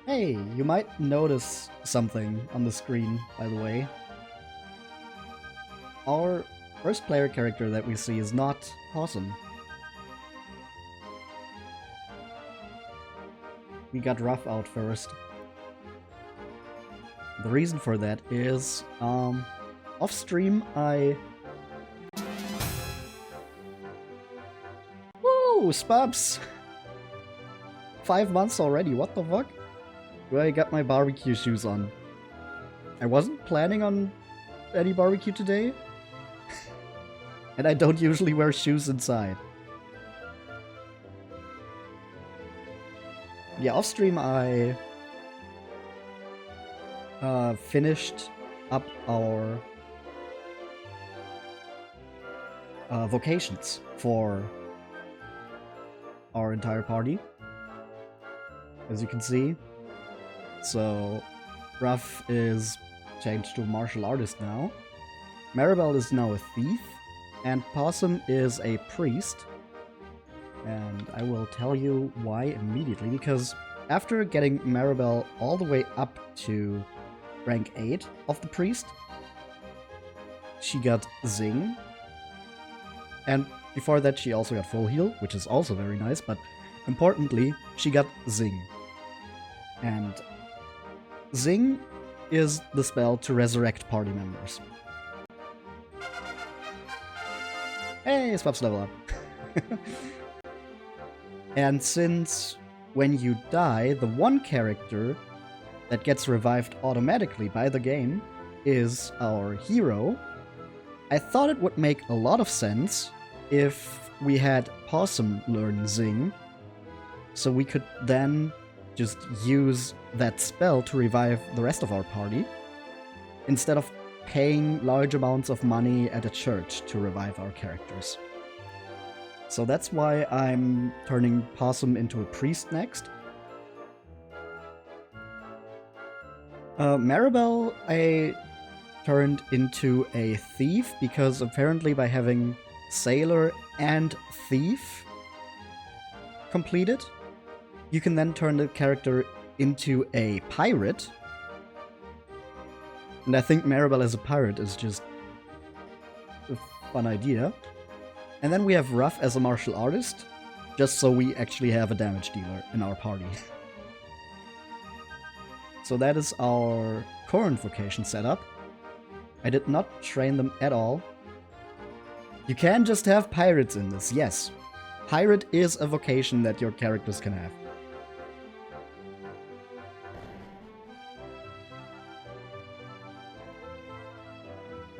Hey, you might notice something on the screen, by the way. Our first player character that we see is not Possum. We got Ruff out first. The reason for that is, off stream I... Woo! Spubs! 5 months already, what the fuck? I got my barbecue shoes on. I wasn't planning on any barbecue today. And I don't usually wear shoes inside. Yeah, off stream I finished up our vocations for our entire party, as you can see. So Ruff is changed to a martial artist now. Maribel is now a thief, and Possum is a priest. And I will tell you why immediately, because after getting Maribel all the way up to rank 8 of the priest, she got Zing. And before that she also got full heal, which is also very nice, but importantly, she got Zing. And Zing is the spell to resurrect party members. Hey, Swap's level up. And since when you die, the one character that gets revived automatically by the game is our hero, I thought it would make a lot of sense if we had Possum learn Zing, so we could then just use that spell to revive the rest of our party, instead of paying large amounts of money at a church to revive our characters. So that's why I'm turning Possum into a priest next. Maribel I turned into a thief, because apparently by having Sailor and Thief completed, you can then turn the character into a pirate. And I think Maribel as a pirate is just a fun idea. And then we have Ruff as a martial artist, just so we actually have a damage dealer in our party. So that is our current vocation setup. I did not train them at all. You can just have pirates in this, yes. Pirate is a vocation that your characters can have.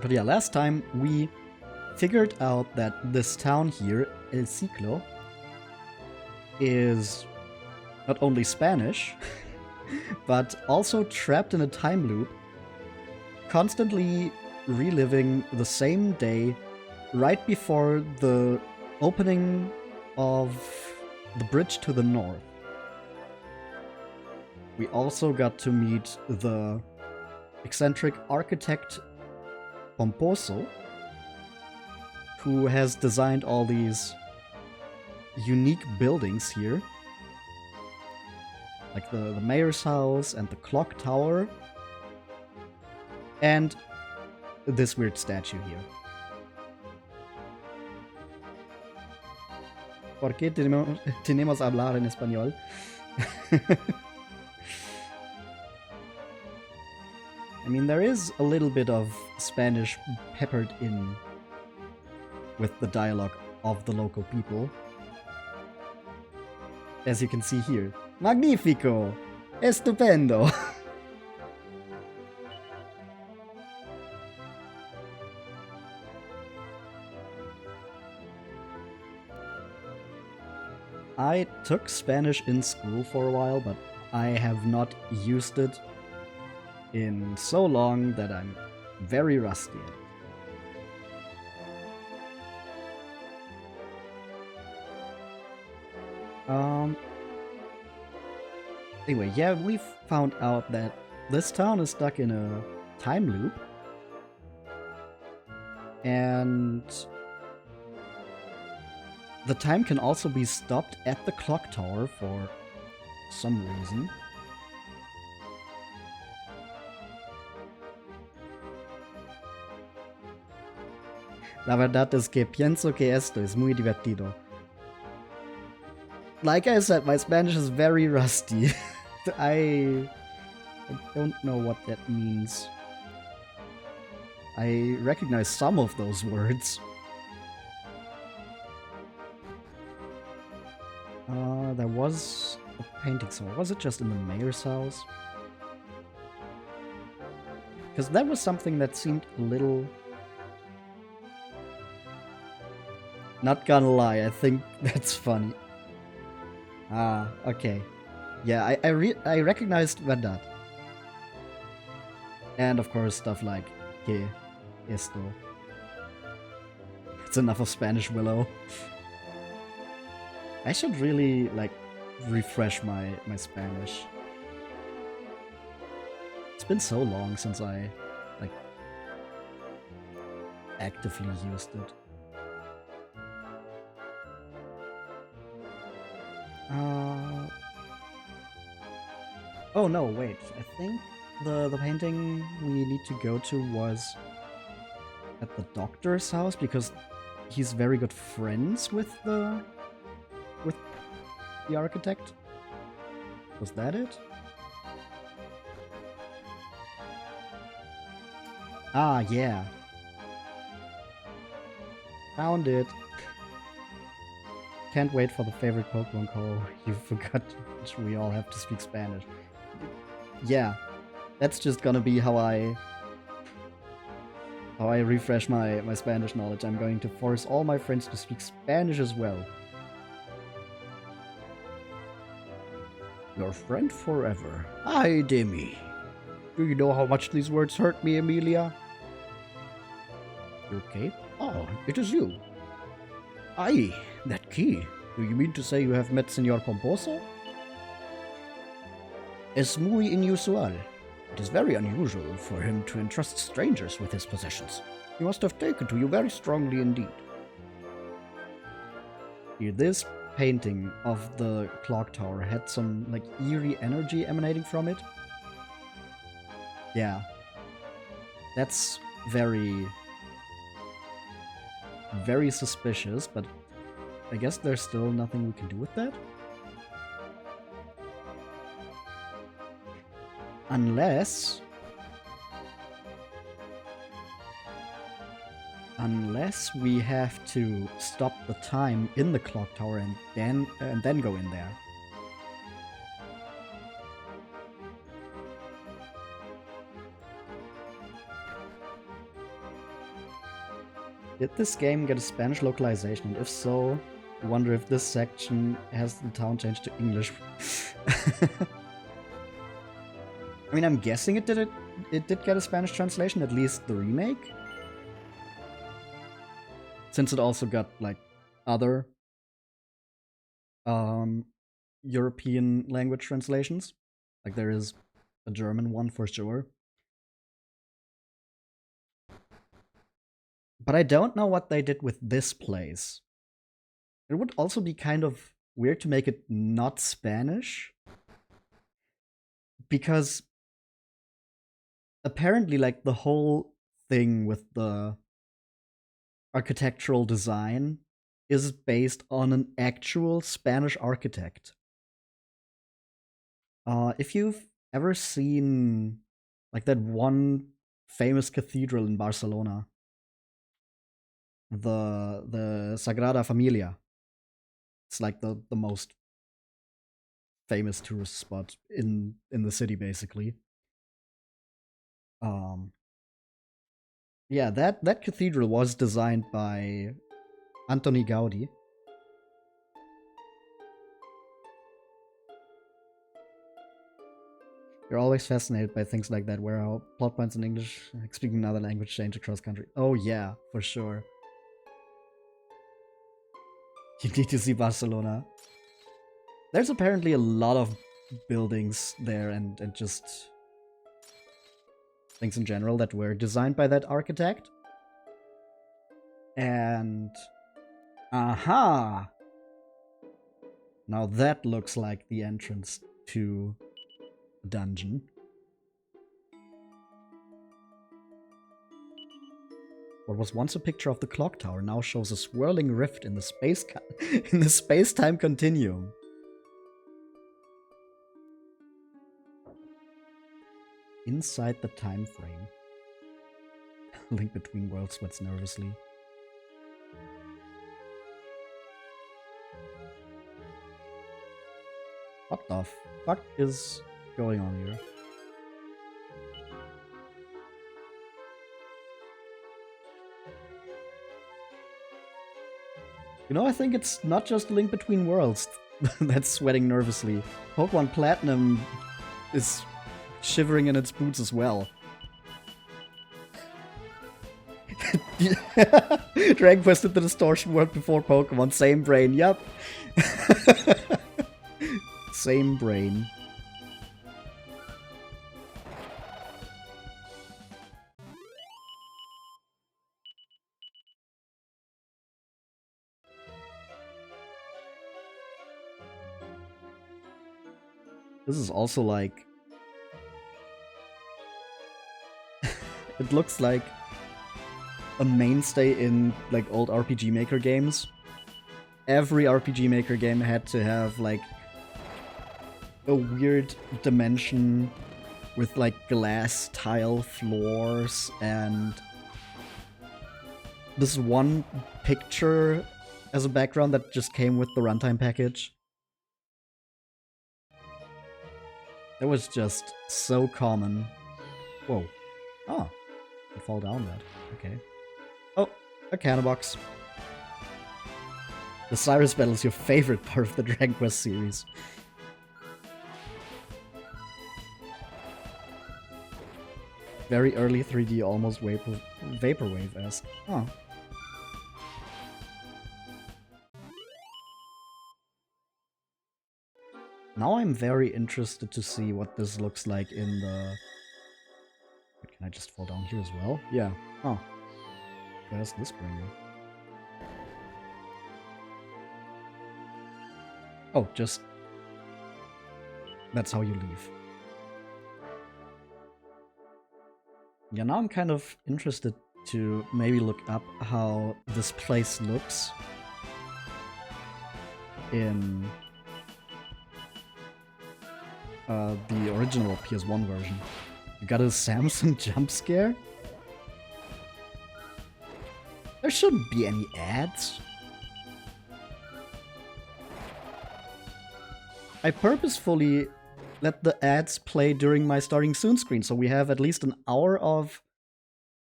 But yeah, last time we figured out that this town here, El Ciclo, is not only Spanish, but also trapped in a time loop, constantly reliving the same day right before the opening of the bridge to the north. We also got to meet the eccentric architect Pomposo, who has designed all these unique buildings here. Like the mayor's house and the clock tower. And this weird statue here. ¿Por qué tenemos hablar en español? I mean, there is a little bit of Spanish peppered in with the dialogue of the local people. As you can see here. Magnifico! Estupendo! I took Spanish in school for a while, but I have not used it in so long that I'm very rusty at it. Anyway, yeah, we found out that this town is stuck in a time loop. And the time can also be stopped at the clock tower for some reason. La verdad es que pienso que esto es muy divertido. Like I said, my Spanish is very rusty. I don't know what that means. I recognize some of those words. There was a painting somewhere. Was it just in the mayor's house? Because that was something that seemed a little... Not gonna lie, I think that's funny. Ah, okay. Yeah, I recognized Verdad. And of course stuff like que esto. It's enough of Spanish Willow. I should really, like, refresh my Spanish. It's been so long since I, like, actively used it. Oh no, wait. I think the painting we need to go to was at the doctor's house because he's very good friends with the architect. Was that it? Ah, yeah. Found it. Can't wait for the favorite Pokemon call. You forgot we all have to speak Spanish. Yeah, that's just gonna be how I refresh my Spanish knowledge. I'm going to force all my friends to speak Spanish as well. Your friend forever. Ay de mi. Do you know how much these words hurt me, Emilia? You okay? Oh, it is you. Ay, that key. Do you mean to say you have met Senor Pomposo? Es muy inusual. It is very unusual for him to entrust strangers with his possessions. He must have taken to you very strongly indeed. Here, this painting of the clock tower had some, like, eerie energy emanating from it. Yeah. That's very, very suspicious, but I guess there's still nothing we can do with that. Unless we have to stop the time in the clock tower and then go in there. Did this game get a Spanish localization? And if so, I wonder if this section has the town changed to English. I mean, I'm guessing it did get a Spanish translation, at least the remake. Since it also got, like, other European language translations. Like, there is a German one for sure. But I don't know what they did with this place. It would also be kind of weird to make it not Spanish. Because apparently, like, the whole thing with the architectural design is based on an actual Spanish architect. If you've ever seen, like, that one famous cathedral in Barcelona, the Sagrada Familia, it's like the most famous tourist spot in the city, basically. Yeah, that cathedral was designed by Antoni Gaudi. You're always fascinated by things like that, where our plot points in English, speaking another language, change across country. Oh yeah, for sure. You need to see Barcelona. There's apparently a lot of buildings there and just things in general that were designed by that architect. And... aha! Now that looks like the entrance to a dungeon. What was once a picture of the clock tower now shows a swirling rift in the in the space-time continuum. Inside the time frame. Link between worlds sweats nervously. What the fuck is going on here? You know, I think it's not just Link Between Worlds that's sweating nervously. Pokemon Platinum is shivering in its boots as well. Dragon Quest did the distortion work before Pokemon. Same brain, yep. Same brain. This is also like... it looks like a mainstay in like old RPG Maker games. Every RPG Maker game had to have like a weird dimension with like glass tile floors and this one picture as a background that just came with the runtime package. It was just so common. Whoa. Oh. I fall down that. Okay. Oh, a cannon box. The Cyrus battle is your favorite part of the Dragon Quest series. Very early 3D, almost Vaporwave-esque. Oh. Now I'm very interested to see what this looks like in the... Wait, can I just fall down here as well? Yeah. Oh. Where does this bring me? Oh, just... That's how you leave. Yeah, now I'm kind of interested to maybe look up how this place looks in the original PS1 version. You got a Samsung jump scare? There shouldn't be any ads. I purposefully let the ads play during my starting soon screen, so we have at least an hour of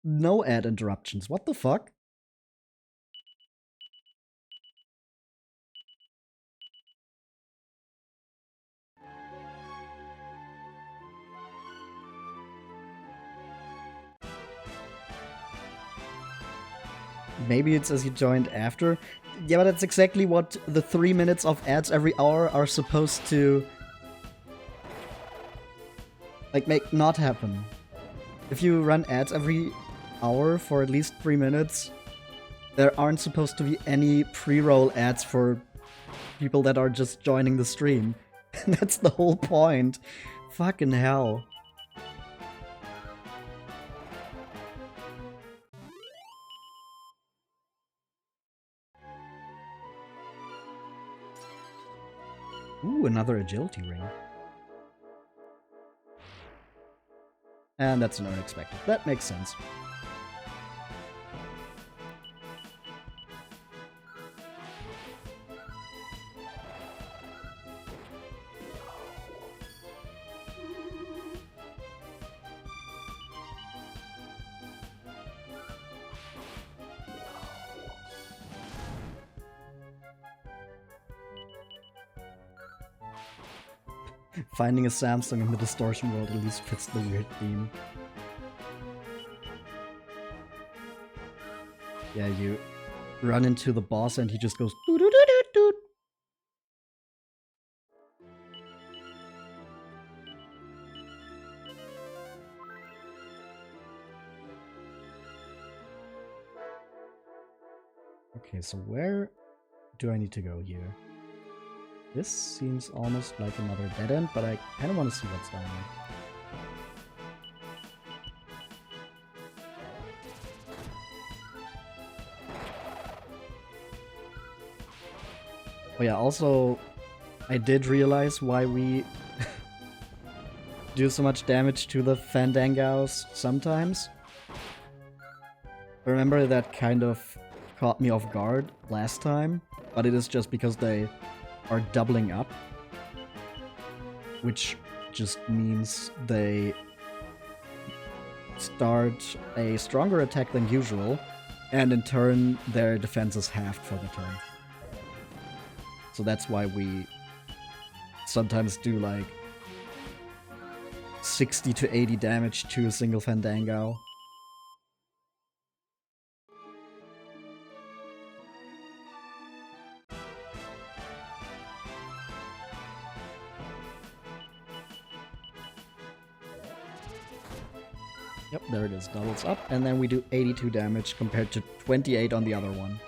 no ad interruptions. What the fuck? Maybe it's as you joined after. Yeah, but that's exactly what the 3 minutes of ads every hour are supposed to... like, make not happen. If you run ads every hour for at least 3 minutes, there aren't supposed to be any pre-roll ads for people that are just joining the stream. That's the whole point. Fucking hell. Ooh, another agility ring. And that's an unexpected. That makes sense. Finding a Samsung in the distortion world at least fits the weird theme. Yeah, you run into the boss and he just goes doo doo doo doo doo. Okay, so where do I need to go here? This seems almost like another dead end, but I kind of want to see what's down there. Oh yeah, also, I did realize why we do so much damage to the Fandangos sometimes. Remember that kind of caught me off guard last time, but it is just because they are doubling up, which just means they start a stronger attack than usual, and in turn their defense is halved for the turn. So that's why we sometimes do like 60 to 80 damage to a single Fandango. Yep, there it is, doubles up, and then we do 82 damage compared to 28 on the other one.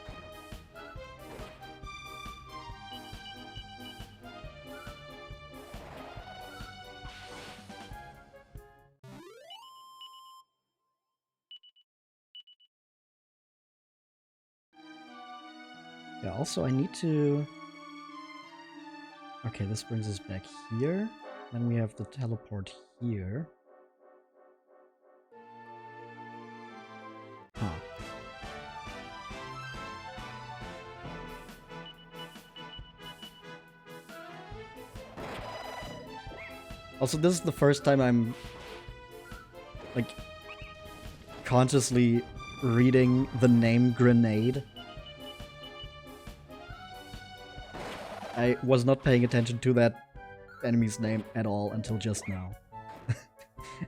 Yeah, also I need to... Okay, this brings us back here. Then we have the teleport here. Huh. Also, this is the first time I'm, like, consciously reading the name Grenade. I was not paying attention to that enemy's name at all until just now.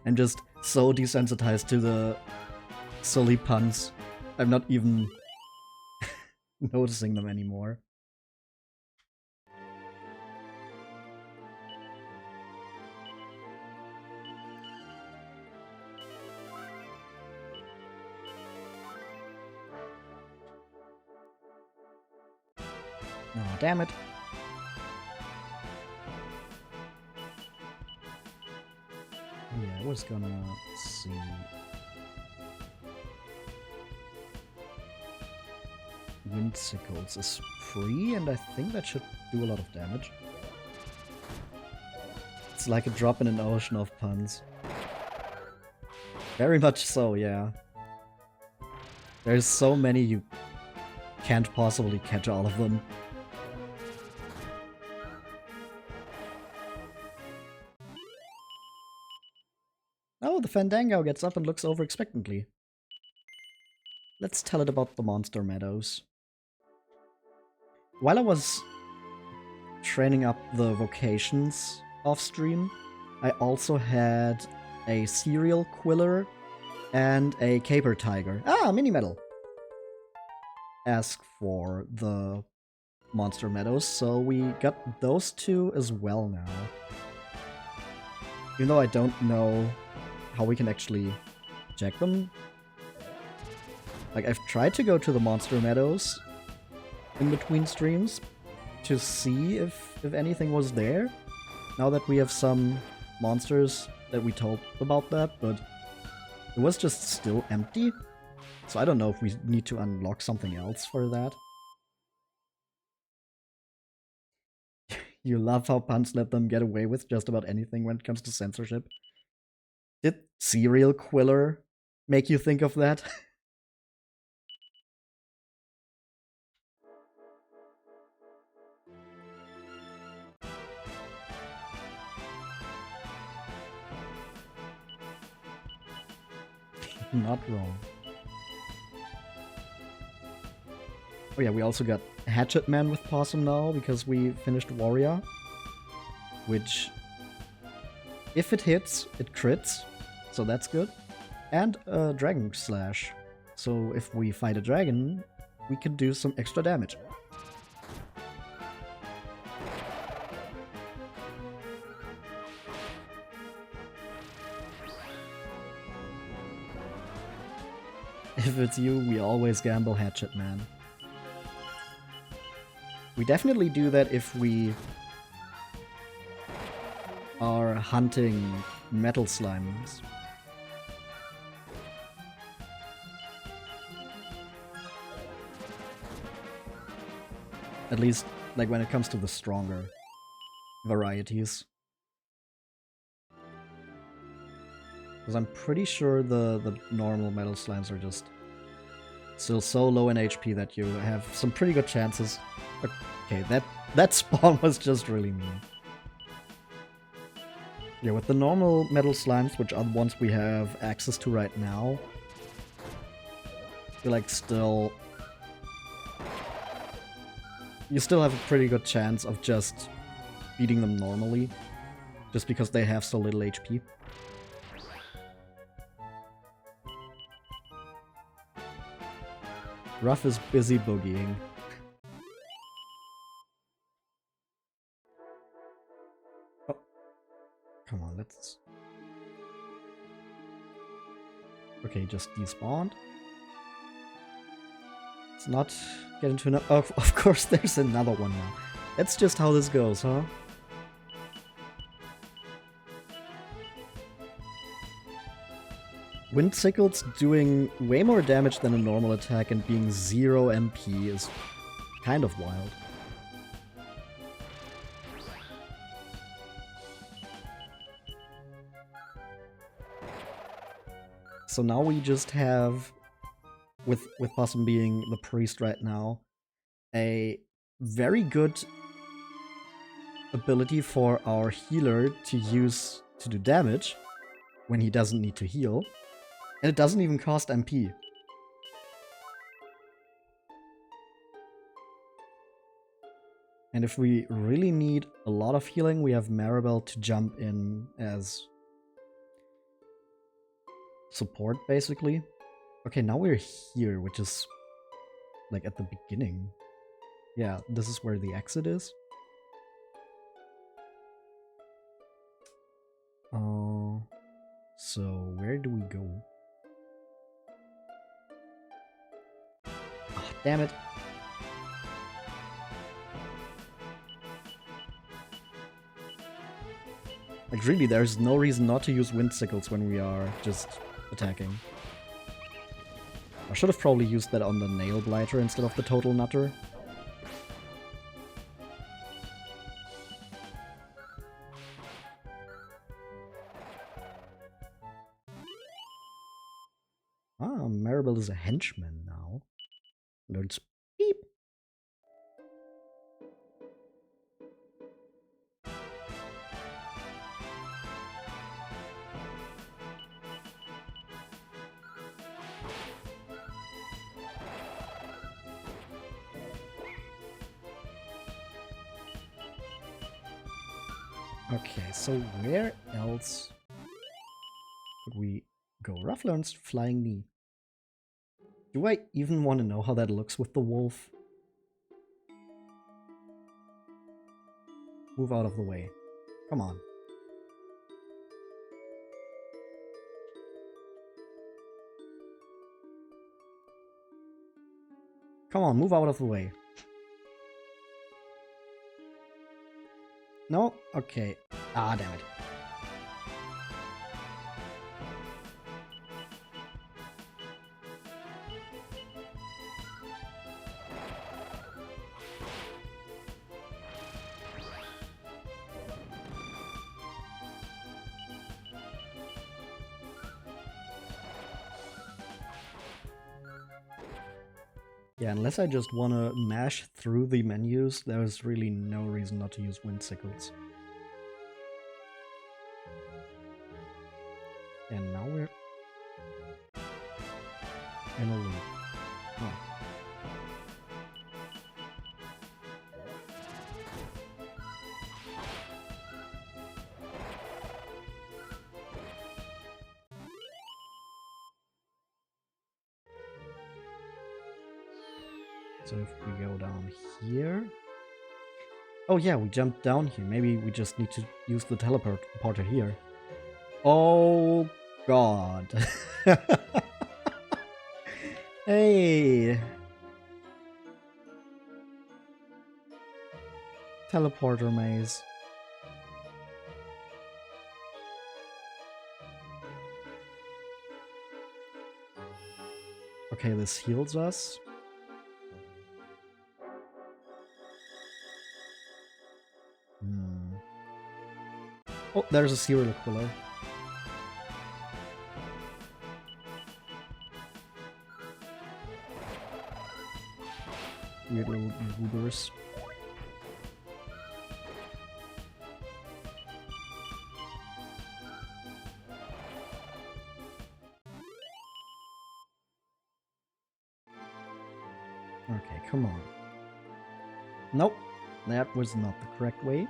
I'm just so desensitized to the silly puns. I'm not even noticing them anymore. Oh, damn it. Yeah, I was gonna see. Wind Sickles is free, and I think that should do a lot of damage. It's like a drop in an ocean of puns. Very much so, yeah. There's so many you can't possibly catch all of them. Oh, the Fandango gets up and looks over expectantly. Let's tell it about the Monster Meadows. While I was training up the vocations off stream, I also had a Serial Quiller and a Caper Tiger. Ah, Mini Medal! Ask for the Monster Meadows, so we got those two as well now. Even though I don't know how we can actually check them. Like, I've tried to go to the Monster Meadows in between streams to see if anything was there, now that we have some monsters that we told about that, but it was just still empty. So I don't know if we need to unlock something else for that. You love how puns let them get away with just about anything when it comes to censorship. Did Serial Quiller make you think of that? Not wrong. Oh yeah, we also got Hatchet Man with Possum now, because we finished Warrior. Which, if it hits, it crits, so that's good. And Dragon Slash. So if we fight a dragon, we can do some extra damage. If it's you, we always gamble Hatchet Man. We definitely do that if we are hunting metal slimes. At least Like when it comes to the stronger varieties. Because I'm pretty sure the normal metal slimes are just still so low in HP that you have some pretty good chances. Okay, that spawn was just really mean. Yeah, with the normal metal slimes, which are the ones we have access to right now, you're like still... You still have a pretty good chance of just beating them normally, just because they have so little HP. Ruff is busy boogieing. Oh. Come on, let's... Okay, just despawned. Let's not get into another... Oh, of course there's another one now. That's just how this goes, huh? Wind Sickle's doing way more damage than a normal attack and being 0 MP is kind of wild. So now we just have, with Possum being the priest right now, a very good ability for our healer to use to do damage when he doesn't need to heal. And it doesn't even cost MP. And if we really need a lot of healing, we have Maribel to jump in as support, basically. Okay, now we're here, which is like at the beginning. Yeah, this is where the exit is. So where do we go? Ah, damn it. Like really, there's no reason not to use wind sickles when we are just attacking. I should have probably used that on the nail blighter instead of the total nutter. Ah, Maribel is a henchman now. Learns beep. Okay, so where else could we go? Ruff learns Flying Knee. Do I even want to know how that looks with the wolf? Move out of the way. Come on. Come on, move out of the way. No? Okay. Ah, damn it. Yeah, unless I just want to mash through the menus, there's really no reason not to use wind sickles. And now we're in a loop. Oh. So if we go down here... Oh yeah, we jumped down here. Maybe we just need to use the teleporter here. Oh god. Hey! Teleporter maze. Okay, this heals us. Oh, there's a serial killer. Weird little goobers. Okay, come on. Nope, that was not the correct way.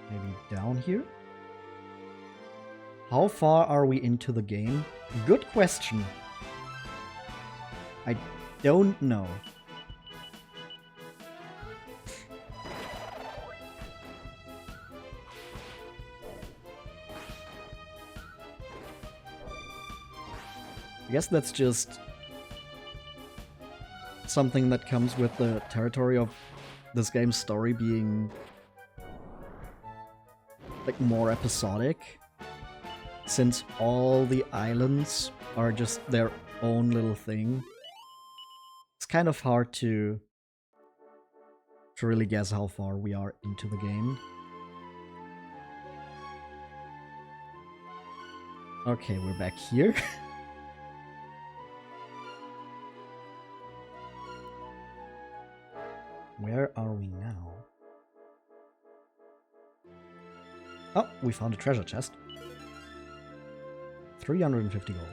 Maybe down here? How far are we into the game? Good question. I don't know. I guess that's just something that comes with the territory of this game's story being like more episodic, since all the islands are just their own little thing. It's kind of hard to really guess how far we are into the game. Okay, we're back here. Where are we now? Oh, we found a treasure chest. 350 gold.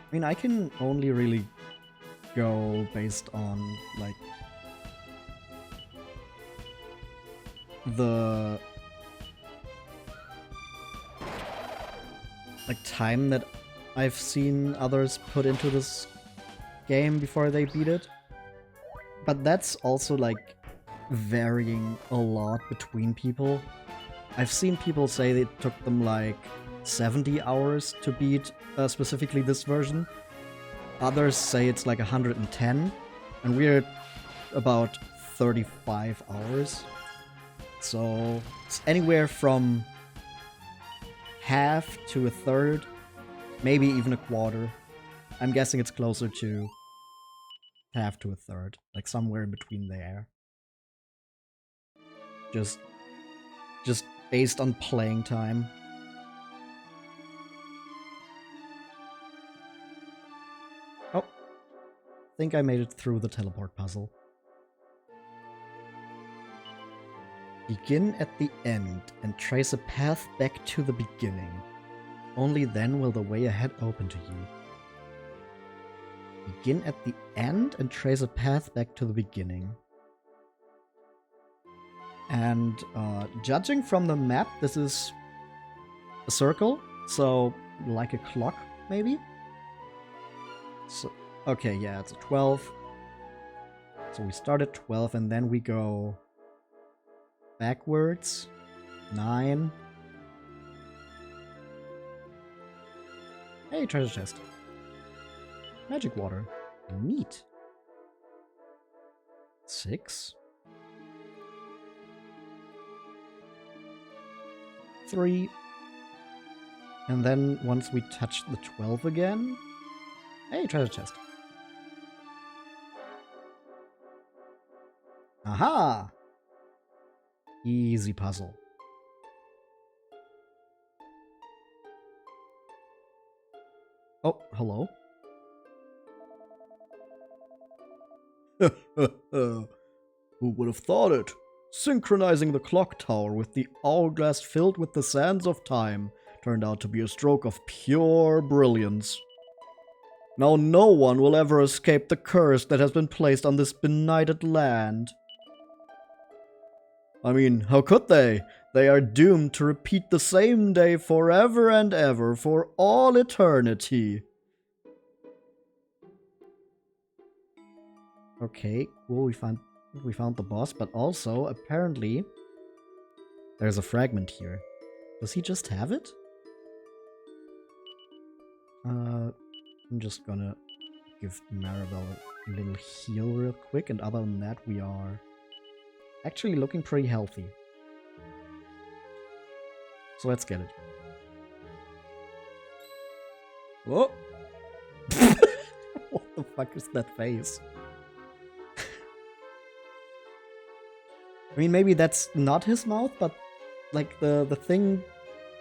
I mean, I can only really go based on, like, the time that I've seen others put into this game before they beat it. But that's also like varying a lot between people. I've seen people say it took them like 70 hours to beat specifically this version. Others say it's like 110, and we're about 35 hours. So it's anywhere from half to a third, maybe even a quarter. I'm guessing it's closer to half to a third, like somewhere in between there. Just based on playing time. Oh, I think I made it through the teleport puzzle. Begin at the end and trace a path back to the beginning. Only then will the way ahead open to you. Begin at the end and trace a path back to the beginning. And judging from the map, this is a circle, so like a clock, maybe? So, okay, yeah, it's a 12. So we start at 12 and then we go backwards. 9. Hey, treasure chest. Magic water. Neat. 6. 3. And then once we touch the 12 again... Hey, treasure chest. Aha! Easy puzzle. Oh, hello. Who would have thought it? Synchronizing the clock tower with the hourglass filled with the sands of time turned out to be a stroke of pure brilliance. Now no one will ever escape the curse that has been placed on this benighted land. I mean, how could they? They are doomed to repeat the same day forever and ever for all eternity. Okay, cool, we found the boss, but also, apparently, there's a fragment here. Does he just have it? I'm just gonna give Maribel a little heal real quick, and other than that, we are actually looking pretty healthy. So let's get it. Whoa! What the fuck is that face? I mean, maybe that's not his mouth, but like the thing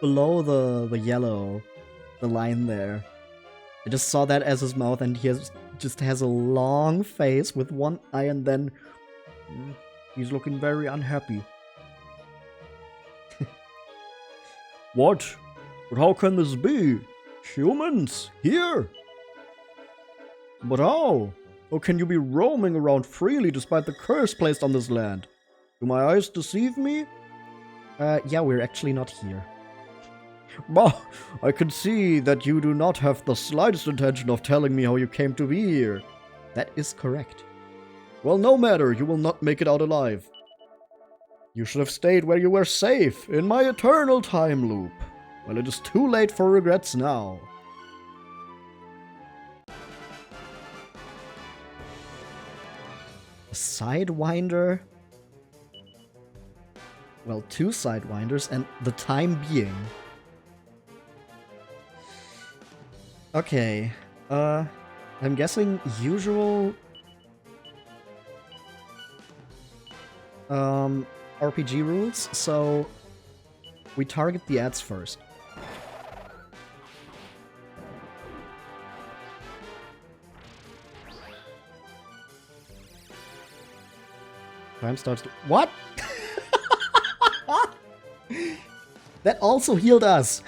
below the yellow, the line there. I just saw that as his mouth, and he just has a long face with one eye, and then he's looking very unhappy. What? But how can this be? Humans here? But how? How can you be roaming around freely despite the curse placed on this land? Do my eyes deceive me? Yeah, we're actually not here. Bah, I can see that you do not have the slightest intention of telling me how you came to be here. That is correct. Well, no matter, you will not make it out alive. You should have stayed where you were safe, in my eternal time loop. Well, it is too late for regrets now. A sidewinder? Well, 2 sidewinders and the time being. Okay, I'm guessing usual RPG rules, so we target the ads first. Time starts to— What? That also healed us.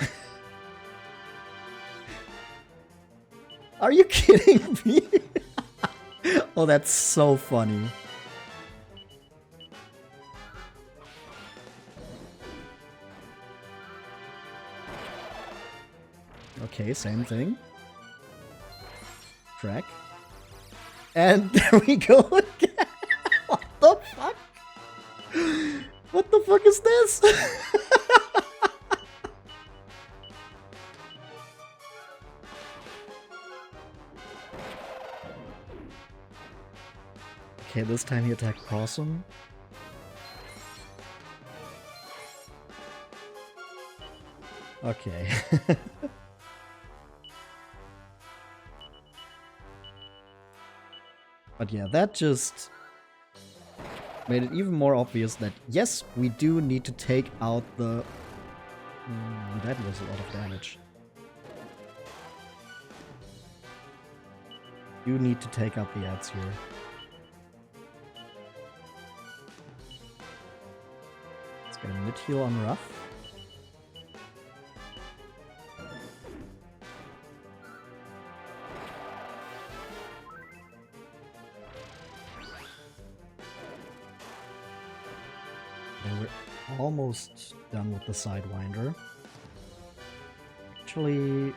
Are you kidding me? Oh, that's so funny. Okay, same thing. Track. And there we go again. What the fuck? What the fuck is this? Okay, this time he attacked Possum. Okay. But yeah, that just made it even more obvious that yes, we do need to take out the... that was a lot of damage. You need to take out the ads here. Let's get a mid heal on Ruff. And we're almost done with the Sidewinder. Actually,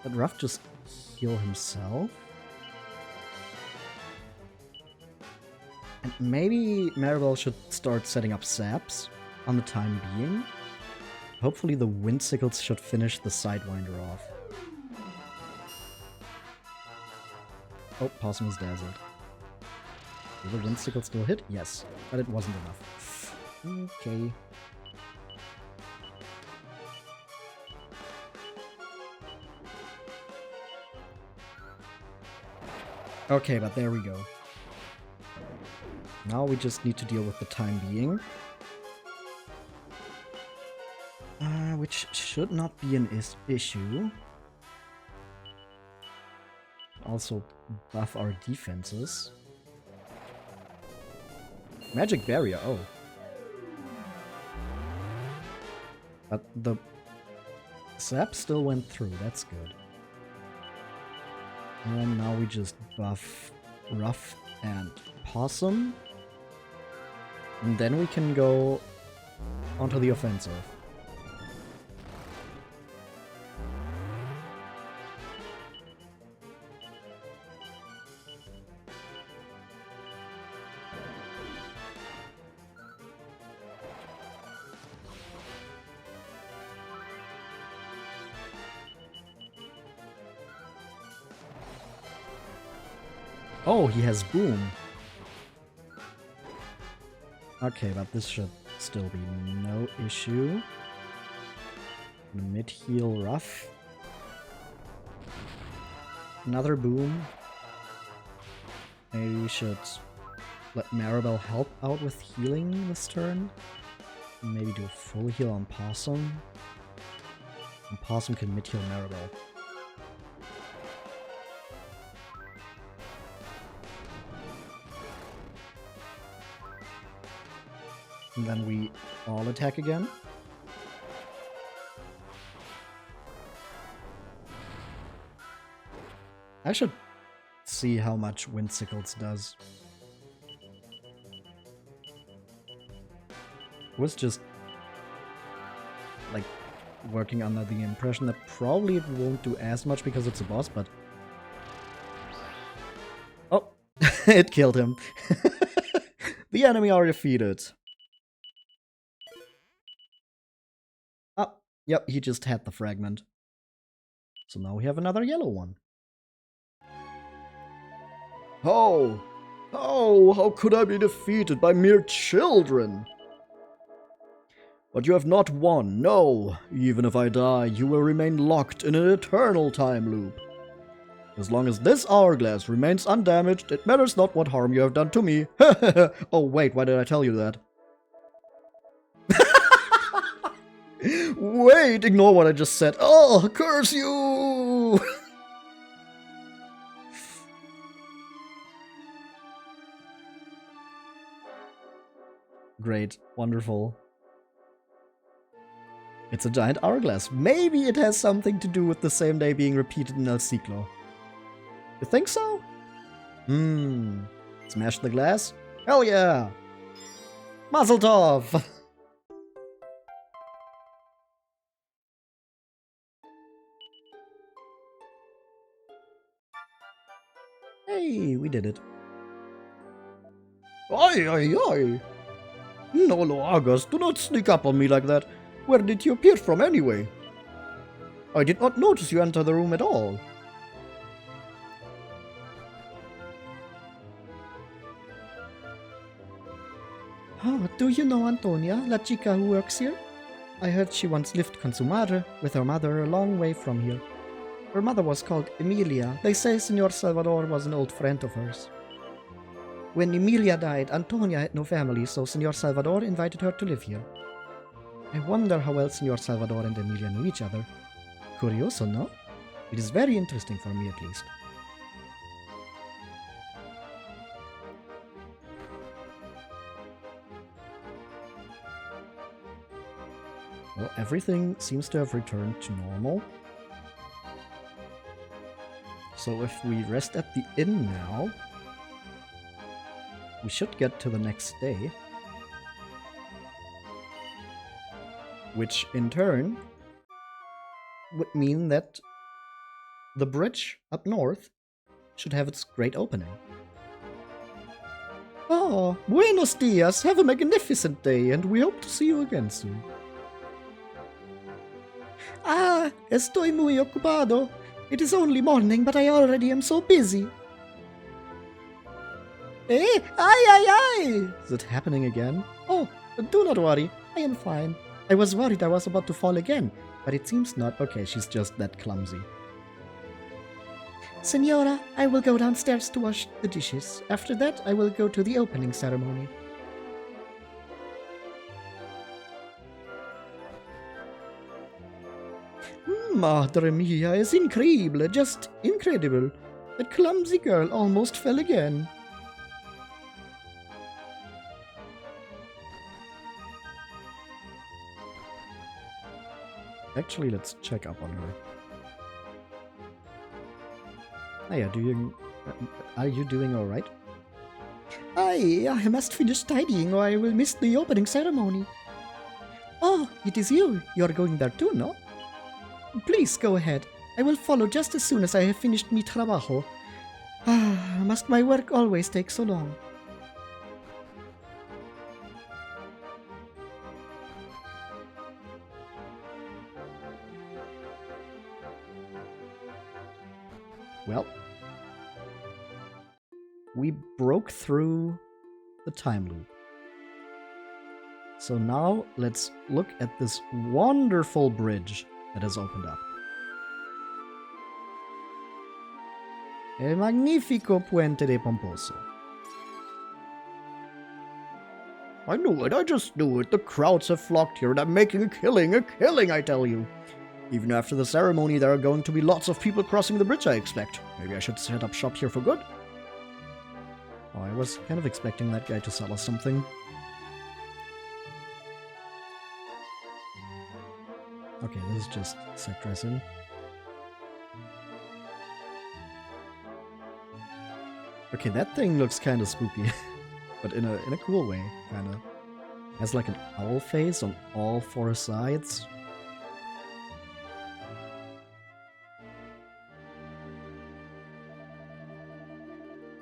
did Ruff just heal himself? And maybe Maribel should start setting up saps on the time being. Hopefully the Windsickles should finish the Sidewinder off. Oh, Possum is dazzled. Will the Windsickle still hit? Yes, but it wasn't enough. Okay. Okay, but there we go. Now we just need to deal with the time being. Which should not be an issue. Also buff our defenses. Magic Barrier, oh. But the sap still went through, that's good. And now we just buff Ruff and Possum. And then we can go onto the offensive. Oh, he has Boom. Okay, but this should still be no issue. Mid-heal rough. Another boom. Maybe we should let Maribel help out with healing this turn. Maybe do a full heal on Possum. And Possum can mid-heal Maribel. And then we all attack again. I should see how much Windsickles does. Was just like working under the impression that probably it won't do as much because it's a boss, but oh, it killed him. The enemy are defeated. Oh, yep, he just had the fragment. So now we have another yellow one. Oh, how could I be defeated by mere children? But you have not won, no. Even if I die, you will remain locked in an eternal time loop. As long as this hourglass remains undamaged, it matters not what harm you have done to me. Oh wait, why did I tell you that? Wait, ignore what I just said. Oh, curse you! Great, wonderful. It's a giant hourglass. Maybe it has something to do with the same day being repeated in El Ciclo. You think so? Smash the glass? Hell yeah! Mazel tov! Hey, we did it. Oi, oi, oi! No, Loagas, do not sneak up on me like that. Where did you appear from anyway? I did not notice you enter the room at all. Oh, do you know Antonia, la chica who works here? I heard she once lived con su madre, with her mother a long way from here. Her mother was called Emilia. They say Senor Salvador was an old friend of hers. When Emilia died, Antonia had no family, so Senor Salvador invited her to live here. I wonder how well Senor Salvador and Emilia knew each other. Curioso, no? It is very interesting for me, at least. Well, everything seems to have returned to normal. So if we rest at the inn now, we should get to the next day. Which, in turn, would mean that the bridge up north should have its great opening. Oh, buenos dias! Have a magnificent day, and we hope to see you again soon. Ah, estoy muy ocupado. It is only morning, but I already am so busy. Eh? Ay, ay, ay! Is it happening again? Oh, do not worry. I am fine. I was worried I was about to fall again, but it seems not. Okay, she's just that clumsy. Senora, I will go downstairs to wash the dishes. After that, I will go to the opening ceremony. Madre mia, es increíble, just incredible. That clumsy girl almost fell again. Actually, let's check up on her. Hey, are you doing alright? I must finish tidying or I will miss the opening ceremony. Oh, it is you. You're going there too, no? Please go ahead. I will follow just as soon as I have finished mi trabajo. Ah, must my work always take so long? Well, we broke through the time loop. So now let's look at this wonderful bridge that has opened up. El magnifico puente de Pomposo. I knew it, I just knew it. The crowds have flocked here and I'm making a killing, I tell you. Even after the ceremony, there are going to be lots of people crossing the bridge, I expect. Maybe I should set up shop here for good. Oh, I was kind of expecting that guy to sell us something. Okay, this is just set dressing. Okay, that thing looks kind of spooky, but in a cool way, kind of. Has like an owl face on all four sides.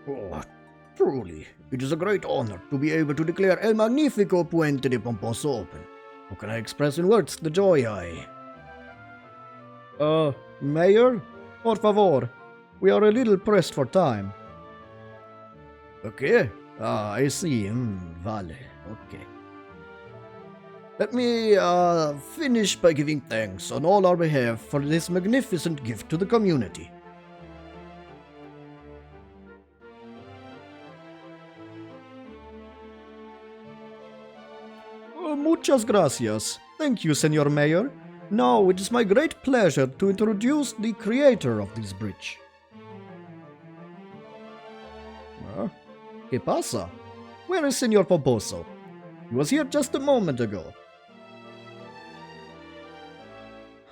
Oh, truly, it is a great honor to be able to declare El Magnifico Puente de Pomposo open. How can I express in words the joy I... Mayor? Por favor, we are a little pressed for time. Okay, I see. Vale, okay. Let me, finish by giving thanks on all our behalf for this magnificent gift to the community. Muchas gracias. Thank you, Senor Mayor. Now it is my great pleasure to introduce the creator of this bridge. ¿Qué pasa? Where is Senor Pomposo? He was here just a moment ago.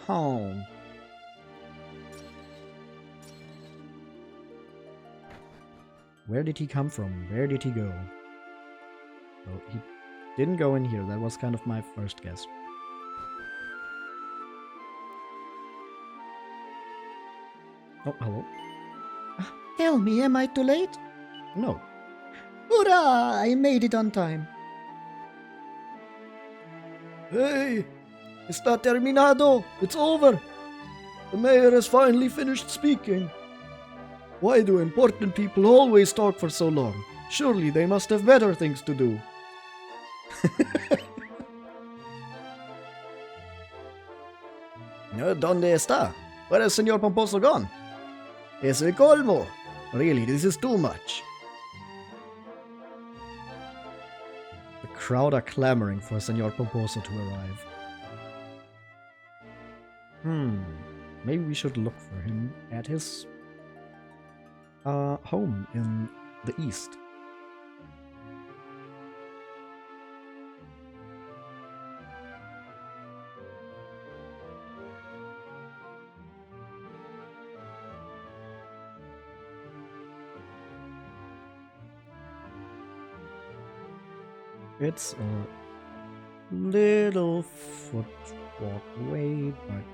Home. Where did he come from? Where did he go? Oh, he didn't go in here. That was kind of my first guess. Oh, hello. Tell me, am I too late? No. Hurrah! I made it on time. Hey! Está terminado! It's over! The mayor has finally finished speaking. Why do important people always talk for so long? Surely they must have better things to do. ¿Dónde está? Where has Señor Pomposo gone? Es el colmo. Really, this is too much. The crowd are clamoring for Señor Pomposo to arrive. Maybe we should look for him at his home in the east. It's a little footwalk away, but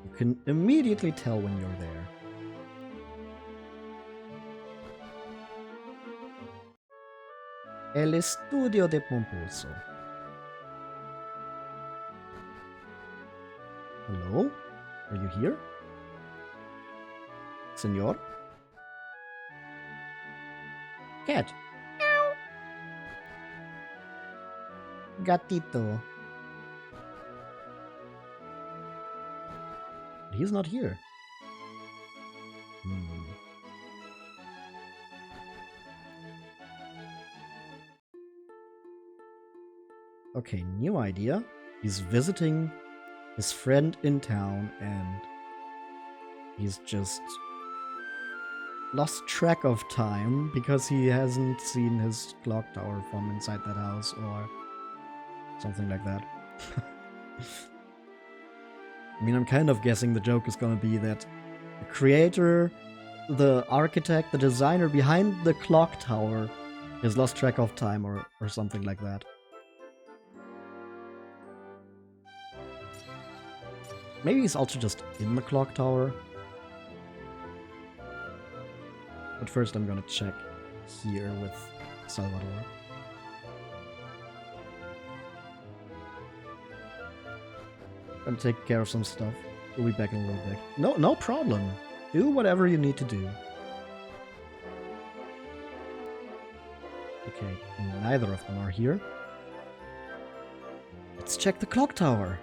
you can immediately tell when you're there. El estudio de Pomposo. Hello? Are you here? Senor? Cat. Gatito. He's not here. Okay, new idea. He's visiting his friend in town and he's just lost track of time because he hasn't seen his clock tower from inside that house or something like that. I mean, I'm kind of guessing the joke is gonna be that the creator, the architect, the designer behind the clock tower has lost track of time or something like that. Maybe he's also just in the clock tower. But first I'm gonna check here with Salvador. Gonna take care of some stuff. We'll be back in a little bit. No problem. Do whatever you need to do. Okay, neither of them are here. Let's check the clock tower.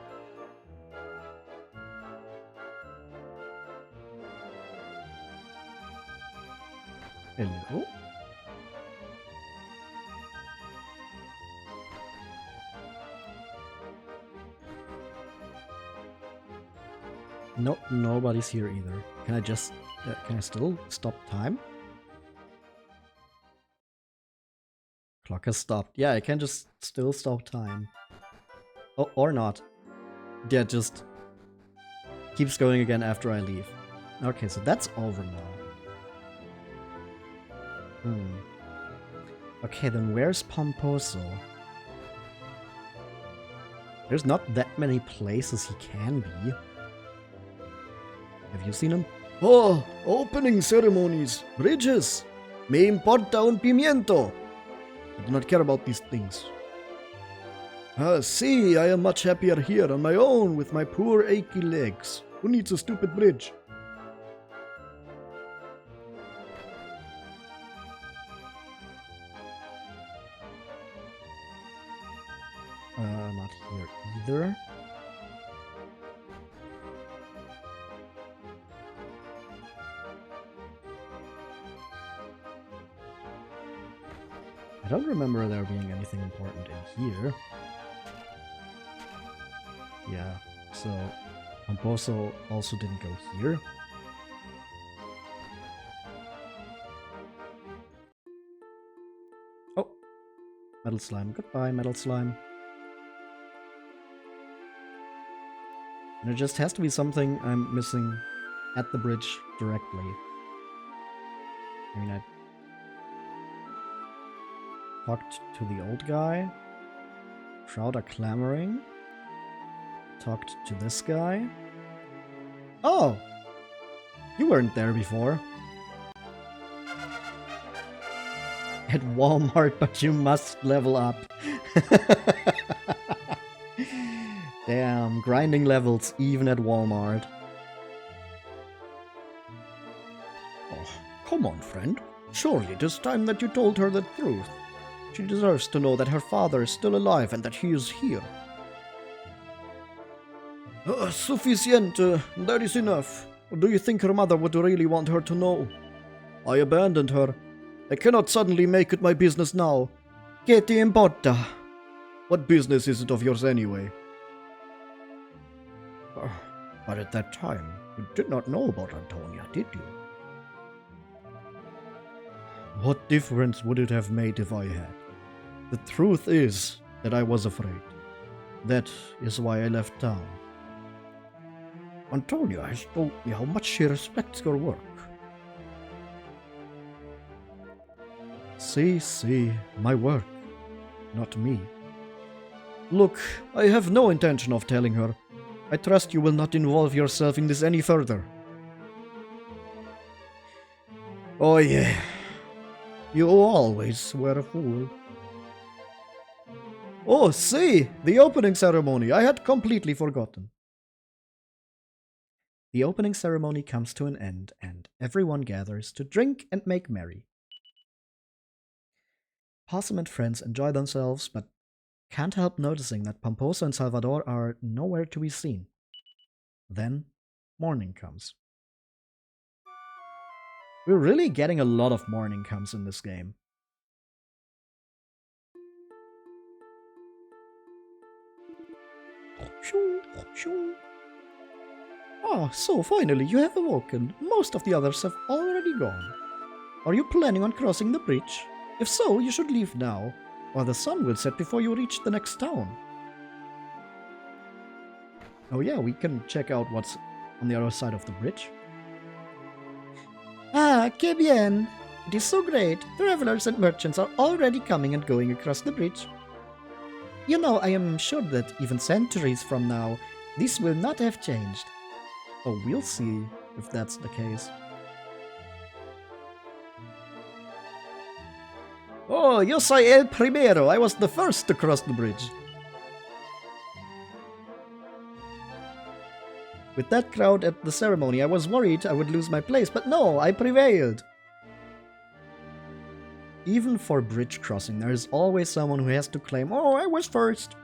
Hello? No, nobody's here either. Can I just... can I still stop time? Clock has stopped. Yeah, I can just still stop time. Oh, or not. Yeah, just keeps going again after I leave. Okay, so that's over now. Okay, then where's Pomposo? There's not that many places he can be. Have you seen him? Oh, opening ceremonies, bridges. Me importa un pimiento. I do not care about these things. See, I am much happier here on my own with my poor achy legs. Who needs a stupid bridge? Not here either. I don't remember there being anything important in here. Yeah, so Pomposo also didn't go here. Oh, Metal Slime. Goodbye, Metal Slime. And it just has to be something I'm missing at the bridge directly. I mean, I talked to the old guy. Crowd are clamoring. Talked to this guy. Oh! You weren't there before. At Walmart, but you must level up. Damn, grinding levels even at Walmart. Oh, come on, friend. Surely it is time that you told her the truth. She deserves to know that her father is still alive and that he is here. Suficiente. That is enough. Or do you think her mother would really want her to know? I abandoned her. I cannot suddenly make it my business now. ¿Qué te importa? What business is it of yours anyway? But at that time, you did not know about Antonia, did you? What difference would it have made if I had? The truth is that I was afraid. That is why I left town. Antonia has told me how much she respects your work. See, my work, not me. Look, I have no intention of telling her. I trust you will not involve yourself in this any further. Oh yeah, you always were a fool. Oh, see, the opening ceremony. I had completely forgotten. The opening ceremony comes to an end, and everyone gathers to drink and make merry. Possum and friends enjoy themselves, but can't help noticing that Pomposo and Salvador are nowhere to be seen. Then, morning comes. We're really getting a lot of morning comes in this game. Ah, so finally you have awoken. Most of the others have already gone. Are you planning on crossing the bridge? If so, you should leave now, or the sun will set before you reach the next town. Oh yeah, we can check out what's on the other side of the bridge. Ah, que bien! It is so great. Travelers and merchants are already coming and going across the bridge. You know, I am sure that even centuries from now, this will not have changed. Oh, we'll see if that's the case. Oh, yo soy el primero. I was the first to cross the bridge. With that crowd at the ceremony, I was worried I would lose my place, but no, I prevailed. Even for bridge crossing, there is always someone who has to claim, "Oh, I was first."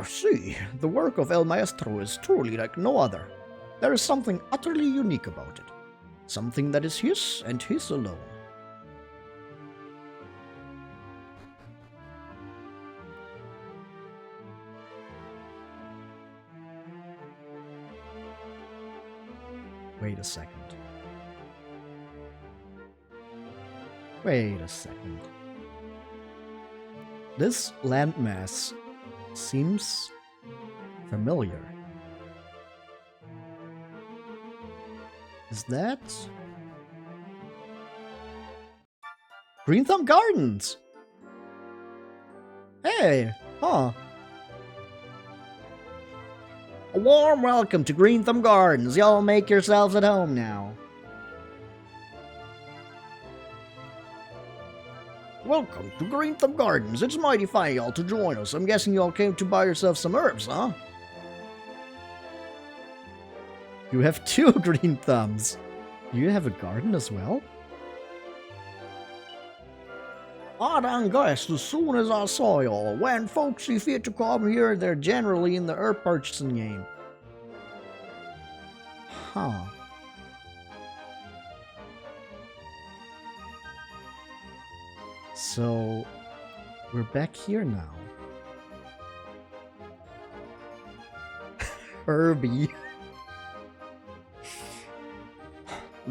See, the work of El Maestro is truly like no other. There is something utterly unique about it. Something that is his and his alone. Wait a second. Wait a second. This landmass seems familiar. Is that Green Thumb Gardens? Hey, huh? A warm welcome to Green Thumb Gardens. Y'all make yourselves at home now. Welcome to Green Thumb Gardens. It's mighty fine y'all to join us. I'm guessing y'all came to buy yourselves some herbs, huh? You have 2 green thumbs. You have a garden as well? I done guessed as soon as I saw y'all. When folks see fit to come here, they're generally in the herb purchasing game. Huh. So, we're back here now. Herbie.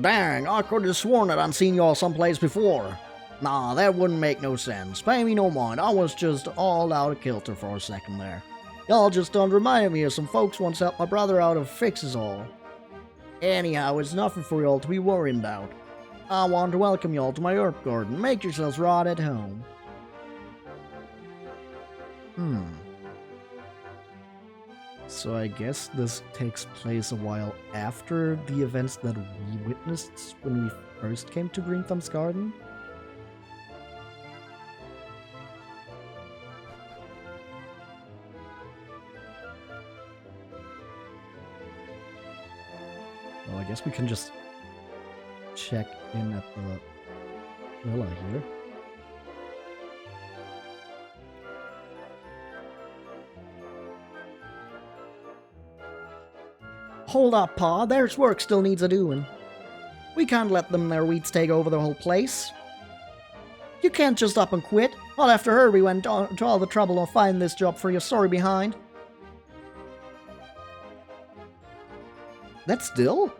Dang, I could have sworn that I'd seen y'all someplace before. Nah, that wouldn't make no sense. Pay me no mind, I was just all out of kilter for a second there. Y'all just done reminded me of some folks once helped my brother out of fixes all. Anyhow, it's nothing for y'all to be worrying about. I want to welcome y'all to my herb garden. Make yourselves right at home. So I guess this takes place a while after the events that we witnessed when we first came to Green Thumb's garden? Well, I guess we can just check in at the villa here. Hold up, Pa. There's work still needs a-doing. We can't let them there weeds take over the whole place. You can't just up and quit. Not after Herbie went to all the trouble of finding this job for your sorry behind. That still?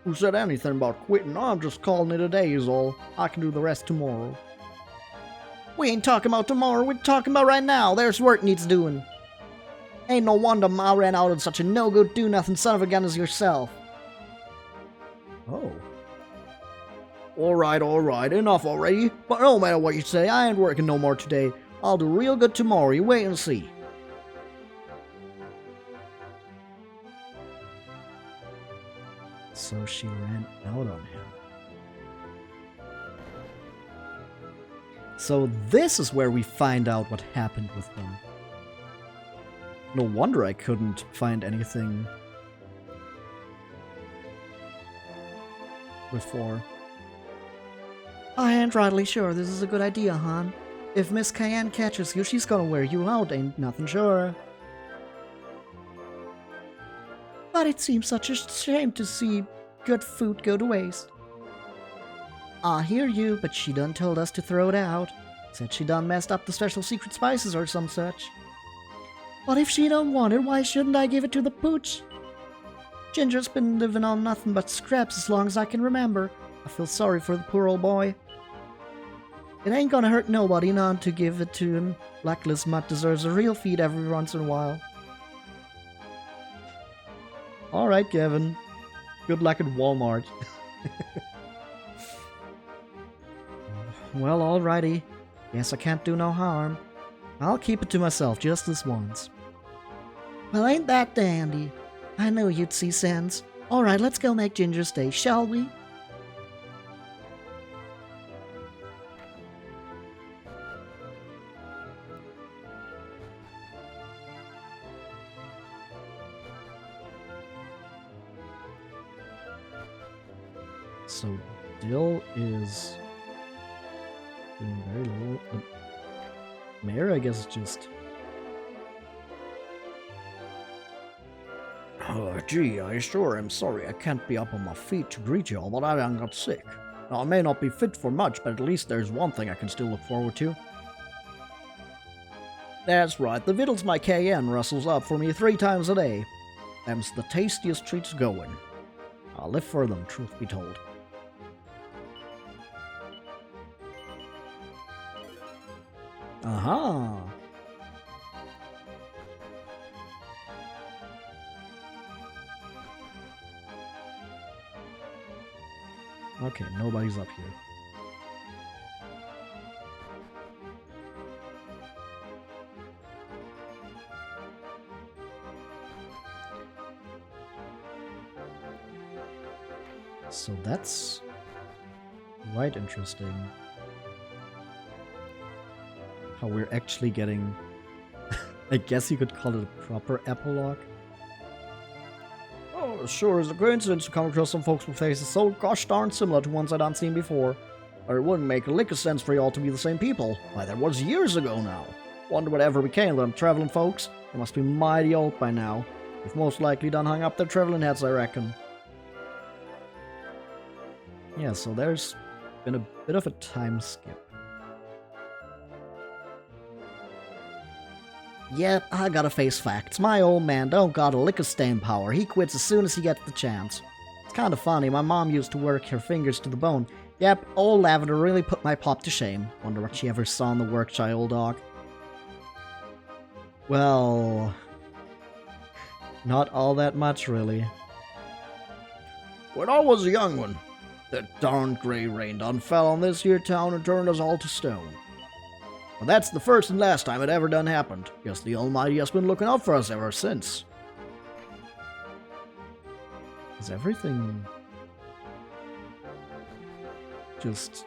Who said anything about quitting? I'm just calling it a day is all. I can do the rest tomorrow. We ain't talking about tomorrow, we're talking about right now. There's work needs doing. Ain't no wonder Ma ran out on such a no-good do-nothing son of a gun as yourself. Oh. Alright, enough already. But no matter what you say, I ain't working no more today. I'll do real good tomorrow, you wait and see. So she ran out on him. So this is where we find out what happened with them. No wonder I couldn't find anything before. I ain't rightly sure this is a good idea, hon. If Miss Cayenne catches you, she's gonna wear you out, ain't nothing sure. But it seems such a shame to see good food go to waste. I hear you, but she done told us to throw it out. Said she done messed up the special secret spices or some such. But if she don't want it, why shouldn't I give it to the pooch? Ginger's been living on nothing but scraps as long as I can remember. I feel sorry for the poor old boy. It ain't gonna hurt nobody not to give it to him. Luckless mutt deserves a real feed every once in a while. Alright, Kevin. Good luck at Walmart. Well, alrighty. Guess I can't do no harm. I'll keep it to myself just this once. Well, ain't that dandy? I knew you'd see sense. Alright, let's go make Ginger's day, shall we? So Dill is doing very little. The mayor, I guess, is just... Gee, I sure am sorry I can't be up on my feet to greet you all, but I done got sick. Now, I may not be fit for much, but at least there's one thing I can still look forward to. That's right, the vittles my KN rustles up for me 3 times a day. Them's the tastiest treats going. I'll live for them, truth be told. Aha! Okay, nobody's up here. So that's quite interesting. How we're actually getting, I guess you could call it a proper epilogue. Oh, sure is a coincidence to come across some folks with faces so gosh darn similar to ones I'd not seen before. Or it wouldn't make a lick of sense for y'all to be the same people. Why, that was years ago now. Wonder whatever became of them traveling folks. They must be mighty old by now. They've most likely done hung up their traveling heads, I reckon. Yeah, so there's been a bit of a time skip. Yep, I gotta face facts. My old man don't got a lick of staying power. He quits as soon as he gets the chance. It's kinda funny, my mom used to work her fingers to the bone. Yep, old Lavender really put my pop to shame. Wonder what she ever saw in the work, old dog. Well, not all that much, really. When I was a young one, that darn grey rain done fell on this here town and turned us all to stone. Well, that's the first and last time it ever done happened. Guess the Almighty has been looking out for us ever since. Is everything just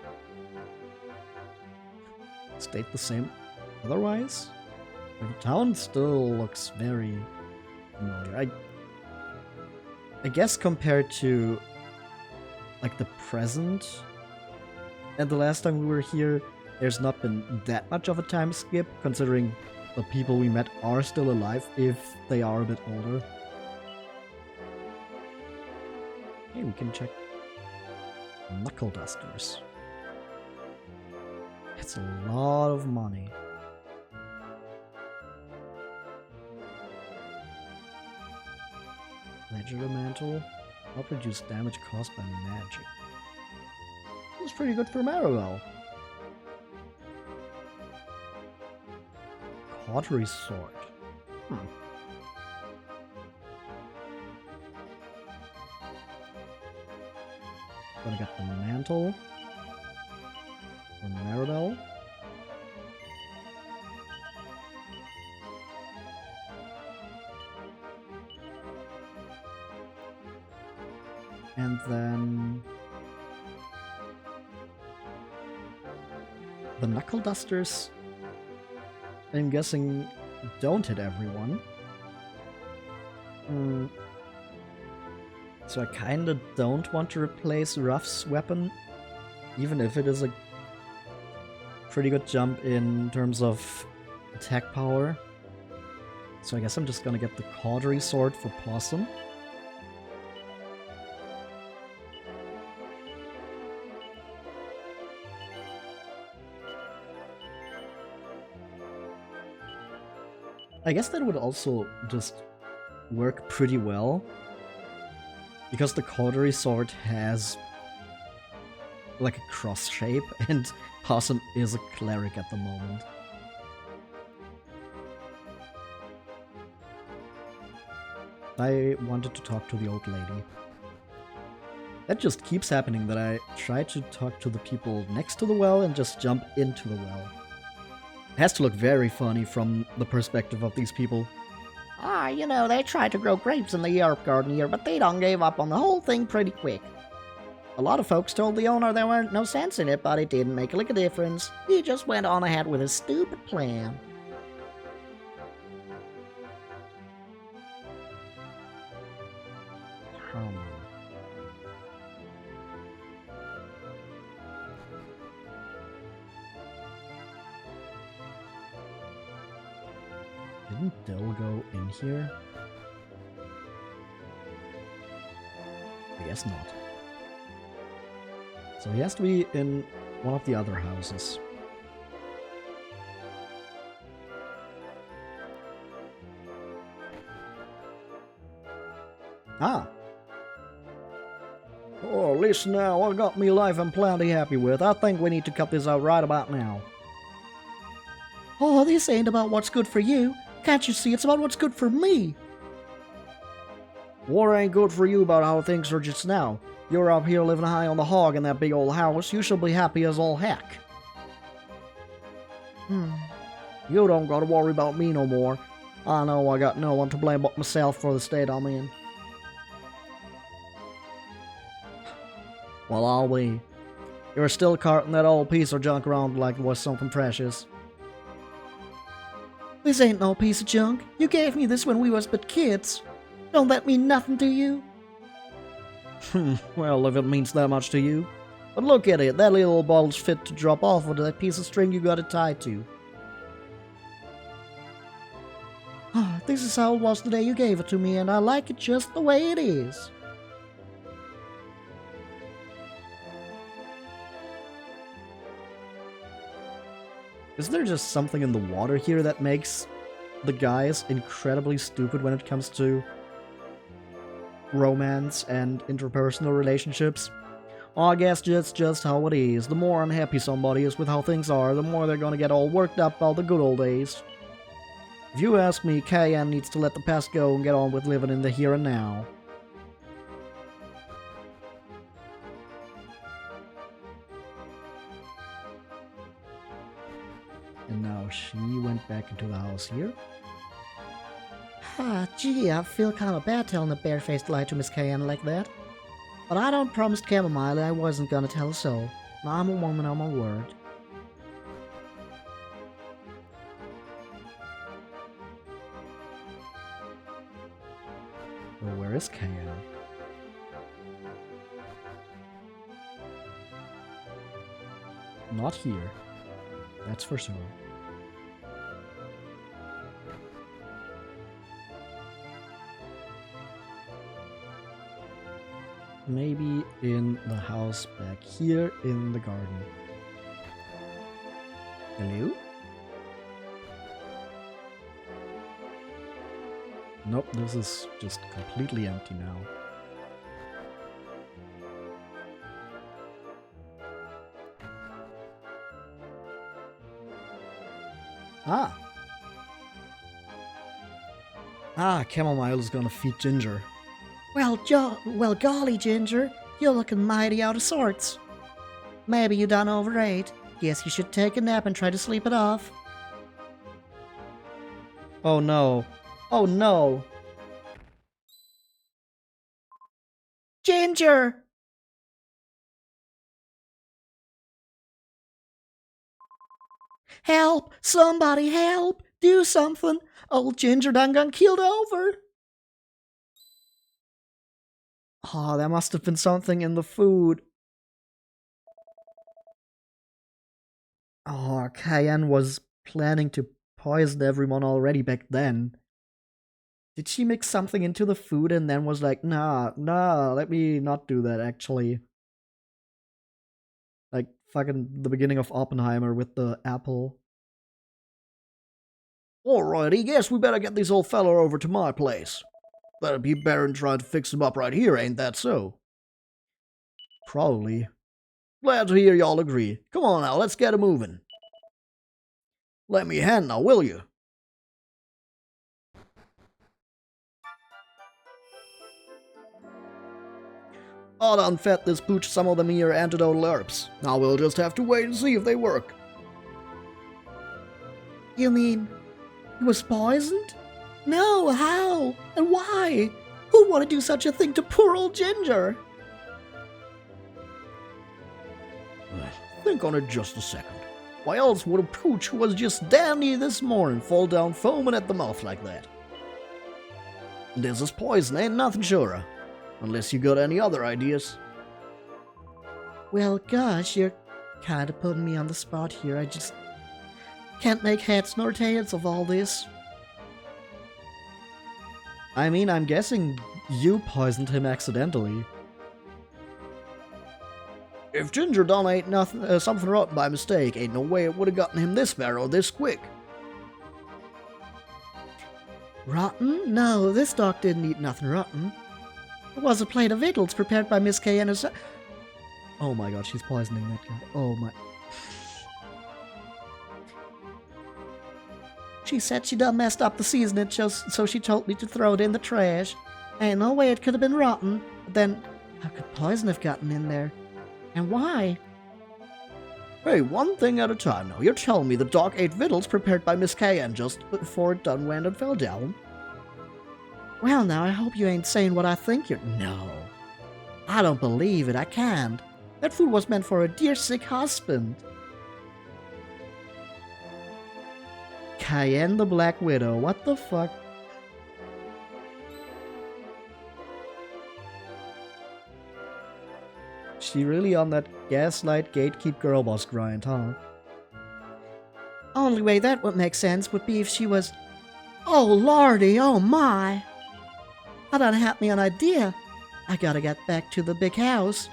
stayed the same otherwise? The town still looks very familiar. I guess compared to like the present and the last time we were here, there's not been that much of a time skip, considering the people we met are still alive, if they are a bit older. Hey, we can check knuckle dusters. It's a lot of money. Legendary mantle. Help reduce damage caused by magic. That's pretty good for Maribel. Pottery sword. Gonna get the mantle for Maribel. And then the knuckle dusters, I'm guessing, don't hit everyone. So I kinda don't want to replace Ruff's weapon, even if it is a pretty good jump in terms of attack power. So I guess I'm just gonna get the cautery sword for Possum. I guess that would also just work pretty well, because the cautery sword has like a cross shape, and Possum is a cleric at the moment. I wanted to talk to the old lady. That just keeps happening, that I try to talk to the people next to the well and just jump into the well. It has to look very funny from the perspective of these people. You know, they tried to grow grapes in the herb garden here, but they done gave up on the whole thing pretty quick. A lot of folks told the owner there weren't no sense in it, but it didn't make a lick of difference. He just went on ahead with his stupid plan. Shouldn't Dill go in here? I guess not. So he has to be in one of the other houses. Ah. Oh, listen now, I got me life I'm plenty happy with. I think we need to cut this out right about now. Oh, this ain't about what's good for you. Can't you see it's about what's good for me? What ain't good for you about how things are just now? You're up here living high on the hog in that big old house. You should be happy as all heck. You don't gotta worry about me no more. I know I got no one to blame but myself for the state I'm in. Well, I'll be. You're still carting that old piece of junk around like it was something precious. This ain't no piece of junk. You gave me this when we was but kids. Don't that mean nothing to you? Well, if it means that much to you. But look at it, that little bottle's fit to drop off with that piece of string you got it tied to. This is how it was the day you gave it to me, and I like it just the way it is. Is there just something in the water here that makes the guys incredibly stupid when it comes to romance and interpersonal relationships? I guess that's just how it is. The more unhappy somebody is with how things are, the more they're gonna get all worked up about the good old days. If you ask me, Cayenne needs to let the past go and get on with living in the here and now. And now she went back into the house here. Gee, I feel kind of bad telling a barefaced lie to Miss Cayenne like that. But I don't promise Chamomile I wasn't gonna tell her so. I'm a woman on my word. Well, where is Cayenne? Not here. That's for sure. Maybe in the house back here in the garden. Hello? Nope, this is just completely empty now. Chamomile is gonna feed Ginger. Well, golly, Ginger, you're looking mighty out of sorts. Maybe you done overate. Guess you should take a nap and try to sleep it off. Oh no. Oh no! Ginger! Help! Somebody help! Do something! Old Ginger done got killed over! Oh, there must have been something in the food. Oh, Cayenne was planning to poison everyone already back then. Did she mix something into the food and then was like, nah, let me not do that actually. Like fucking the beginning of Oppenheimer with the apple. Alrighty, guess we better get this old feller over to my place. That'd be better than trying to fix him up right here, ain't that so? Probably. Glad to hear y'all agree. Come on now, let's get it moving. Let me hand now, will you? I done fed this pooch some of them here antidotal herbs. Now we'll just have to wait and see if they work. You mean he was poisoned? No, how? And why? Who'd want to do such a thing to poor old Ginger? Think on it just a second. Why else would a pooch who was just dandy this morning fall down foaming at the mouth like that? This is poison, ain't nothing surer. Unless you got any other ideas. Well, gosh, you're kinda putting me on the spot here. I just can't make heads nor tails of all this. I mean, I'm guessing you poisoned him accidentally. If Ginger done ate nothing, something rotten by mistake, ain't no way it would have gotten him this barrel this quick. Rotten? No, this dog didn't eat nothing rotten. It was a plate of victuals prepared by Miss K and herself. Oh my god, she's poisoning that guy. Oh my... She said she done messed up the seasoning, so she told me to throw it in the trash. Ain't no way it could have been rotten. But then, how could poison have gotten in there? And why? Hey, one thing at a time now. You're telling me the dog ate victuals prepared by Miss Cayenne just before it done went and fell down? Well, now, I hope you ain't saying what I think you're... No. I don't believe it. I can't. That food was meant for a dear sick husband. Cayenne the Black Widow. What the fuck? She really on that gaslight gatekeep girl boss grind, huh? Only way that would make sense would be if she was... Oh, lordy, oh my! That done had me an idea. I gotta get back to the big house.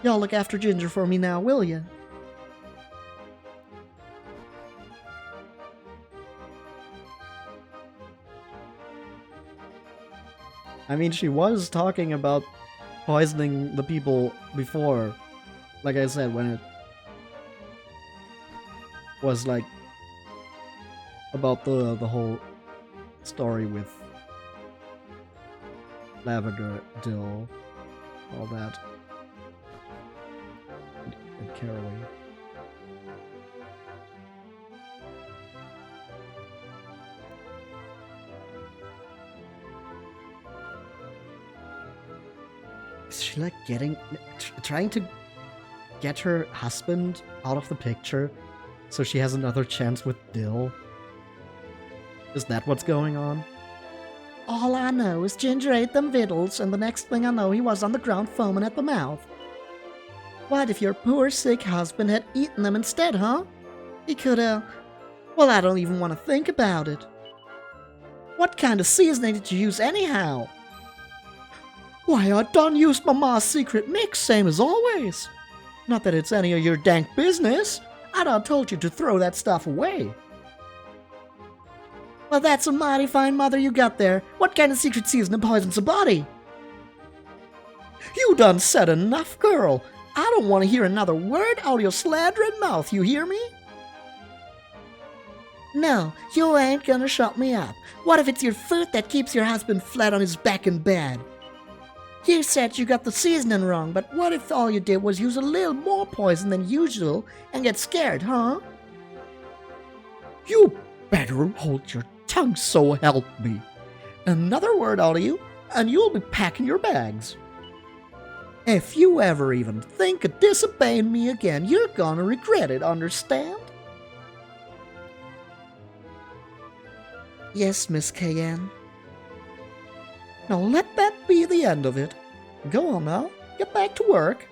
Y'all look after Ginger for me now, will ya? I mean, she was talking about poisoning the people before. Like I said, when it was like about the whole story with Lavender, Dill, all that, and Caraway. Is she like trying to get her husband out of the picture so she has another chance with Dill? Is that what's going on? All I know is Ginger ate them victuals, and the next thing I know he was on the ground foaming at the mouth. What if your poor sick husband had eaten them instead, huh? He coulda... Well, I don't even want to think about it. What kind of seasoning did you use anyhow? Why, I done used Mama's secret mix, same as always. Not that it's any of your dank business. I done told you to throw that stuff away. Well, that's a mighty fine mother you got there. What kind of secret seasoning poisons a body? You done said enough, girl. I don't want to hear another word out of your slandering mouth, you hear me? No, you ain't gonna shut me up. What if it's your food that keeps your husband flat on his back in bed? You said you got the seasoning wrong, but what if all you did was use a little more poison than usual and get scared, huh? You better hold your tongue, so help me. Another word out of you, and you'll be packing your bags. If you ever even think of disobeying me again, you're gonna regret it, understand? Yes, Miss Cayenne. Now let that be the end of it. Go on now, get back to work.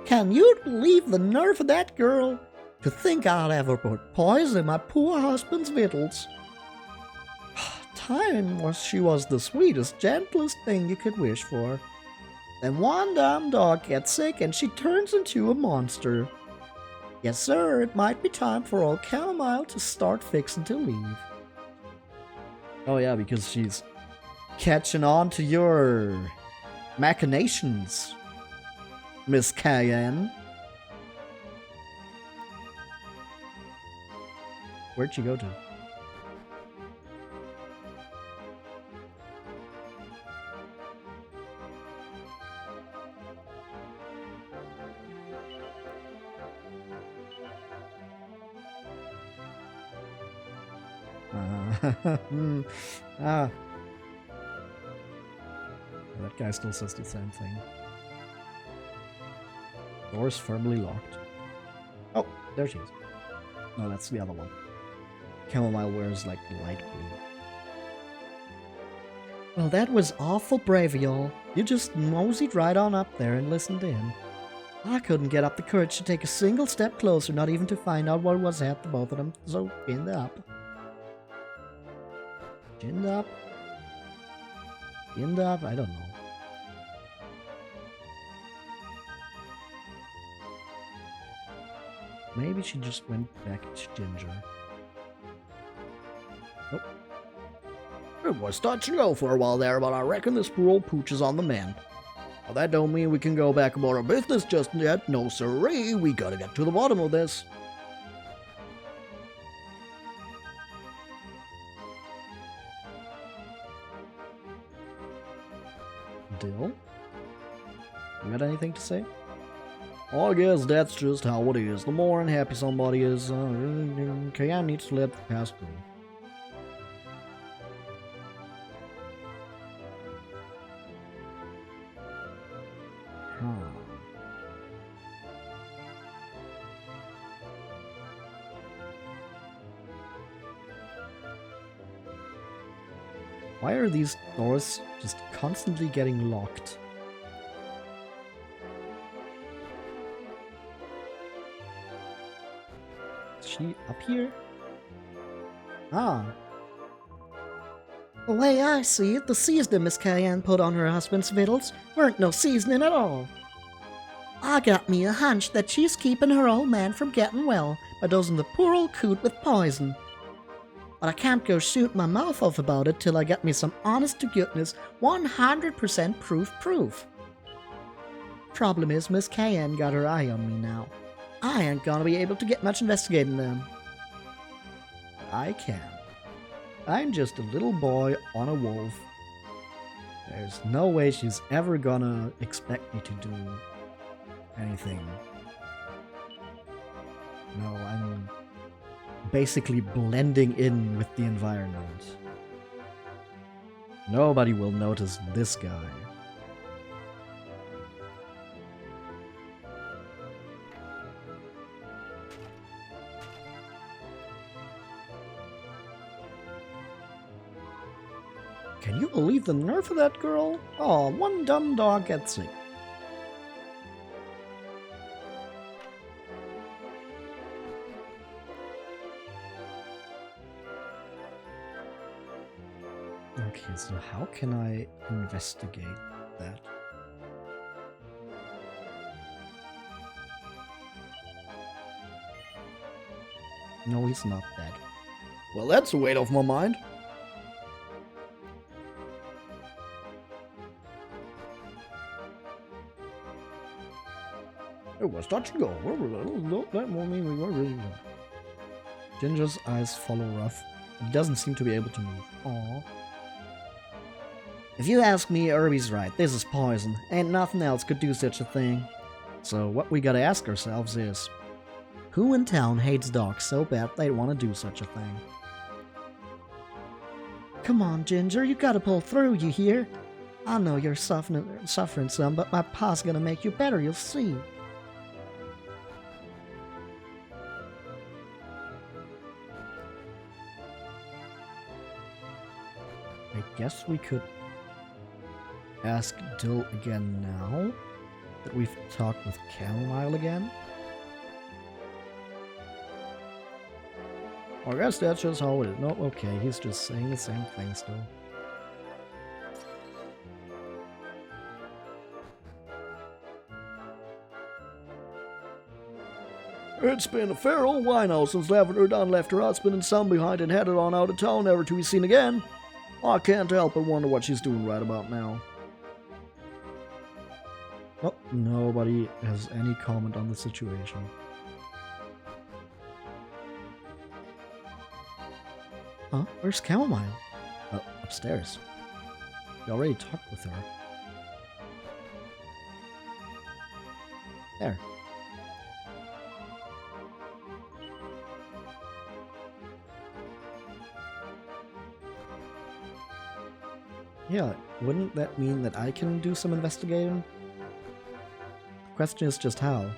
Can you believe the nerve of that girl? To think I'd ever put poison in my poor husband's victuals. She was the sweetest, gentlest thing you could wish for. Then one damn dog gets sick and she turns into a monster. Yes, sir, it might be time for old Chamomile to start fixing to leave. Oh yeah, because she's catching on to your machinations, Miss Cayenne. Where'd she go to? That guy still says the same thing. Door's firmly locked. Oh, there she is. No, that's the other one. Chamomile wears like light blue. Well, that was awful brave, y'all. You just moseyed right on up there and listened in. I couldn't get up the courage to take a single step closer, not even to find out what was at the both of them. So, ginned up. Ginned up. Ginned up, I don't know. Maybe she just went back to Ginger. Nope. It was touch and go for a while there, but I reckon this poor old pooch is on the mend. Well, that don't mean we can go back about our business just yet. No siree, we gotta get to the bottom of this. Dill? You got anything to say? I guess that's just how it is. The more unhappy somebody is, Cayenne needs to let the past go. Why are these doors just constantly getting locked? Is she up here? Ah. The way I see it, the seasoning Miss Cayenne put on her husband's victuals weren't no seasoning at all. I got me a hunch that she's keeping her old man from getting well by dosing the poor old coot with poison. But I can't go shoot my mouth off about it till I get me some honest-to-goodness, 100% proof. Problem is, Miss Cayenne got her eye on me now. I ain't gonna be able to get much investigating then. I can. I'm just a little boy on a wolf. There's no way she's ever gonna expect me to do anything. No, I'm basically blending in with the environment. Nobody will notice this guy. Can you believe the nerve of that girl? Oh, one dumb dog gets sick. Okay, so how can I investigate that? No, he's not dead. Well, that's a weight off my mind. It was touch and go. That won't mean we were really good. Ginger's eyes follow Ruff. He doesn't seem to be able to move. Aww. If you ask me, Irby's right. This is poison. Ain't nothing else could do such a thing. So what we gotta ask ourselves is, who in town hates dogs so bad they'd want to do such a thing? Come on, Ginger, you gotta pull through, you hear? I know you're suffering some, but my pa's gonna make you better, you'll see. I guess we could ask Dill again now that we've talked with Chamomile again. I guess that's just how it is. No, okay, he's just saying the same thing still. It's been a fair old while since Lavender Dunn left her husband and son behind and headed on out of town, never to be seen again. I can't help but wonder what she's doing right about now. Well, nobody has any comment on the situation. Huh? Where's Chamomile? Oh, upstairs. We already talked with her. There. Yeah, wouldn't that mean that I can do some investigating? The question is just how.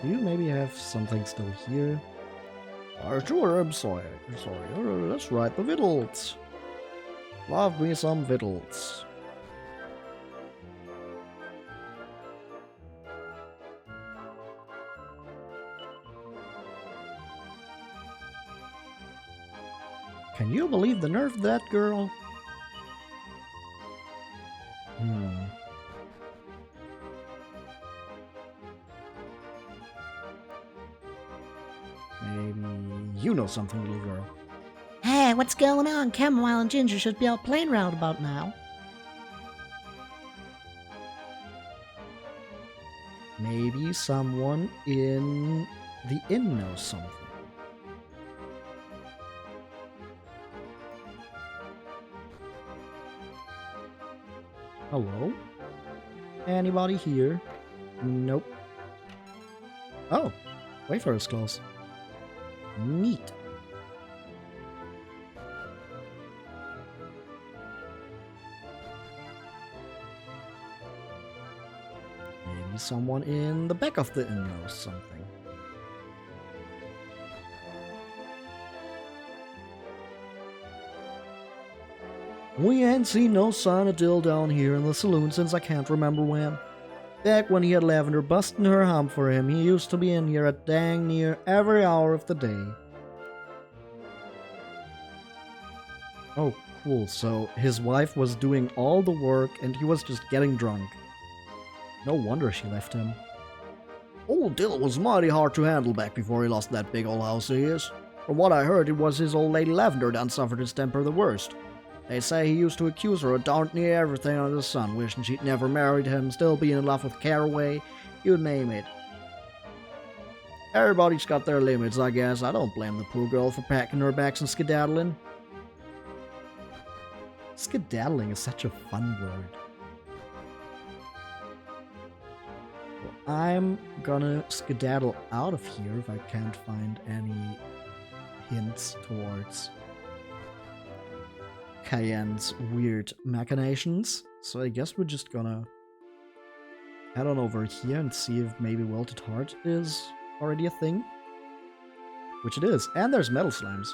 Do you maybe have something still here? Sure, I'm sorry. That's right, the victuals. Love me some victuals. Can you believe the nerve of that girl? Maybe you know something, little girl. Hey, what's going on? Chamomile and Ginger should be out playing around about now. Maybe someone in the inn knows something. Hello? Anybody here? Nope. Oh, Wayfarer is close. Neat. Maybe someone in the back of the inn knows something. We ain't seen no sign of Dill down here in the saloon since I can't remember when. Back when he had Lavender busting her hump for him, he used to be in here at dang near every hour of the day. Oh, cool. So his wife was doing all the work and he was just getting drunk. No wonder she left him. Old Dill was mighty hard to handle back before he lost that big old house of his. From what I heard, it was his old lady Lavender that suffered his temper the worst. They say he used to accuse her of darn near everything under the sun, wishing she'd never married him, still being in love with Caraway, you name it. Everybody's got their limits, I guess. I don't blame the poor girl for packing her bags and skedaddling. Skedaddling is such a fun word. Well, I'm gonna skedaddle out of here if I can't find any hints towards Cayenne's weird machinations. So I guess we're just gonna head on over here and see if maybe Wilted Heart is already a thing. Which it is. And there's metal slimes.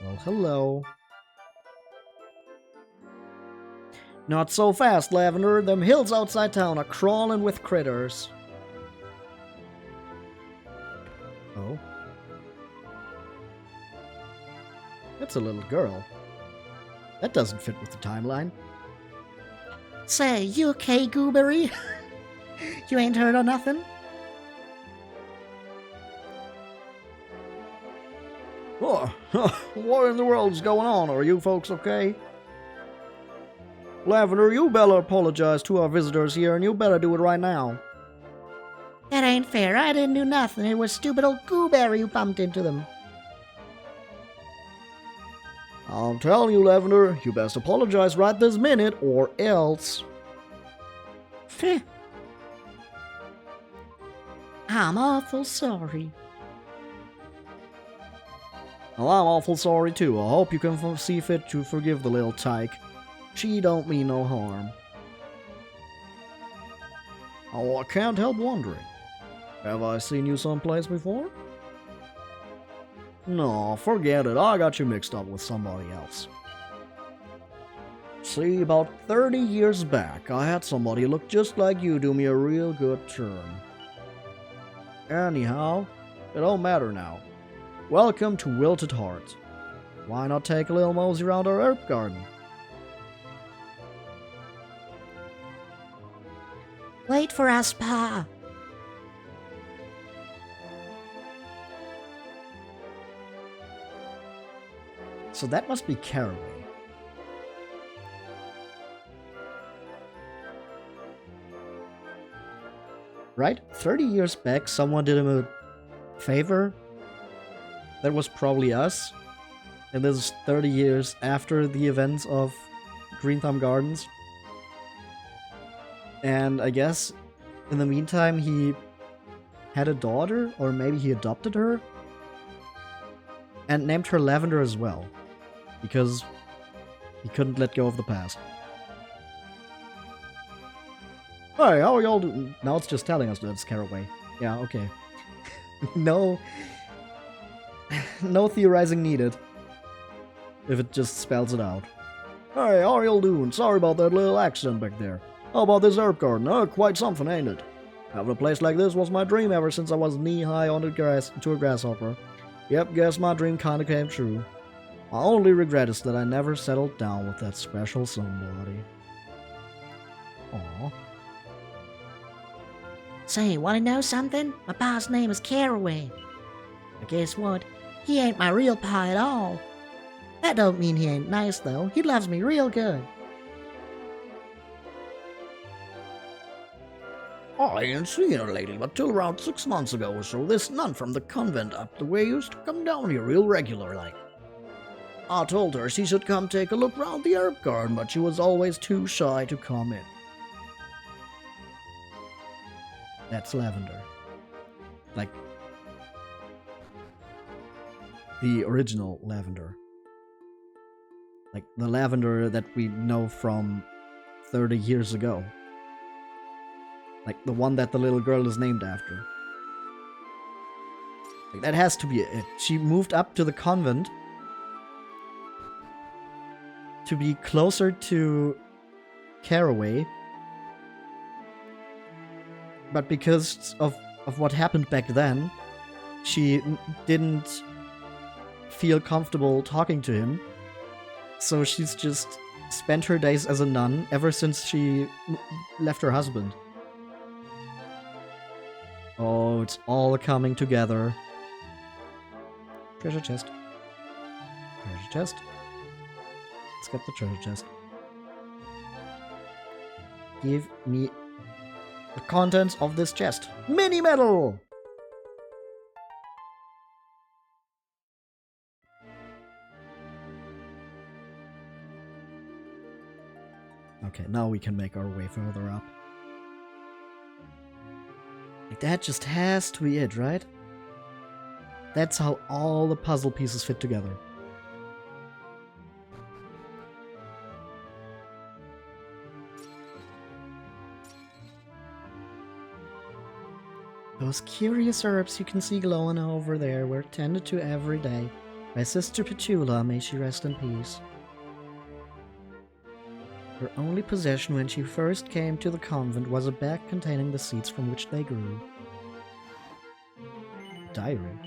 Well, hello. Not so fast, Lavender. Them hills outside town are crawling with critters. Oh. That's a little girl. That doesn't fit with the timeline. Say, you okay, Gooberry? You ain't heard of nothing? Oh, what in the world is going on? Are you folks okay? Lavender, you better apologize to our visitors here, and you better do it right now. That ain't fair. I didn't do nothing. It was stupid old Gooberry who bumped into them. I'm telling you, Lavender, you best apologize right this minute, or else. Heh. I'm awful sorry. Well, I'm awful sorry too. I hope you can see fit to forgive the little tyke. She don't mean no harm. Oh, I can't help wondering. Have I seen you someplace before? No, forget it. I got you mixed up with somebody else. See, about 30 years back, I had somebody look just like you do me a real good turn. Anyhow, it don't matter now. Welcome to Wilted Heart. Why not take a little mosey around our herb garden? Wait for us, Pa. So that must be Caraway. Right? 30 years back, someone did him a favor. That was probably us. And this is 30 years after the events of Green Thumb Gardens. And I guess in the meantime, he had a daughter, or maybe he adopted her, and named her Lavender as well, because he couldn't let go of the past. Hey, how are y'all doing? Now it's just telling us that it's Caraway. Yeah, okay. No theorizing needed. If it just spells it out. Hey, how are y'all doing? Sorry about that little accident back there. How about this herb garden? Oh, quite something, ain't it? Having a place like this was my dream ever since I was knee-high on the grass to a grasshopper. Yep, guess my dream kinda came true. My only regret is that I never settled down with that special somebody. Aww. Say, wanna know something? My pa's name is Caraway. But guess what? He ain't my real pa at all. That don't mean he ain't nice, though. He loves me real good. I ain't seen her lately, but till around 6 months ago or so, this nun from the convent up the way used to come down here real regular like. I told her she should come take a look round the herb garden, but she was always too shy to come in. That's Lavender. Like, the original Lavender. Like, the Lavender that we know from 30 years ago. Like, the one that the little girl is named after. Like, that has to be it. She moved up to the convent to be closer to Caraway. But because of what happened back then, she didn't feel comfortable talking to him. So she's just spent her days as a nun ever since she left her husband. Oh, it's all coming together. Treasure chest. Treasure chest. Let's get the treasure chest. Give me the contents of this chest. Mini medal! Okay, now we can make our way further up. Like, that just has to be it, right? That's how all the puzzle pieces fit together. Those curious herbs you can see glowing over there were tended to every day by Sister Petula, may she rest in peace. Her only possession when she first came to the convent was a bag containing the seeds from which they grew. Diary.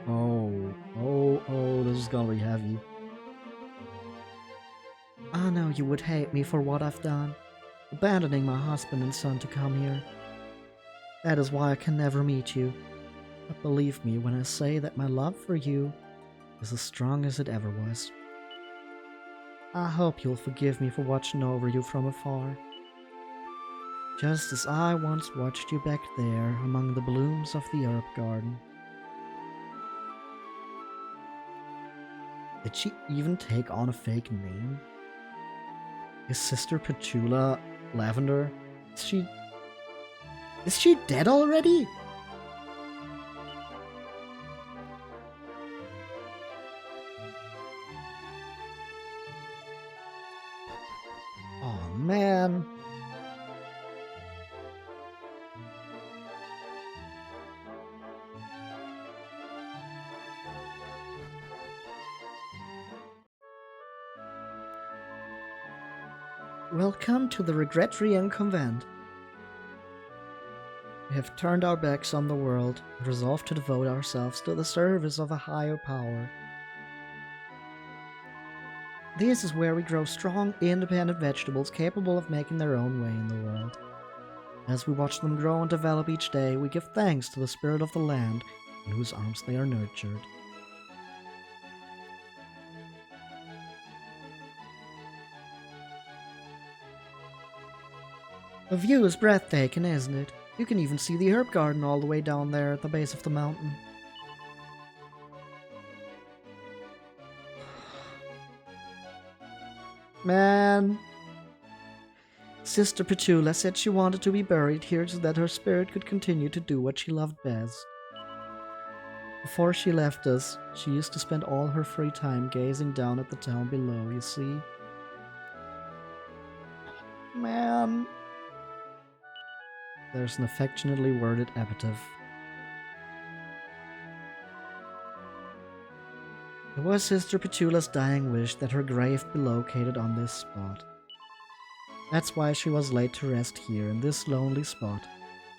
Oh, this is gonna be heavy. I know you would hate me for what I've done, abandoning my husband and son to come here. That is why I can never meet you. But believe me when I say that my love for you is as strong as it ever was. I hope you'll forgive me for watching over you from afar, just as I once watched you back there among the blooms of the herb garden. Did she even take on a fake name? Is Sister Petula Lavender? Is she dead already? Oh man. Welcome to the Regretrian Convent. We have turned our backs on the world and resolved to devote ourselves to the service of a higher power. This is where we grow strong, independent vegetables capable of making their own way in the world. As we watch them grow and develop each day, we give thanks to the spirit of the land in whose arms they are nurtured. The view is breathtaking, isn't it? You can even see the herb garden all the way down there at the base of the mountain. Man. Sister Petula said she wanted to be buried here so that her spirit could continue to do what she loved best. Before she left us, she used to spend all her free time gazing down at the town below, you see. Man. There's an affectionately worded epitaph. It was Sister Petula's dying wish that her grave be located on this spot. That's why she was laid to rest here in this lonely spot,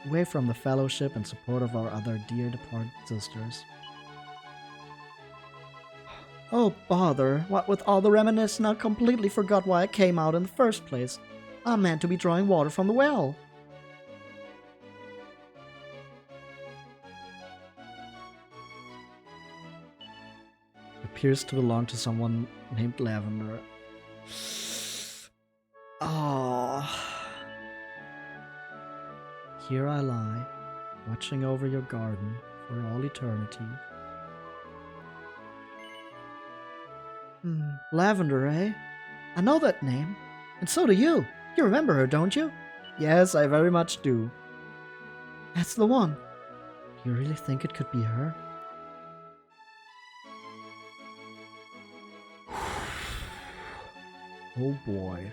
away from the fellowship and support of our other dear departed sisters. Oh bother, what with all the reminiscing I completely forgot why I came out in the first place. I meant to be drawing water from the well. Appears to belong to someone named Lavender. Oh. Here I lie, watching over your garden for all eternity. Lavender, eh? I know that name. And so do you. You remember her, don't you? Yes, I very much do. That's the one. You really think it could be her? Oh boy.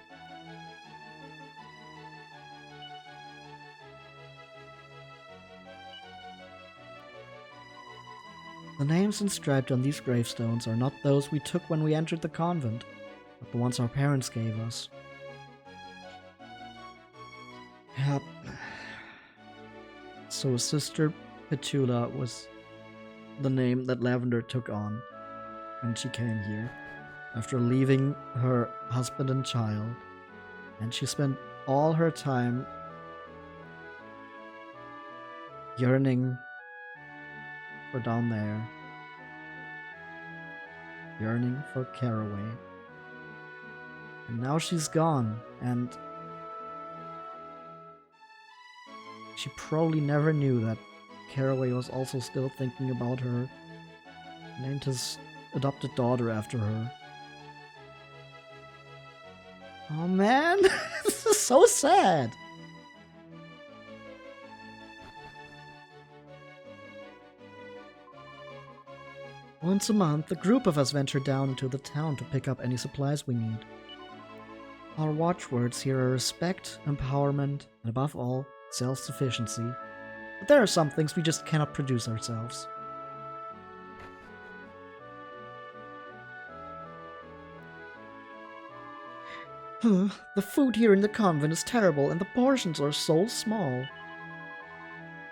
The names inscribed on these gravestones are not those we took when we entered the convent, but the ones our parents gave us. Yep. So Sister Petula was the name that Lavender took on when she came here, after leaving her husband and child, and she spent all her time yearning for down there, yearning for Caraway. And now she's gone, and she probably never knew that Caraway was also still thinking about her, named his adopted daughter after her. Oh man, this is so sad. Once a month, a group of us venture down into the town to pick up any supplies we need. Our watchwords here are respect, empowerment, and above all, self-sufficiency. But there are some things we just cannot produce ourselves. The food here in the convent is terrible and the portions are so small.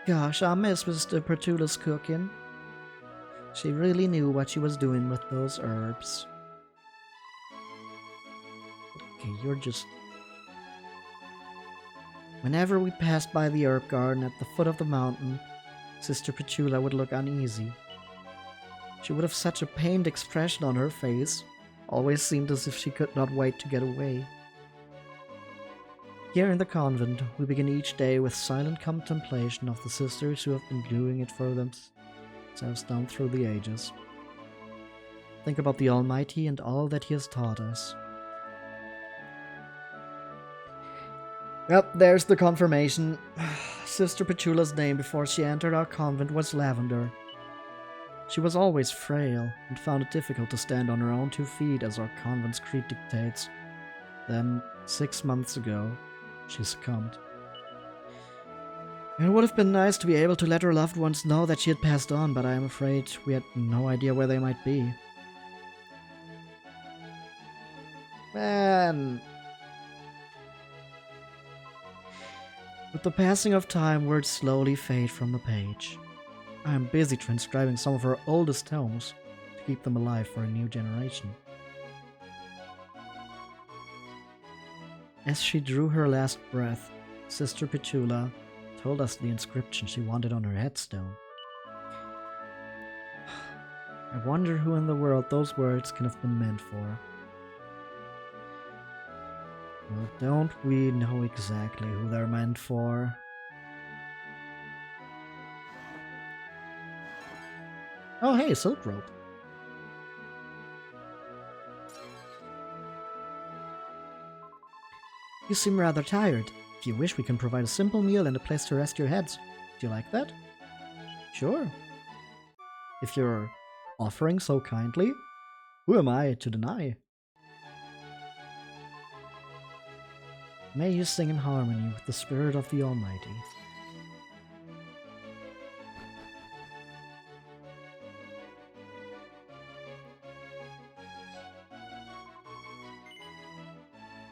Gosh, I miss Mr. Petula's cooking. She really knew what she was doing with those herbs. Okay, you're just... Whenever we passed by the herb garden at the foot of the mountain, Sister Petula would look uneasy. She would have such a pained expression on her face, always seemed as if she could not wait to get away. Here in the convent, we begin each day with silent contemplation of the sisters who have been doing it for themselves down through the ages. Think about the Almighty and all that He has taught us. Yep, there's the confirmation. Sister Petula's name before she entered our convent was Lavender. She was always frail and found it difficult to stand on her own 2 feet as our convent's creed dictates. Then, 6 months ago, she succumbed. It would have been nice to be able to let her loved ones know that she had passed on, but I am afraid we had no idea where they might be. Man. With the passing of time, words slowly fade from the page. I am busy transcribing some of her oldest tomes to keep them alive for a new generation. As she drew her last breath, Sister Petula told us the inscription she wanted on her headstone. I wonder who in the world those words can have been meant for. Well, don't we know exactly who they're meant for? Oh hey, silk rope. You seem rather tired. If you wish, we can provide a simple meal and a place to rest your heads. Do you like that? Sure. If you're offering so kindly, who am I to deny? May you sing in harmony with the spirit of the Almighty.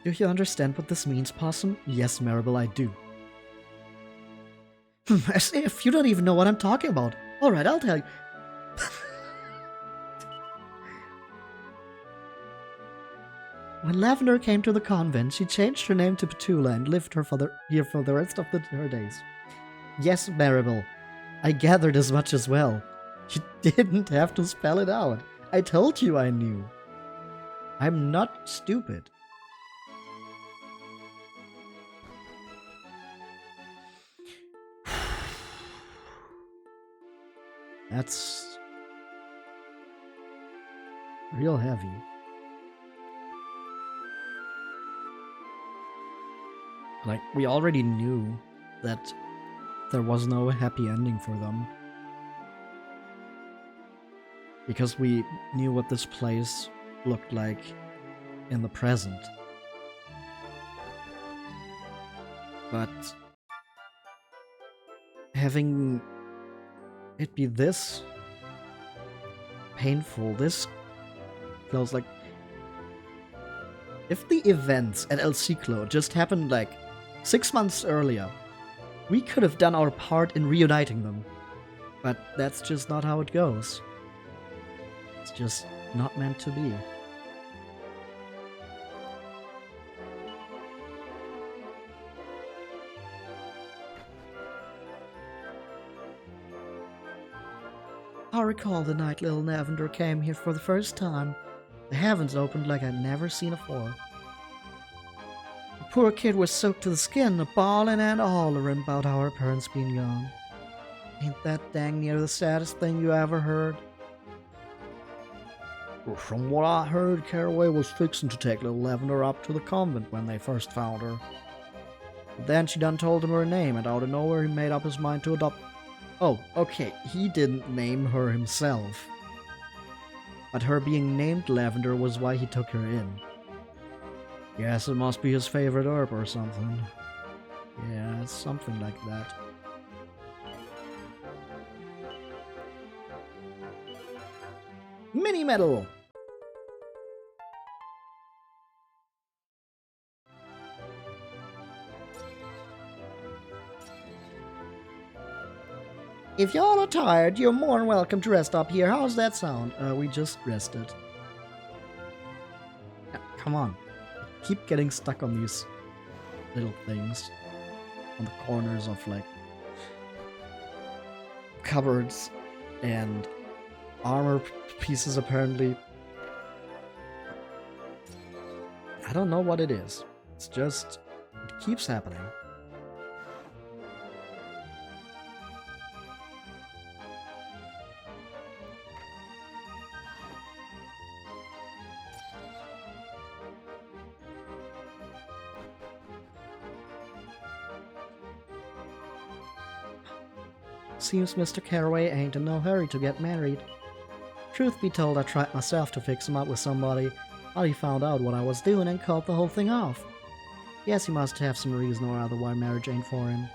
Do you understand what this means, Possum? Yes, Maribel, I do. As if you don't even know what I'm talking about. Alright, I'll tell you. When Lavender came to the convent, she changed her name to Petula and lived here for the rest of her days. Yes, Maribel, I gathered as much as well. You didn't have to spell it out. I told you I knew. I'm not stupid. That's real heavy. Like, we already knew that there was no happy ending for them. Because we knew what this place looked like in the present. But having it be this painful, this feels like if the events at El Ciclo just happened like 6 months earlier, we could have done our part in reuniting them. But that's just not how it goes. It's just not meant to be. I recall the night little Lavender came here for the first time. The heavens opened like I'd never seen before. The poor kid was soaked to the skin, a bawling and hollering about how her parents being young. Ain't that dang near the saddest thing you ever heard? Well, from what I heard, Caraway was fixing to take little Lavender up to the convent when they first found her. But then she done told him her name, and out of nowhere he made up his mind to adopt. Oh, okay, he didn't name her himself. But her being named Lavender was why he took her in. Guess it must be his favorite herb or something. Yeah, it's something like that. Mini medal! If y'all are tired, you're more than welcome to rest up here. How's that sound? We just rested. Yeah, come on. I keep getting stuck on these little things. On the corners of, like, cupboards and armor pieces, apparently. I don't know what it is. It's just... it keeps happening. Seems Mr. Caraway ain't in no hurry to get married. Truth be told, I tried myself to fix him up with somebody, but he found out what I was doing and called the whole thing off. Guess he must have some reason or other why marriage ain't for him.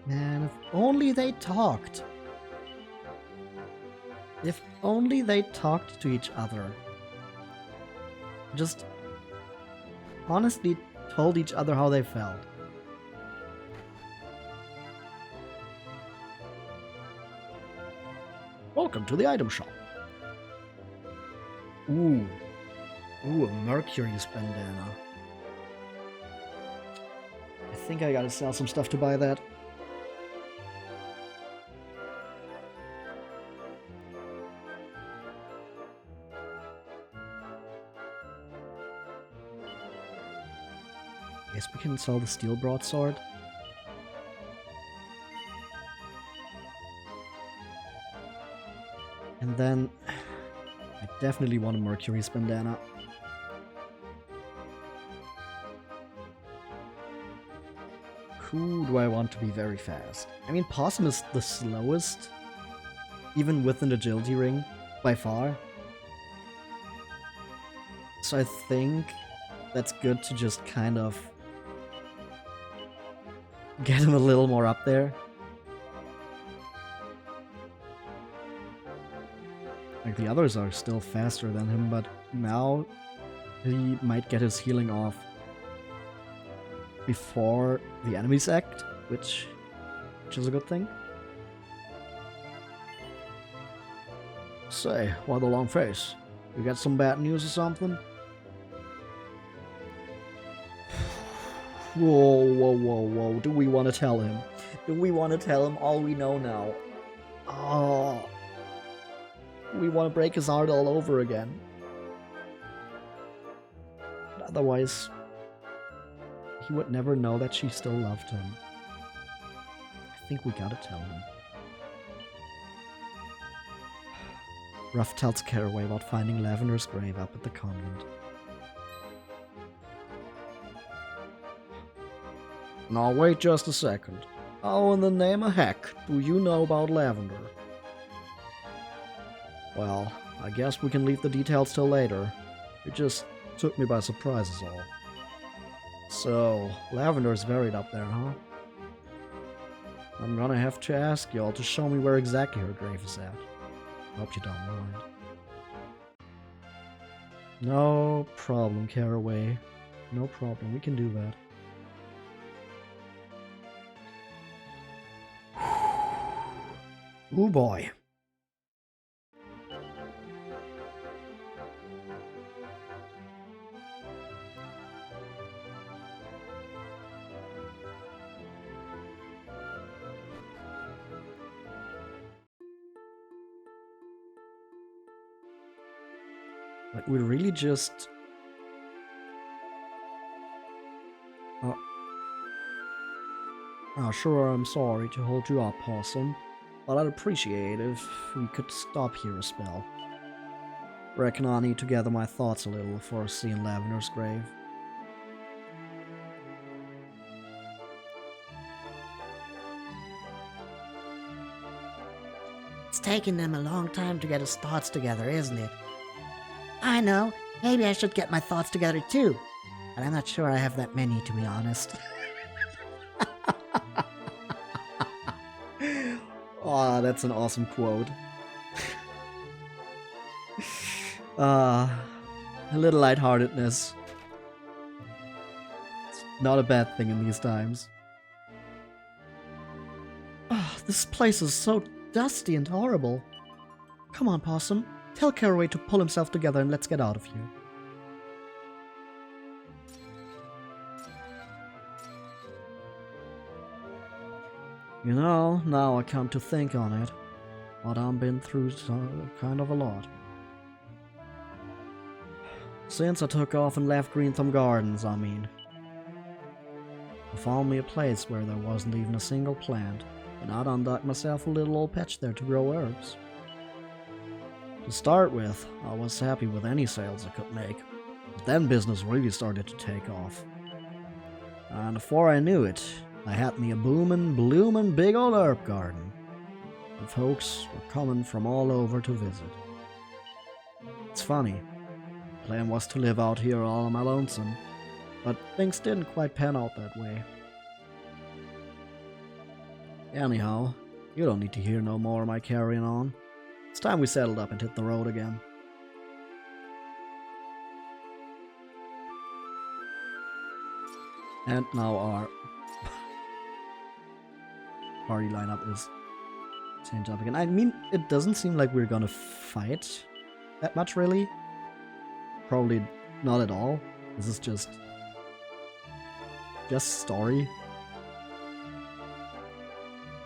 Man, if only they talked. If only they talked to each other. Just honestly told each other how they felt. Welcome to the item shop. Ooh. Ooh, a Mercury's bandana. I think I gotta sell some stuff to buy that. Guess we can sell the steel broadsword. And then I definitely want a Mercury's bandana. Who do I want to be very fast? I mean, Possum is the slowest, even with an agility ring, by far. So I think that's good to just kind of get him a little more up there. Like, the others are still faster than him, but now he might get his healing off before the enemies act, which is a good thing. Say, why the long face? You got some bad news or something? Whoa. Do we want to tell him? Do we want to tell him all we know now? Oh. We want to break his heart all over again. But otherwise, he would never know that she still loved him. I think we gotta tell him. Ruff tells Caraway about finding Lavender's grave up at the convent. Now wait just a second. How in the name of heck do you know about Lavender? Well, I guess we can leave the details till later. It just took me by surprise is all. So, Lavender's buried up there, huh? I'm gonna have to ask y'all to show me where exactly her grave is at. Hope you don't mind. No problem, Caraway. No problem, we can do that. Oh boy. Like, we really just... sure, I'm sorry to hold you up, Possum, but I'd appreciate if we could stop here a spell. Reckon I need to gather my thoughts a little before seeing Lavender's grave. It's taking them a long time to get his thoughts together, isn't it? I know. Maybe I should get my thoughts together too. But I'm not sure I have that many, to be honest. Aw, that's an awesome quote. A little lightheartedness. It's not a bad thing in these times. This place is so dusty and horrible. Come on, Possum. Tell Caraway to pull himself together and let's get out of here. You know, now I come to think on it, but I've been through kind of a lot. Since I took off and left Green Thumb Gardens, I mean. I found me a place where there wasn't even a single plant, and I'd undug myself a little old patch there to grow herbs. To start with, I was happy with any sales I could make, but then business really started to take off. And before I knew it, I had me a boomin', bloomin' big old herb garden, and folks were coming from all over to visit. It's funny, the plan was to live out here all on my lonesome, but things didn't quite pan out that way. Anyhow, you don't need to hear no more of my carrying on. It's time we settled up and hit the road again. And now our party lineup is changed up again. I mean, it doesn't seem like we're gonna fight that much, really. Probably not at all. This is just story.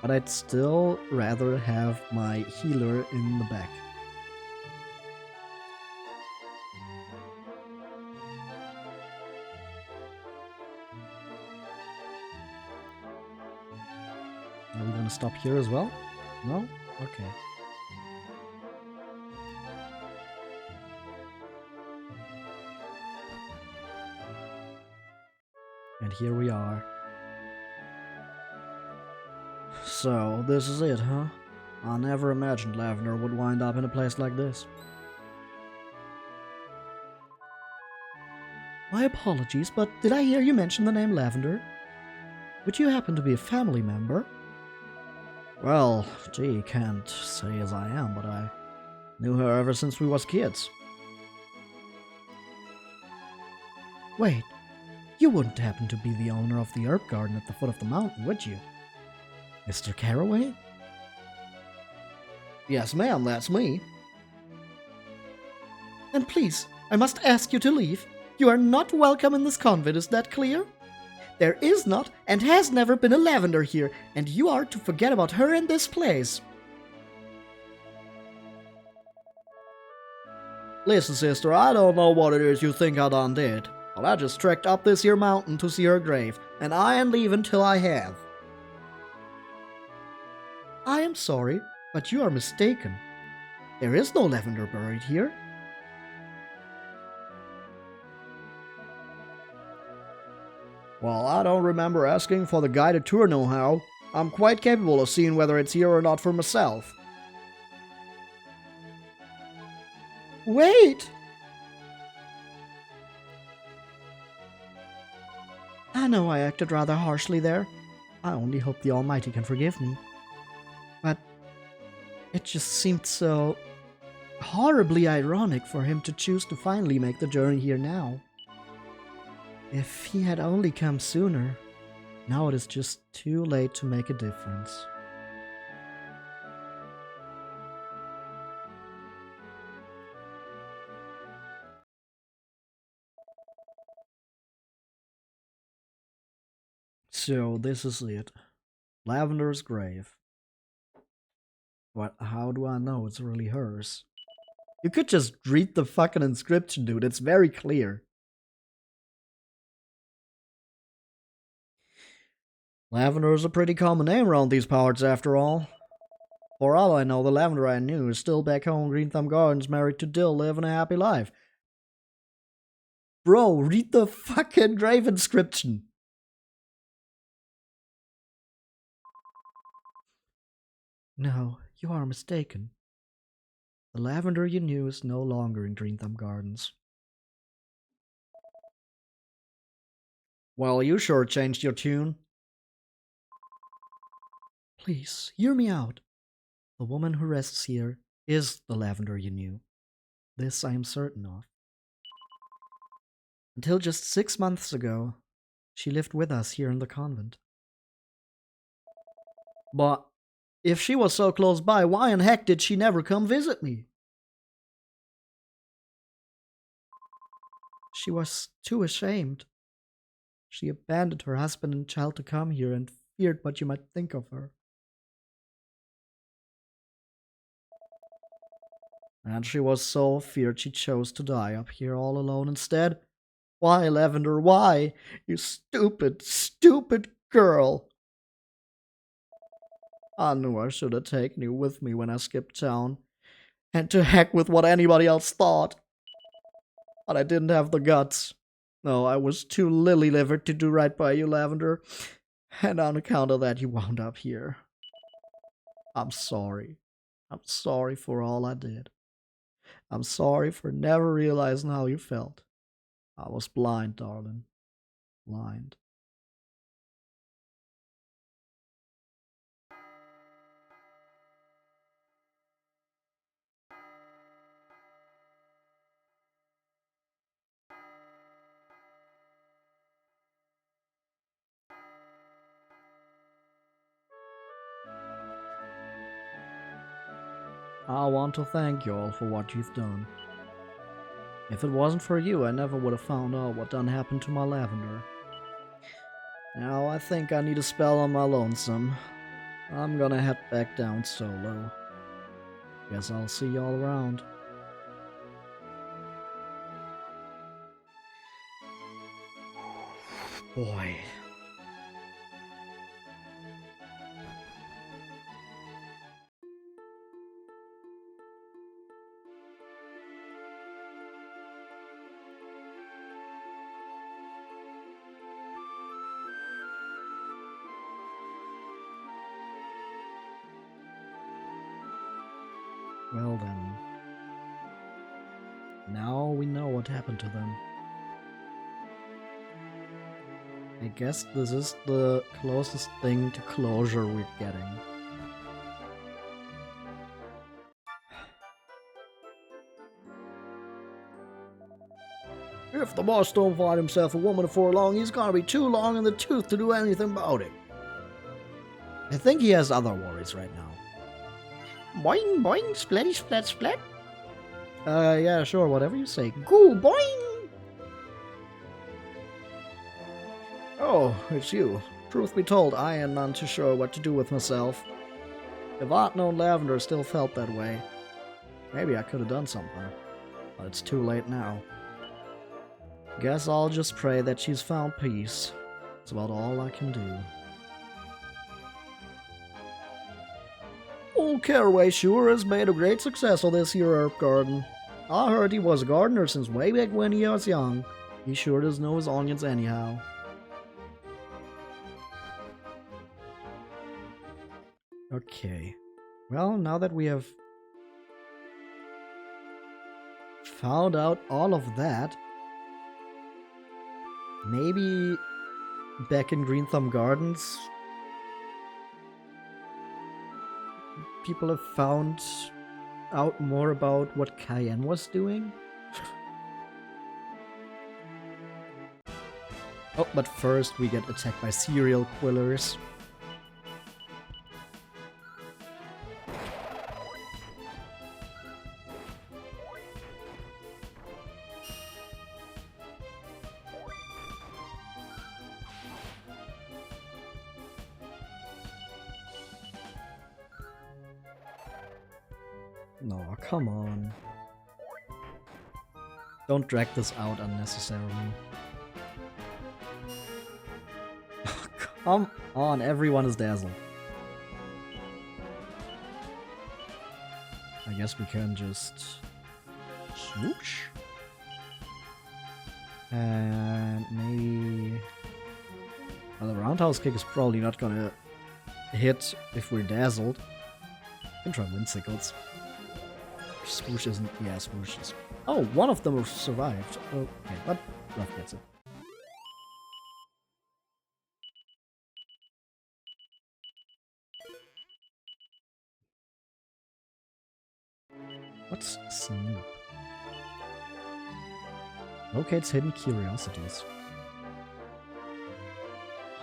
But I'd still rather have my healer in the back. Are we gonna stop here as well? No? Okay. And here we are. So, this is it, huh? I never imagined Lavender would wind up in a place like this. My apologies, but did I hear you mention the name Lavender? Would you happen to be a family member? Well, gee, can't say as I am, but I knew her ever since we was kids. Wait, you wouldn't happen to be the owner of the herb garden at the foot of the mountain, would you? Mr. Caraway? Yes, ma'am, that's me. Then please, I must ask you to leave. You are not welcome in this convent, is that clear? There is not and has never been a Lavender here, and you are to forget about her and this place. Listen, sister, I don't know what it is you think I done did, but I just trekked up this here mountain to see her grave, and I ain't leaving till I have. I am sorry, but you are mistaken. There is no Lavender buried here. Well, I don't remember asking for the guided tour nohow. I'm quite capable of seeing whether it's here or not for myself. Wait! I know I acted rather harshly there. I only hope the Almighty can forgive me. But it just seemed so horribly ironic for him to choose to finally make the journey here now. If he had only come sooner, now it is just too late to make a difference. So, this is it. Lavender's grave. But how do I know it's really hers? You could just read the fucking inscription, dude. It's very clear. Lavender is a pretty common name around these parts, after all. For all I know, the Lavender I knew is still back home in Green Thumb Gardens, married to Dill, living a happy life. Bro, read the fucking grave inscription. No, you are mistaken. The Lavender you knew is no longer in Green Thumb Gardens. Well, you sure changed your tune. Please, hear me out. The woman who rests here is the Lavender you knew. This I am certain of. Until just 6 months ago, she lived with us here in the convent. But if she was so close by, why in heck did she never come visit me? She was too ashamed. She abandoned her husband and child to come here and feared what you might think of her. And she was so feared she chose to die up here all alone instead. Why, Lavender, why? You stupid, stupid girl. I knew I should have taken you with me when I skipped town. And to heck with what anybody else thought. But I didn't have the guts. No, I was too lily-livered to do right by you, Lavender. And on account of that, you wound up here. I'm sorry. I'm sorry for all I did. I'm sorry for never realizing how you felt. I was blind, darling. Blind. I want to thank you all for what you've done. If it wasn't for you, I never would have found out what done happened to my Lavender. Now I think I need a spell on my lonesome. I'm gonna head back down solo. Guess I'll see y'all around. Boy. Well then. Now we know what happened to them. I guess this is the closest thing to closure we're getting. If the boss don't find himself a woman before long, he's gonna be too long in the tooth to do anything about it. I think he has other worries right now. Boing, boing, splatty, splat, splat. Yeah, sure, whatever you say. Goo, boing! Oh, it's you. Truth be told, I am none too sure what to do with myself. If I'd known Lavender still felt that way, maybe I could have done something. But it's too late now. Guess I'll just pray that she's found peace. It's about all I can do. Old Caraway sure has made a great success of this here herb garden. I heard he was a gardener since way back when he was young. He sure does know his onions anyhow. Okay. Well, now that we have found out all of that, maybe back in Green Thumb Gardens, people have found out more about what Cayenne was doing. Oh, but first we get attacked by serial killers. No, come on. Don't drag this out unnecessarily. Come on, everyone is dazzled. I guess we can just swoosh. And maybe... Well, the roundhouse kick is probably not gonna hit if we're dazzled. I can try Windsickles. Swoosh isn't... Yeah, swoosh is... Oh, one of them survived. Okay, but Ruff gets it. What's Snoop? Locates hidden curiosities.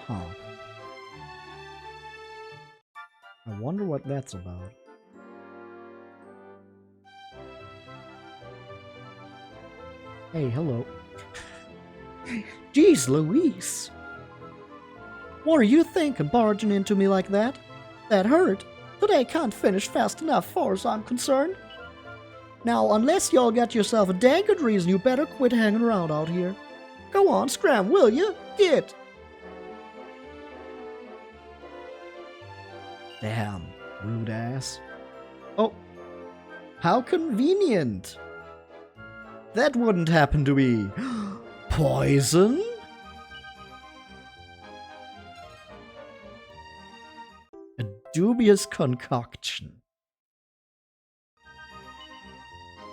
Huh. I wonder what that's about. Hey, hello. Jeez Louise! What are you thinking, barging into me like that? That hurt. Today can't finish fast enough, far as I'm concerned. Now, unless y'all got yourself a dang good reason, you better quit hanging around out here. Go on, scram, will you? Get! Damn, rude ass. Oh, how convenient! That wouldn't happen to me. Poison? A dubious concoction.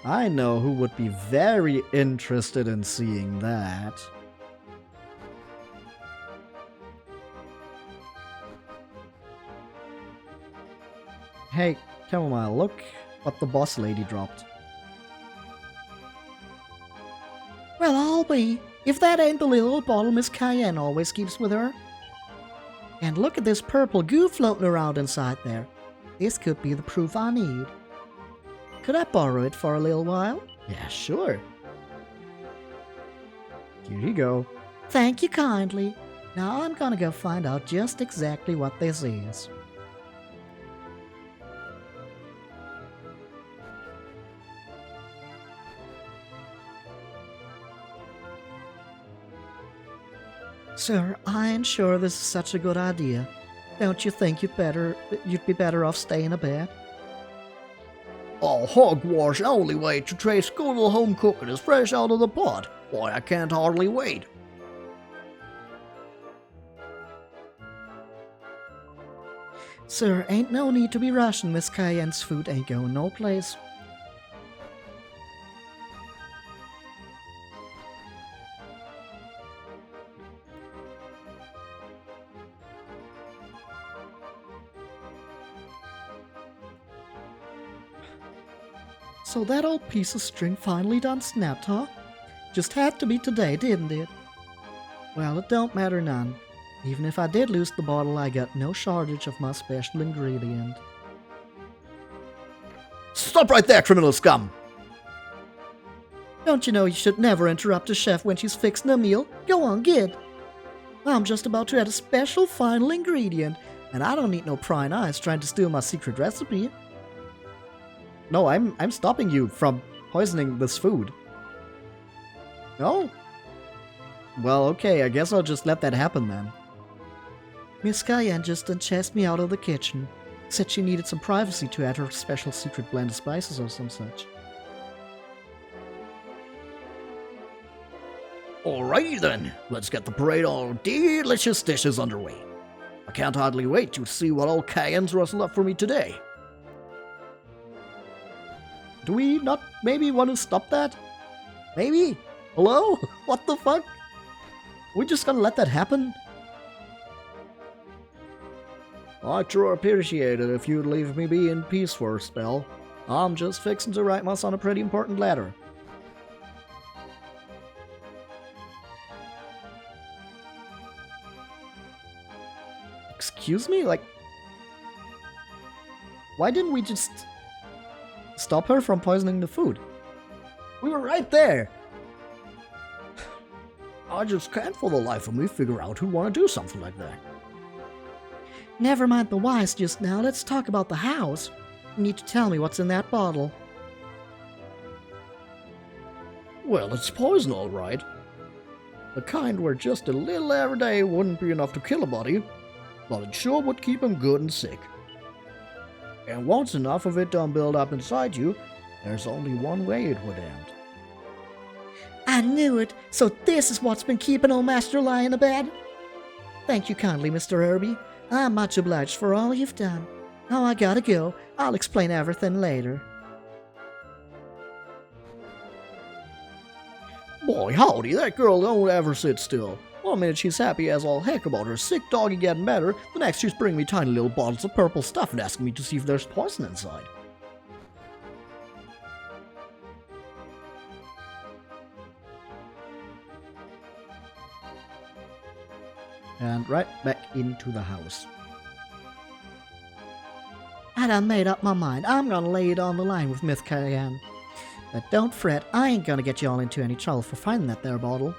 I know who would be very interested in seeing that. Hey, Chamomile, look what the boss lady dropped. Well, I'll be, if that ain't the little bottle Miss Cayenne always keeps with her. And look at this purple goo floating around inside there. This could be the proof I need. Could I borrow it for a little while? Yeah, sure. Here you go. Thank you kindly. Now I'm gonna go find out just exactly what this is. Sir, I ain't sure this is such a good idea. Don't you think you'd be better off staying a bit? Oh, hogwash, the only way to trace good old home cooking is fresh out of the pot. Why, I can't hardly wait. Sir, ain't no need to be rushing. Miss Cayenne's food ain't going no place. So that old piece of string finally done snapped, huh? Just had to be today, didn't it? Well, it don't matter none. Even if I did lose the bottle, I got no shortage of my special ingredient. Stop right there, criminal scum! Don't you know you should never interrupt a chef when she's fixing a meal? Go on, get. I'm just about to add a special final ingredient, and I don't need no prying eyes trying to steal my secret recipe. No, I'm stopping you from poisoning this food. No? Well, okay, I guess I'll just let that happen then. Miss Cayenne just chased me out of the kitchen. Said she needed some privacy to add her special secret blend of spices or some such. Alrighty then, let's get the parade of delicious dishes underway. I can't hardly wait to see what old Cayenne's rustled up for me today. Do we not maybe want to stop that? Maybe? Hello? What the fuck? We just gonna let that happen? I'd sure appreciate it if you'd leave me be in peace for a spell. I'm just fixing to write my son a pretty important letter. Excuse me? Like, why didn't we just stop her from poisoning the food? We were right there. I just can't for the life of me figure out who'd want to do something like that. Never mind the whys just now, let's talk about the hows. You need to tell me what's in that bottle. Well, it's poison, all right. The kind where just a little every day wouldn't be enough to kill a body, but it sure would keep him good and sick. And once enough of it done build up inside you, there's only one way it would end. I knew it! So this is what's been keeping old Master Lion abed? Thank you kindly, Mr. Irby. I'm much obliged for all you've done. Now I gotta go. I'll explain everything later. Boy, howdy, that girl don't ever sit still. One minute she's happy as all heck about her sick doggy getting better, the next she's bringing me tiny little bottles of purple stuff and asking me to see if there's poison inside. And right back into the house. I done made up my mind. I'm gonna lay it on the line with Miss Cayenne. But don't fret, I ain't gonna get y'all into any trouble for finding that there bottle.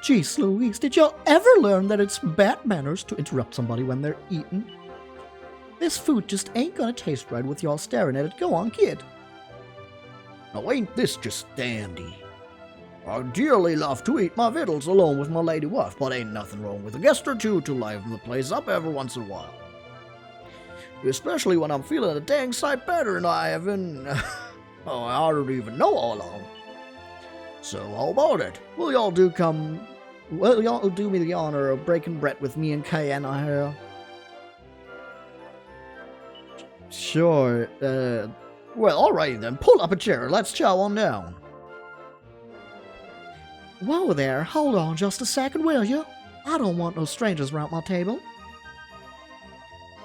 Jeez Louise, did y'all ever learn that it's bad manners to interrupt somebody when they're eating? This food just ain't gonna taste right with y'all staring at it. Go on, kid. Now ain't this just dandy? I dearly love to eat my victuals alone with my lady wife, but ain't nothing wrong with a guest or two to liven the place up every once in a while. Especially when I'm feeling a dang sight better than I have been, I don't even know how long. So how about it? Will y'all do me the honor of breaking bread with me and Cayenne here? Sure, Well, alright then, pull up a chair, let's chow on down. Whoa there, hold on just a second, will you? I don't want no strangers around my table.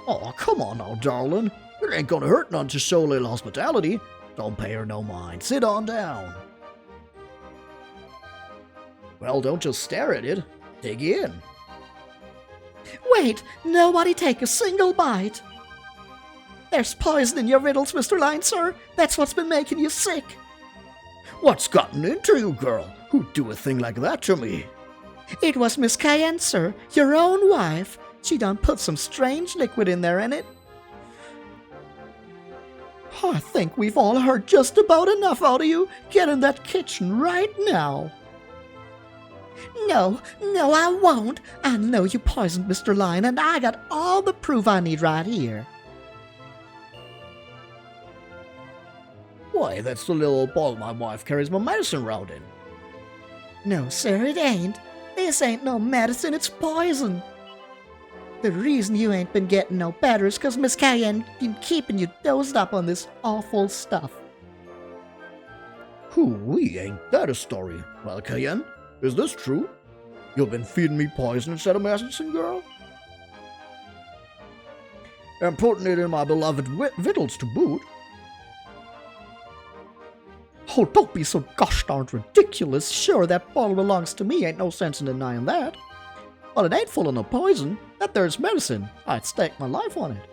Oh, come on now, darling. It ain't gonna hurt none to show a little hospitality. Don't pay her no mind. Sit on down. Well, don't just stare at it. Dig in. Wait, nobody take a single bite. There's poison in your riddles, Mr. Lion, sir. That's what's been making you sick. What's gotten into you, girl? Who'd do a thing like that to me? It was Miss Cayenne, sir, your own wife. She done put some strange liquid in there, and it... I think we've all heard just about enough out of you. Get in that kitchen right now. No, I won't. I know you poisoned Mr. Lion, and I got all the proof I need right here. Why, that's the little bottle my wife carries my medicine round in. No, sir, it ain't. This ain't no medicine, it's poison. The reason you ain't been getting no better is 'cause Miss Cayenne been keeping you dozed up on this awful stuff. Hoo-wee, ain't that a story? Well, Cayenne, is this true? You've been feeding me poison instead of medicine, girl? And putting it in my beloved victuals to boot. Oh, don't be so gosh darned ridiculous. Sure, that bottle belongs to me. Ain't no sense in denying that. But it ain't full of no poison. That there's medicine. I'd stake my life on it.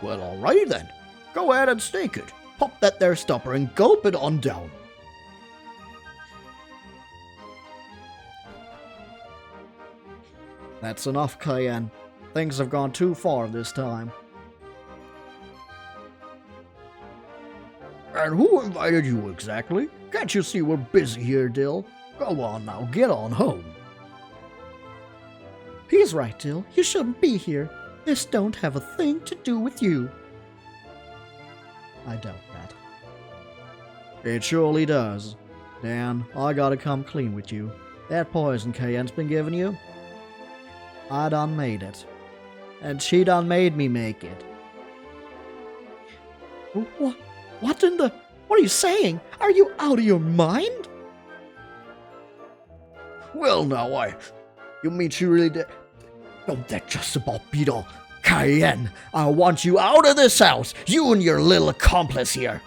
Well, alrighty then. Go ahead and stake it. Pop that there stopper and gulp it on down. That's enough, Cayenne. Things have gone too far this time. And who invited you exactly? Can't you see we're busy here, Dill? Go on now, get on home. He's right, Dill. You shouldn't be here. This don't have a thing to do with you. I doubt that. It surely does. Dan, I gotta come clean with you. That poison Cayenne's been giving you, I done made it. And she done made me make it. What in the... What are you saying? Are you out of your mind? Well, now, You mean she really did? Don't that just about beat all? Cayenne, I want you out of this house, you and your little accomplice here.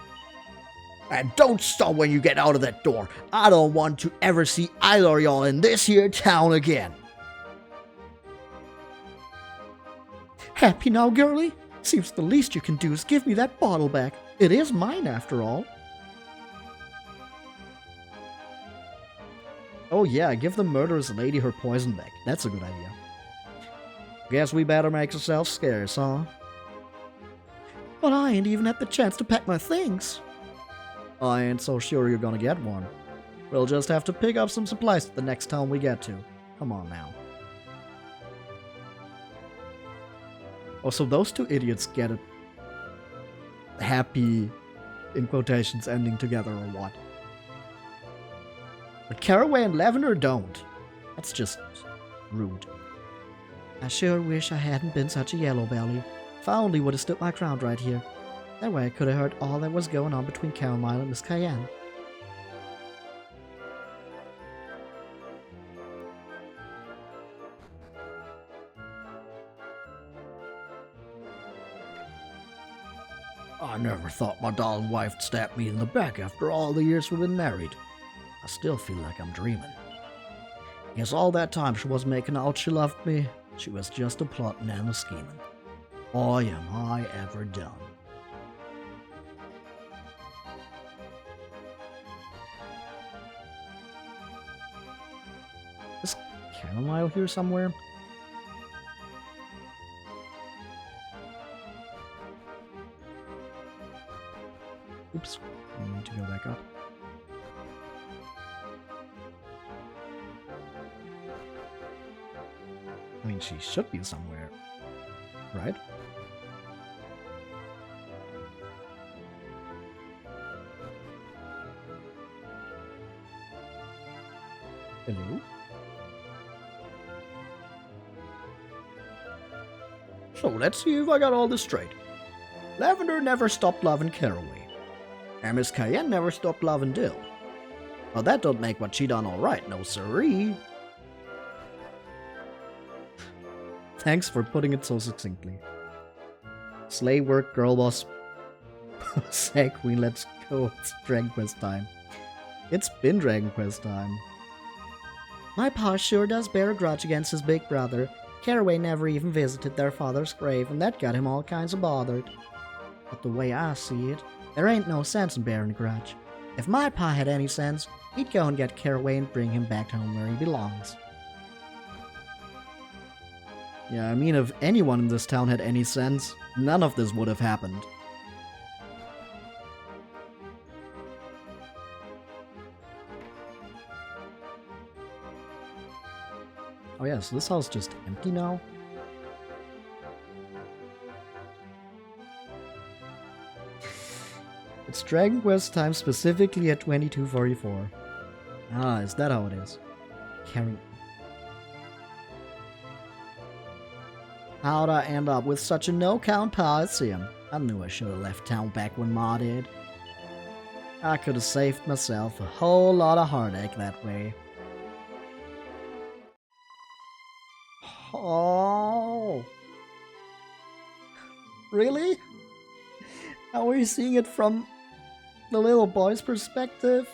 And don't stop when you get out of that door. I don't want to ever see either of y'all in this here town again. Happy now, girlie? Seems the least you can do is give me that bottle back. It is mine, after all. Oh yeah, give the murderous lady her poison back. That's a good idea. Guess we better make ourselves scarce, huh? But I ain't even had the chance to pack my things. I ain't so sure you're gonna get one. We'll just have to pick up some supplies at the next town we get to. Come on now. Oh, so those two idiots get a happy, in quotations, ending together or what? But Caraway and Lavender don't. That's just rude. I sure wish I hadn't been such a yellow belly. If I only would have stood my ground right here. That way I could have heard all that was going on between Caramel and Miss Cayenne. I never thought my darling wife'd stab me in the back after all the years we've been married. I still feel like I'm dreaming. Guess all that time she was making out she loved me, she was just a plotting and a scheming. Boy, am I ever done. Is Chamomile here somewhere? Oops, I need to go back up. I mean, she should be somewhere, right? Hello? So let's see if I got all this straight. Lavender never stopped loving Caraway. And Miss Cayenne never stopped loving Dill. Well, that don't make what she done alright, no siree. Thanks for putting it so succinctly. Slay work, girl boss. Say, Queen, let's go. It's Dragon Quest time. It's been Dragon Quest time. My pa sure does bear a grudge against his big brother. Caraway never even visited their father's grave, and that got him all kinds of bothered. But the way I see it, there ain't no sense in bearing a grudge. If my pa had any sense, he'd go and get Caraway and bring him back home where he belongs. Yeah, I mean, if anyone in this town had any sense, none of this would have happened. Oh yeah, so this house is just empty now? It's Dragon Quest time specifically at 2244. Ah, is that how it is? Carrying... How'd I end up with such a no-count Pa as him? I knew I should have left town back when Ma did. I could have saved myself a whole lot of heartache that way. Oh. Really? Now we're seeing it from the little boy's perspective?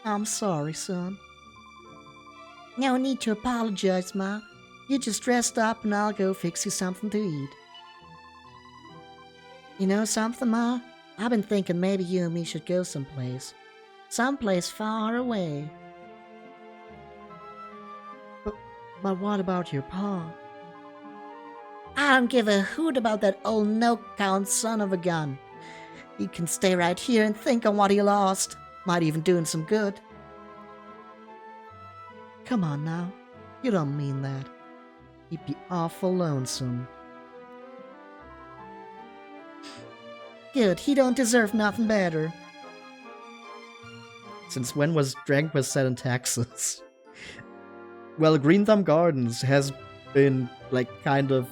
I'm sorry, son. No need to apologize, Ma. You just dressed up and I'll go fix you something to eat. You know something, Ma? I've been thinking maybe you and me should go someplace. Someplace far away. But what about your pa? I don't give a hoot about that old no-count son of a gun. He can stay right here and think on what he lost. Might even do him some good. Come on now. You don't mean that. He'd be awful lonesome. Good, he don't deserve nothing better. Since when was Dragon Quest set in Texas? Well, Green Thumb Gardens has been, like, kind of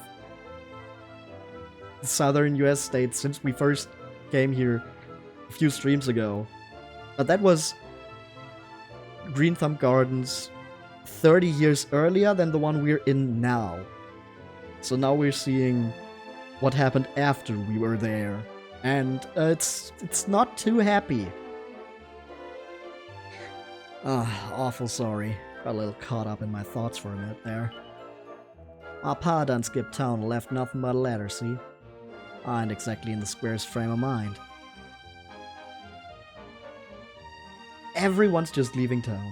southern US state since we first came here a few streams ago. But that was Green Thumb Gardens 30 years earlier than the one we're in now. So now we're seeing what happened after we were there. And it's not too happy. Awful sorry. Got a little caught up in my thoughts for a minute there. My pa done skipped town and left nothing but a letter, see? I ain't exactly in the squarest frame of mind. Everyone's just leaving town.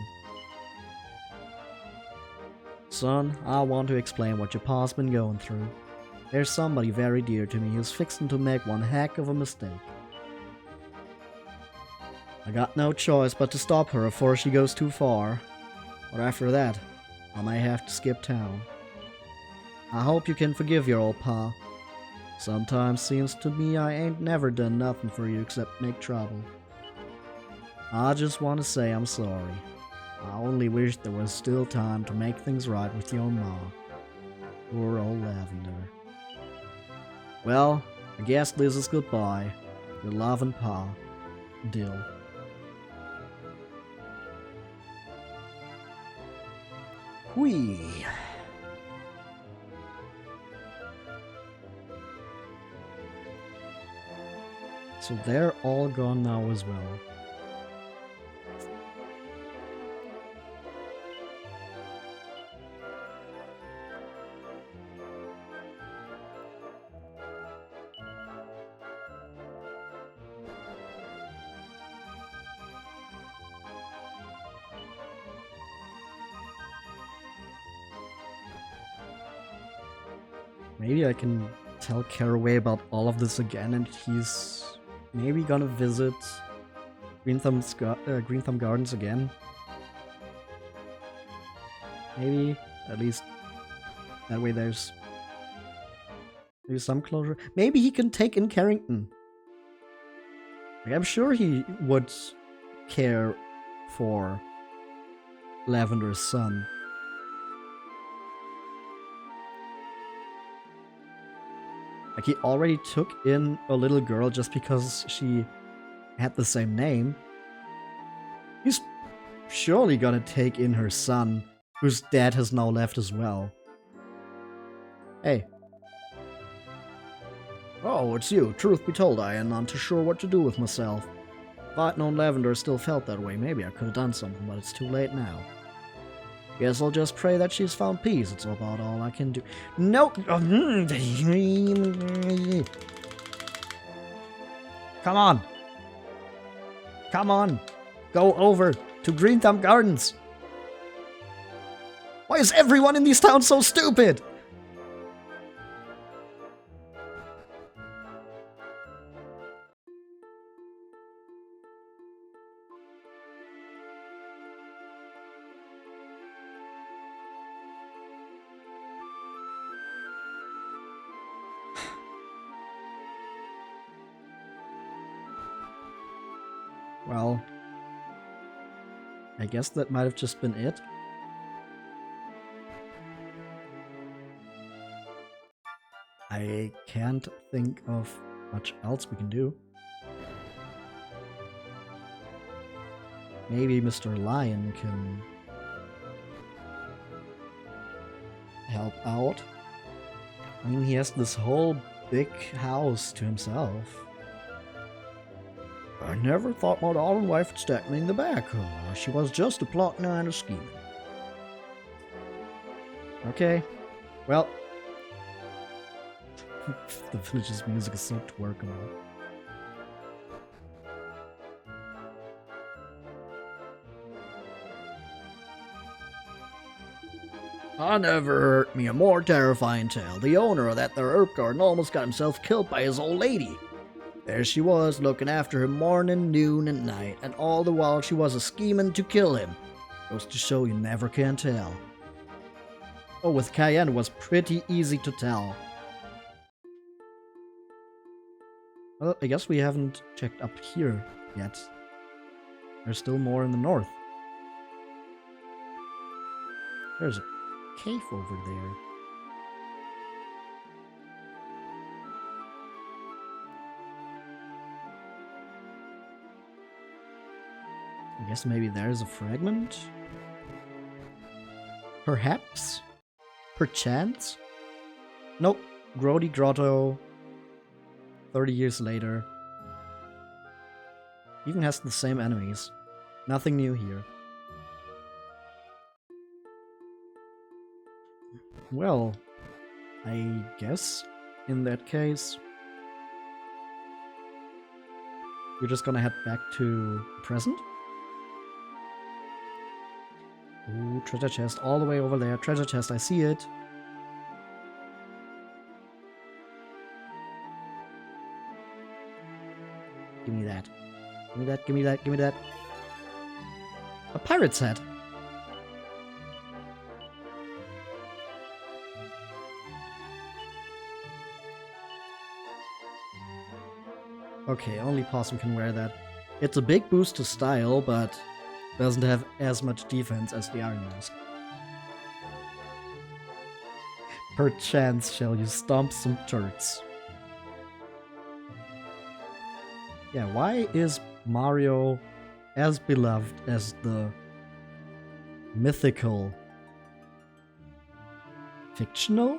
Son, I want to explain what your pa's been going through. There's somebody very dear to me who's fixing to make one heck of a mistake. I got no choice but to stop her before she goes too far. But after that, I may have to skip town. I hope you can forgive your old pa. Sometimes seems to me I ain't never done nothing for you except make trouble. I just want to say I'm sorry. I only wish there was still time to make things right with your ma. Poor old Lavender. Well, I guess this is goodbye. Your loving pa, Dill. Whee! So they're all gone now as well. Maybe I can tell Caraway about all of this again and he's maybe gonna visit Green Thumb Gardens again. Maybe, at least that way there's maybe some closure. Maybe he can take in Carrington. Like, I'm sure he would care for Lavender's son. Like, he already took in a little girl just because she had the same name. He's surely gonna take in her son, whose dad has now left as well. Hey. Oh, it's you. Truth be told, I am not too sure what to do with myself. If I'd known Lavender still felt that way, maybe I could have done something, but it's too late now. Guess I'll just pray that she's found peace. It's about all I can do. No! Come on! Come on! Go over to Green Thumb Gardens! Why is everyone in these towns so stupid? Well, I guess that might have just been it. I can't think of much else we can do. Maybe Mr. Lion can help out. I mean, he has this whole big house to himself. I never thought my darling wife would stab me in the back. She was just a plotting and a scheming. Okay, well, the village's music is so twerkable. I never heard me a more terrifying tale. The owner of that there herb garden almost got himself killed by his old lady. There she was, looking after him morning, noon, and night, and all the while she was a scheming to kill him. Goes to show you never can tell. Oh, with Cayenne it was pretty easy to tell. Well, I guess we haven't checked up here yet. There's still more in the north. There's a cave over there. I guess maybe there's a fragment? Perhaps? Perchance? Nope. Grody Grotto. 30 years later. Even has the same enemies. Nothing new here. Well, I guess in that case, we're just gonna head back to the present. Ooh, treasure chest all the way over there. Treasure chest, I see it. Give me that. Give me that, give me that, give me that. A pirate's hat. Okay, only Possum can wear that. It's a big boost to style, but doesn't have as much defense as the Iron Mask. Perchance shall you stomp some turds. Yeah, why is Mario as beloved as the mythical, fictional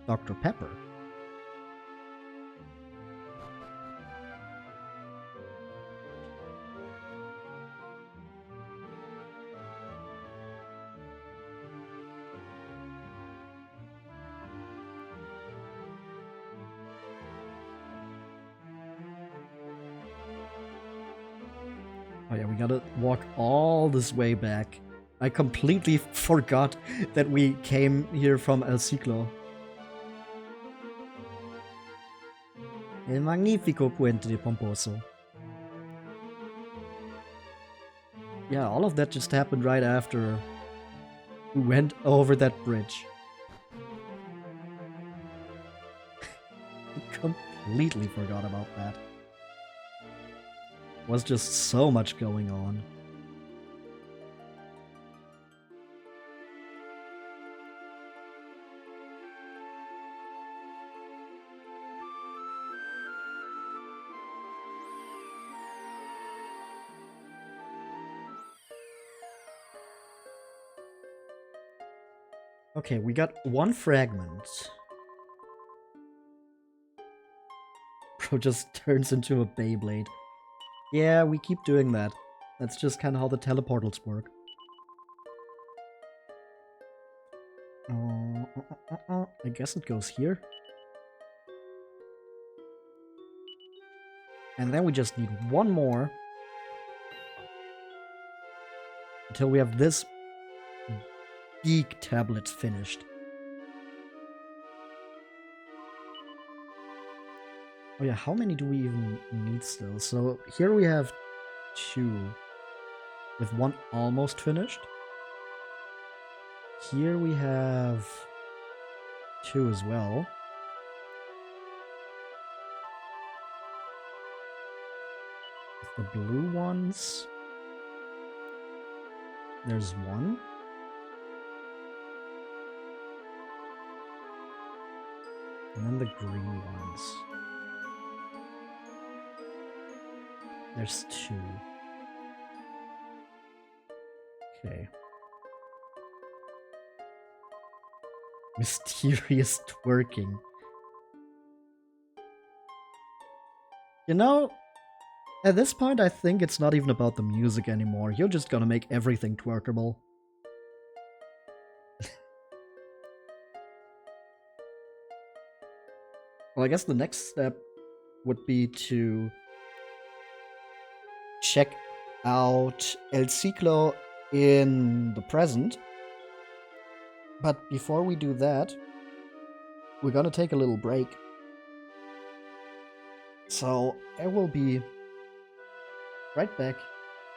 Dr. Pepper? Oh yeah, we gotta walk all this way back. I completely forgot that we came here from El Ciclo. El magnifico puente de Pomposo. Yeah, all of that just happened right after we went over that bridge. Completely forgot about that. Was just so much going on. Okay, we got one fragment. Bro just turns into a Beyblade. Yeah, we keep doing that. That's just kind of how the teleportals work. I guess it goes here. And then we just need one more. Until we have this big tablet finished. Oh yeah, how many do we even need still? So here we have 2, with 1 almost finished. Here we have 2 as well. With the blue ones, there's 1. . And then the green ones. There's 2. Okay. Mysterious twerking. You know, at this point I think it's not even about the music anymore. You're just gonna make everything twerkable. Well, I guess the next step would be to check out El Ciclo in the present. But before we do that, we're gonna take a little break. So I will be right back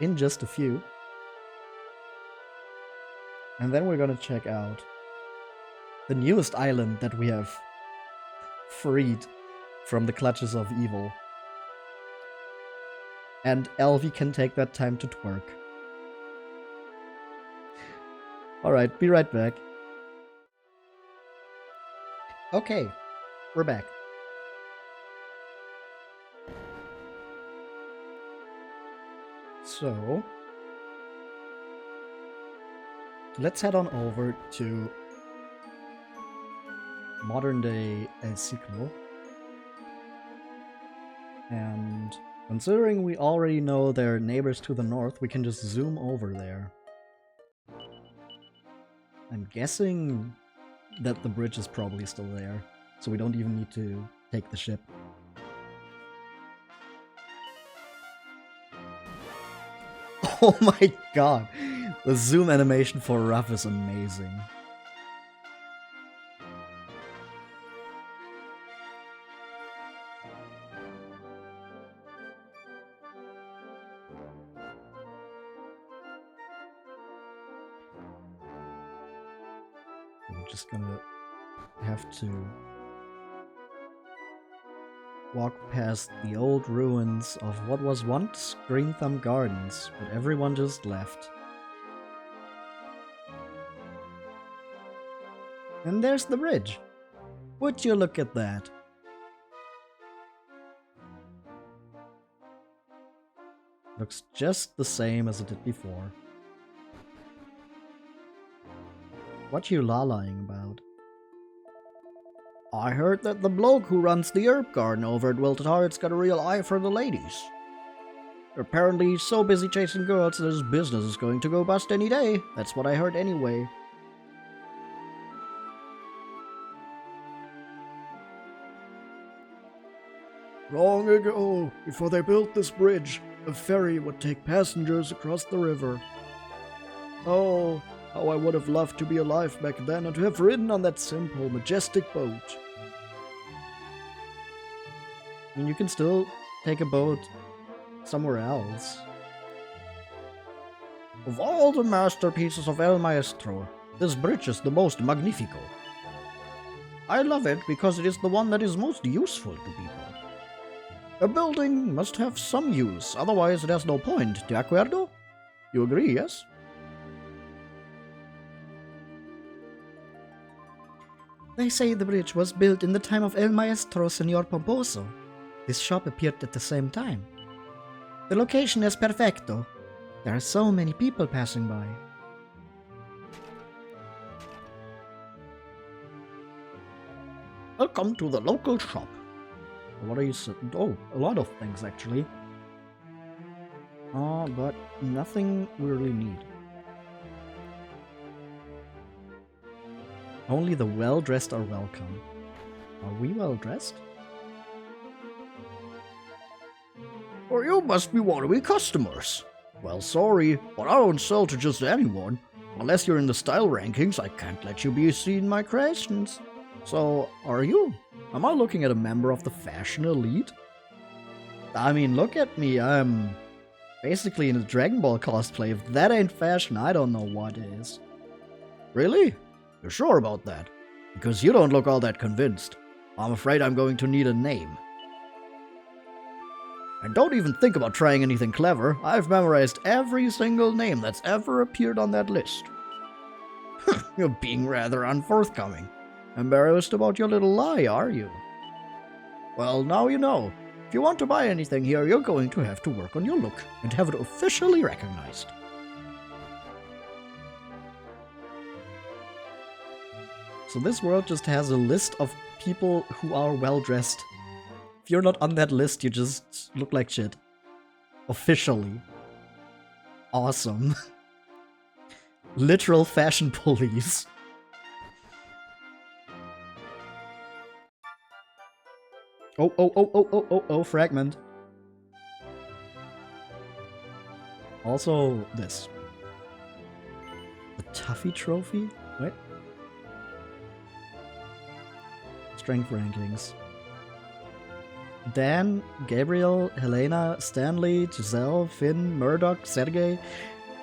in just a few. And then we're gonna check out the newest island that we have freed from the clutches of evil. And Elvie can take that time to twerk. Alright, be right back. Okay, we're back. So, let's head on over to modern day El Ciclo. And considering we already know their neighbors to the north, we can just zoom over there. I'm guessing that the bridge is probably still there, so we don't even need to take the ship. Oh my god! The zoom animation for Ruff is amazing. I'm just gonna have to walk past the old ruins of what was once Green Thumb Gardens, but everyone just left. And there's the bridge. Would you look at that? Looks just the same as it did before. What you la-lying about? I heard that the bloke who runs the herb garden over at Wilt's got a real eye for the ladies. Apparently he's so busy chasing girls that his business is going to go bust any day. That's what I heard anyway. Long ago, before they built this bridge, a ferry would take passengers across the river. Oh, how I would have loved to be alive back then and to have ridden on that simple, majestic boat. I mean, you can still take a boat somewhere else. Of all the masterpieces of El Maestro, this bridge is the most magnifico. I love it because it is the one that is most useful to people. A building must have some use, otherwise it has no point, de acuerdo? You agree, yes? They say the bridge was built in the time of El Maestro Señor Pomposo. This shop appeared at the same time. The location is perfecto. There are so many people passing by. Welcome to the local shop. What are you saying? Oh, a lot of things actually. But nothing we really need. Only the well-dressed are welcome. Are we well-dressed? Or you must be one-to-be customers. Well, sorry, but I don't sell to just anyone. Unless you're in the style rankings, I can't let you be seen my creations. So, are you? Am I looking at a member of the fashion elite? I mean, look at me, I'm basically in a Dragon Ball cosplay. If that ain't fashion, I don't know what is. Really? You're sure about that? Because you don't look all that convinced. I'm afraid I'm going to need a name. And don't even think about trying anything clever. I've memorized every single name that's ever appeared on that list. You're being rather unforthcoming. Embarrassed about your little lie, are you? Well, now you know. If you want to buy anything here, you're going to have to work on your look and have it officially recognized. So this world just has a list of people who are well dressed. If you're not on that list, you just look like shit. Officially. Awesome. Literal fashion police. Oh, fragment. Also, this. The Tuffy Trophy? What? Strength rankings. Dan, Gabriel, Helena, Stanley, Giselle, Finn, Murdoch, Sergey,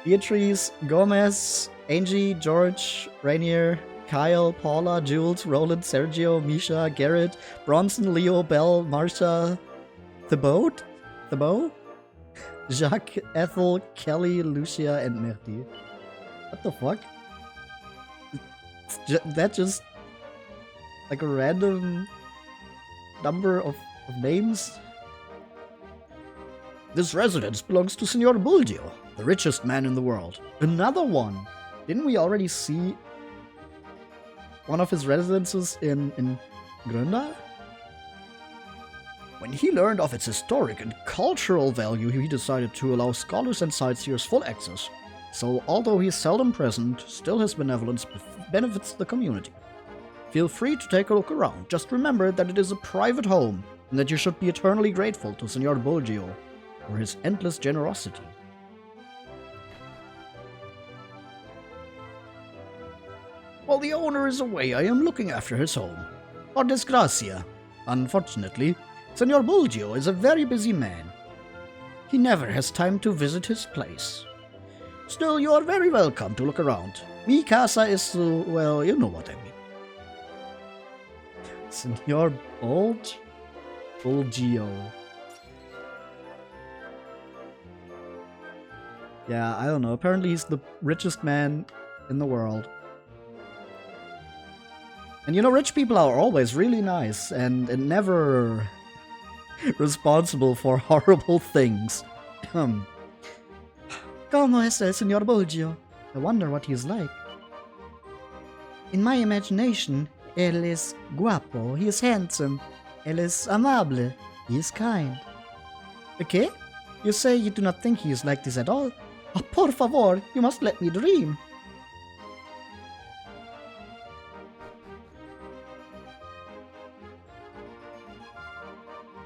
Beatrice, Gomez, Angie, George, Rainier, Kyle, Paula, Jules, Roland, Sergio, Misha, Garrett, Bronson, Leo, Belle, Marsha, Thibaut, Jacques, Ethel, Kelly, Lucia, and Mehdi. What the fuck? That just like a random number of names? This residence belongs to Signor Bulgio, the richest man in the world. Another one! Didn't we already see one of his residences in Gröndal? When he learned of its historic and cultural value, he decided to allow scholars and sightseers full access. So, although he is seldom present, still his benevolence benefits the community. Feel free to take a look around. Just remember that it is a private home, and that you should be eternally grateful to Signor Bulgio for his endless generosity. While the owner is away, I am looking after his home. Por desgracia, unfortunately, Signor Bulgio is a very busy man. He never has time to visit his place. Still, you are very welcome to look around. Mi casa is, well, you know what I mean. Signor Bulgio. Yeah, I don't know. Apparently he's the richest man in the world. And you know, rich people are always really nice and never responsible for horrible things. ¿Cómo es el señor Bulgio? I wonder what he's like. In my imagination, él es guapo, he is handsome, él es amable, he is kind. Okay? You say you do not think he is like this at all? Oh, por favor, you must let me dream.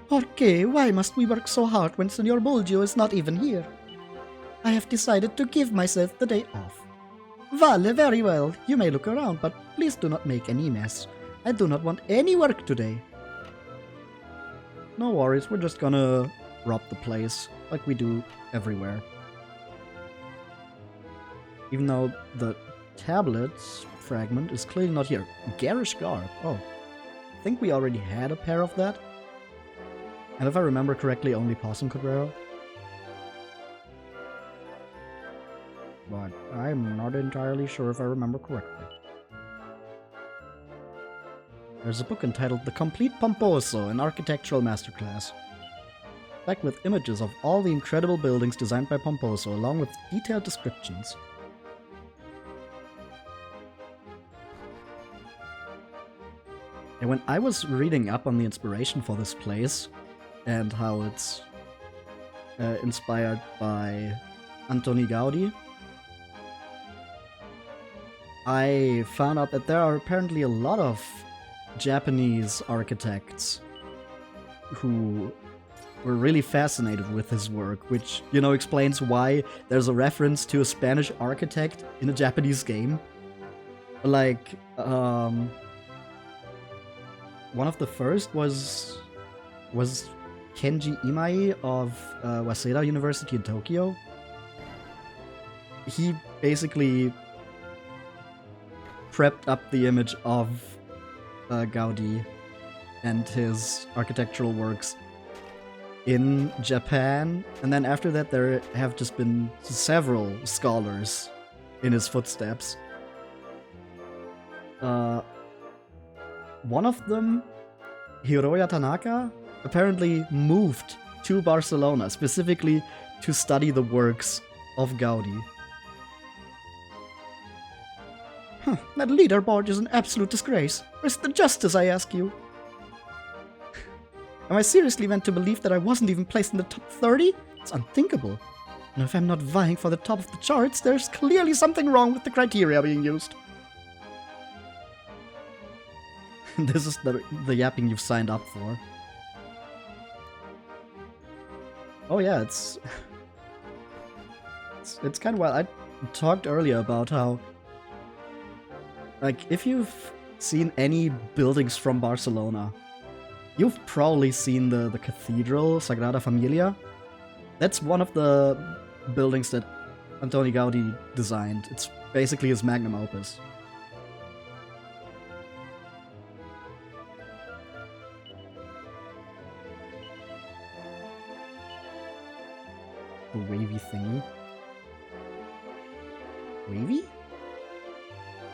¿Por qué? Why must we work so hard when Senor Bulgio is not even here? I have decided to give myself the day off. Vale, very well. You may look around, but please do not make any mess. I do not want any work today. No worries, we're just gonna rob the place, like we do everywhere. Even though the tablets fragment is clearly not here. Garish garb. Oh. I think we already had a pair of that. And if I remember correctly, only Possum could wear it. But I'm not entirely sure if I remember correctly. There's a book entitled The Complete Pomposo, an Architectural Masterclass. Backed with images of all the incredible buildings designed by Pomposo, along with detailed descriptions. And when I was reading up on the inspiration for this place, and how it's inspired by Antoni Gaudi, I found out that there are apparently a lot of Japanese architects who were really fascinated with his work, which, you know, explains why there's a reference to a Spanish architect in a Japanese game. Like, one of the first was Kenji Imai of Waseda University in Tokyo. He basically prepped up the image of Gaudi and his architectural works in Japan, and then after that there have just been several scholars in his footsteps. one of them, Hiroya Tanaka, apparently moved to Barcelona specifically to study the works of Gaudi. That leaderboard is an absolute disgrace. Where's the justice, I ask you? Am I seriously meant to believe that I wasn't even placed in the top 30? It's unthinkable. And if I'm not vying for the top of the charts, there's clearly something wrong with the criteria being used. This is the yapping you've signed up for. Oh yeah, it's kind of wild. I talked earlier about how, like, if you've seen any buildings from Barcelona, you've probably seen the cathedral, Sagrada Familia. That's one of the buildings that Antoni Gaudi designed. It's basically his magnum opus. The wavy thingy. Wavy?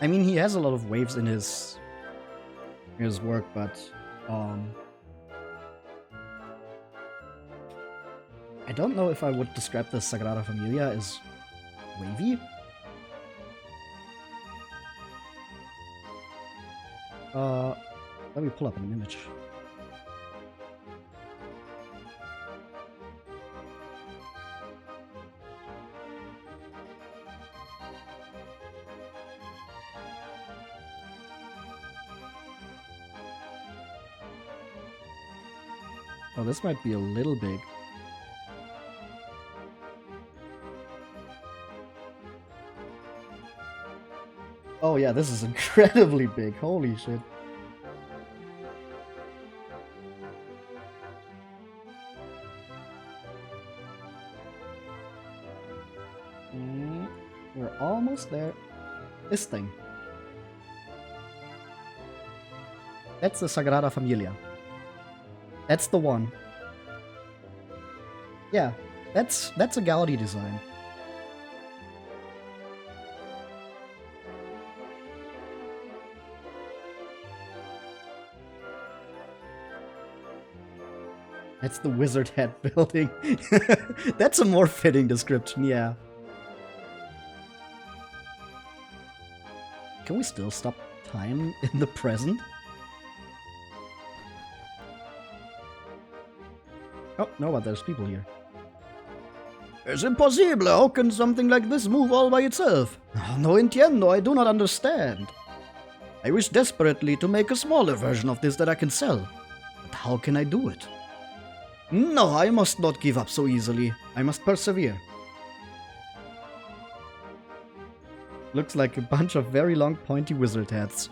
I mean, he has a lot of waves in his work, but I don't know if I would describe the Sagrada Familia as wavy. Let me pull up an image. Oh, this might be a little big. Oh yeah, this is incredibly big. Holy shit. We're almost there. This thing. That's the Sagrada Familia. That's the one. Yeah, that's a Gaudi design. That's the wizard head building. That's a more fitting description, yeah. Can we still stop time in the present? Oh, no, but there's people here. Es impossible. How can something like this move all by itself? No entiendo, I do not understand. I wish desperately to make a smaller version of this that I can sell. But how can I do it? No, I must not give up so easily. I must persevere. Looks like a bunch of very long pointy wizard heads.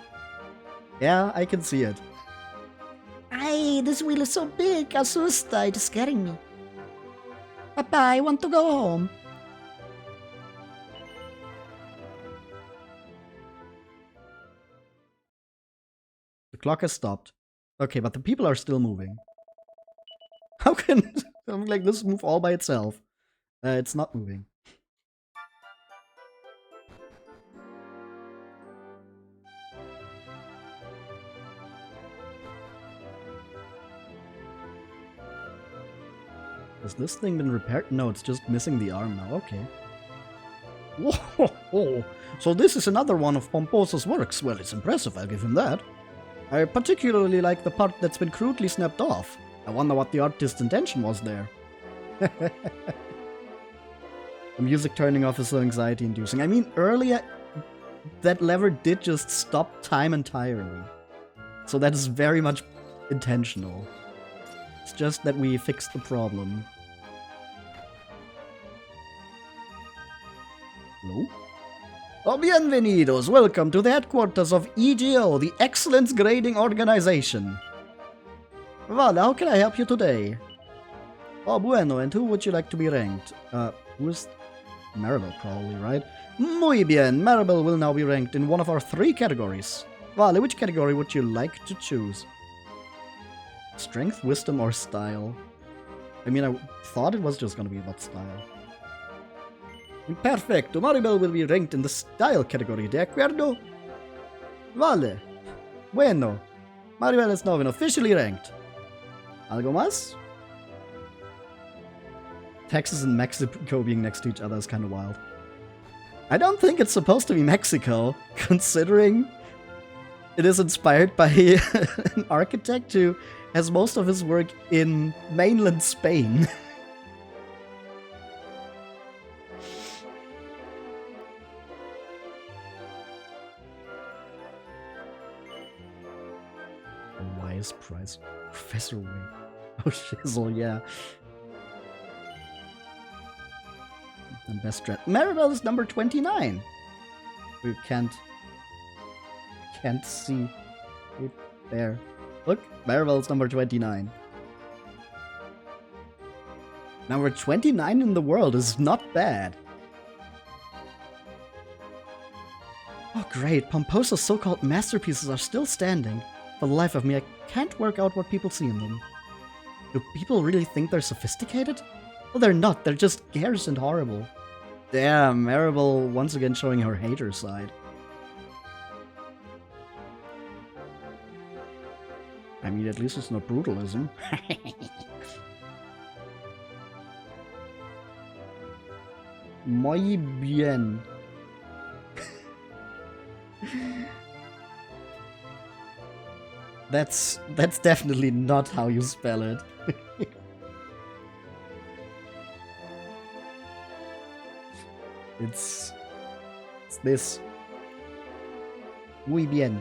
Yeah, I can see it. Ay, this wheel is so big, asusta, it is scaring me. Papa, I want to go home. The clock has stopped. Okay, but the people are still moving. How can something like this move all by itself? It's not moving. Has this thing been repaired? No, it's just missing the arm now. Okay. Whoa, so this is another one of Pomposo's works. Well, it's impressive, I'll give him that. I particularly like the part that's been crudely snapped off. I wonder what the artist's intention was there. The music turning off is so anxiety-inducing. I mean, earlier, that lever did just stop time entirely. So that is very much intentional. It's just that we fixed the problem. Hello? Oh, bienvenidos! Welcome to the headquarters of EGO, the Excellence Grading Organization. Well, how can I help you today? Oh, bueno, and who would you like to be ranked? Who's... Maribel, probably, right? Muy bien, Maribel will now be ranked in one of our 3 categories. Vale, which category would you like to choose? Strength, wisdom, or style? I mean, I thought it was just gonna be about style. Perfecto, Maribel will be ranked in the style category, de acuerdo? Vale. Bueno. Maribel has now been officially ranked. ¿Algo más? Texas and Mexico being next to each other is kind of wild. I don't think it's supposed to be Mexico, considering it is inspired by an architect who has most of his work in mainland Spain. Wise prize. Professor Way. Oh, shizzle, yeah. And best dress. Maribel is number 29. We can't see it there. Look, Maribel's number 29. Number 29 in the world is not bad. Oh great, Pomposo's so-called masterpieces are still standing. For the life of me, I can't work out what people see in them. Do people really think they're sophisticated? Well, they're not, they're just scarce and horrible. Damn, Maribel once again showing her hater side. I mean, at least it's not brutalism. Muy bien. That's definitely not how you spell it. It's this. Muy bien.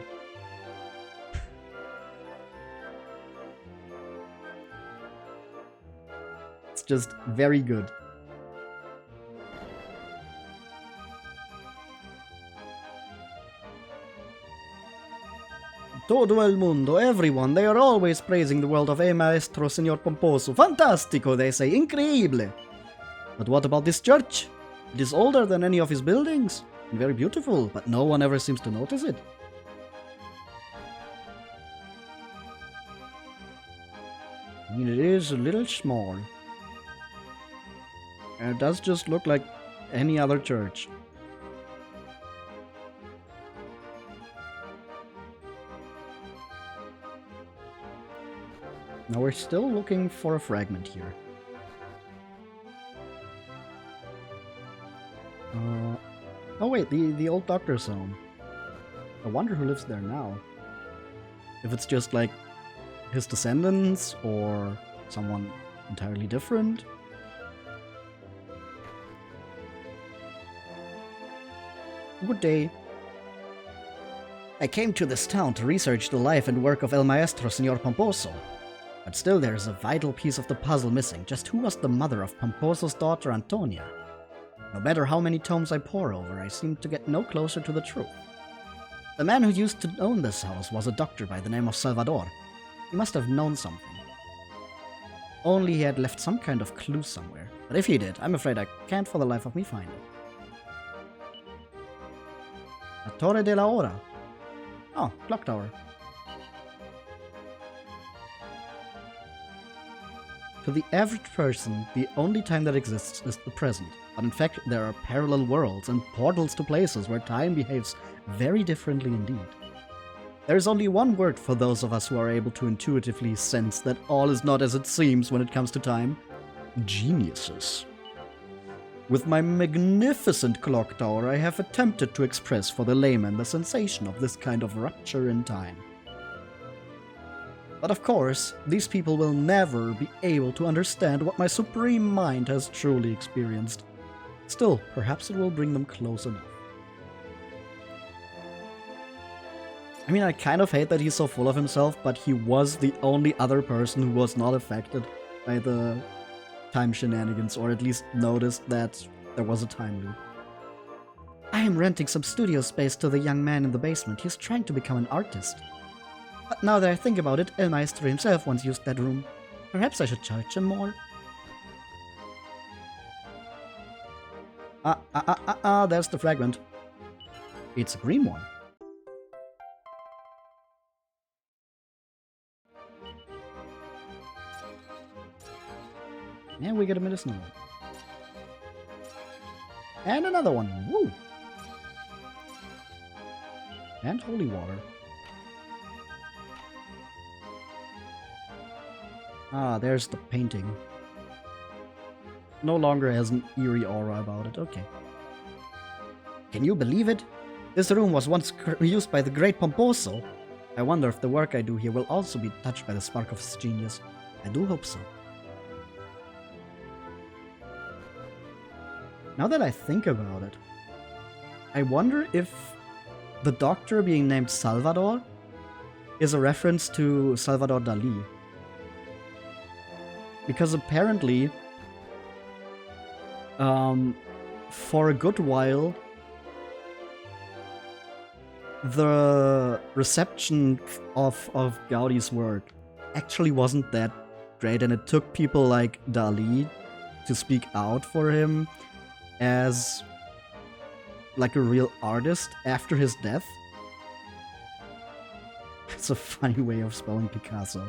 It's just very good. Todo el mundo, everyone, they are always praising the world of Maestro Señor Pomposo. Fantástico, they say, increíble. But what about this church? It is older than any of his buildings, and very beautiful, but no one ever seems to notice it. I mean, it is a little small. And it does just look like any other church. Now we're still looking for a fragment here. Oh wait, the old doctor's home. I wonder who lives there now. If it's just like his descendants or someone entirely different. Good day. I came to this town to research the life and work of El Maestro Señor Pomposo. But still there is a vital piece of the puzzle missing. Just who was the mother of Pomposo's daughter Antonia? No matter how many tomes I pore over, I seem to get no closer to the truth. The man who used to own this house was a doctor by the name of Salvador. He must have known something. Only he had left some kind of clue somewhere. But if he did, I'm afraid I can't for the life of me find it. La Torre de la Hora. Oh, clock tower. To the average person, the only time that exists is the present. But in fact, there are parallel worlds and portals to places where time behaves very differently indeed. There is only one word for those of us who are able to intuitively sense that all is not as it seems when it comes to time. Geniuses. With my magnificent clock tower, I have attempted to express for the layman the sensation of this kind of rupture in time. But of course, these people will never be able to understand what my supreme mind has truly experienced. Still, perhaps it will bring them close enough. I mean, I kind of hate that he's so full of himself, but he was the only other person who was not affected by the time shenanigans, or at least noticed that there was a time loop. I am renting some studio space to the young man in the basement. He's trying to become an artist. But now that I think about it, El Maestro himself once used that room. Perhaps I should charge him more. There's the fragment. It's a green one. And we get a medicinal one. And another one. Woo! And holy water. Ah, there's the painting. No longer has an eerie aura about it. Okay. Can you believe it? This room was once used by the great Pomposo. I wonder if the work I do here will also be touched by the spark of his genius. I do hope so. Now that I think about it, I wonder if the doctor being named Salvador is a reference to Salvador Dali. Because apparently, for a good while, the reception of Gaudi's work actually wasn't that great, and it took people like Dali to speak out for him as like a real artist after his death. It's a funny way of spelling Picasso.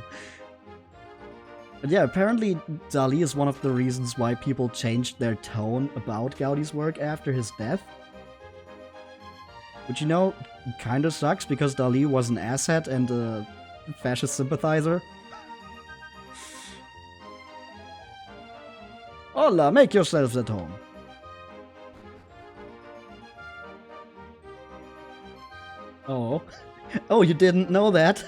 But yeah, apparently Dali is one of the reasons why people changed their tone about Gaudi's work after his death. Which, you know, kinda sucks because Dali was an asshat and a fascist sympathizer. Hola, make yourselves at home. Oh. Oh, you didn't know that?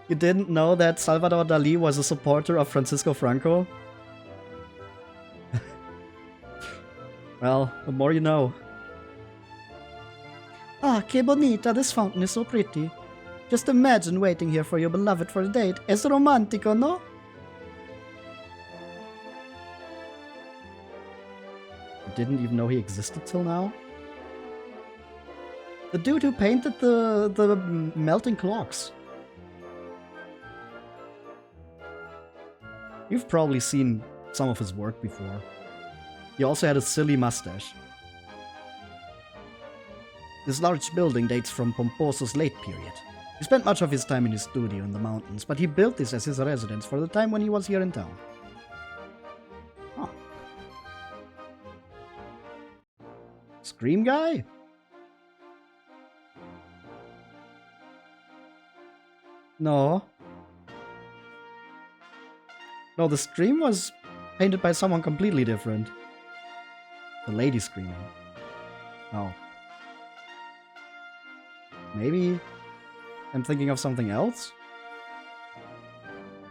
You didn't know that Salvador Dali was a supporter of Francisco Franco? Well, the more you know. Ah, que bonita, this fountain is so pretty. Just imagine waiting here for your beloved for a date. Es romántico, no? I didn't even know he existed till now. The dude who painted the melting clocks. You've probably seen some of his work before. He also had a silly mustache. This large building dates from Pomposo's late period. He spent much of his time in his studio in the mountains, but he built this as his residence for the time when he was here in town. Huh. Scream guy? No. No, the Scream was painted by someone completely different. The lady screaming. Oh. Maybe I'm thinking of something else?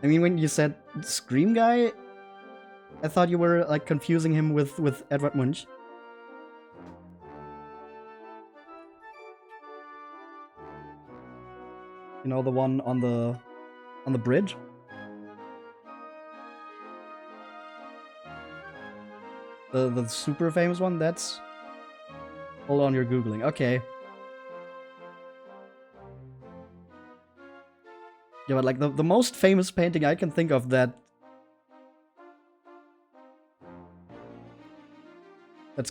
I mean, when you said Scream guy, I thought you were like confusing him with Edward Munch. You know, the one on the bridge? The super famous one? That's... Hold on, you're Googling. Okay. Yeah, but like the most famous painting I can think of that's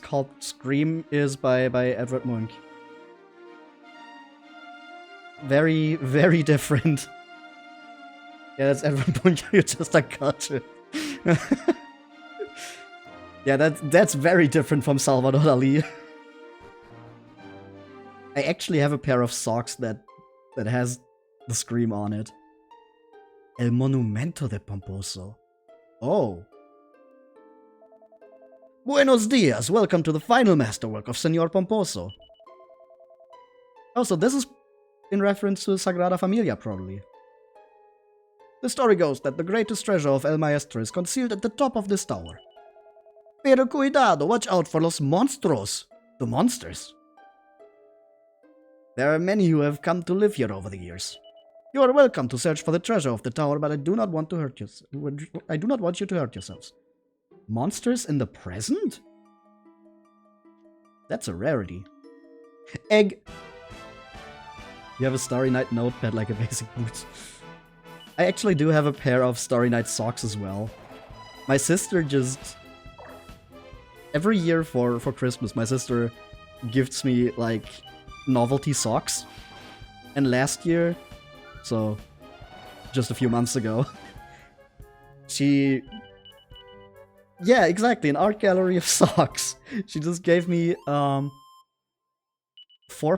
called Scream is by Edward Munch. Very, very different. Yeah, that's Edward Munch. You just got it. Yeah, that's very different from Salvador Dali. I actually have a pair of socks that has the Scream on it. El Monumento de Pomposo. Oh. Buenos dias, welcome to the final masterwork of Señor Pomposo. Oh, so this is in reference to Sagrada Familia, probably. The story goes that the greatest treasure of El Maestro is concealed at the top of this tower. Pero cuidado, watch out for los monstruos, the monsters. There are many who have come to live here over the years. You are welcome to search for the treasure of the tower, but I do not want to hurt you. I do not want you to hurt yourselves. Monsters in the present? That's a rarity. Egg. You have a Starry Night notepad like a basic boot. I actually do have a pair of Starry Night socks as well. My sister just... Every year for Christmas, my sister gifts me, like, novelty socks. And last year, so just a few months ago, she... Yeah, exactly, an art gallery of socks. She just gave me 4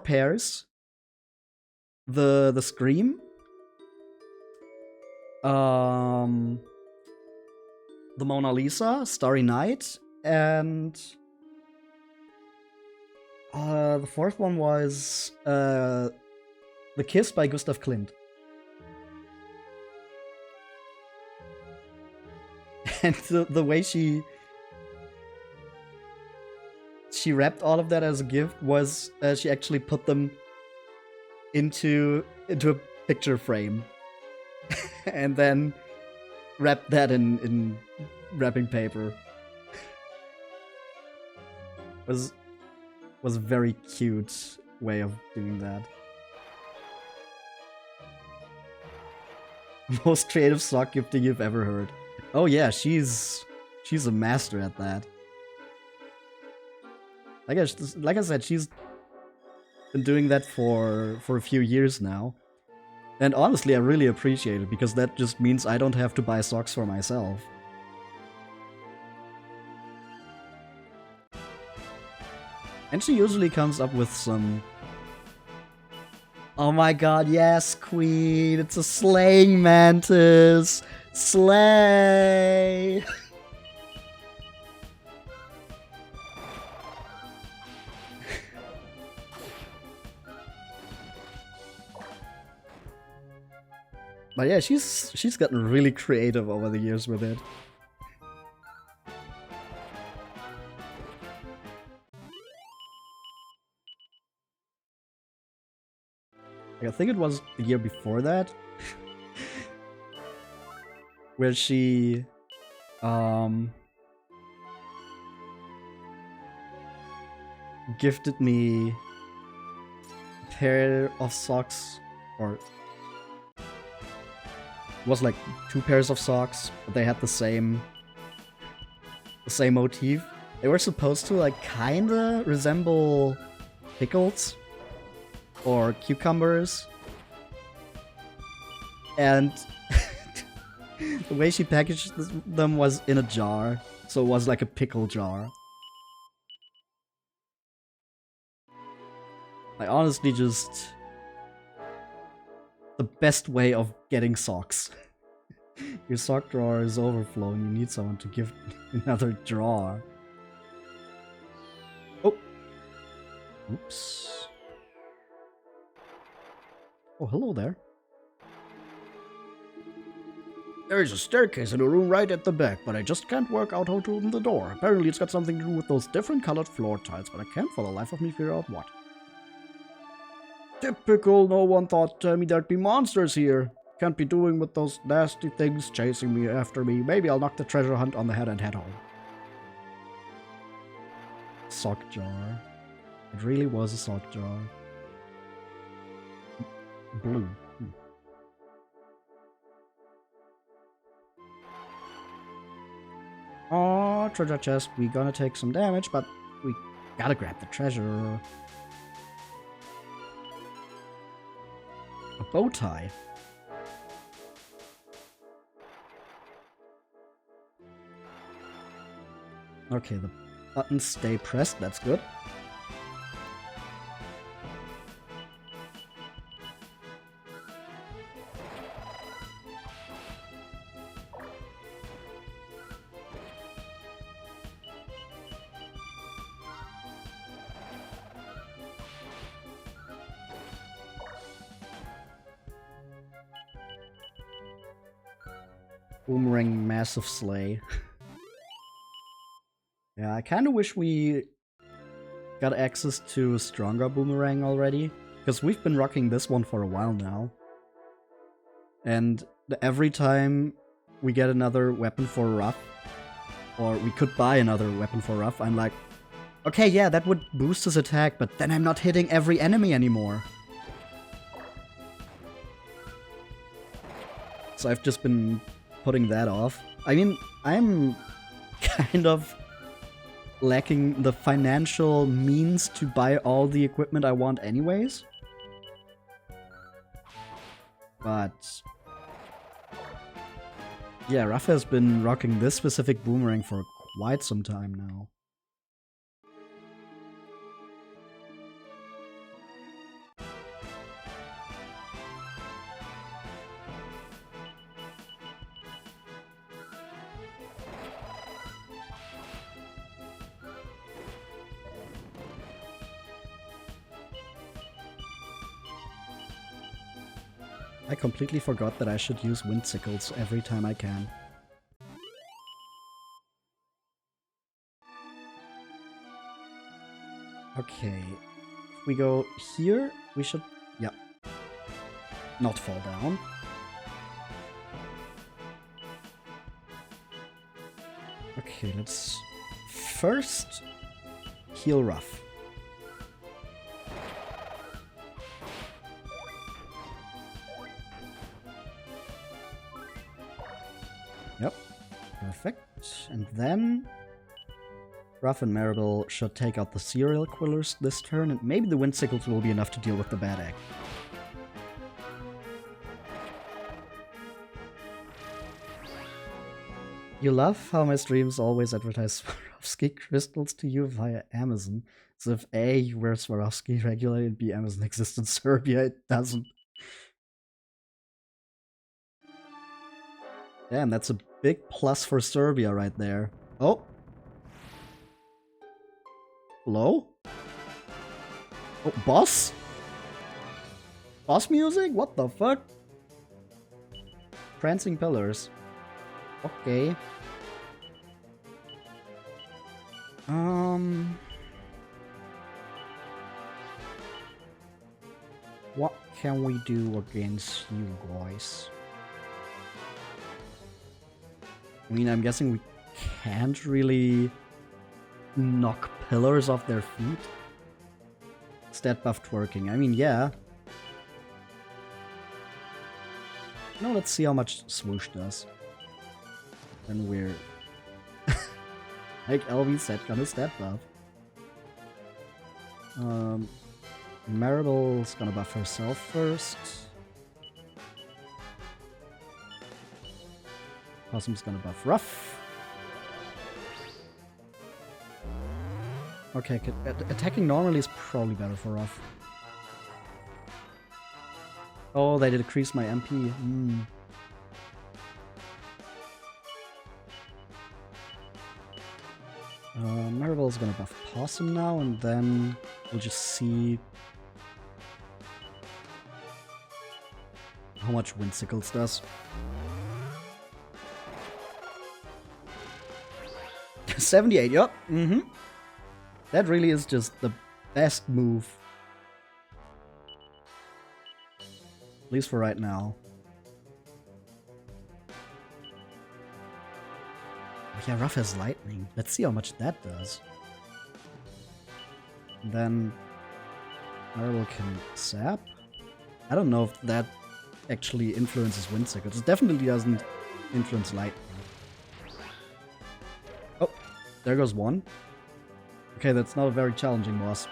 pairs. The Scream. The Mona Lisa, Starry Night, and the fourth one was The Kiss by Gustav Klimt. And the way she wrapped all of that as a gift was she actually put them into a picture frame and then wrapped that in wrapping paper. was a very cute way of doing that. Most creative sock gifting you've ever heard. Oh yeah, she's a master at that. Like I said, she's been doing that for a few years now. And honestly, I really appreciate it, because that just means I don't have to buy socks for myself. And she usually comes up with some... Oh my god, yes, queen! It's a slaying mantis! Slay! But yeah, she's gotten really creative over the years with it. I think it was the year before that where she gifted me a pair of socks, or it was like 2 pairs of socks, but they had the same motif. They were supposed to like kinda resemble pickles or cucumbers, and the way she packaged them was in a jar, so it was like a pickle jar. I honestly just... the best way of getting socks. Your sock drawer is overflowing, you need someone to give another drawer. Oh! Oops. Oh, hello there. There is a staircase in a room right at the back, but I just can't work out how to open the door. Apparently it's got something to do with those different colored floor tiles, but I can't for the life of me figure out what. Typical, no one thought to tell me there'd be monsters here. Can't be doing with those nasty things chasing me after me. Maybe I'll knock the treasure hunt on the head and head home. Sock jar. It really was a sock jar. Blue. Oh, treasure chest. We gonna take some damage, but we gotta grab the treasure. A bow tie. Okay, the buttons stay pressed. That's good. Boomerang massive slay. Yeah, I kind of wish we got access to stronger boomerang already, because we've been rocking this one for a while now. And every time we get another weapon for Ruff, or we could buy another weapon for Ruff, I'm like, okay, yeah, that would boost his attack, but then I'm not hitting every enemy anymore. So I've just been putting that off. I mean, I'm kind of lacking the financial means to buy all the equipment I want anyways. But yeah, Ruff has been rocking this specific boomerang for quite some time now. I completely forgot that I should use wind sickles every time I can. Okay. If we go here, we should... yeah. Not fall down. Okay, let's first heal Ruff. Yep, perfect. And then Ruff and Maribel should take out the serial killers this turn, and maybe the wind sickles will be enough to deal with the bad egg. You love how my streams always advertise Swarovski crystals to you via Amazon. So if A, you wear Swarovski regularly, and B, Amazon exists in Serbia, it doesn't. Damn, that's a big plus for Serbia right there. Oh. Hello? Oh, boss? Boss music? What the fuck? Prancing pillars. Okay. What can we do against you guys? I mean, I'm guessing we can't really knock pillars off their feet. Stat buff twerking. I mean, yeah. Now let's see how much swoosh does. Then we're, like LV said, gonna stat buff. Maribel's gonna buff herself first. Possum's gonna buff Ruff. Okay, attacking normally is probably better for Ruff. Oh, they decreased my MP. Maribel's gonna buff Possum now, and then we'll just see how much Wind Sickles does. 78, yep. That really is just the best move. At least for right now. Oh yeah, Ruff has lightning. Let's see how much that does. And then Maribel can sap. I don't know if that actually influences Wind Sickles. It definitely doesn't influence lightning. Oh, there goes one. Okay, that's not a very challenging boss.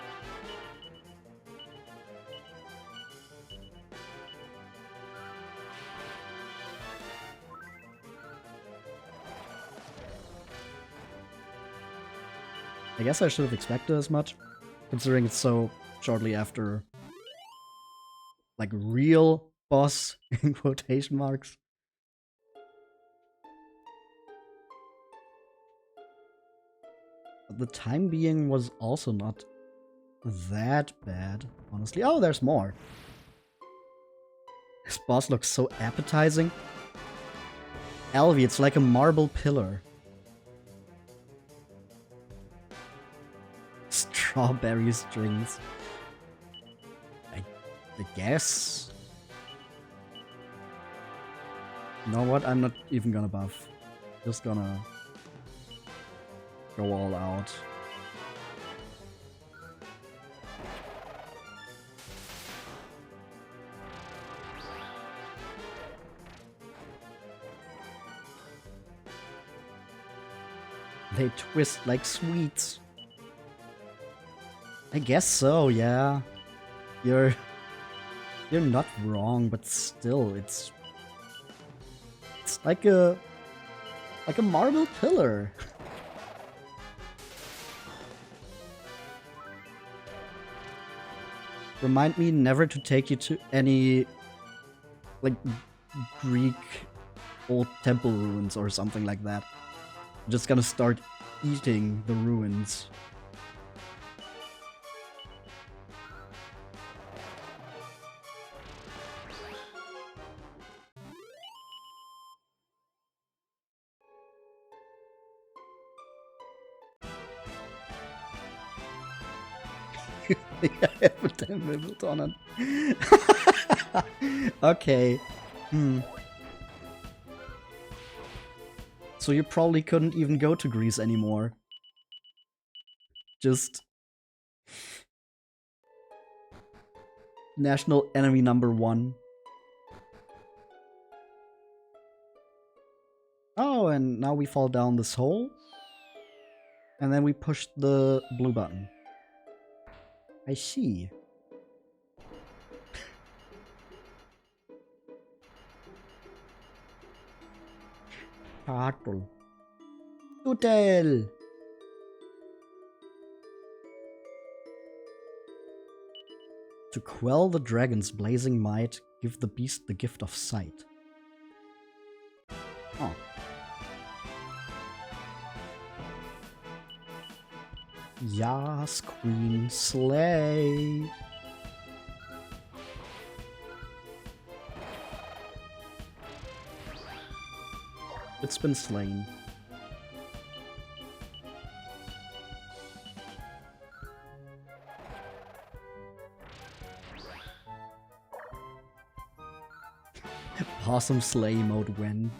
I guess I should have expected as much, considering it's so shortly after, like, real boss in quotation marks. The time being was also not that bad, honestly. Oh, there's more. This boss looks so appetizing. Alvi, it's like a marble pillar. Strawberry strings. I guess. You know what? I'm not even gonna buff. Just gonna go all out. They twist like sweets. I guess so, yeah. You're not wrong, but still, it's like a marble pillar. Remind me never to take you to any, like, Greek old temple ruins or something like that. I'm just gonna start eating the ruins. I haven't done on it. Okay. So you probably couldn't even go to Greece anymore. Just national enemy number 1. Oh, and now we fall down this hole. And then we push the blue button. I see. Turtle. Turtle! To quell the dragon's blazing might, give the beast the gift of sight. Oh. Yas, Queen, slay! It's been slain. Awesome slay mode win.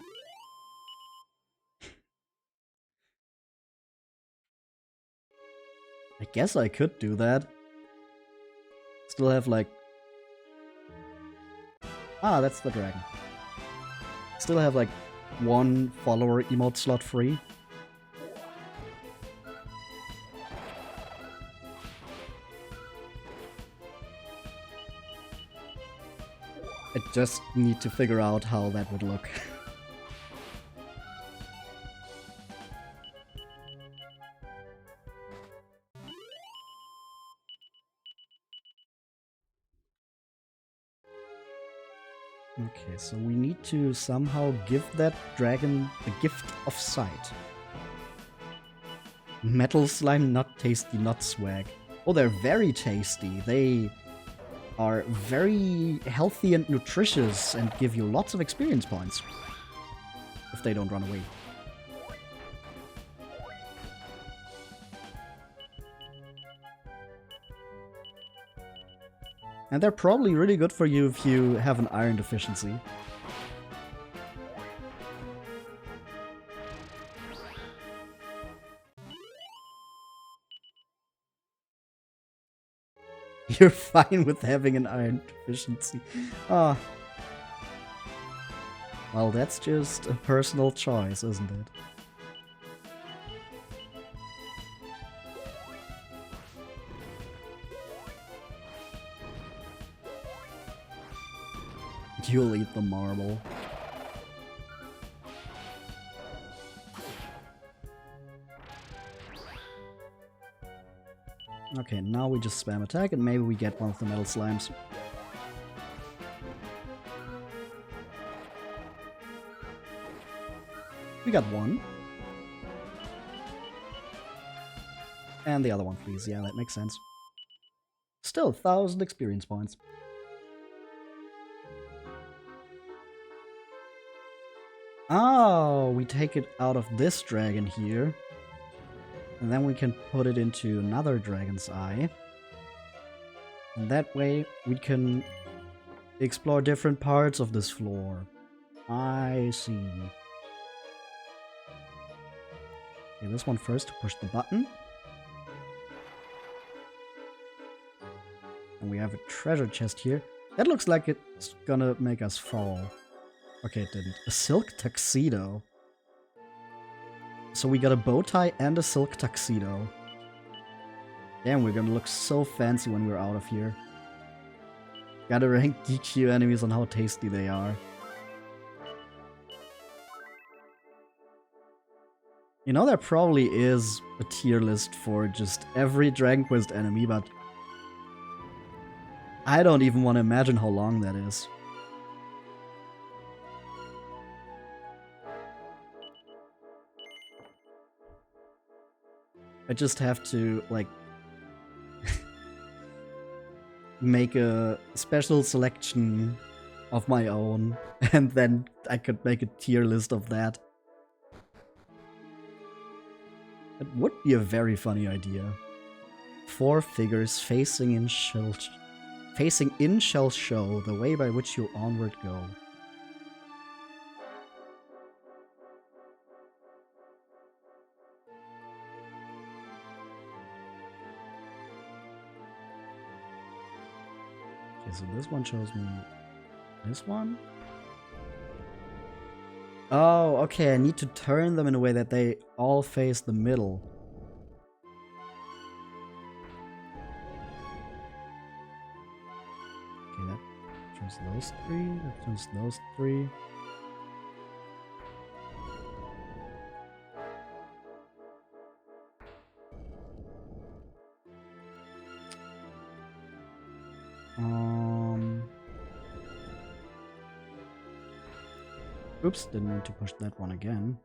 I guess I could do that. Still have like... Ah, that's the dragon. Still have like 1 follower emote slot free. I just need to figure out how that would look. Okay, so we need to somehow give that dragon the gift of sight. Metal slime, not tasty, not swag. Oh, they're very tasty. They are very healthy and nutritious and give you lots of experience points. If they don't run away. And they're probably really good for you if you have an iron deficiency. You're fine with having an iron deficiency. Ah. Well, that's just a personal choice, isn't it? You'll eat the marble. Okay, now we just spam attack and maybe we get one of the metal slimes. We got one. And the other one, please. Yeah, that makes sense. Still 1,000 experience points. Oh, we take it out of this dragon here. And then we can put it into another dragon's eye. And that way we can explore different parts of this floor. I see. Okay, this one first to push the button. And we have a treasure chest here. That looks like it's gonna make us fall. Okay, it didn't. A silk tuxedo. So we got a bow tie and a silk tuxedo. Damn, we're gonna look so fancy when we're out of here. Gotta rank GQ enemies on how tasty they are. You know, there probably is a tier list for just every Dragon Quest enemy, but I don't even want to imagine how long that is. I just have to, like, make a special selection of my own, and then I could make a tier list of that. It would be a very funny idea. 4 figures facing in shall show the way by which you onward go. Okay, so this one shows me this one. Oh, okay, I need to turn them in a way that they all face the middle. Okay, that shows those 3, that shows those 3. Oops, didn't mean to push that one again.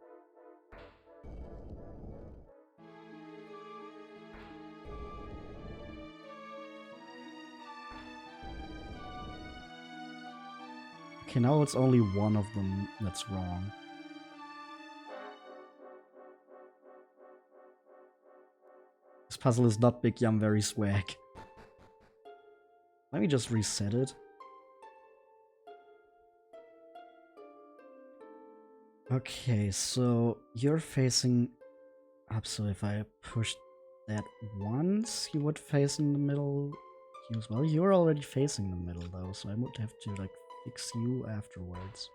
Okay, now it's only one of them that's wrong. This puzzle is not big yum very swag. Let me just reset it. Okay, so you're facing up, so if I pushed that once, you would face in the middle as well. You're already facing the middle though, so I would have to like fix you afterwards.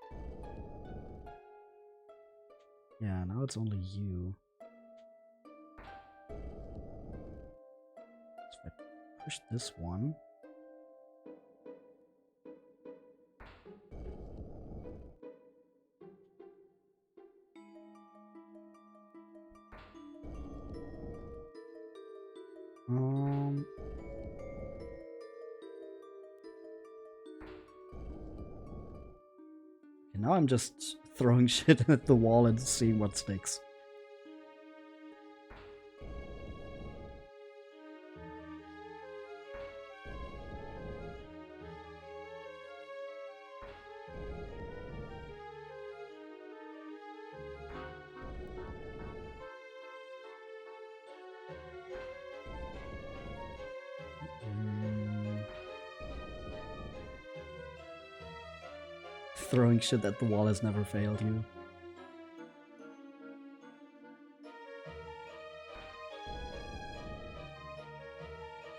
Yeah, now it's only you. So if I push this one. Okay, now I'm just throwing shit at the wall and seeing what sticks. Throwing shit at the wall has never failed you.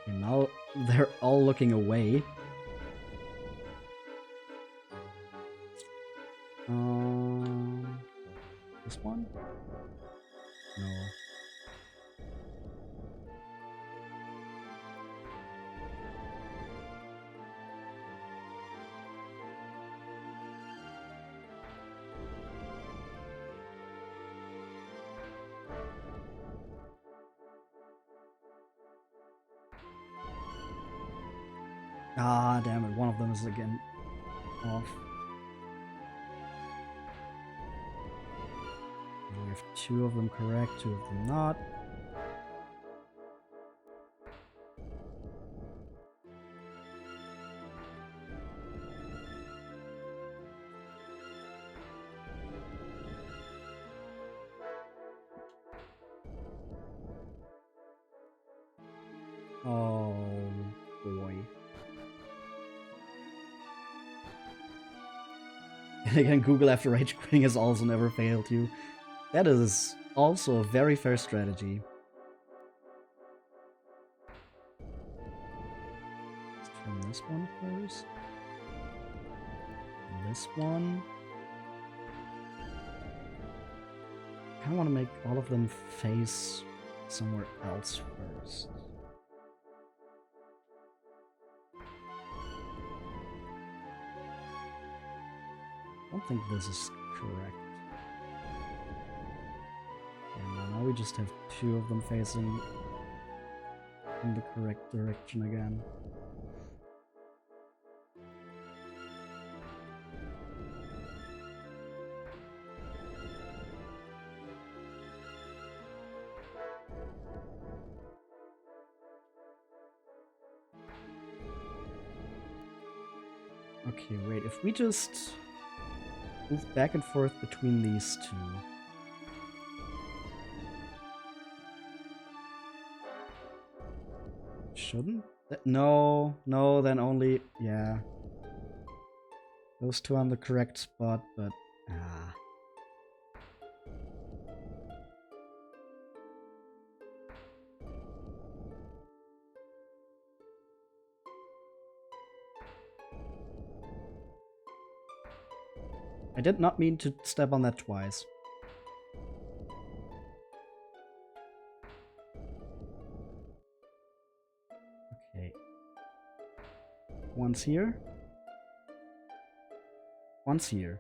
Okay, now they're all looking away. This one? No. Ah, damn it, one of them is again off. We have 2 of them correct, 2 of them not. Oh boy. And again, Google after rage quitting has also never failed you. That is also a very fair strategy. Let's turn this one first. And this one. I kind of want to make all of them face somewhere else first. I don't think this is correct. And now we just have 2 of them facing in the correct direction again. Okay, wait, if we just move back and forth between these 2. shouldn't. No, no, then only... Yeah. Those two on the correct spot, but... Ah. I did not mean to step on that twice. Okay. Once here. Once here.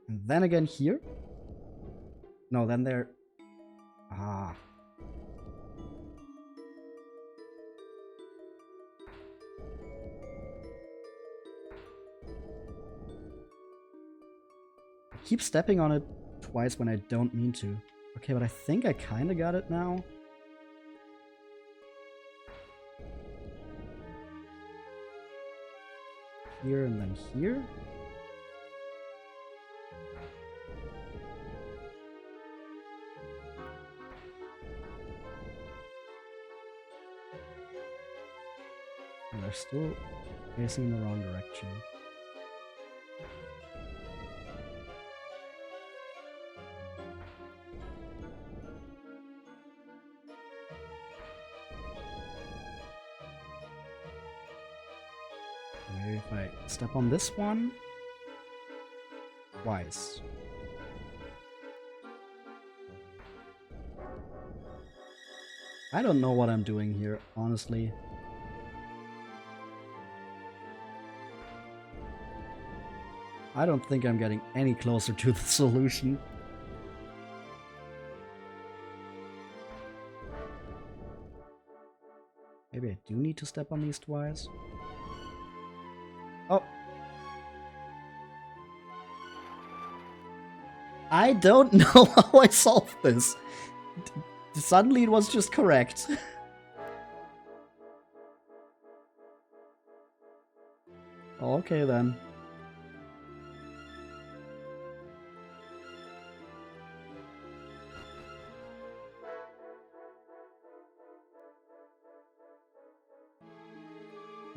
And then again here. No, then there. Ah. I keep stepping on it twice when I don't mean to. Okay, but I think I kind of got it now. Here and then here. And they're still facing in the wrong direction. Maybe if I step on this one twice. I don't know what I'm doing here, honestly. I don't think I'm getting any closer to the solution. Maybe I do need to step on these twice. Oh. I don't know how I solved this. Suddenly it was just correct. Okay then.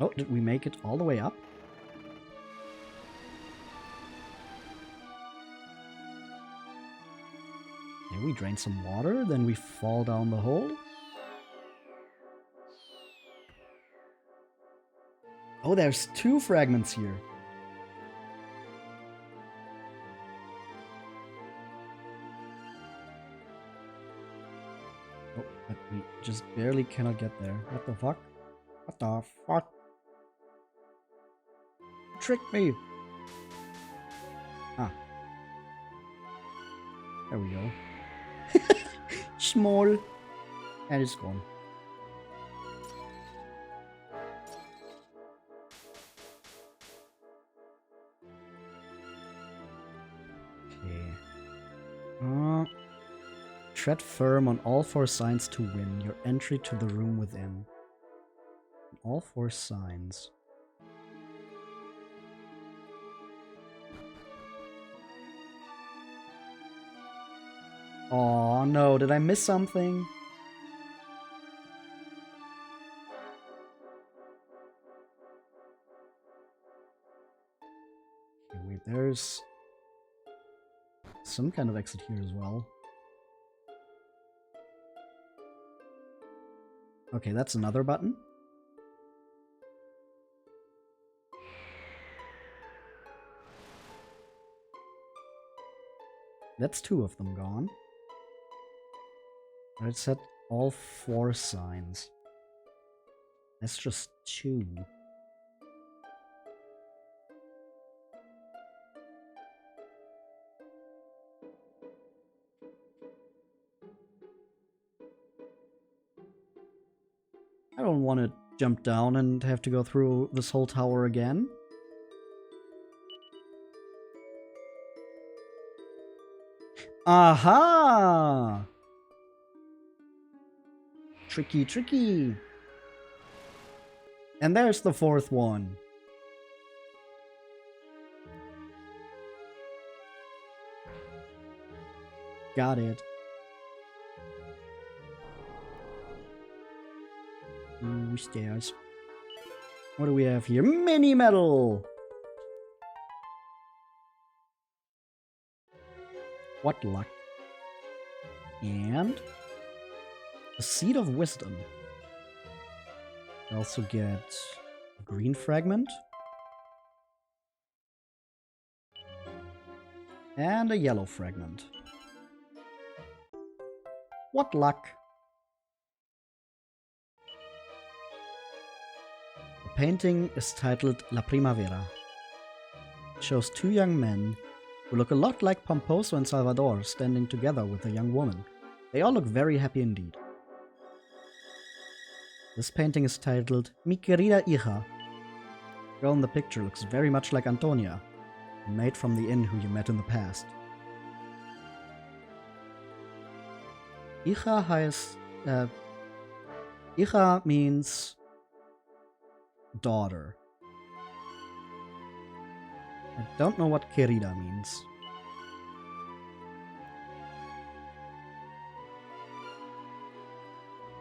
Oh, did we make it all the way up? Okay, we drain some water, then we fall down the hole. Oh, there's 2 fragments here. Oh, but we just barely cannot get there. What the fuck? What the fuck? Trick me! Ah. There we go. Small. And it's gone. Okay. Tread firm on all 4 signs to win your entry to the room within. All 4 signs. Oh no, did I miss something? Okay, wait, there's some kind of exit here as well. Okay, that's another button. That's 2 of them gone. It said all 4 signs. That's just 2. I don't want to jump down and have to go through this whole tower again. Aha! Tricky, tricky. And there's the 4th one. Got it. Ooh, stairs. What do we have here? Mini medal! Wetlock. And a Seed of Wisdom. I also get a green fragment. And a yellow fragment. What luck! The painting is titled La Primavera. It shows two young men who look a lot like Pomposo and Salvador standing together with a young woman. They all look very happy indeed. This painting is titled Mi querida hija. The girl in the picture looks very much like Antonia, the maid from the inn who you met in the past. Hija means daughter. I don't know what querida means.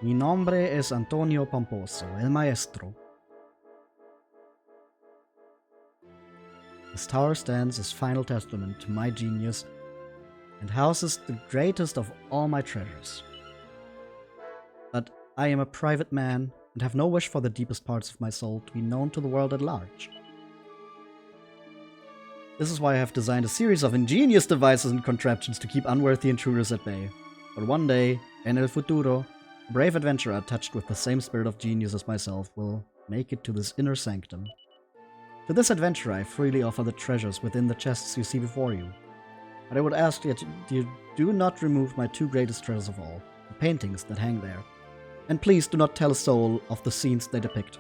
Mi nombre es Antonio Pomposo, el maestro. This tower stands as final testament to my genius and houses the greatest of all my treasures. But I am a private man and have no wish for the deepest parts of my soul to be known to the world at large. This is why I have designed a series of ingenious devices and contraptions to keep unworthy intruders at bay. But one day, en el futuro, a brave adventurer touched with the same spirit of genius as myself will make it to this inner sanctum. To this adventurer I freely offer the treasures within the chests you see before you. But I would ask that you do not remove my two greatest treasures of all, the paintings that hang there. And please do not tell a soul of the scenes they depict.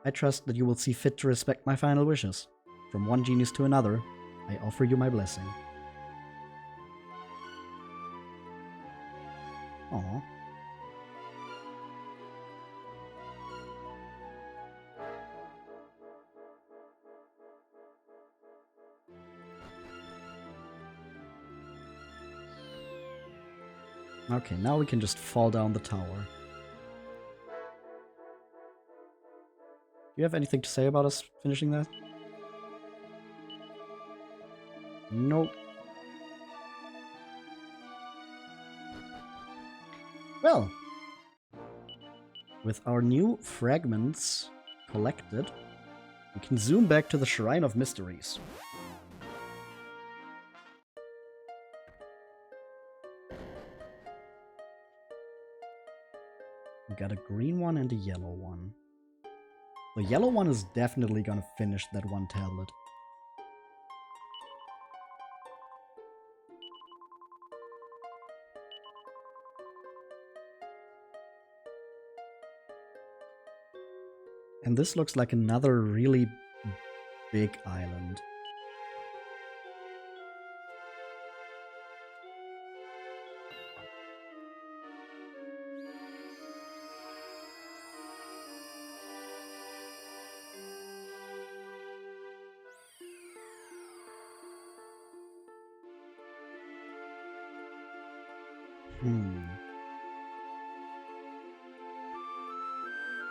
I trust that you will see fit to respect my final wishes. From one genius to another, I offer you my blessing. Aww. Okay, now we can just fall down the tower. Do you have anything to say about us finishing that? Nope. Well, with our new fragments collected, we can zoom back to the Shrine of Mysteries. We got a green one and a yellow one. The yellow one is definitely gonna finish that one tablet. And this looks like another really big island.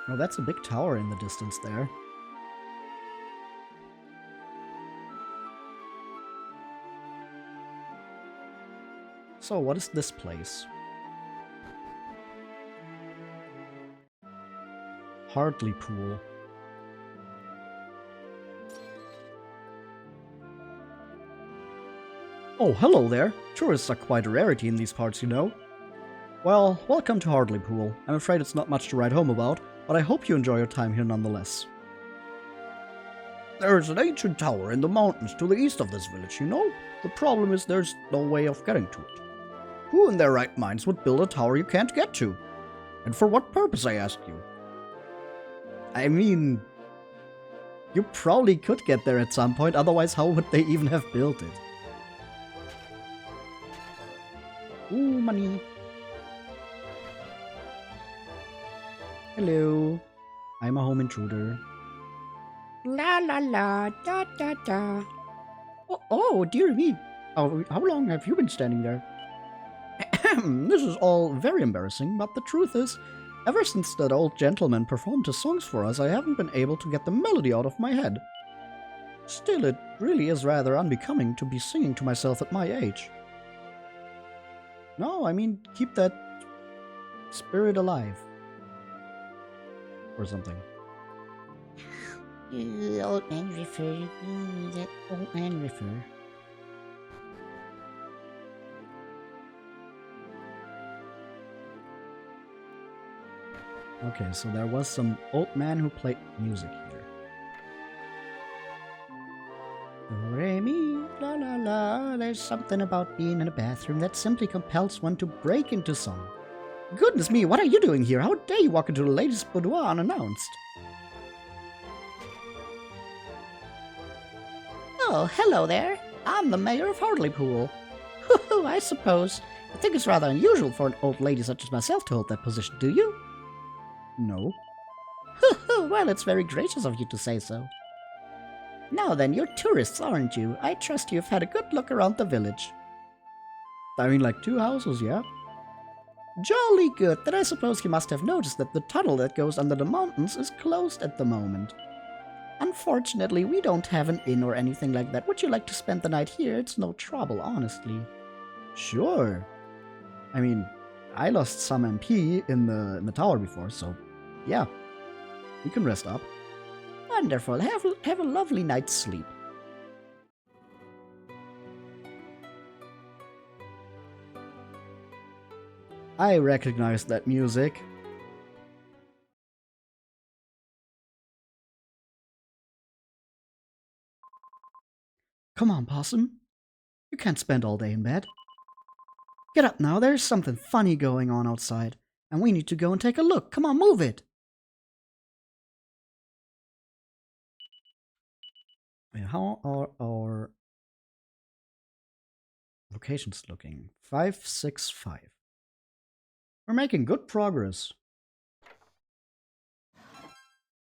Oh, that's a big tower in the distance there. So, what is this place? Hartlepool. Oh, hello there. Tourists are quite a rarity in these parts, you know. Well, welcome to Hartlepool. I'm afraid it's not much to write home about, but I hope you enjoy your time here nonetheless. There's an ancient tower in the mountains to the east of this village, you know. The problem is there's no way of getting to it. Who in their right minds would build a tower you can't get to? And for what purpose, I ask you? I mean, you probably could get there at some point, otherwise how would they even have built it? Ooh, money. Hello. I'm a home intruder. La la la, da da da. Oh, dear me. How long have you been standing there? This is all very embarrassing, but the truth is, Ever since that old gentleman performed his songs for us, I haven't been able to get the melody out of my head. Still, it really is rather unbecoming to be singing to myself at my age. No, I mean, keep that spirit alive. Or something. Old man river, that old man river. Okay, so there was some old man who played music here. Do-re-mi, la la la, there's something about being in a bathroom that simply compels one to break into song. Goodness me, what are you doing here? How dare you walk into the ladies' boudoir unannounced? Oh, hello there. I'm the mayor of Hartlepool. I suppose. I think it's rather unusual for an old lady such as myself to hold that position, do you? No. Well, it's very gracious of you to say so. Now then, you're tourists, aren't you? I trust you've had a good look around the village. I mean, like 2 houses, yeah? Jolly good. Then I suppose you must have noticed that the tunnel that goes under the mountains is closed at the moment. Unfortunately, we don't have an inn or anything like that. Would you like to spend the night here? It's no trouble, honestly. Sure. I mean, I lost some MP in the tower before, so yeah. We can rest up. Wonderful. Have a lovely night's sleep. I recognize that music. Come on, Possum. You can't spend all day in bed. Get up now, there's something funny going on outside, and we need to go and take a look. Come on, move it! Wait, how are our locations looking? 565. We're making good progress.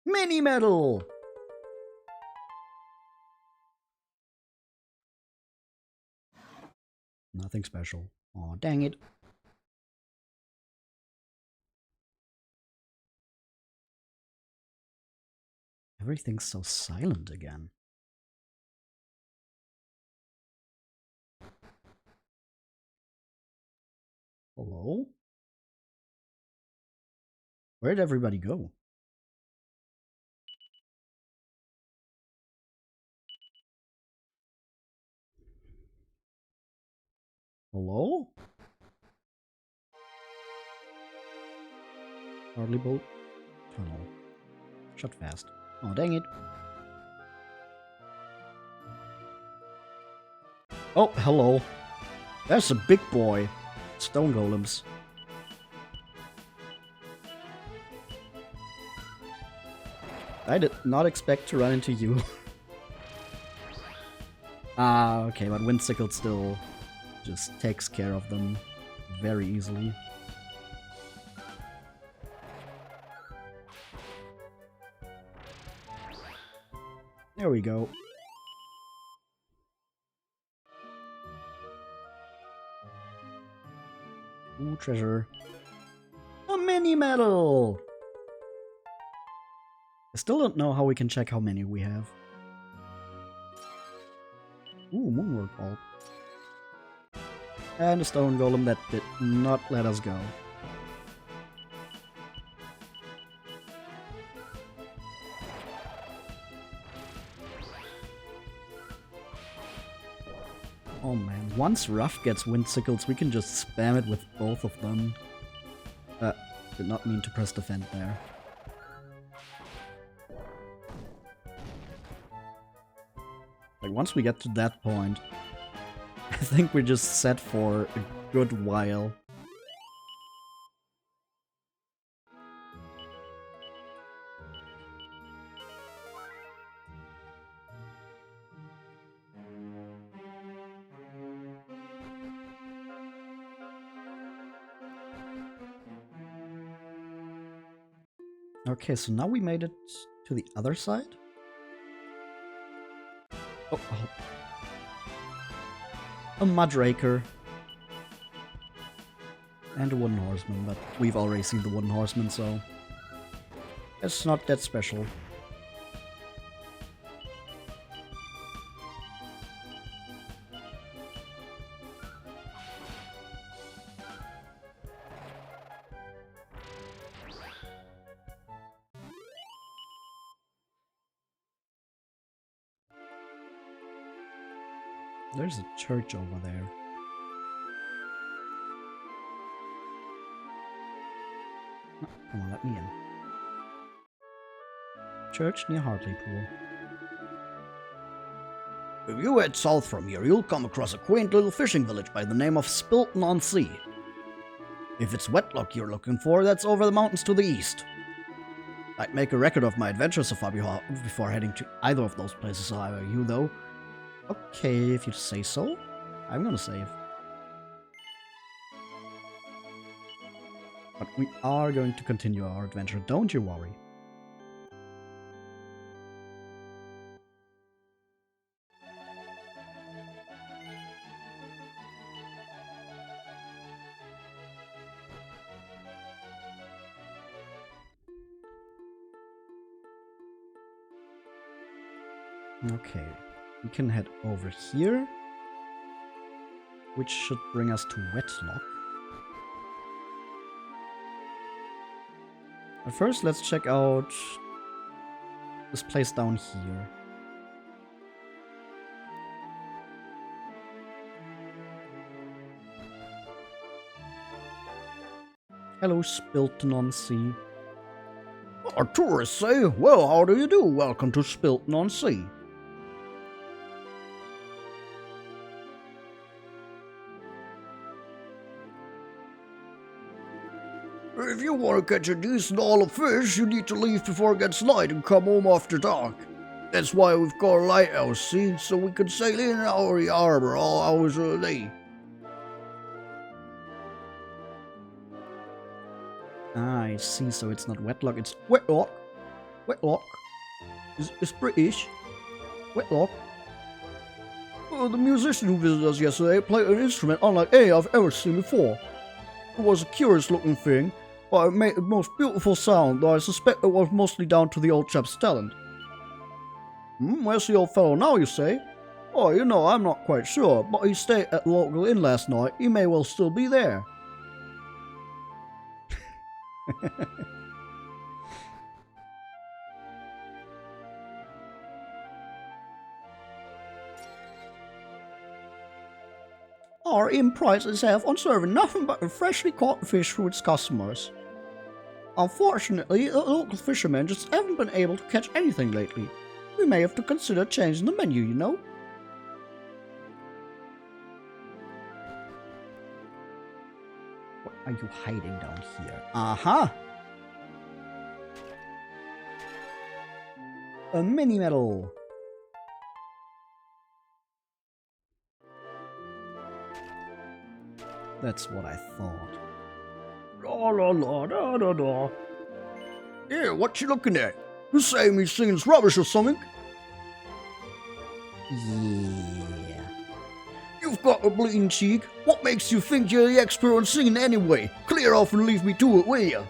Mini medal! Nothing special. Aw, dang it. Everything's so silent again. Hello? Where'd everybody go? Hello? Hardly boat tunnel. Shut fast. Oh, dang it. Oh, hello. That's a big boy. Stone golems. I did not expect to run into you. Ah, okay, but Windsickle still just takes care of them very easily. There we go. Ooh, treasure. A mini medal! I still don't know how we can check how many we have. Ooh, Moonward Pulp. And a stone golem that did not let us go. Oh man, once Ruff gets Windsickles, we can just spam it with both of them. Did not mean to press defend there. Like, once we get to that point, I think we're just set for a good while. Okay, so now we made it to the other side. Oh. A Mudraker. And a wooden horseman, but we've already seen the wooden horseman, so it's not that special. There's a church over there. Oh, come on, let me in. Church near Hartlepool. If you head south from here, you'll come across a quaint little fishing village by the name of Spilton-on-Sea. If it's Wetlock you're looking for, that's over the mountains to the east. I'd make a record of my adventures so far before heading to either of those places, if I were you, though. Okay, if you say so. I'm gonna save. But we are going to continue our adventure, don't you worry. Okay, we can head over here, which should bring us to Wetlock. But first, let's check out this place down here. Hello, Spilton-on-Sea. Our tourists say, well, how do you do? Welcome to Spilton-on-Sea. If you want to catch a decent haul of fish, you need to leave before it gets light and come home after dark. That's why we've got a lighthouse, see? So we can sail in and out of the harbor all hours of the day. Ah, I see, so it's not Wetlock, it's Wetlock. Wetlock. It's British. Wetlock. Well, the musician who visited us yesterday played an instrument unlike any I've ever seen before. It was a curious looking thing, but it made the most beautiful sound, though I suspect it was mostly down to the old chap's talent. Where's the old fellow now, you say? Oh, you know, I'm not quite sure, but he stayed at the local inn last night. He may well still be there. Our inn prides itself on serving nothing but freshly caught fish for its customers. Unfortunately, the local fishermen just haven't been able to catch anything lately. We may have to consider changing the menu, you know. What are you hiding down here? Aha! A mini medal! That's what I thought. La la la da da da. Yeah, what you looking at? You say me singing's rubbish or something? Yeah. You've got a bleeding cheek. What makes you think you're the expert on singing anyway? Clear off and leave me to it, will ya?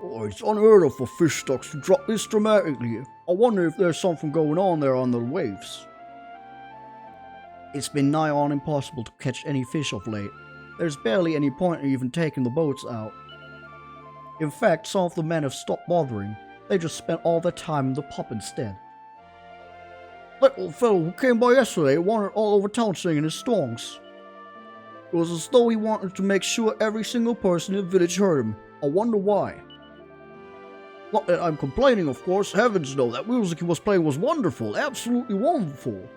Oh, it's unheard of for fish stocks to drop this dramatically. I wonder if there's something going on there on the waves. It's been nigh on impossible to catch any fish of late. There's barely any point in even taking the boats out. In fact, some of the men have stopped bothering. They just spent all their time in the pub instead. That old fellow who came by yesterday wandered all over town singing his songs. It was as though he wanted to make sure every single person in the village heard him. I wonder why. Not that I'm complaining, of course. Heavens no, that music he was playing was wonderful. Absolutely wonderful.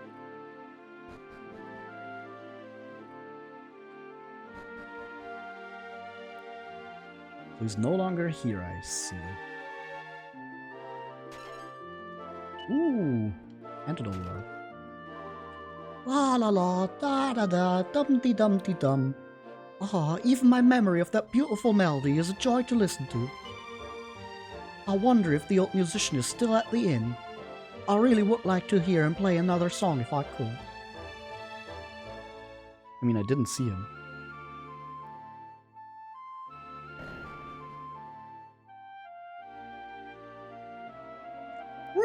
He's no longer here, I see. Ooh, antidote. La la la, da da da, dum-de dum-de dum. Ah, even my memory of that beautiful melody is a joy to listen to. I wonder if the old musician is still at the inn. I really would like to hear him play another song if I could. I mean, I didn't see him.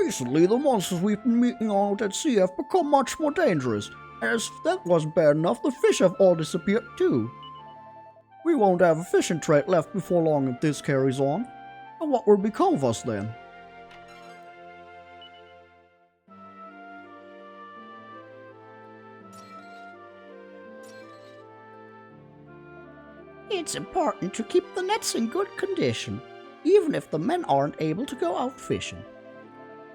Recently, the monsters we've been meeting out at sea have become much more dangerous. As if that wasn't bad enough, the fish have all disappeared too. We won't have a fishing trade left before long if this carries on. And what will become of us then? It's important to keep the nets in good condition, even if the men aren't able to go out fishing.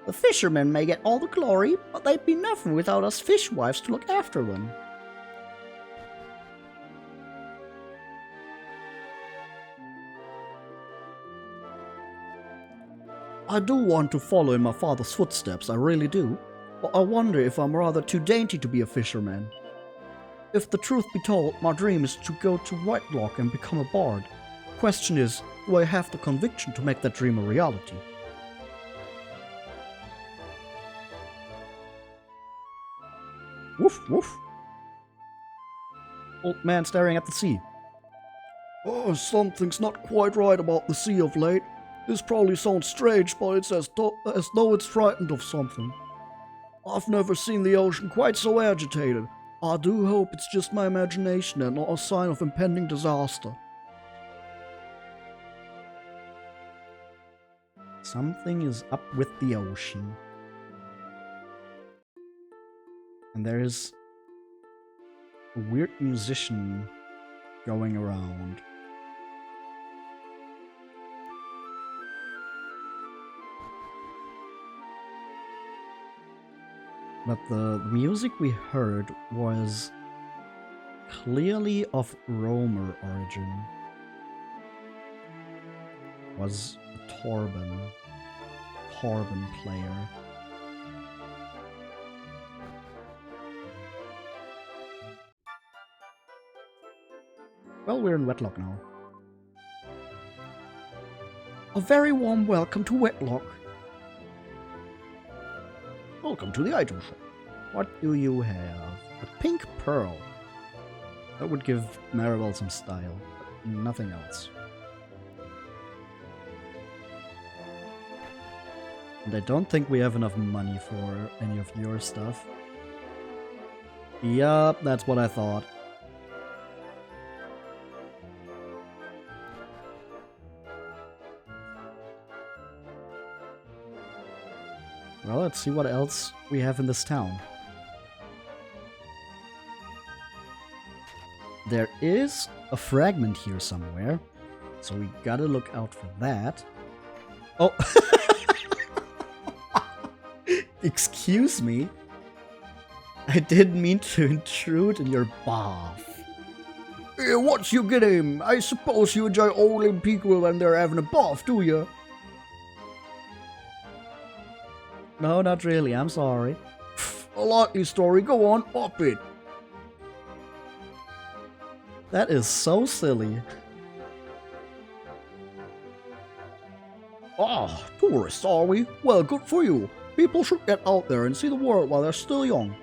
The fishermen may get all the glory, but they'd be nothing without us fishwives to look after them. I do want to follow in my father's footsteps, I really do, but I wonder if I'm rather too dainty to be a fisherman. If the truth be told, my dream is to go to Wetlock and become a bard. The question is, do I have the conviction to make that dream a reality? Woof, woof. Old man staring at the sea. Oh, something's not quite right about the sea of late. This probably sounds strange, but it's as though it's frightened of something. I've never seen the ocean quite so agitated. I do hope it's just my imagination and not a sign of impending disaster. Something is up with the ocean. And there is a weird musician going around. But the music we heard was clearly of Romer origin. Was a Torben player. Well, we're in Wetlock now. A very warm welcome to Wetlock. Welcome to the item shop. What do you have? A pink pearl. That would give Maribel some style, but nothing else. And I don't think we have enough money for any of your stuff. Yup, that's what I thought. Well, let's see what else we have in this town. There is a fragment here somewhere, so we gotta look out for that. Oh! Excuse me? I didn't mean to intrude in your bath. What's you getting? I suppose you enjoy old people when they're having a bath, do you? No, not really, I'm sorry. A likely story, go on, pop it. That is so silly. Ah, tourists, are we? Well, good for you. People should get out there and see the world while they're still young.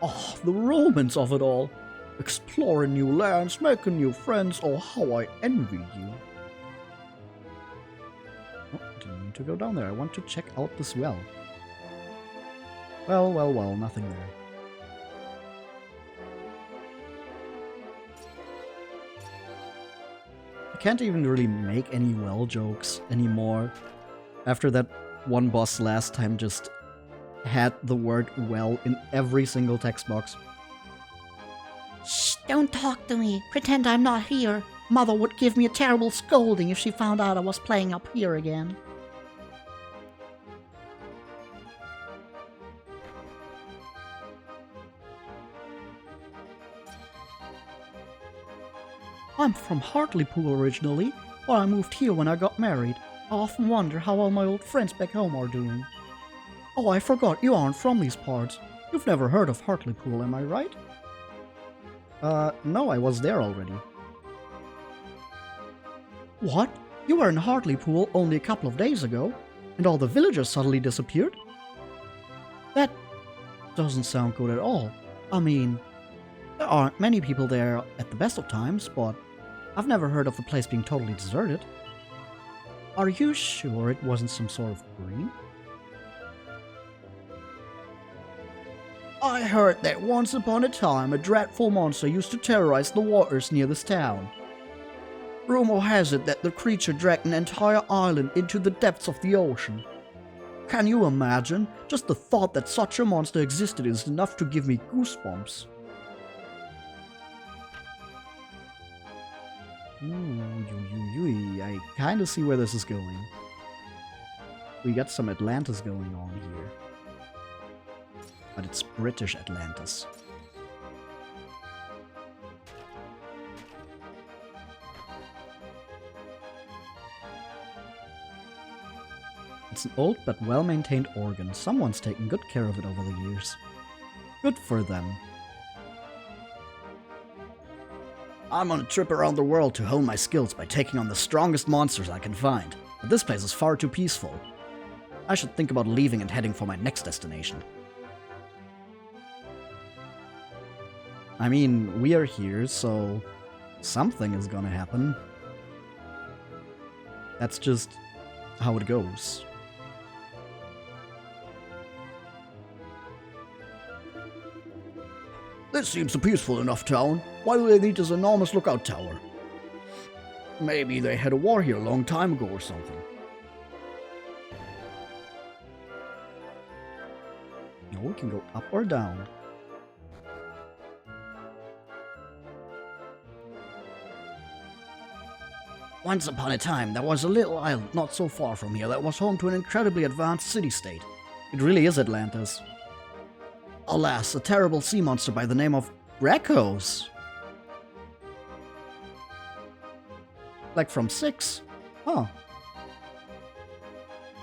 Ah, the romance of it all. Exploring new lands, making new friends, oh, how I envy you. Oh, I didn't mean to go down there. I want to check out this well. Well, nothing there. I can't even really make any well jokes anymore. After that one boss last time just had the word well in every single text box. Shh, don't talk to me. Pretend I'm not here. Mother would give me a terrible scolding if she found out I was playing up here again. I'm from Hartlepool originally, but I moved here when I got married. I often wonder how all my old friends back home are doing. Oh, I forgot, you aren't from these parts. You've never heard of Hartlepool, am I right? No, I was there already. What? You were in Hartlepool only a couple of days ago, and all the villagers suddenly disappeared? That doesn't sound good at all. I mean, there aren't many people there at the best of times, but I've never heard of the place being totally deserted. Are you sure it wasn't some sort of dream? I heard that once upon a time a dreadful monster used to terrorize the waters near this town. Rumor has it that the creature dragged an entire island into the depths of the ocean. Can you imagine? Just the thought that such a monster existed is enough to give me goosebumps. I kind of see where this is going. We got some Atlantis going on here. But it's British Atlantis. It's an old but well-maintained organ. Someone's taken good care of it over the years. Good for them. I'm on a trip around the world to hone my skills by taking on the strongest monsters I can find, but this place is far too peaceful. I should think about leaving and heading for my next destination. I mean, we are here, so something is gonna happen. That's just how it goes. This seems a peaceful enough town. Why do they need this enormous lookout tower? Maybe they had a war here a long time ago or something. No, we can go up or down. Once upon a time, there was a little island not so far from here that was home to an incredibly advanced city-state. It really is Atlantis. Alas, a terrible sea monster by the name of Dracos. Like from 6? Huh.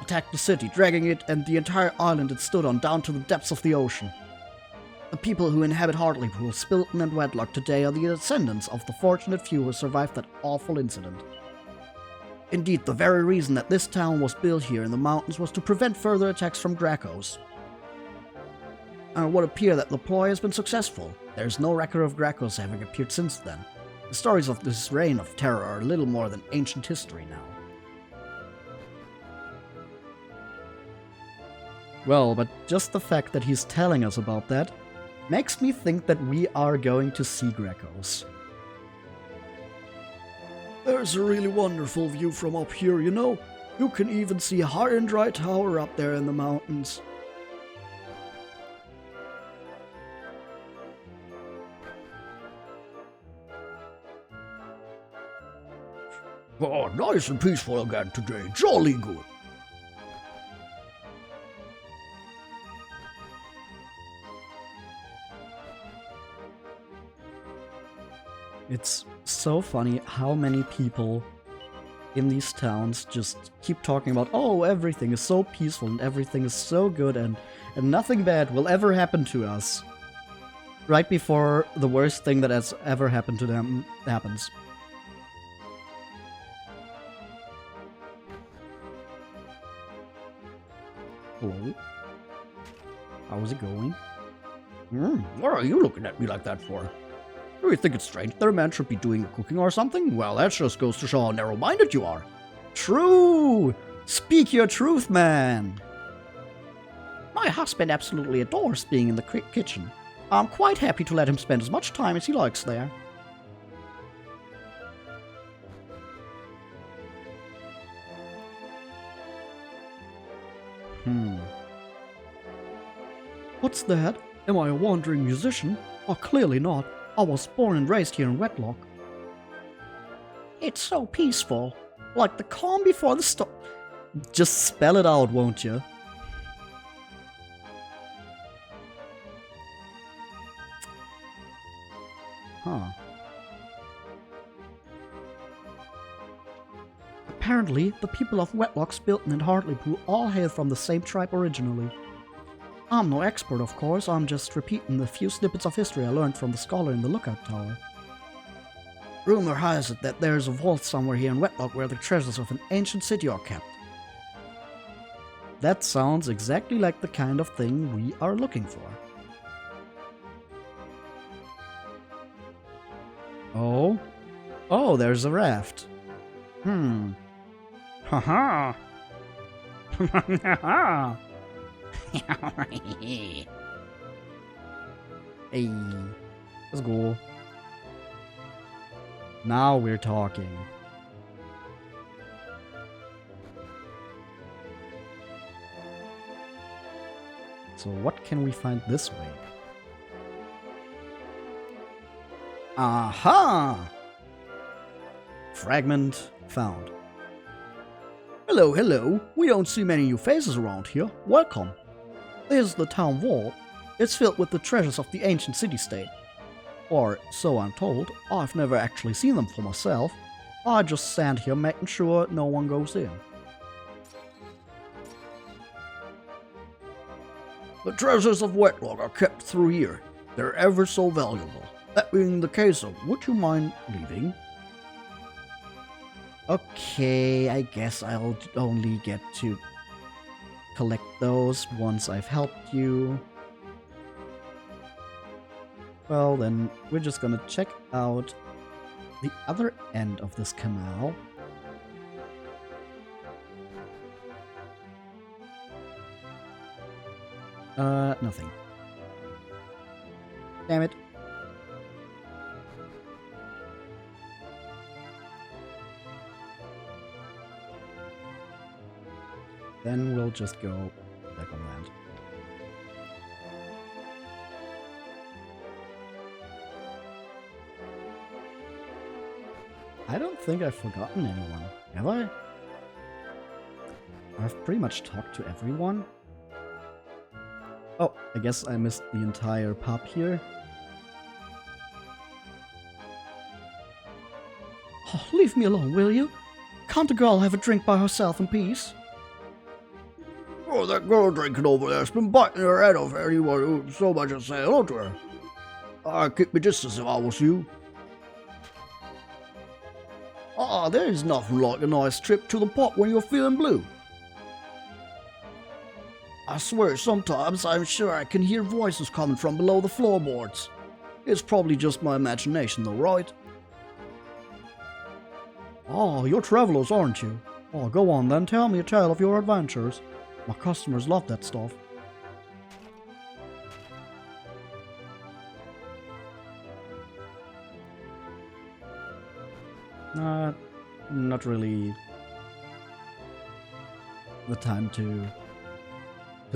attacked the city, dragging it and the entire island it stood on down to the depths of the ocean. The people who inhabit Hartlepool, Spilton and Wetlock today are the descendants of the fortunate few who survived that awful incident. Indeed, the very reason that this town was built here in the mountains was to prevent further attacks from Dracos. And it would appear that the ploy has been successful. There is no record of Dracos having appeared since then. The stories of this reign of terror are little more than ancient history now. Well, but just the fact that he's telling us about that makes me think that we are going to see Dracos. There's a really wonderful view from up here, you know. You can even see a high and dry tower up there in the mountains. Oh, nice and peaceful again today. Jolly good. It's so funny how many people in these towns just keep talking about, oh, everything is so peaceful and everything is so good and nothing bad will ever happen to us. Right before the worst thing that has ever happened to them happens. Hello? How's it going? What are you looking at me like that for? Do you think it's strange that a man should be doing the cooking or something? Well, that just goes to show how narrow-minded you are. True! Speak your truth, man! My husband absolutely adores being in the kitchen. I'm quite happy to let him spend as much time as he likes there. What's that? Am I a wandering musician? Oh, clearly not. I was born and raised here in Wetlock. It's so peaceful, like the calm before the storm. Just spell it out, won't you? Huh. Apparently, the people of Wetlock, Spilton, and Hartlepool all hail from the same tribe originally. I'm no expert, of course, I'm just repeating the few snippets of history I learned from the scholar in the lookout tower. Rumor has it that there's a vault somewhere here in Wetlock where the treasures of an ancient city are kept. That sounds exactly like the kind of thing we are looking for. Oh? Oh, there's a raft. Haha. Hey, let's go. Now we're talking. So what can we find this way? Aha! Fragment found. Hello, hello. We don't see many new faces around here. Welcome. This is the town vault. It's filled with the treasures of the ancient city-state. Or so I'm told. I've never actually seen them for myself. I just stand here making sure no one goes in. The treasures of Wetlock are kept through here. They're ever so valuable. That being the case, would you mind leaving? Okay, I guess I'll only get to collect those once I've helped you. Well, then we're just gonna check out the other end of this canal. Nothing. Damn it. Then we'll just go back on land. I don't think I've forgotten anyone, have I? I've pretty much talked to everyone. Oh, I guess I missed the entire pub here. Oh, leave me alone, will you? Can't a girl have a drink by herself in peace? Oh, that girl drinking over there's been biting her head off anyone who so much as say hello to her. I'd keep my distance if I was you. There's nothing like a nice trip to the pub when you're feeling blue. I swear sometimes I'm sure I can hear voices coming from below the floorboards. It's probably just my imagination though, right? Oh, you're travelers, aren't you? Oh, go on then, tell me a tale of your adventures. My customers love that stuff. Not really the time to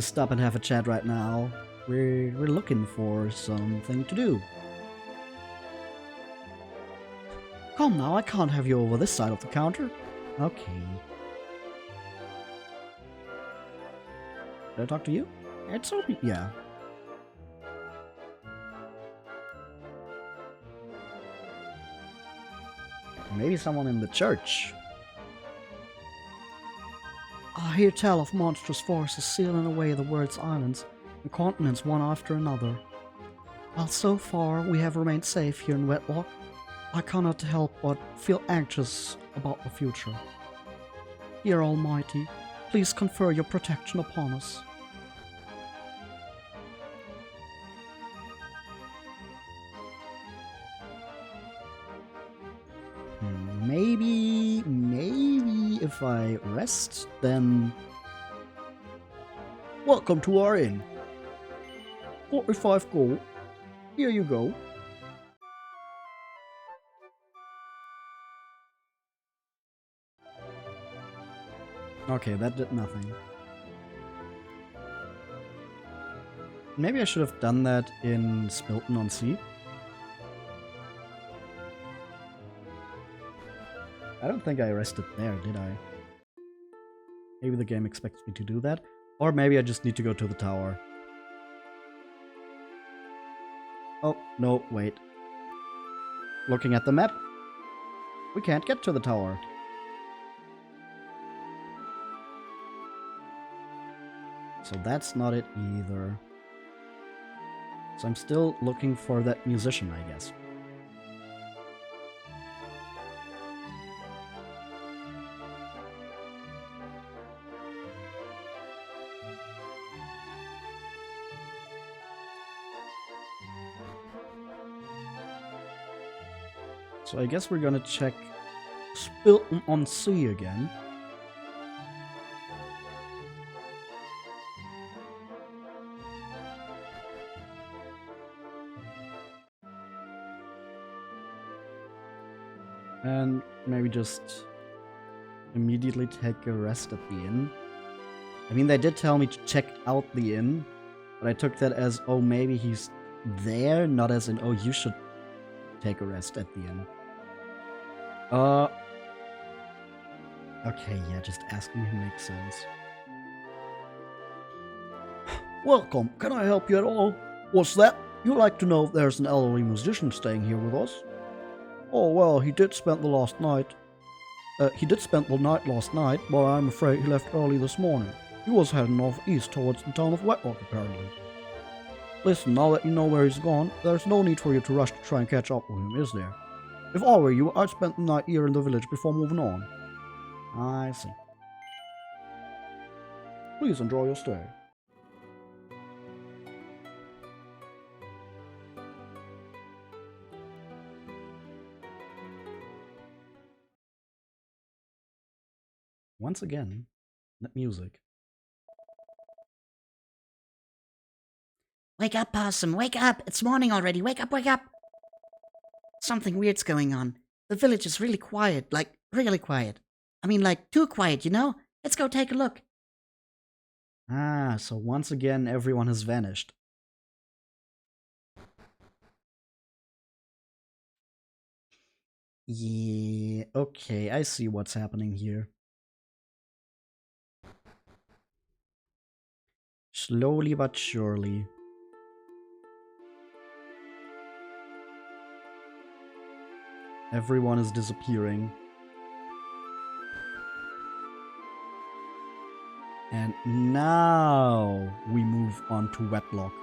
stop and have a chat right now. We're looking for something to do. Come now, I can't have you over this side of the counter. Okay. Did I talk to you? It's okay. Yeah. Maybe someone in the church. I hear tell of monstrous forces sealing away the world's islands and continents one after another. While so far we have remained safe here in Wetlock, I cannot help but feel anxious about the future. Dear Almighty, please confer your protection upon us. Maybe if I rest, then... Welcome to our inn. 45 gold. Here you go. Okay, that did nothing. Maybe I should have done that in Spilton-on-Sea. I don't think I rested there, did I? Maybe the game expects me to do that. Or maybe I just need to go to the tower. Oh, no, wait. Looking at the map, we can't get to the tower. So that's not it either. So I'm still looking for that musician, I guess. So I guess we're gonna check Spilton-on-Sea again. And maybe just immediately take a rest at the inn. I mean, they did tell me to check out the inn, but I took that as, oh, maybe he's there, not as in, oh, you should take a rest at the inn. Okay, yeah, just asking him makes sense. Welcome. Can I help you at all? What's that? You'd like to know if there's an elderly musician staying here with us? Oh, well, he did spend the night last night, but I'm afraid he left early this morning. He was heading northeast towards the town of Wetlock, apparently. Listen, now that you know where he's gone, there's no need for you to rush to try and catch up with him, is there? If I were you, I'd spend the night here in the village before moving on. I see. Please enjoy your stay. Once again, that music. Wake up, Possum, wake up! It's morning already, wake up, wake up! Something weird's going on. The village is really quiet, like, really quiet. I mean, like, too quiet, you know? Let's go take a look. Ah, so once again everyone has vanished. Yeah, okay, I see what's happening here. Slowly but surely. Everyone is disappearing. And now we move on to Wetlock.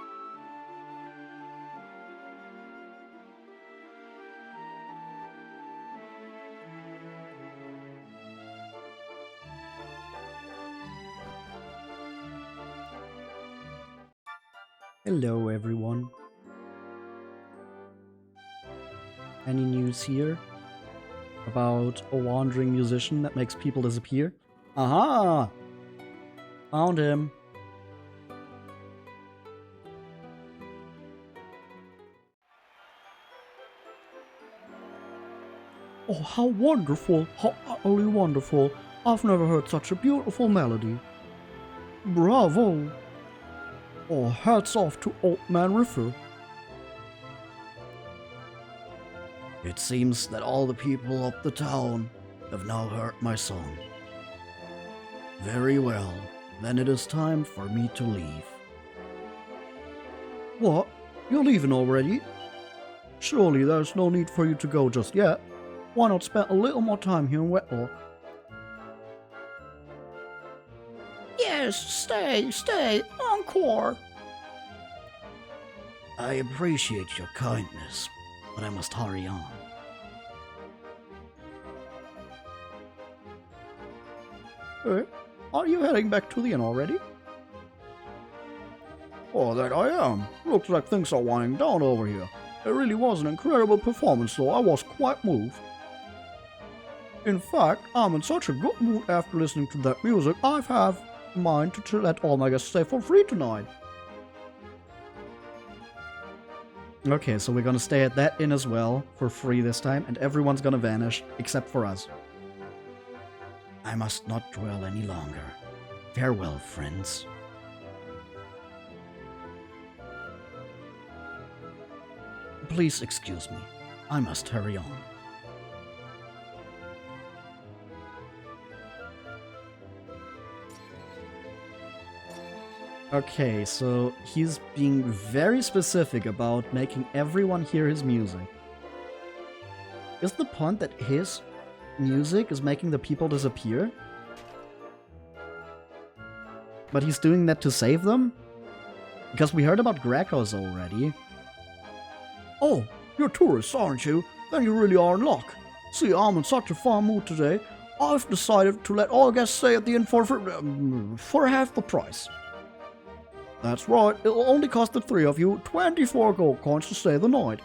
Hello everyone. Any news here about a wandering musician that makes people disappear? Aha! Found him. Oh, how wonderful! How utterly wonderful! I've never heard such a beautiful melody. Bravo! Oh, hats off to Old Man Riffer. It seems that all the people of the town have now heard my song. Very well, then it is time for me to leave. What? You're leaving already? Surely there's no need for you to go just yet. Why not spend a little more time here in Wetlock? Yes, stay, encore! I appreciate your kindness, but I must hurry on. Hey, are you heading back to the inn already? Oh, that I am. Looks like things are winding down over here. It really was an incredible performance, though. I was quite moved. In fact, I'm in such a good mood after listening to that music, I have in mind to let all my guests stay for free tonight. Okay, so we're gonna stay at that inn as well, for free this time, and everyone's gonna vanish, except for us. I must not dwell any longer. Farewell, friends. Please excuse me. I must hurry on. Okay, so he's being very specific about making everyone hear his music. Is the point that his music is making the people disappear? But he's doing that to save them? Because we heard about Greco's already. Oh, you're tourists, aren't you? Then you really are in luck. See, I'm in such a fine mood today, I've decided to let all guests stay at the inn for half the price. That's right, it'll only cost the three of you 24 gold coins to stay the night.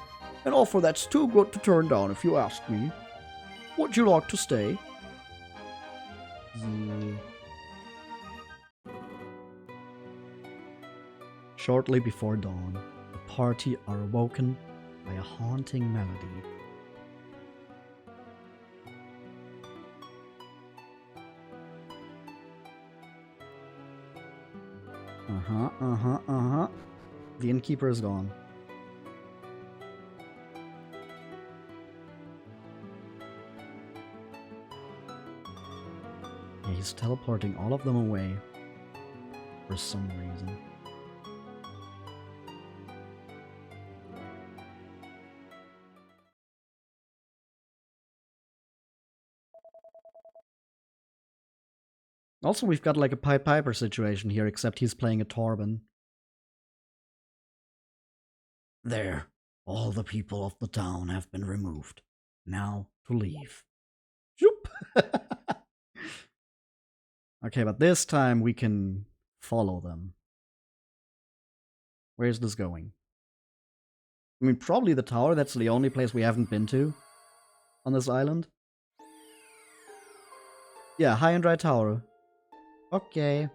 An offer that's too good to turn down if you ask me. Would you like to stay? Yeah. Shortly before dawn, the party are awoken by a haunting melody. The innkeeper is gone. Yeah, he's teleporting all of them away. For some reason. Also, we've got like a Pied Piper situation here, except he's playing a Torben. There, all the people of the town have been removed. Now to leave. Shoop! Okay, but this time we can follow them. Where's this going? I mean, probably the tower. That's the only place we haven't been to on this island. Yeah, high and dry tower. Okay.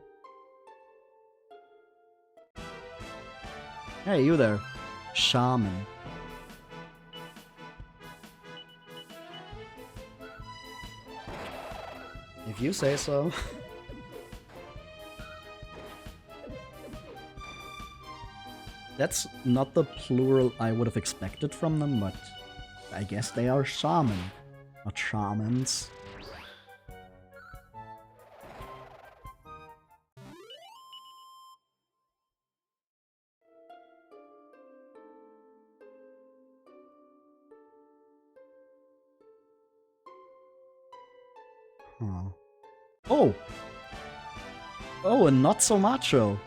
Hey, you there. Shaman. If you say so. That's not the plural I would have expected from them, but I guess they are shaman, not shamans. Huh. Oh! Oh, and not so macho.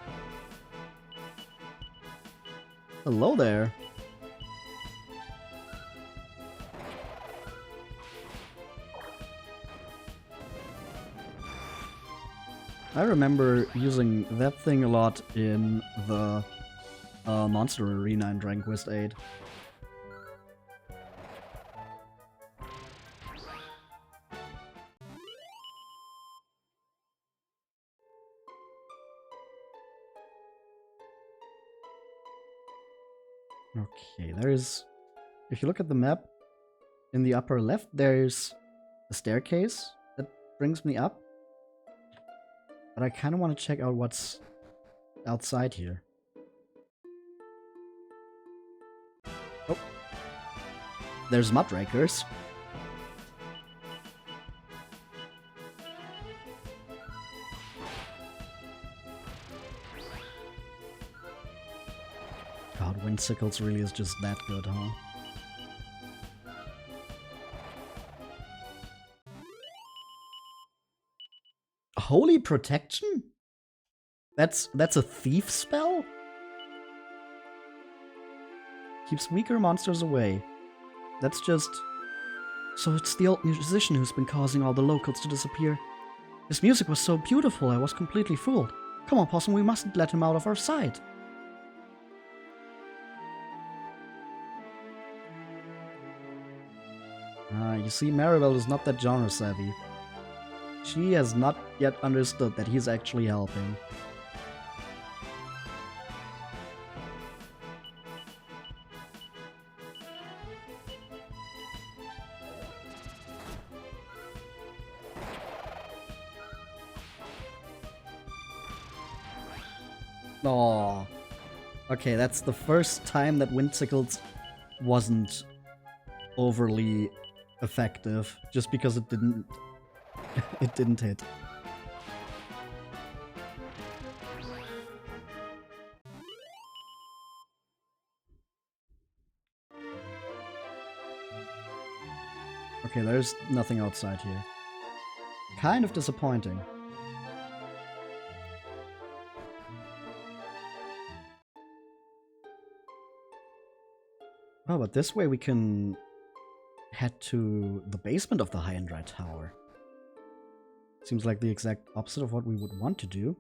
Hello there. I remember using that thing a lot in the Monster Arena in Dragon Quest VIII. Okay, there's... If you look at the map, in the upper left, there's a staircase that brings me up. But I kind of want to check out what's outside here. Oh. There's muckrakers. God, Windsickles really is just that good, huh? Holy Protection? That's a thief spell? Keeps weaker monsters away. That's just... So it's the old musician who's been causing all the locals to disappear. His music was so beautiful, I was completely fooled. Come on, Possum, we mustn't let him out of our sight. You see, Maribel is not that genre savvy. She has not yet understood that he's actually helping. Oh, okay, that's the first time that Windsickles wasn't overly effective, just because it didn't hit. Okay, there's nothing outside here. Kind of disappointing. Oh, but this way we can head to the basement of the High and Dry Tower. Seems like the exact opposite of what we would want to do.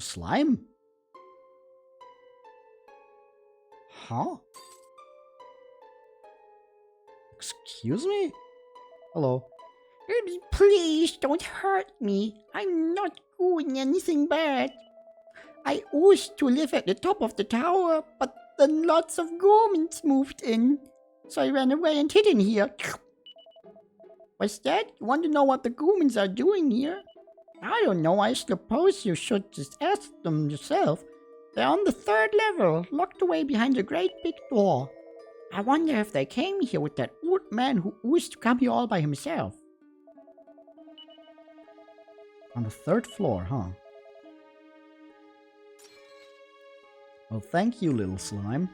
Slime? Huh? Excuse me? Hello. Please don't hurt me. I'm not doing anything bad. I used to live at the top of the tower, but then lots of gourmets moved in. So I ran away and hid in here. What's that? You want to know what the gourmets are doing here? I don't know. I suppose you should just ask them yourself. They're on the 3rd level, locked away behind a great big door. I wonder if they came here with that old man who used to come here all by himself. On the 3rd floor, huh? Well, thank you, little slime.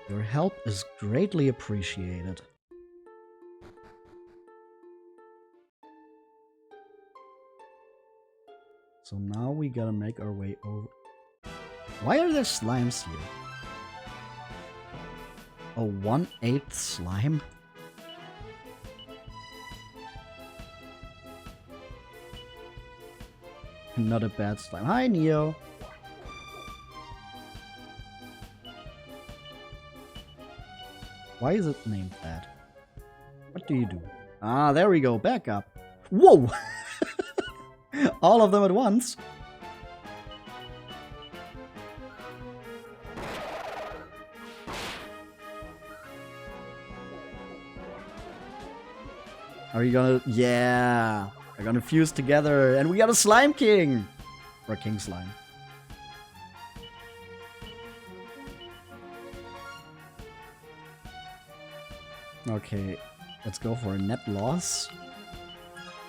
Your help is greatly appreciated. So now we gotta make our way over. Why are there slimes here? A 1/8 slime? Not a bad slime. Hi, Neo. Why is it named that? What do you do? Ah, there we go. Back up. Whoa! All of them at once. Are you gonna... Yeah! They're gonna fuse together, and we got a Slime King! Or King Slime. Okay, let's go for a net loss,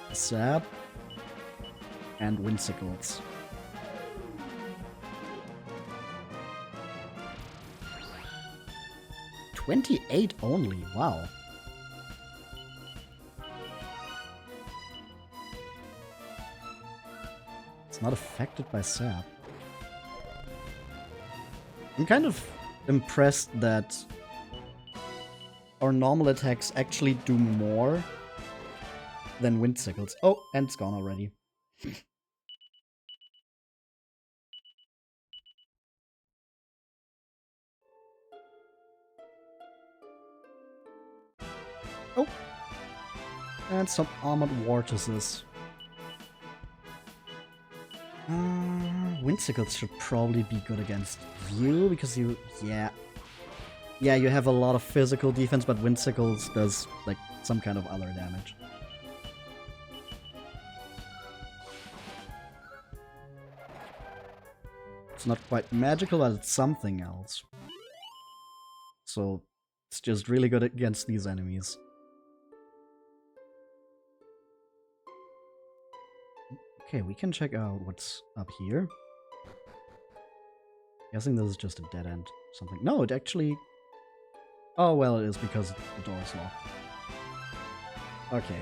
a sap, and Whimsicles. $28 only, wow. It's not affected by sap. I'm kind of impressed that our normal attacks actually do more than Windsickles. Oh, and it's gone already. Oh! And some armored vortices. Windsickles should probably be good against you, because you... Yeah, you have a lot of physical defense, but Windsickles does, like, some kind of other damage. It's not quite magical, but it's something else. So, it's just really good against these enemies. Okay, we can check out what's up here. Guessing this is just a dead end. Something. No, it actually... Oh, well, it is because the door is locked. Okay.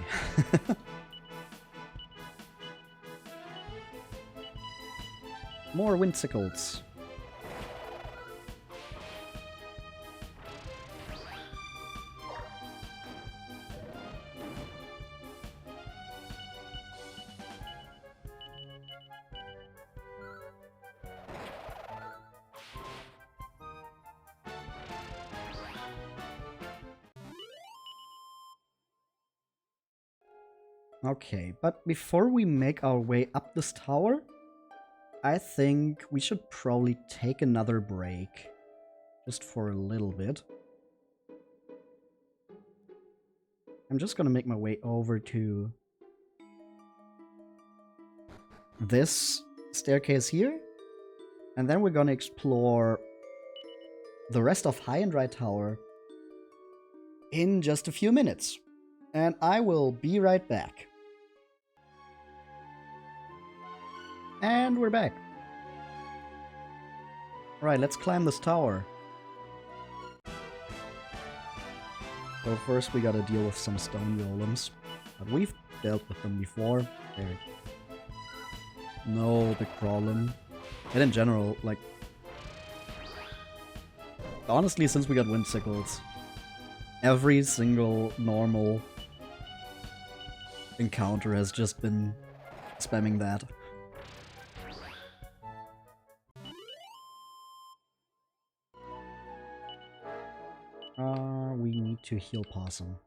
More Windsickles. Okay, but before we make our way up this tower, I think we should probably take another break. Just for a little bit. I'm just gonna make my way over to this staircase here. And then we're gonna explore the rest of High and Dry Tower in just a few minutes. And I will be right back. And we're back. Alright, let's climb this tower. So first we gotta deal with some stone golems. But we've dealt with them before. They're no big problem. And in general, like... Honestly, since we got Windsickles, every single normal encounter has just been spamming that. We need to heal Possum.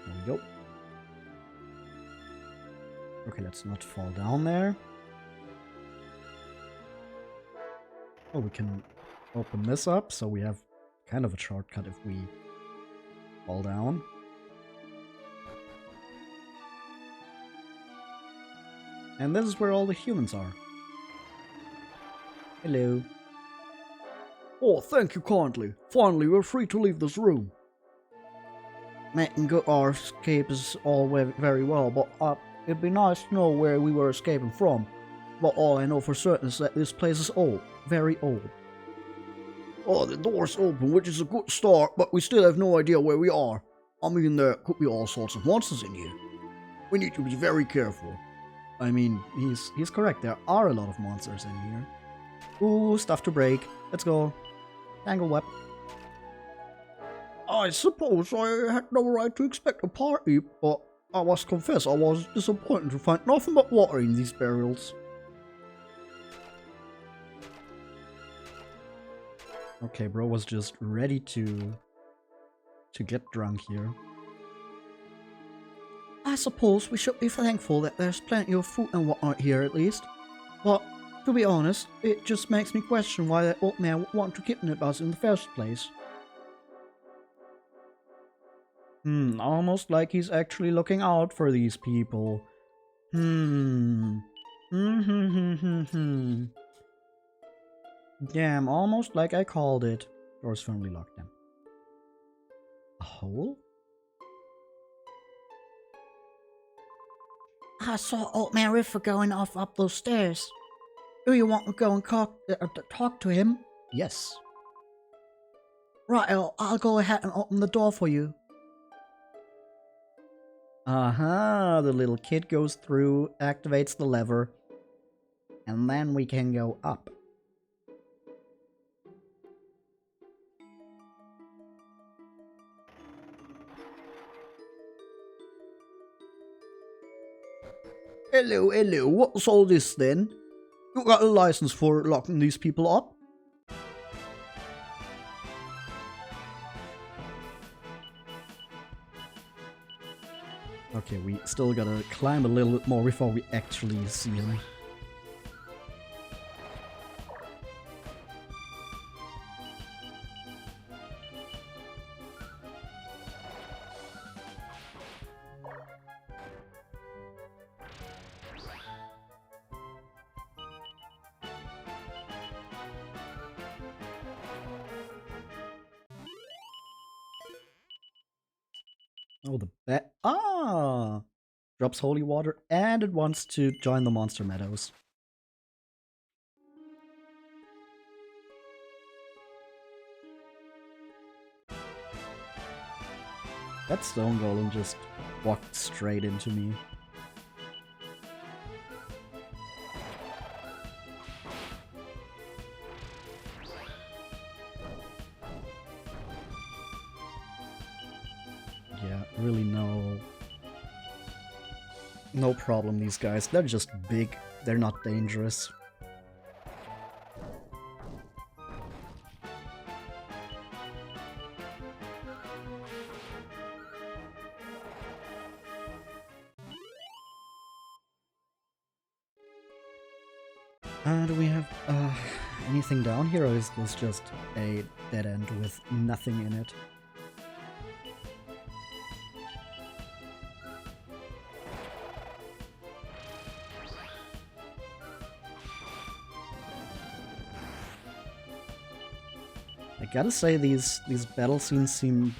There we go. Okay, let's not fall down there. Oh, we can open this up, so we have kind of a shortcut if we fall down. And this is where all the humans are. Hello. Oh, thank you kindly. Finally, we're free to leave this room. Making good our escape is all very well, but it'd be nice to know where we were escaping from. But all I know for certain is that this place is old. Very old. Oh, the door's open, which is a good start, but we still have no idea where we are. I mean, there could be all sorts of monsters in here. We need to be very careful. I mean, he's correct. There are a lot of monsters in here. Ooh, stuff to break. Let's go. Tangle web. I suppose I had no right to expect a party, but I must confess I was disappointed to find nothing but water in these barrels. Okay, bro was just ready to get drunk here. I suppose we should be thankful that there's plenty of food and whatnot here at least. But, to be honest, it just makes me question why that old man would want to kidnap us in the first place. Almost like he's actually looking out for these people. Damn, almost like I called it. Doors firmly locked them. A hole? I saw old man River going off up those stairs. Do you want to go and talk to him? Yes. Right, I'll go ahead and open the door for you. The little kid goes through, activates the lever, and then we can go up. Hello, what's all this then? You got a license for locking these people up? Okay, we still gotta climb a little bit more before we actually see him. Oh, the bat. Ah! Drops holy water and it wants to join the monster meadows. That stone golem just walked straight into me. Yeah, really no problem, these guys. They're just big. They're not dangerous. Do we have anything down here, or is this just a dead end with nothing in it? I gotta say, these battle scenes seem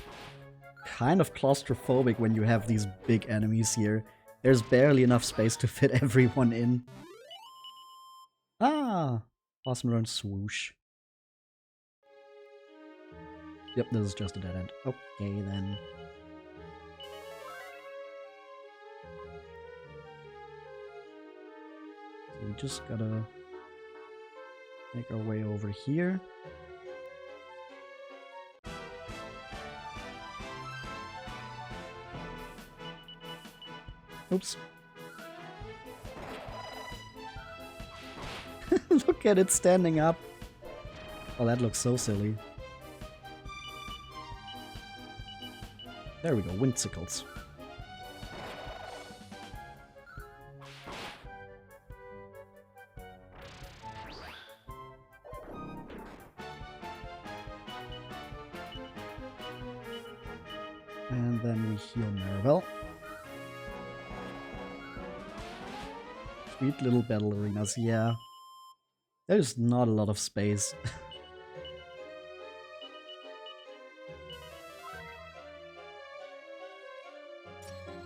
kind of claustrophobic when you have these big enemies here. There's barely enough space to fit everyone in. Ah! Awesome run swoosh. Yep, this is just a dead end. Okay, then. So we just gotta make our way over here. Oops. Look at it standing up. Oh, that looks so silly. There we go, Windsickles. And then we heal Maribel. Sweet little battle arenas, yeah. There's not a lot of space.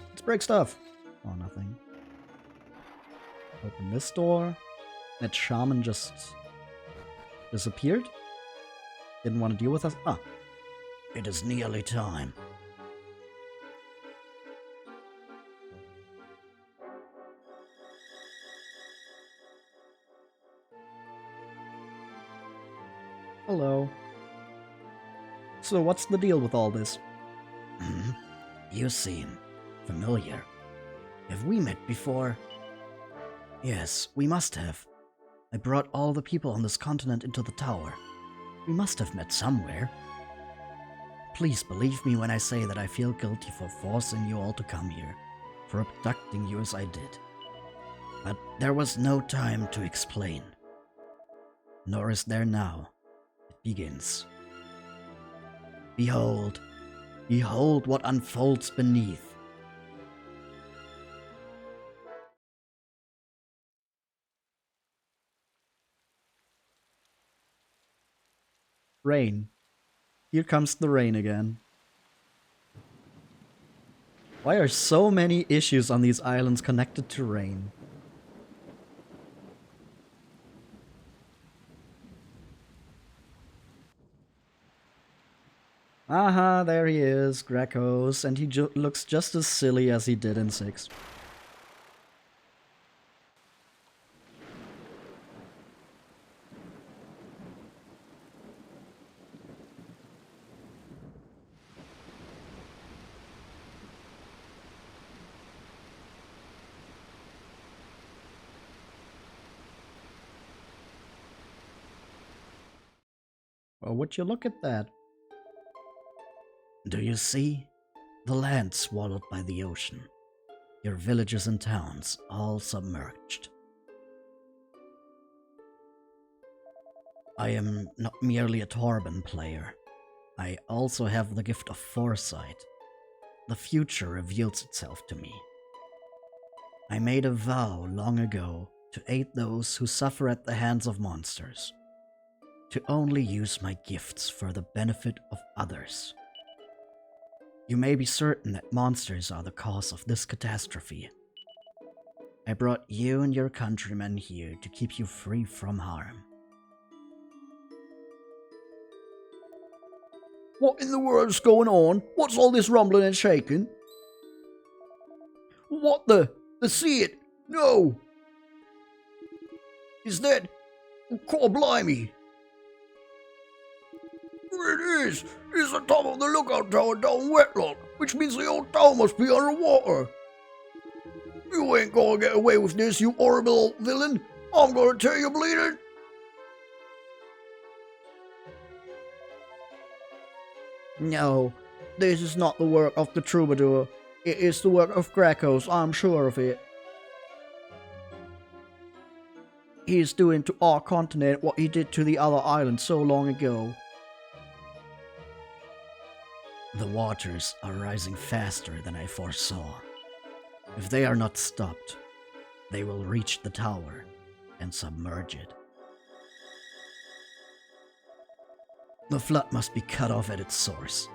Let's break stuff. Oh, nothing. Open this door. That shaman just disappeared. Didn't want to deal with us. Ah. It is nearly time. Hello. So what's the deal with all this? You seem familiar. Have we met before? Yes, we must have. I brought all the people on this continent into the tower. We must have met somewhere. Please believe me when I say that I feel guilty for forcing you all to come here, for abducting you as I did. But there was no time to explain. Nor is there now. It begins. Behold, behold what unfolds beneath. Rain. Here comes the rain again. Why are so many issues on these islands connected to rain? Aha, there he is, Gracchos, and he looks just as silly as he did in 6. Well, would you look at that? Do you see? The land swallowed by the ocean. Your villages and towns all submerged. I am not merely a Torban player. I also have the gift of foresight. The future reveals itself to me. I made a vow long ago to aid those who suffer at the hands of monsters. To only use my gifts for the benefit of others. You may be certain that monsters are the cause of this catastrophe. I brought you and your countrymen here to keep you free from harm. What in the world's going on? What's all this rumbling and shaking? What the? I see it! No! Is that... God blimey! It is! It's the top of the lookout tower down Wetlock, which means the old tower must be underwater. You ain't gonna get away with this, you horrible old villain! I'm gonna tear you bleeding! No, this is not the work of the troubadour. It is the work of Gracchos, I'm sure of it. He is doing to our continent what he did to the other islands so long ago. The waters are rising faster than I foresaw. If they are not stopped, they will reach the tower and submerge it. The flood must be cut off at its source,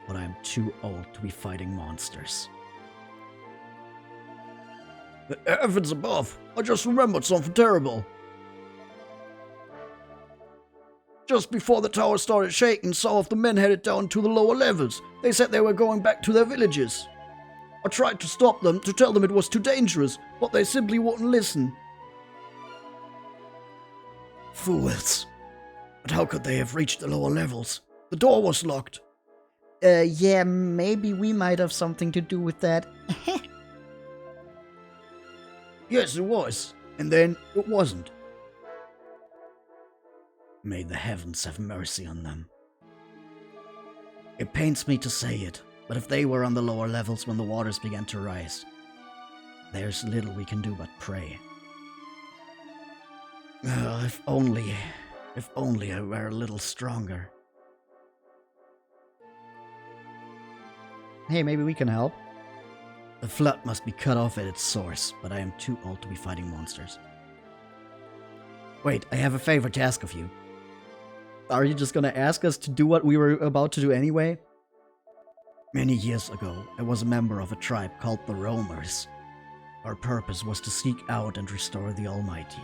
but I am too old to be fighting monsters. The heavens above! I just remembered something terrible. Just before the tower started shaking, some of the men headed down to the lower levels. They said they were going back to their villages. I tried to stop them, to tell them it was too dangerous, but they simply wouldn't listen. Fools! But how could they have reached the lower levels? The door was locked. Yeah, maybe we might have something to do with that. Yes, it was. And then it wasn't. May the heavens have mercy on them. It pains me to say it, but if they were on the lower levels when the waters began to rise, there's little we can do but pray. If only I were a little stronger. Hey, maybe we can help. The flood must be cut off at its source, but I am too old to be fighting monsters. Wait, I have a favor to ask of you. Are you just gonna ask us to do what we were about to do anyway? Many years ago, I was a member of a tribe called the Roamers. Our purpose was to seek out and restore the Almighty.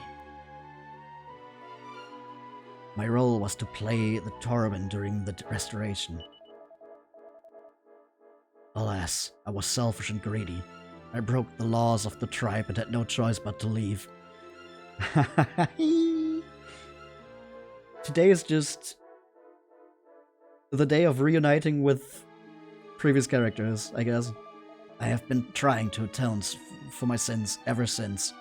My role was to play the Torben during the restoration. Alas, I was selfish and greedy. I broke the laws of the tribe and had no choice but to leave. Today is just the day of reuniting with previous characters, I guess. I have been trying to atone for my sins ever since.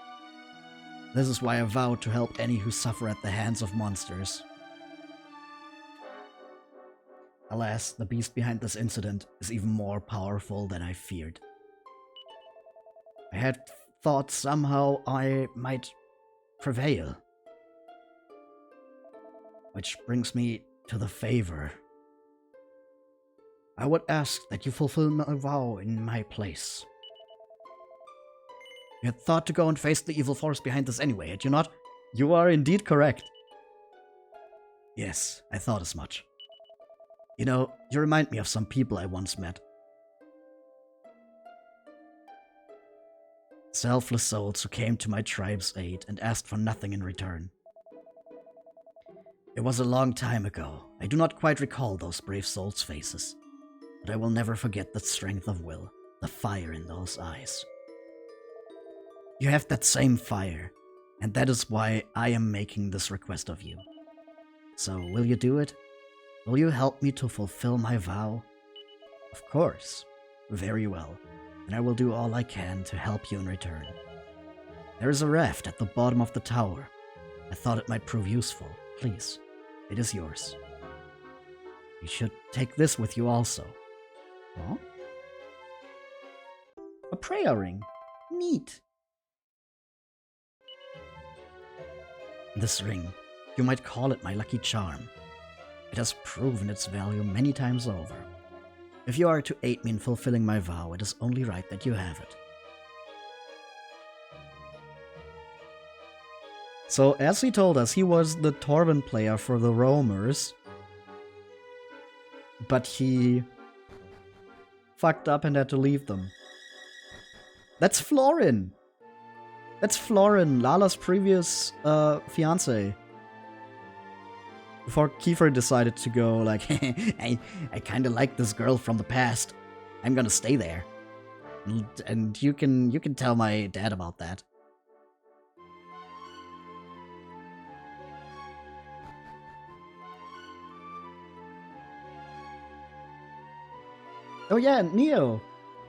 This is why I vowed to help any who suffer at the hands of monsters. Alas, the beast behind this incident is even more powerful than I feared. I had thought somehow I might prevail. Which brings me to the favor. I would ask that you fulfill my vow in my place. You had thought to go and face the evil force behind this anyway, had you not? You are indeed correct. Yes, I thought as much. You know, you remind me of some people I once met. Selfless souls who came to my tribe's aid and asked for nothing in return. It was a long time ago. I do not quite recall those brave souls' faces, but I will never forget the strength of will, the fire in those eyes. You have that same fire, and that is why I am making this request of you. So, will you do it? Will you help me to fulfill my vow? Of course. Very well. And I will do all I can to help you in return. There is a raft at the bottom of the tower. I thought it might prove useful. Please, it is yours. You should take this with you also. Huh? A prayer ring. Neat. This ring, you might call it my lucky charm. It has proven its value many times over. If you are to aid me in fulfilling my vow, it is only right that you have it. So, as he told us, he was the Torben player for the Roamers. But he fucked up and had to leave them. That's Florin! That's Florin, Lala's previous fiancé. Before Kiefer decided to go, like, I kinda like this girl from the past. I'm gonna stay there. And you can tell my dad about that. oh yeah, Neo.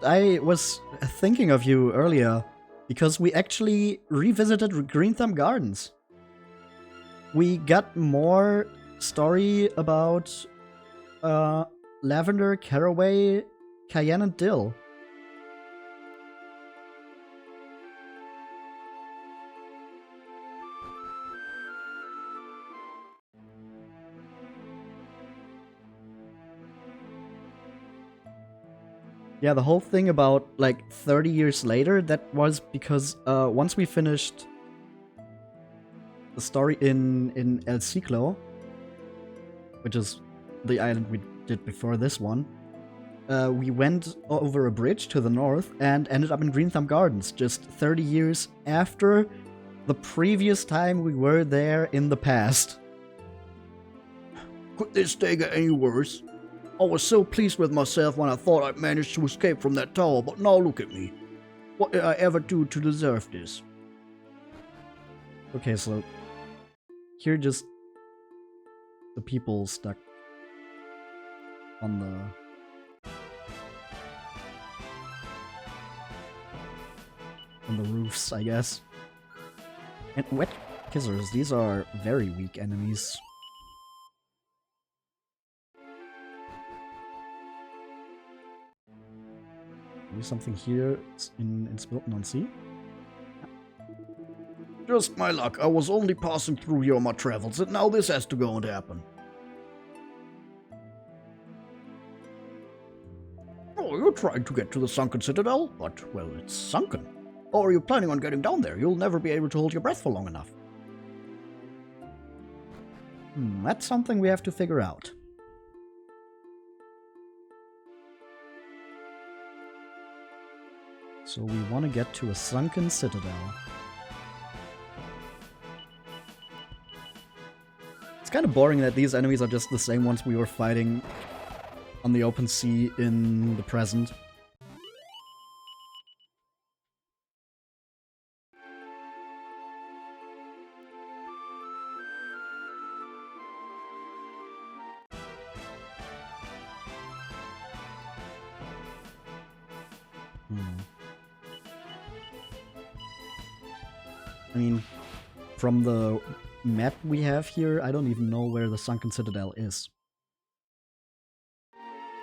I was thinking of you earlier because we actually revisited Green Thumb Gardens. We got more story about Lavender, Caraway, Cayenne, and Dill. Yeah, the whole thing about, like, 30 years later, that was because once we finished the story in El Ciclo, which is the island we did before this one, we went over a bridge to the north and ended up in Green Thumb Gardens, just 30 years after the previous time we were there in the past. Could this day get any worse? I was so pleased with myself when I thought I'd managed to escape from that tower, but now look at me. What did I ever do to deserve this? Okay, so here just the people stuck on the roofs, I guess. And wet kissers, these are very weak enemies. Maybe something here in Spilton on Sea? Just my luck. I was only passing through here on my travels, and now this has to go and happen. Oh, Oh, you're trying to get to the Sunken Citadel? But, well, it's sunken. Or are you planning on getting down there? You'll never be able to hold your breath for long enough. That's something we have to figure out. So we want to get to a sunken citadel. It's kind of boring that these enemies are just the same ones we were fighting on the open sea in the present. I mean, from the map we have here, I don't even know where the Sunken Citadel is.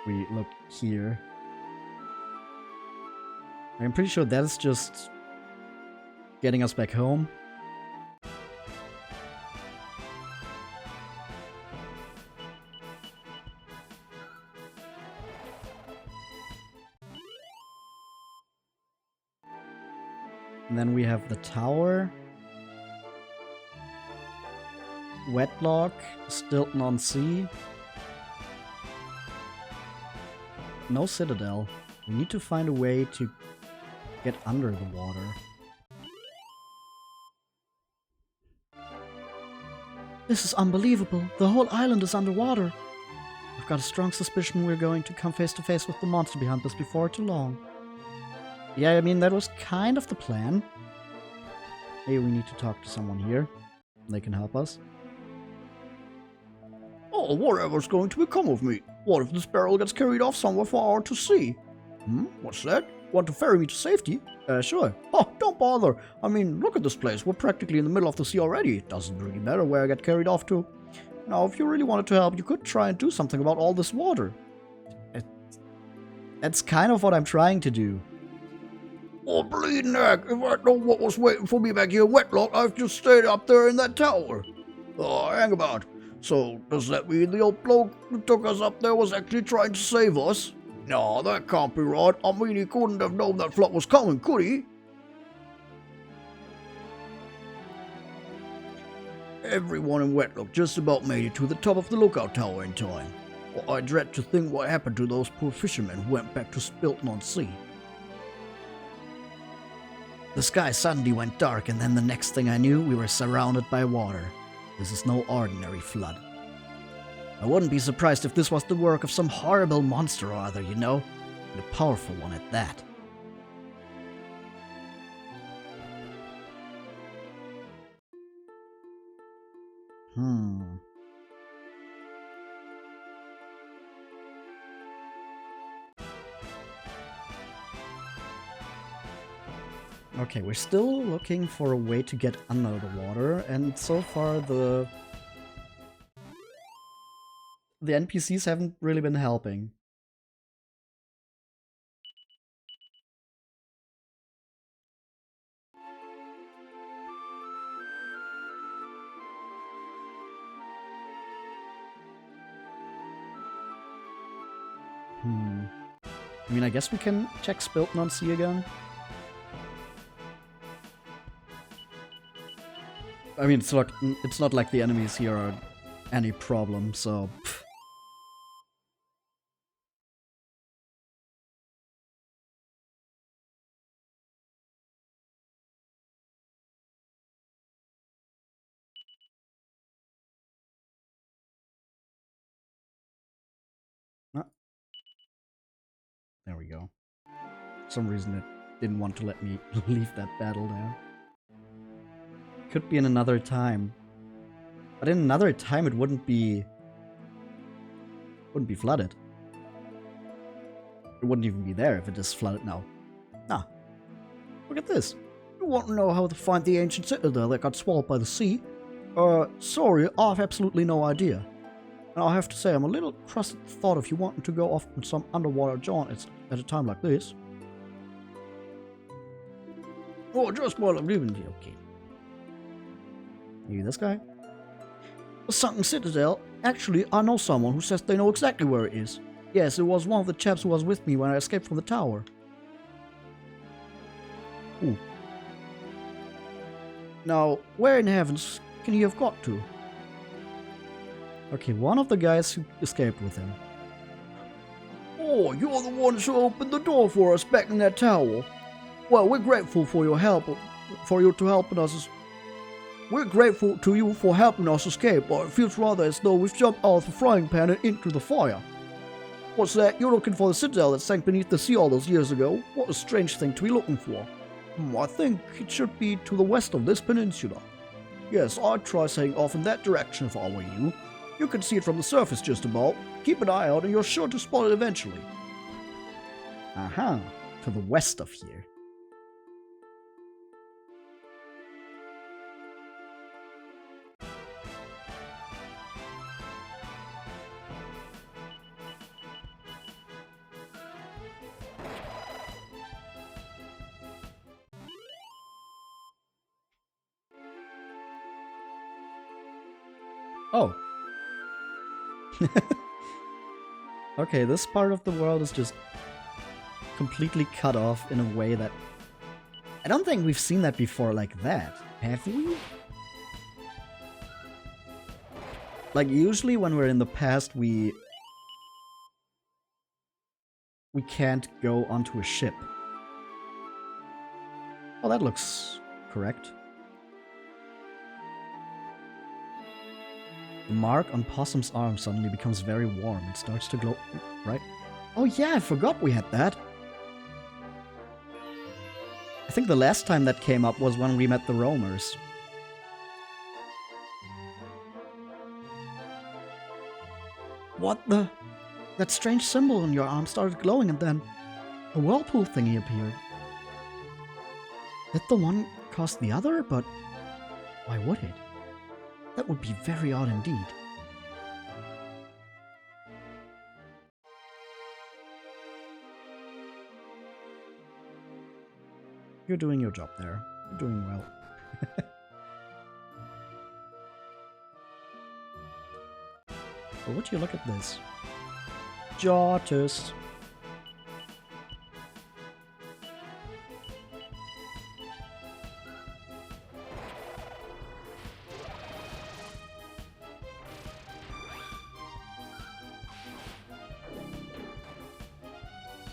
We look here. I'm pretty sure that's just getting us back home. And then we have the tower. Wetlock, Stilton on Sea. No citadel. We need to find a way to get under the water. This is unbelievable. The whole island is underwater. I've got a strong suspicion we're going to come face to face with the monster behind us before too long. Yeah, I mean, that was kind of the plan. Hey, we need to talk to someone here. They can help us. Oh, whatever's going to become of me? What if this barrel gets carried off somewhere far to sea? What's that? Want to ferry me to safety? Sure. Oh, don't bother. I mean, look at this place. We're practically in the middle of the sea already. It doesn't really matter where I get carried off to. Now, if you really wanted to help, you could try and do something about all this water. That's kind of what I'm trying to do. Oh, bleeding heck. If I'd known what was waiting for me back here in Wetlock, I've just stayed up there in that tower. Oh, hang about. So, does that mean the old bloke who took us up there was actually trying to save us? No, that can't be right. I mean, he couldn't have known that flood was coming, could he? Everyone in Wetlock just about made it to the top of the lookout tower in time. Well, I dread to think what happened to those poor fishermen who went back to Stilton on Sea. The sky suddenly went dark, and then the next thing I knew, we were surrounded by water. This is no ordinary flood. I wouldn't be surprised if this was the work of some horrible monster or other, you know, and a powerful one at that. Okay, we're still looking for a way to get under the water, and so far the NPCs haven't really been helping. I mean, I guess we can check Stilton on Sea again. I mean, it's not like the enemies here are any problem, so... Pff. Ah. There we go. For some reason it didn't want to let me leave that battle there. Could be in another time. But in another time it wouldn't be flooded. It wouldn't even be there if it is flooded now. Ah. Look at this. You want to know how to find the ancient citadel that got swallowed by the sea? Sorry, I've absolutely no idea. And I have to say, I'm a little cross at the thought of you wanting to go off on some underwater jaunt at a time like this. Oh, just while I'm leaving you, okay. You this guy? The Sunken Citadel. Actually, I know someone who says they know exactly where it is. Yes, it was one of the chaps who was with me when I escaped from the tower. Ooh. Now, where in heavens can he have got to? Okay, one of the guys who escaped with him. Oh, you're the ones who opened the door for us back in that tower. Well, we're grateful for your help, We're grateful to you for helping us escape, but it feels rather as though we've jumped out of the frying pan and into the fire. What's that? You're looking for the citadel that sank beneath the sea all those years ago? What a strange thing to be looking for. I think it should be to the west of this peninsula. Yes, I'd try sailing off in that direction if I were you. You can see it from the surface just about. Keep an eye out and you're sure to spot it eventually. Aha, to the west of here. Oh. Okay, this part of the world is just completely cut off in a way that... I don't think we've seen that before like that, have we? Like, usually when we're in the past, we can't go onto a ship. Oh, that looks correct. The mark on Possum's arm suddenly becomes very warm and starts to glow, right? Oh yeah, I forgot we had that. I think the last time that came up was when we met the roamers. What the? That strange symbol on your arm started glowing and then a whirlpool thingy appeared. Did the one cause the other? But why would it? That would be very odd indeed. You're doing your job there. You're doing well. But would you look at this? Jartus.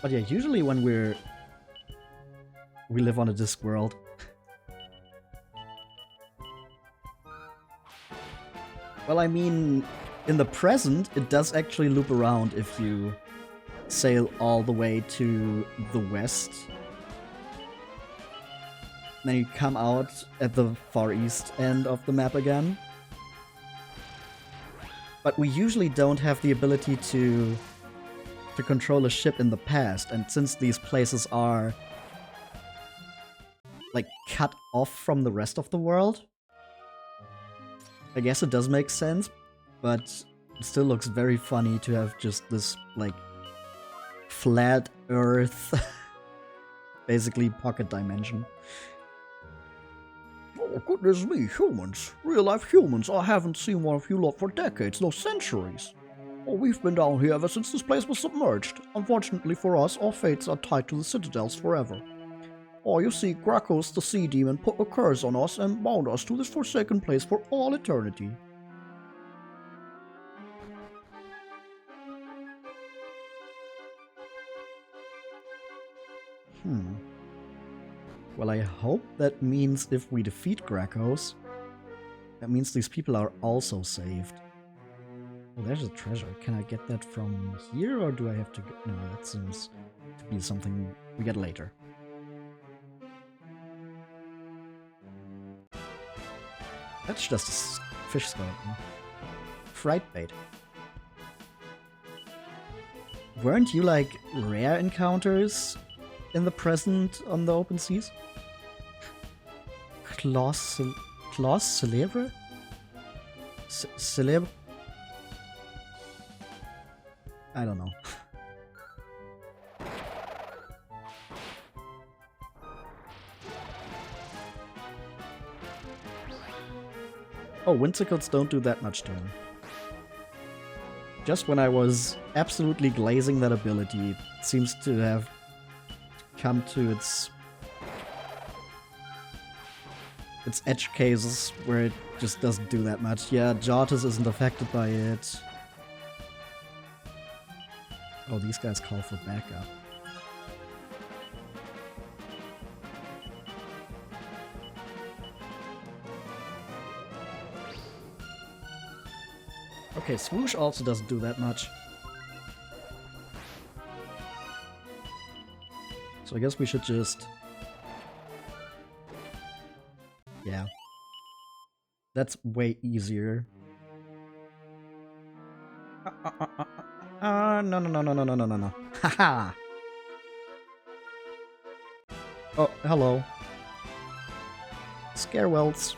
But yeah, usually when we live on a disc world. Well, I mean, in the present, it does actually loop around if you sail all the way to the west. Then you come out at the far east end of the map again. But we usually don't have the ability to control a ship in the past, and since these places are like cut off from the rest of the world, I guess it does make sense, but it still looks very funny to have just this like flat earth basically pocket dimension. Oh, goodness me, humans. Real-life humans. I haven't seen one of you lot for decades, no centuries. Oh, we've been down here ever since this place was submerged. Unfortunately for us, our fates are tied to the citadels forever. Oh, you see, Gracchus the sea demon put a curse on us and bound us to this forsaken place for all eternity. Well, I hope that means if we defeat Gracchus, that means these people are also saved. Oh, there's a treasure. Can I get that from here, or do I have to go? No, that seems to be something we get later. That's just a fish skeleton. Fright bait. Weren't you like rare encounters in the present on the open seas? Claws célèbre? Célèbre? I don't know. Oh, windsicles don't do that much to him. Just when I was absolutely glazing that ability, it seems to have come to its edge cases where it just doesn't do that much. Yeah, Jortis isn't affected by it. Oh, these guys call for backup. Okay, Swoosh also doesn't do that much. So I guess we should just... Yeah. That's way easier. No, no, no, no, no, no, no, no, no. Haha! Oh, hello. Scarewelts.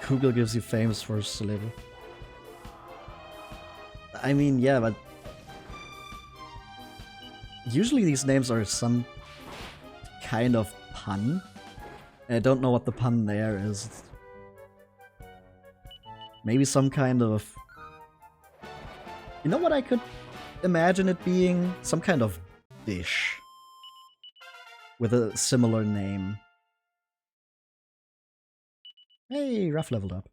Google gives you famous first syllable. I mean, yeah, but... Usually these names are some kind of pun. I don't know what the pun there is. Maybe some kind of... You know what I could imagine it being? Some kind of dish. With a similar name. Hey, Ruff leveled up.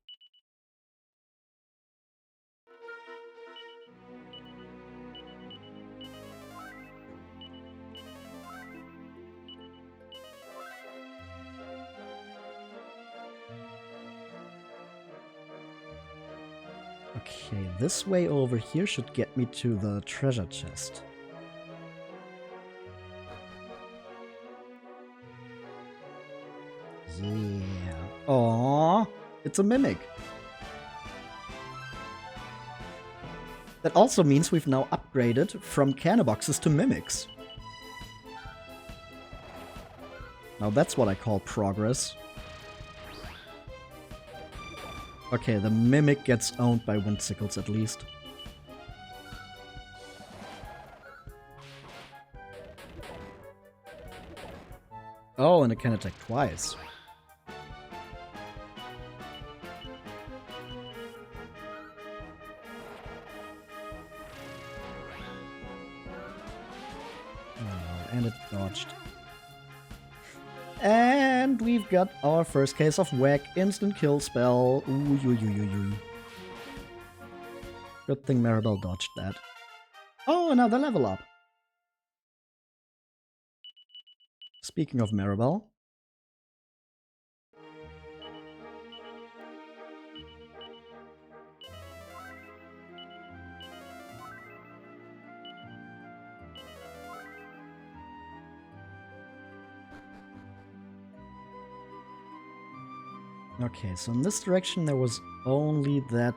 Okay, this way over here should get me to the treasure chest. Yeah. Aww, it's a mimic. That also means we've now upgraded from cannaboxes to mimics. Now that's what I call progress. Okay, the mimic gets owned by Windsickles at least. Oh, and it can attack twice. Oh, and it dodged. And we've got our first case of Whack instant kill spell. Ooh, yoo, yoo, yoo, yoo. Good thing Maribel dodged that. Oh, another level up. Speaking of Maribel. Okay, so in this direction there was only that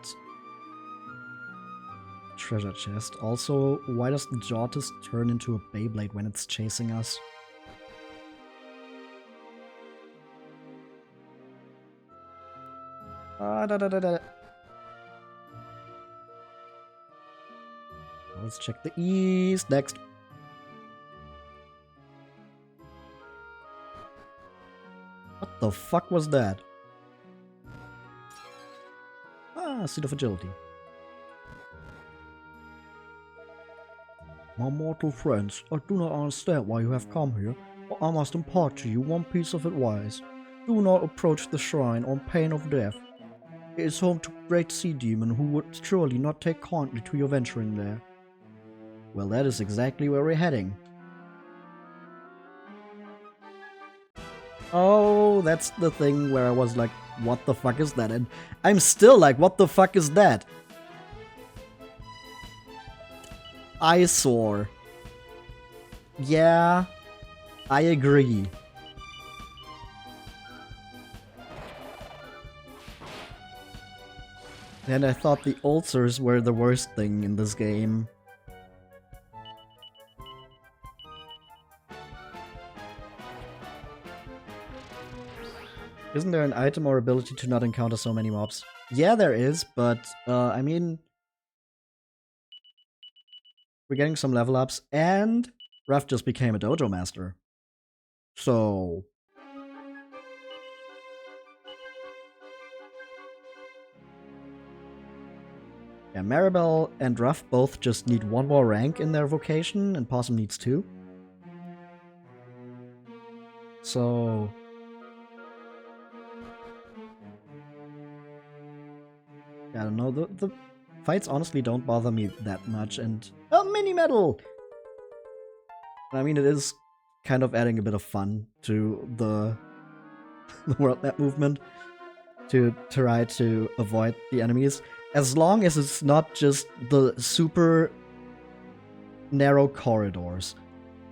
treasure chest. Also, why does the Jortis turn into a Beyblade when it's chasing us? Let's check the east next. What the fuck was that? Ah, Seed of Agility. My mortal friends, I do not understand why you have come here, but I must impart to you one piece of advice. Do not approach the shrine on pain of death. It is home to a great sea demon who would surely not take kindly to your venturing there. Well, that is exactly where we're heading. Oh, that's the thing where I was like, what the fuck is that? And I'm still like, what the fuck is that? Eyesore. Yeah, I agree. And I thought the ulcers were the worst thing in this game. Isn't there an item or ability to not encounter so many mobs? Yeah, there is, but, I mean... We're getting some level ups, and Ruff just became a dojo master. So... Yeah, Maribel and Ruff both just need one more rank in their vocation, and Possum needs 2. So... I don't know, the fights honestly don't bother me that much, and... Oh, mini medal! I mean, it is kind of adding a bit of fun to the world map movement to try to avoid the enemies, as long as it's not just the super narrow corridors.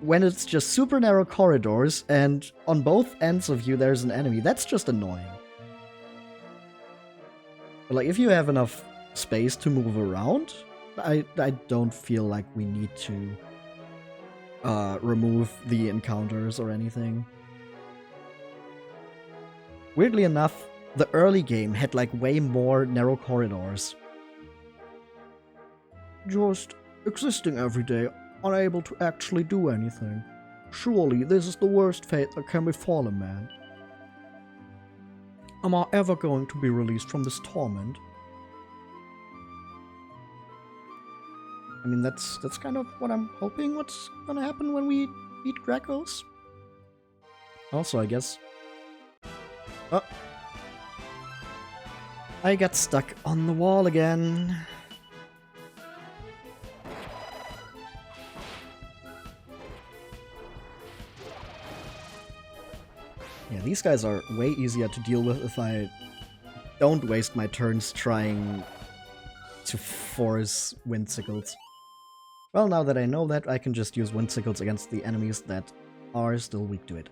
When it's just super narrow corridors and on both ends of you there's an enemy, that's just annoying. But like, if you have enough space to move around, I don't feel like we need to remove the encounters or anything. Weirdly enough, the early game had like way more narrow corridors. Just existing every day, unable to actually do anything. Surely this is the worst fate that can befall a man. Am I ever going to be released from this torment? I mean, that's kind of what I'm hoping what's gonna happen when we beat Gracos. Also, I guess... Oh. I got stuck on the wall again. Yeah, these guys are way easier to deal with if I don't waste my turns trying to force Windsickles. Well, now that I know that, I can just use Windsickles against the enemies that are still weak to it.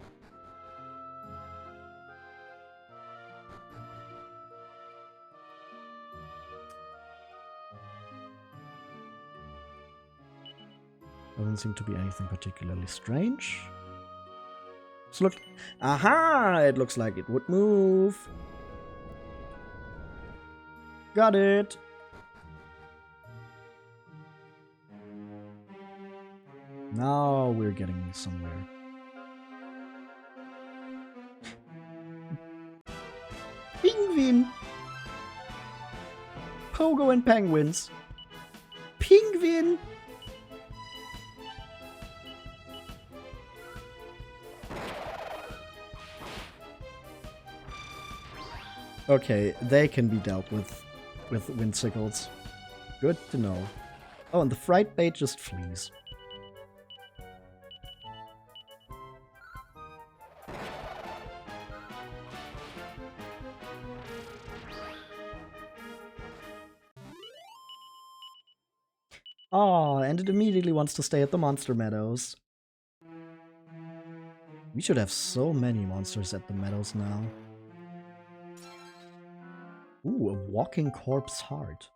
Doesn't seem to be anything particularly strange. So look, aha! It looks like it would move. Got it. Now we're getting somewhere. Penguin! Pogo and penguins. Penguin! Okay, they can be dealt with Windsickles. Good to know. Oh, and the fright bait just flees. Oh, and it immediately wants to stay at the Monster Meadows. We should have so many monsters at the meadows now. Ooh, a walking corpse heart.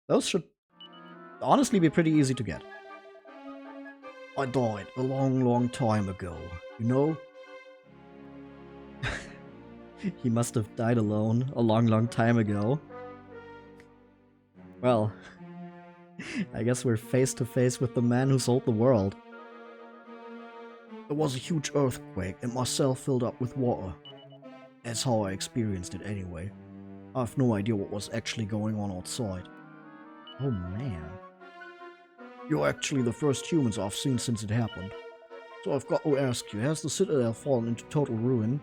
Those should honestly be pretty easy to get. I died a long time ago, you know? He must have died alone a long time ago. Well, I guess we're face to face with the man who sold the world. There was a huge earthquake and my cell filled up with water. That's how I experienced it anyway. I have no idea what was actually going on outside. Oh man. You're actually the first humans I've seen since it happened. So I've got to ask you, has the Citadel fallen into total ruin?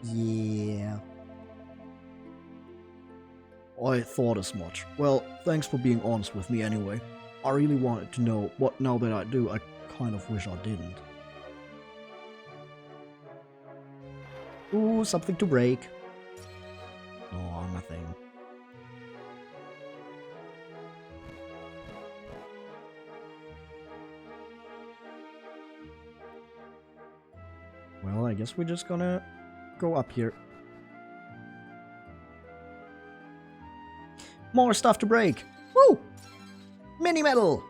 Yeah. I thought as much. Well, thanks for being honest with me anyway. I really wanted to know, but now that I do, I kind of wish I didn't. Ooh, something to break. Oh, nothing. Well, I guess we're just gonna go up here. More stuff to break! Woo! Mini medal!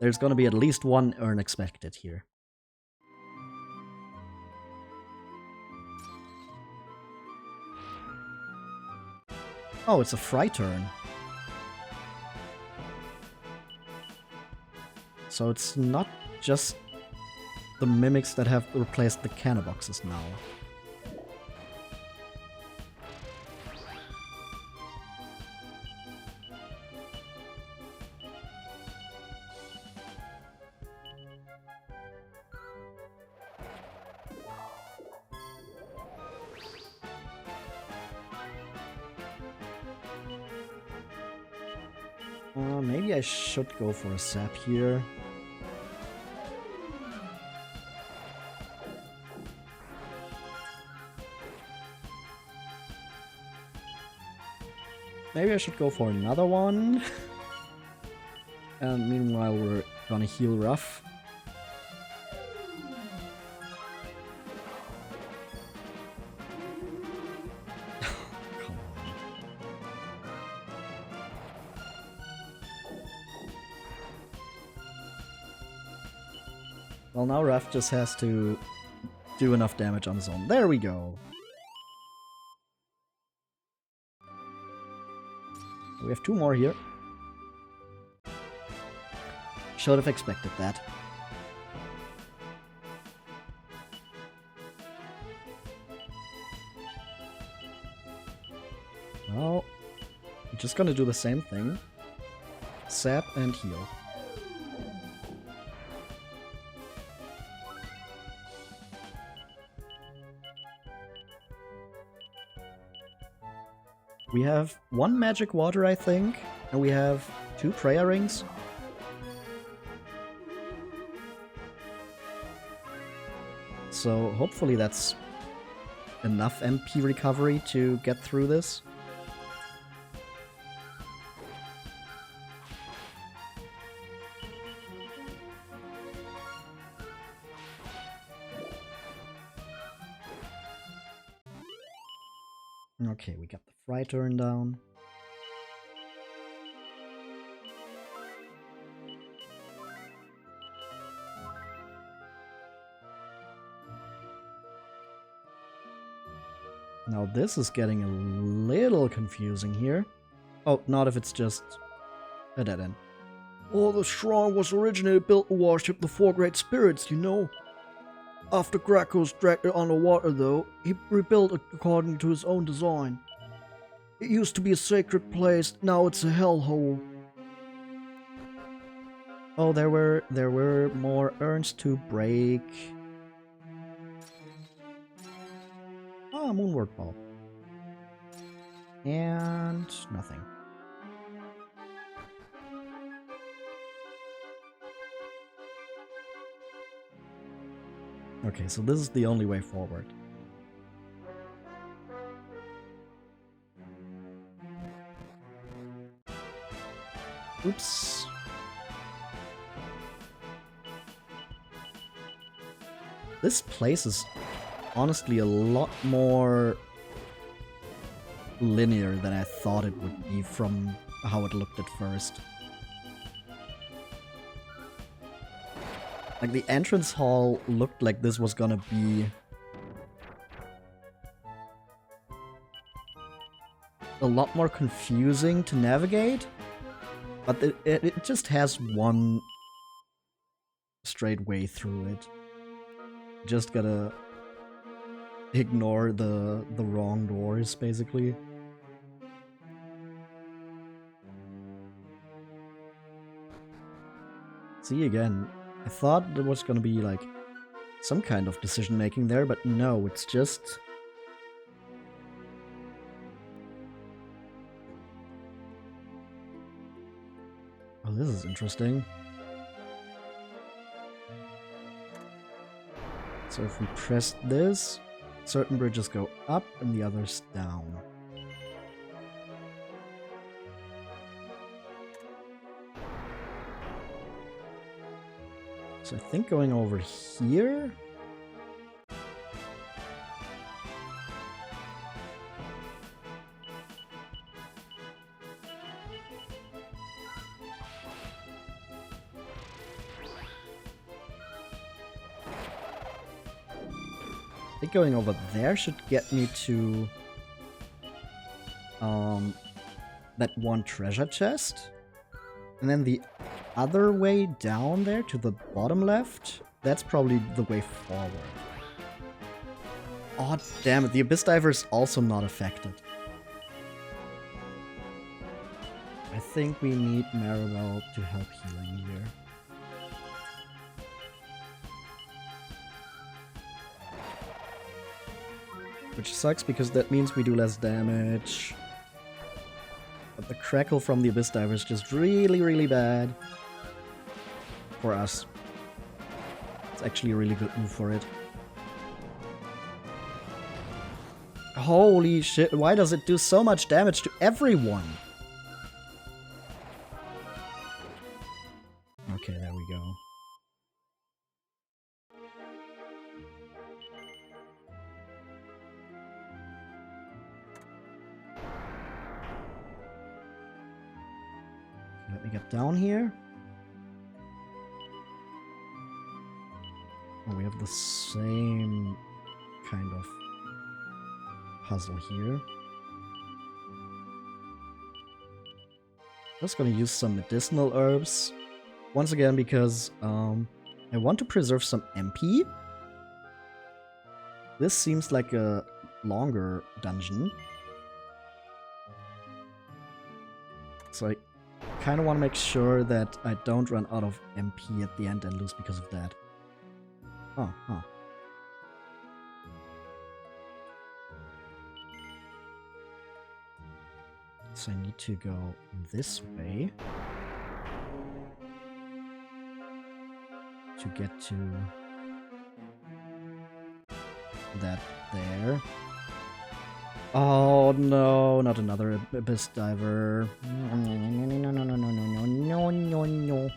There's gonna be at least one urn expected here. Oh, it's a fright urn. So it's not just the mimics that have replaced the canna boxes now. Maybe I should go for a sap here. Maybe I should go for another one. And meanwhile, we're gonna heal Ruff. Come on. Well, now Ruff just has to do enough damage on his own. There we go. We have 2 more here. Should have expected that. Well, I'm just gonna do the same thing. Sap and heal. We have 1 magic water, I think, and we have 2 prayer rings. So hopefully that's enough MP recovery to get through this. Okay, we got the fry turn down. Now this is getting a little confusing here. Oh, not if it's just a dead end. Oh, the shrine was originally built to worship the 4 great spirits, you know. After Gracchus dragged it underwater, though, he rebuilt it according to his own design. It used to be a sacred place, now it's a hellhole. Oh, there were more urns to break. Ah, Moonward Ball. And nothing. Okay, so this is the only way forward. Oops. This place is honestly a lot more linear than I thought it would be from how it looked at first. Like, the entrance hall looked like this was gonna be a lot more confusing to navigate, but it just has one straight way through it. Just gotta ignore the wrong doors, basically. See, again, I thought there was gonna be, like, some kind of decision making there, but no, it's just... Oh, this is interesting. So if we press this, certain bridges go up and the others down. So I think going over here... I think going over there should get me to that one treasure chest. And then the other way down there to the bottom left, that's probably the way forward. Oh, damn it, the Abyss Diver is also not affected. I think we need Maribel to help healing here. Which sucks because that means we do less damage. But the crackle from the Abyss Diver is just really, really bad for us. It's actually a really good move for it. Holy shit, why does it do so much damage to everyone? Okay, there we go. Let me get down here. Oh, we have the same kind of puzzle here. Just gonna use some medicinal herbs. Once again, because I want to preserve some MP. This seems like a longer dungeon. So I kind of want to make sure that I don't run out of MP at the end and lose because of that. Oh, huh. So I need to go this way to get to that there. Oh no, not another Abyss Diver. No.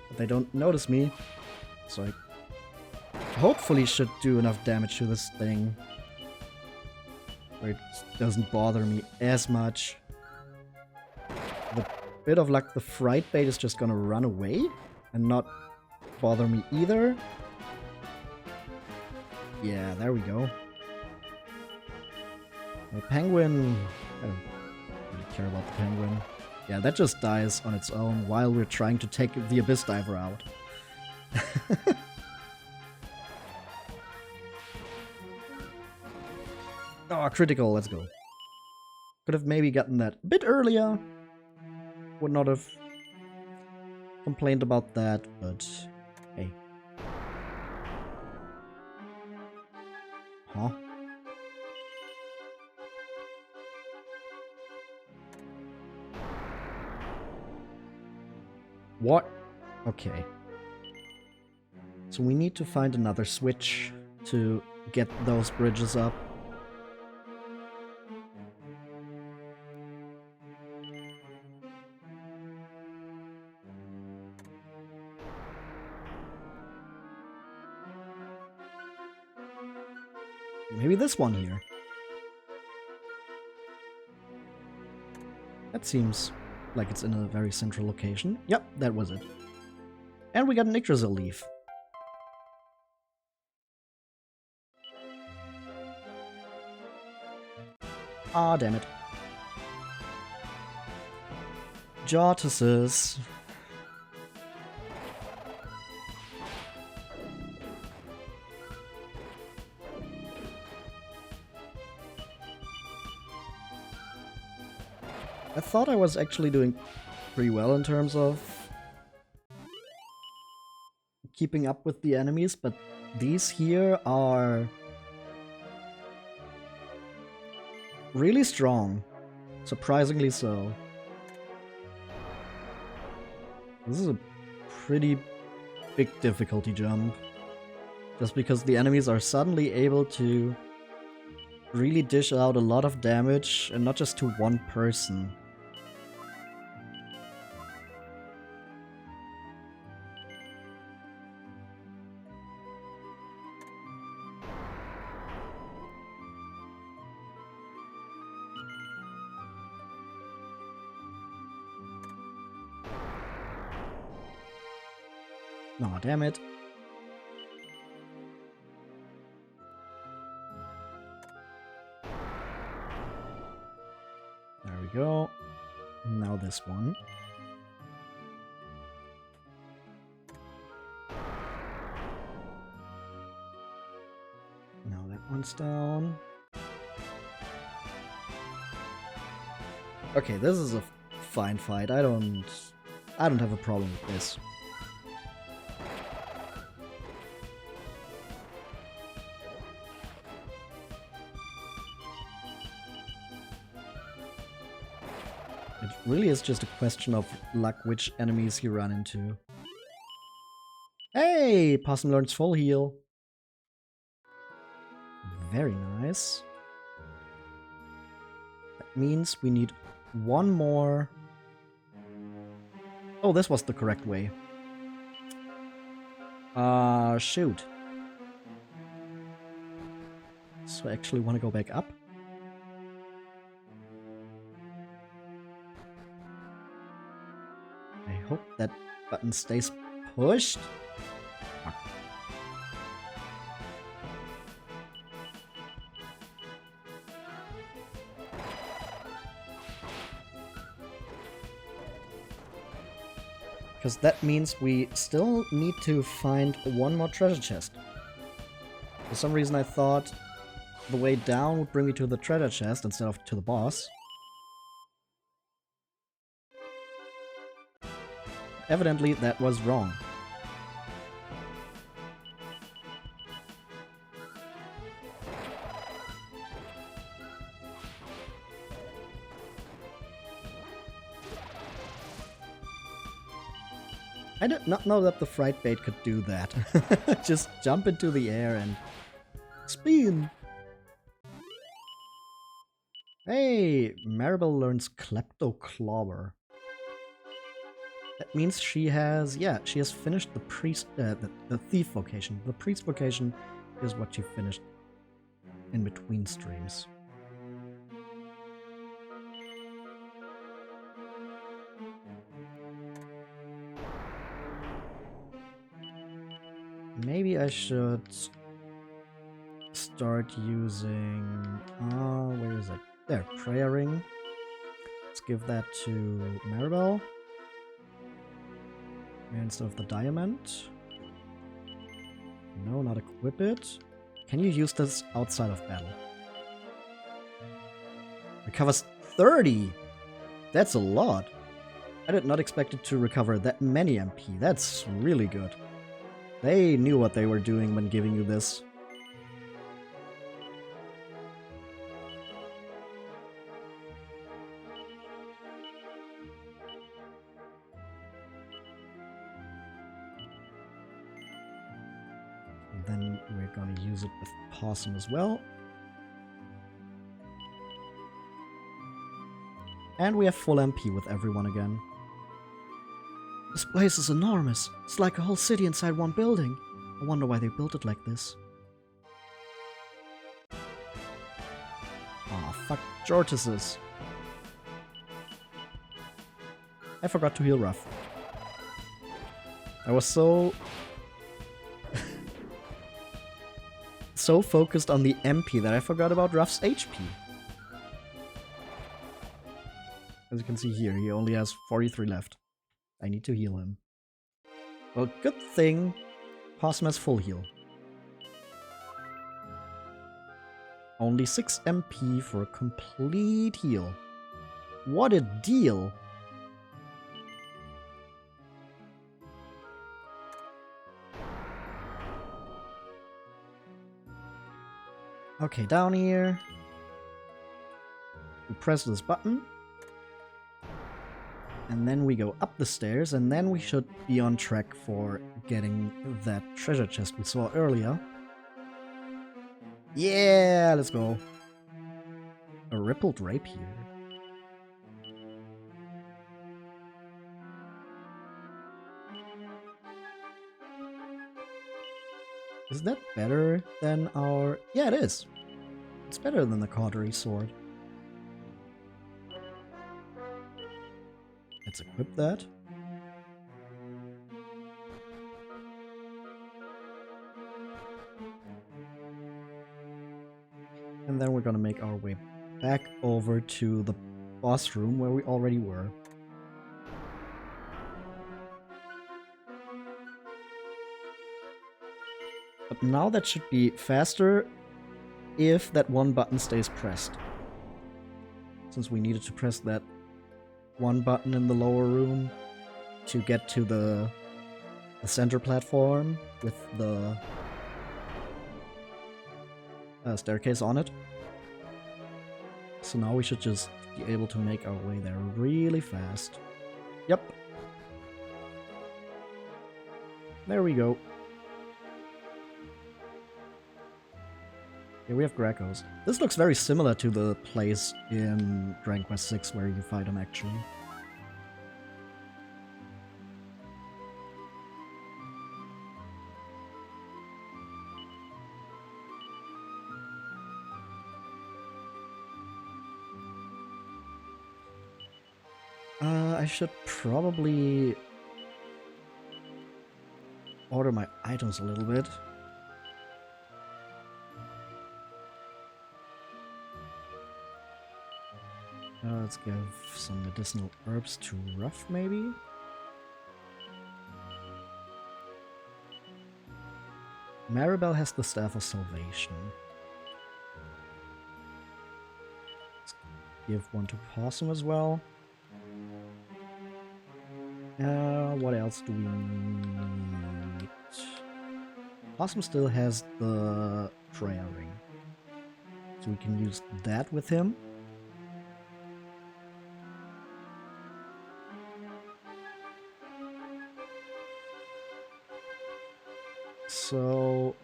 But they don't notice me, so I hopefully should do enough damage to this thing where it doesn't bother me as much. With a bit of luck, the Fright Bait is just gonna run away and not bother me either. Yeah, there we go. The penguin... I don't really care about the penguin. Yeah, that just dies on its own while we're trying to take the Abyss Diver out. Oh, critical, let's go. Could have maybe gotten that a bit earlier. Would not have complained about that, but hey. Huh? What? Okay. So we need to find another switch to get those bridges up. Maybe this one here. That seems like it's in a very central location. Yep, that was it. And we got an Yggdrasil leaf. Ah, damn it. Jortises. I thought I was actually doing pretty well in terms of keeping up with the enemies, but these here are really strong. Surprisingly so. This is a pretty big difficulty jump. Just because the enemies are suddenly able to really dish out a lot of damage, and not just to one person. Aw, damn it. There we go. Now this one. Now that one's down. Okay, this is a fine fight. I don't have a problem with this. It really is just a question of luck which enemies you run into. Hey! Possum learns full heal. Very nice. That means we need one more. Oh, this was the correct way. Shoot. So I actually want to go back up. I hope that button stays pushed. Because that means we still need to find one more treasure chest. For some reason I thought the way down would bring me to the treasure chest instead of to the boss. Evidently that was wrong. I did not know that the fright bait could do that. Just jump into the air and spin. Hey, Maribel learns Klepto Clawer. That means she has, she has finished the priest, the thief vocation. The priest vocation is what she finished in between streams. Maybe I should start using, where is it? There, Prayer Ring. Let's give that to Maribel. Instead of the diamond. No, not equip it. Can you use this outside of battle? Recovers 30! That's a lot. I did not expect it to recover that many MP. That's really good. They knew what they were doing when giving you this. And then we're gonna use it with Possum as well. And we have full MP with everyone again. This place is enormous. It's like a whole city inside one building. I wonder why they built it like this. Aw, fuck Jortises. I forgot to heal Ruff. I was so focused on the MP that I forgot about Ruff's HP. As you can see here, he only has 43 left. I need to heal him. Well, good thing Possum has full heal. Only 6 MP for a complete heal. What a deal! Okay, down here. We press this button. And then we go up the stairs, and then we should be on track for getting that treasure chest we saw earlier. Yeah, let's go. A rippled rapier. Is that better than our... Yeah, it is. It's better than the cautery sword. Let's equip that. And then we're gonna make our way back over to the boss room where we already were. But now that should be faster if that one button stays pressed. Since we needed to press that one button in the lower room to get to the center platform with the staircase on it. So now we should just be able to make our way there really fast. Yep. There we go. Here we have Gracos. This looks very similar to the place in Dragon Quest 6 where you fight them actually. I should probably order my items a little bit. Let's give some medicinal herbs to Ruff, maybe? Maribel has the Staff of Salvation. Let's give one to Possum as well. What else do we need? Possum still has the prayer ring, so we can use that with him. So,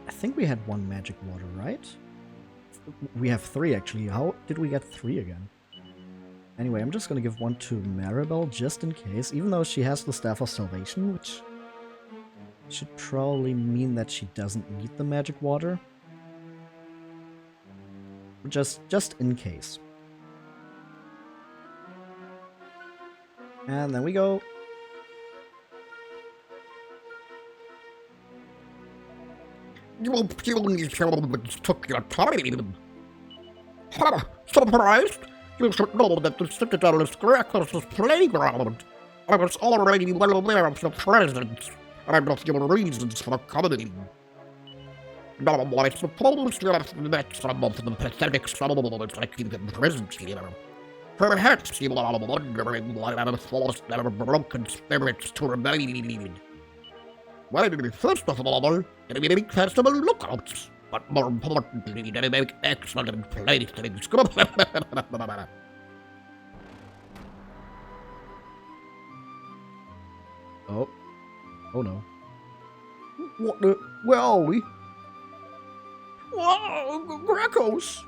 I think we had one magic water, right? We have 3 actually. How did we get 3 again? Anyway, I'm just gonna give one to Maribel just in case, even though she has the Staff of Salvation, which should probably mean that she doesn't need the magic water. Just in case. And then we go. You took your time. Surprised? You should know that the Citadel is Gracos' playground. I was already well aware of your presence, and of your reasons for coming. Now, I suppose you have met some of the pathetic souls I keep imprisoned here. Perhaps you are wondering why I have forced their broken spirits to remain. Well, first of all, they make festival lookouts, but more importantly, they make excellent playthings. Oh. Oh no. What the? Where are we? Whoa, Gracos!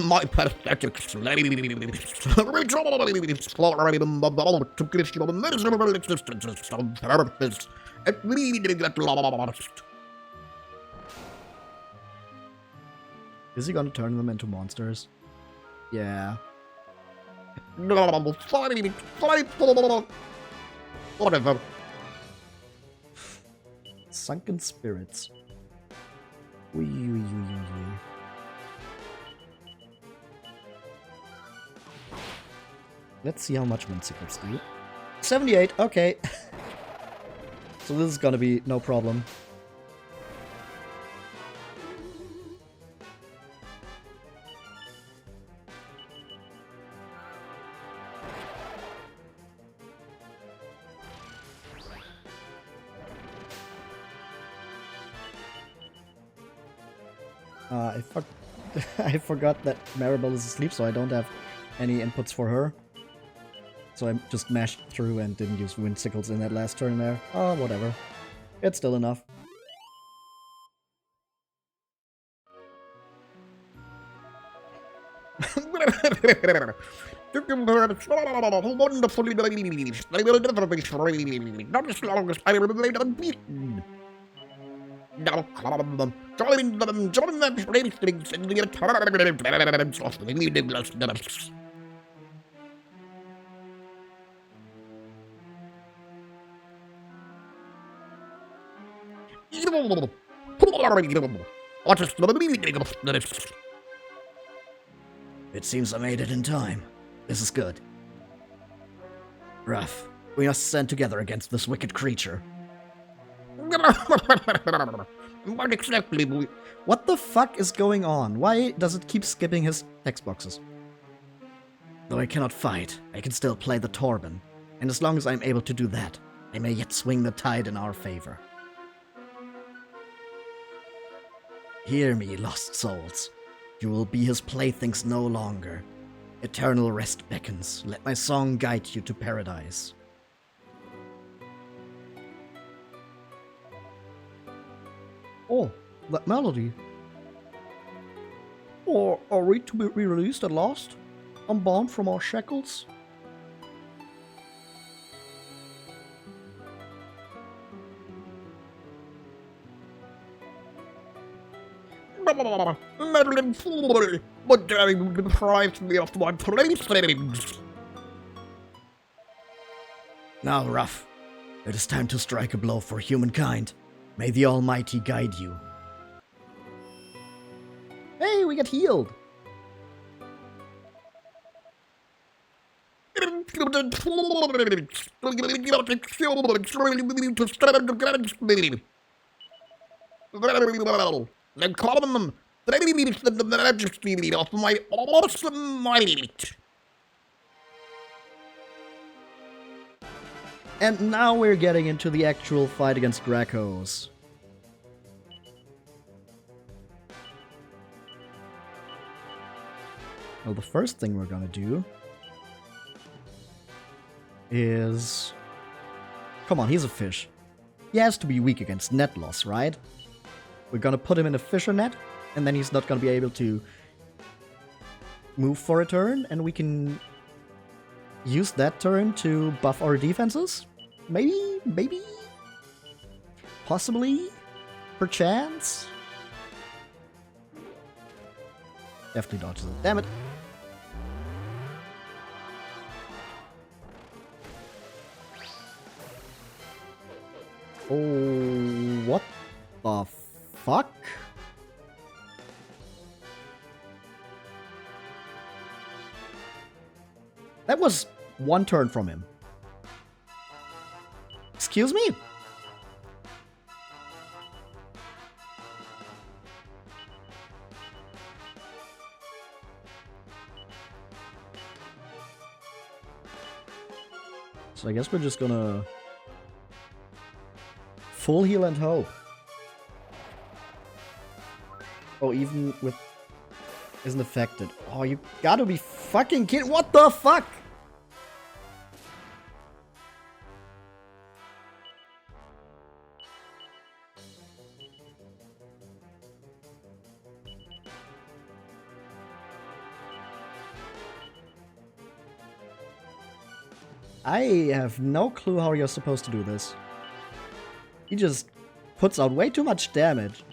My pathetic slaves, rejoice for I am about to give your miserable existence some purpose, and we didn't get lost. Is he gonna turn them into monsters? Yeah. No, fine, whatever. Sunken spirits. Wee, wee, wee, wee. Let's see how much Whimsicles do. 78, okay. So this is gonna be no problem. I forgot that Maribel is asleep, so I don't have any inputs for her. So I just mashed through and didn't use Whimsicles in that last turn there. Oh, whatever. It's still enough. Wonderfully believed. I will never be free, not as long as I remain unbeaten. Now come, join them playthings in the eternal of the meaninglessness. What is the meaning of this? It seems I made it in time. This is good. Ruff, we must stand together against this wicked creature. What exactly? What the fuck is going on? Why does it keep skipping his text boxes? Though I cannot fight, I can still play the Torben. And as long as I am able to do that, I may yet swing the tide in our favor. Hear me, lost souls. You will be his playthings no longer. Eternal rest beckons. Let my song guide you to paradise. Oh, that melody. Or are we to be released at last? Unbound from our shackles? Meddling fool! What daring deprived me of my playthings? Now, Ruff, it is time to strike a blow for humankind. May the Almighty guide you. Hey, we get healed! Very well. Then call them the majesty of my awesome might. And now we're getting into the actual fight against Dracos. Well, the first thing we're gonna do is... Come on, he's a fish. He has to be weak against net loss, right? We're gonna put him in a fisher net, and then he's not gonna be able to move for a turn, and we can use that turn to buff our defenses? Maybe? Possibly? Perchance? Definitely dodges it. Damn it! Oh, what the fuck? That was one turn from him. Excuse me? So I guess we're just gonna full heal and hope. Oh, even with isn't affected. Oh, you gotta be fucking kidding! What the fuck? I have no clue how you're supposed to do this. He just puts out way too much damage.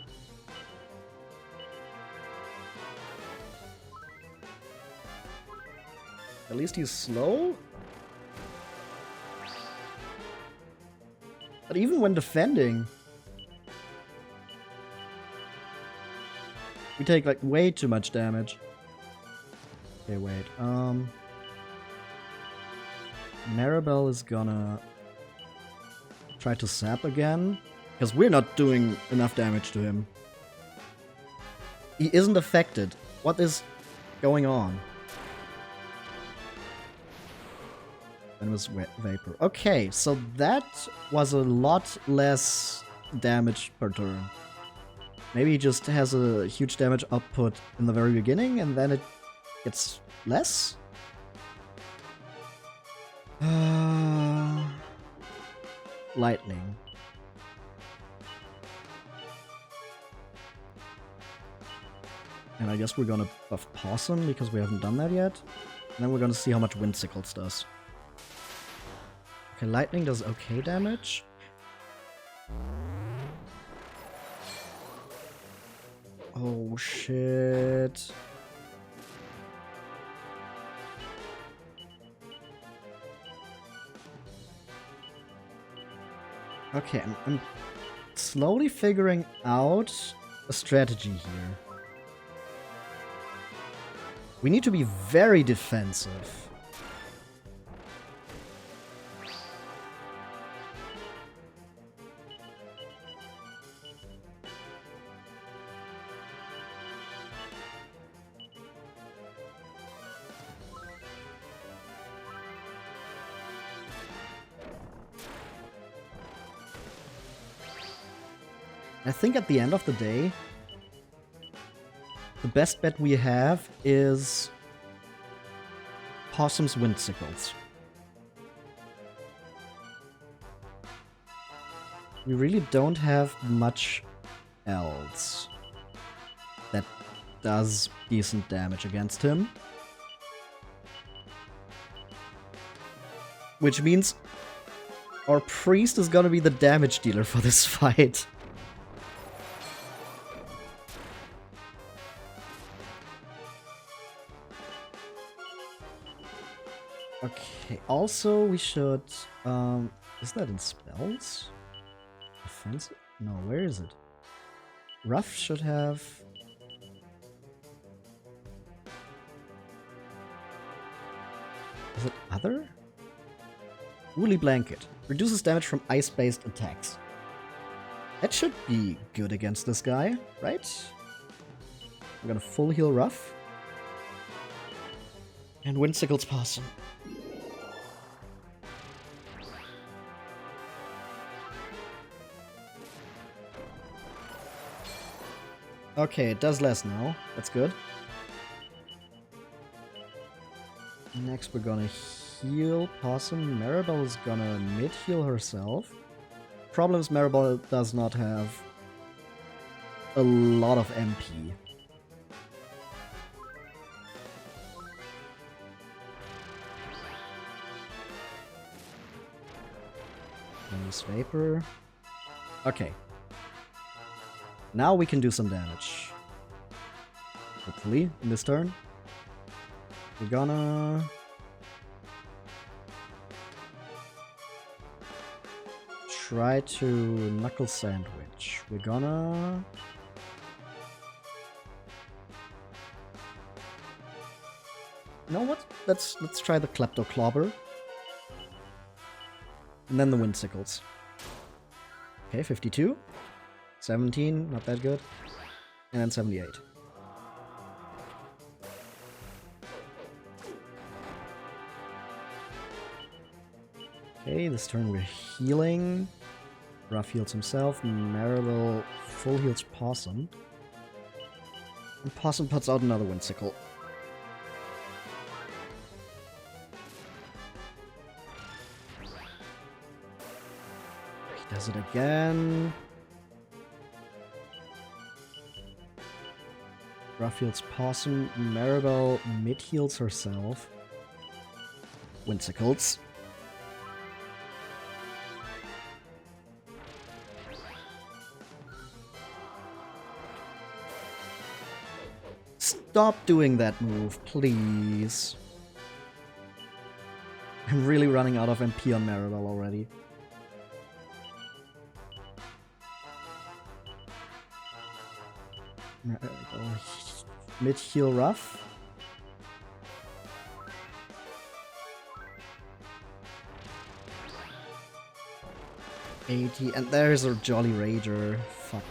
At least he's slow? But even when defending, we take like way too much damage. Okay, wait. Maribel is gonna try to sap again, because we're not doing enough damage to him. He isn't affected. What is going on? Venomous Vapor. Okay, so that was a lot less damage per turn. Maybe he just has a huge damage output in the very beginning, and then it gets less? Lightning. And I guess we're gonna buff Possum because we haven't done that yet. And then we're gonna see how much Wind Sickles does. Okay, Lightning does okay damage. Oh shit. Okay, I'm slowly figuring out a strategy here. We need to be very defensive. I think at the end of the day, the best bet we have is Possum's Windsickles. We really don't have much else that does decent damage against him. Which means our priest is gonna be the damage dealer for this fight. Okay, also we should... is that in spells? Offensive? No, where is it? Rough should have... Is it other? Woolly Blanket. Reduces damage from ice-based attacks. That should be good against this guy, right? I'm gonna full heal Rough. And Windsickle's Possum. Okay, it does less now. That's good. Next we're gonna heal Possum. Maribel is gonna mid-heal herself. Problem is Maribel does not have a lot of MP. Use Vapor. Okay. Now we can do some damage. Hopefully, in this turn. We're gonna... try to Knuckle Sandwich. We're gonna... You know what? Let's try the Klepto Clobber. And then the Windsickles. Okay, 52. 17, not that good. And then 78. Okay, this turn we're healing. Ruff heals himself. Maribel full heals Possum. And Possum puts out another Windsickle. He does it again. Ruff heals Possum. Maribel mid-heals herself. Windsickles. Stop doing that move, please. I'm really running out of MP on Maribel already. Mid-heal Rough. $80, and there's our Jolly Rager. Fuck.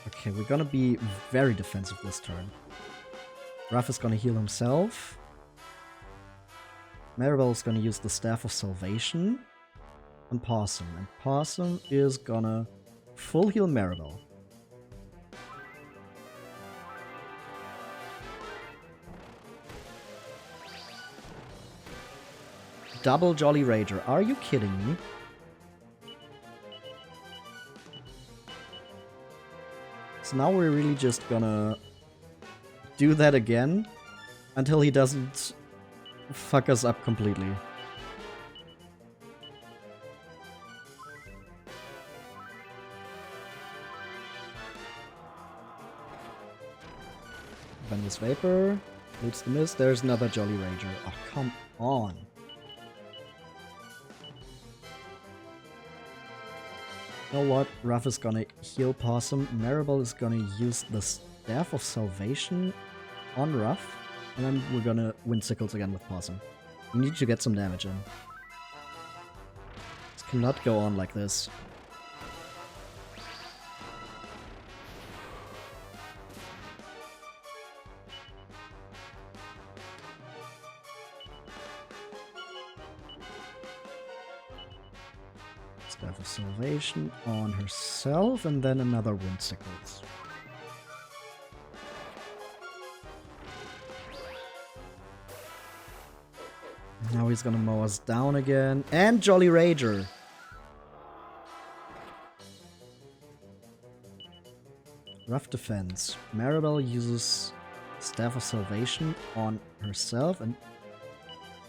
Okay, we're gonna be very defensive this turn. Ruff is gonna heal himself. Maribel is gonna use the Staff of Salvation on Possum, and Possum is gonna full heal Maribel. Double Jolly Rager. Are you kidding me? So now we're really just gonna do that again until he doesn't fuck us up completely. Venus Vapor leads the mist. There's another Jolly Rager. Oh, come on. You know what? Ruff is gonna heal Possum. Maribel is gonna use the Staff of Salvation on Ruff. And then we're gonna Windsickles again with Possum. We need to get some damage in. This cannot go on like this. Staff Staff of Salvation on herself, and then another Windsickles. Now he's gonna mow us down again. And Jolly Rager. Rough Defense. Maribel uses Staff of Salvation on herself, and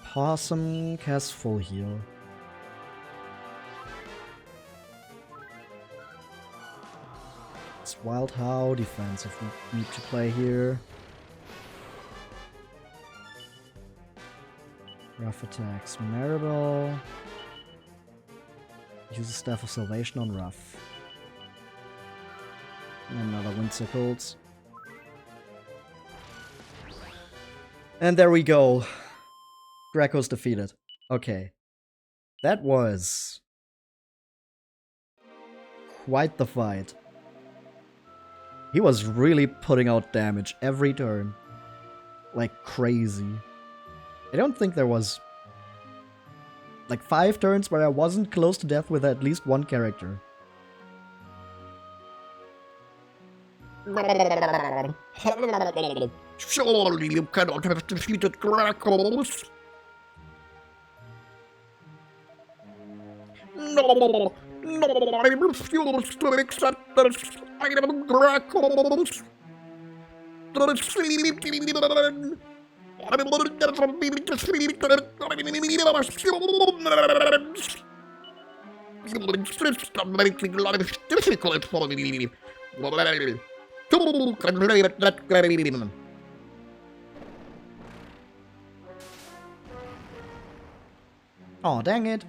Possum casts Full Heal. It's Wild How defensive we need to play here. Rough attacks. Maribel uses Staff of Salvation on Rough. And another Windsickles. And there we go. Greco's defeated. Okay. That was quite the fight. He was really putting out damage every turn. Like crazy. I don't think there was like 5 turns where I wasn't close to death with at least one character. Surely you cannot have defeated Gracchus. No, I refuse to accept this. I am Gracchus. I will never be defeated. You insist on making life difficult for me. Oh, dang it.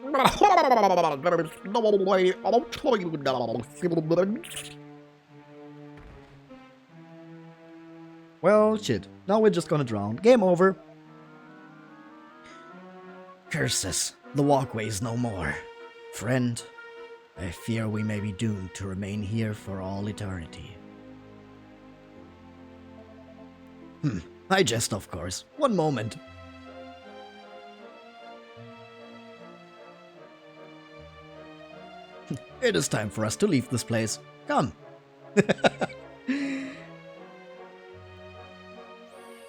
There is no way out for you now, humans. Well, shit. Now we're just gonna drown. Game over. Curses. The walkway is no more. Friend, I fear we may be doomed to remain here for all eternity. I jest, of course. One moment. It is time for us to leave this place. Come.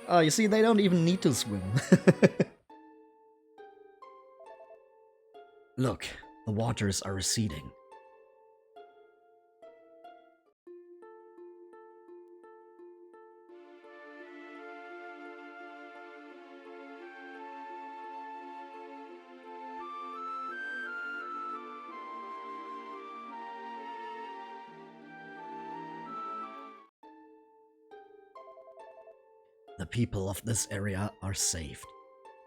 Oh, you see, they don't even need to swim. Look, the waters are receding. The people of this area are saved,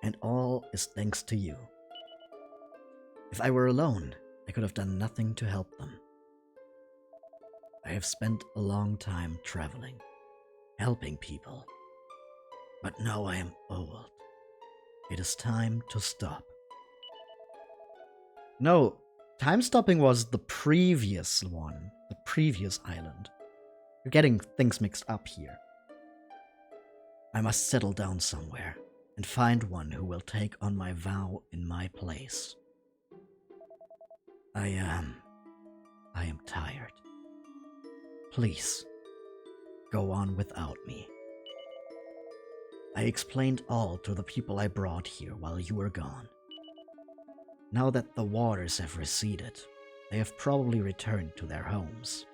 and all is thanks to you. If I were alone, I could have done nothing to help them. I have spent a long time traveling, helping people. But now I am old. It is time to stop. No, time stopping was the previous one, the previous island. You're getting things mixed up here. I must settle down somewhere and find one who will take on my vow in my place. I am tired. Please, go on without me. I explained all to the people I brought here while you were gone. Now that the waters have receded, they have probably returned to their homes.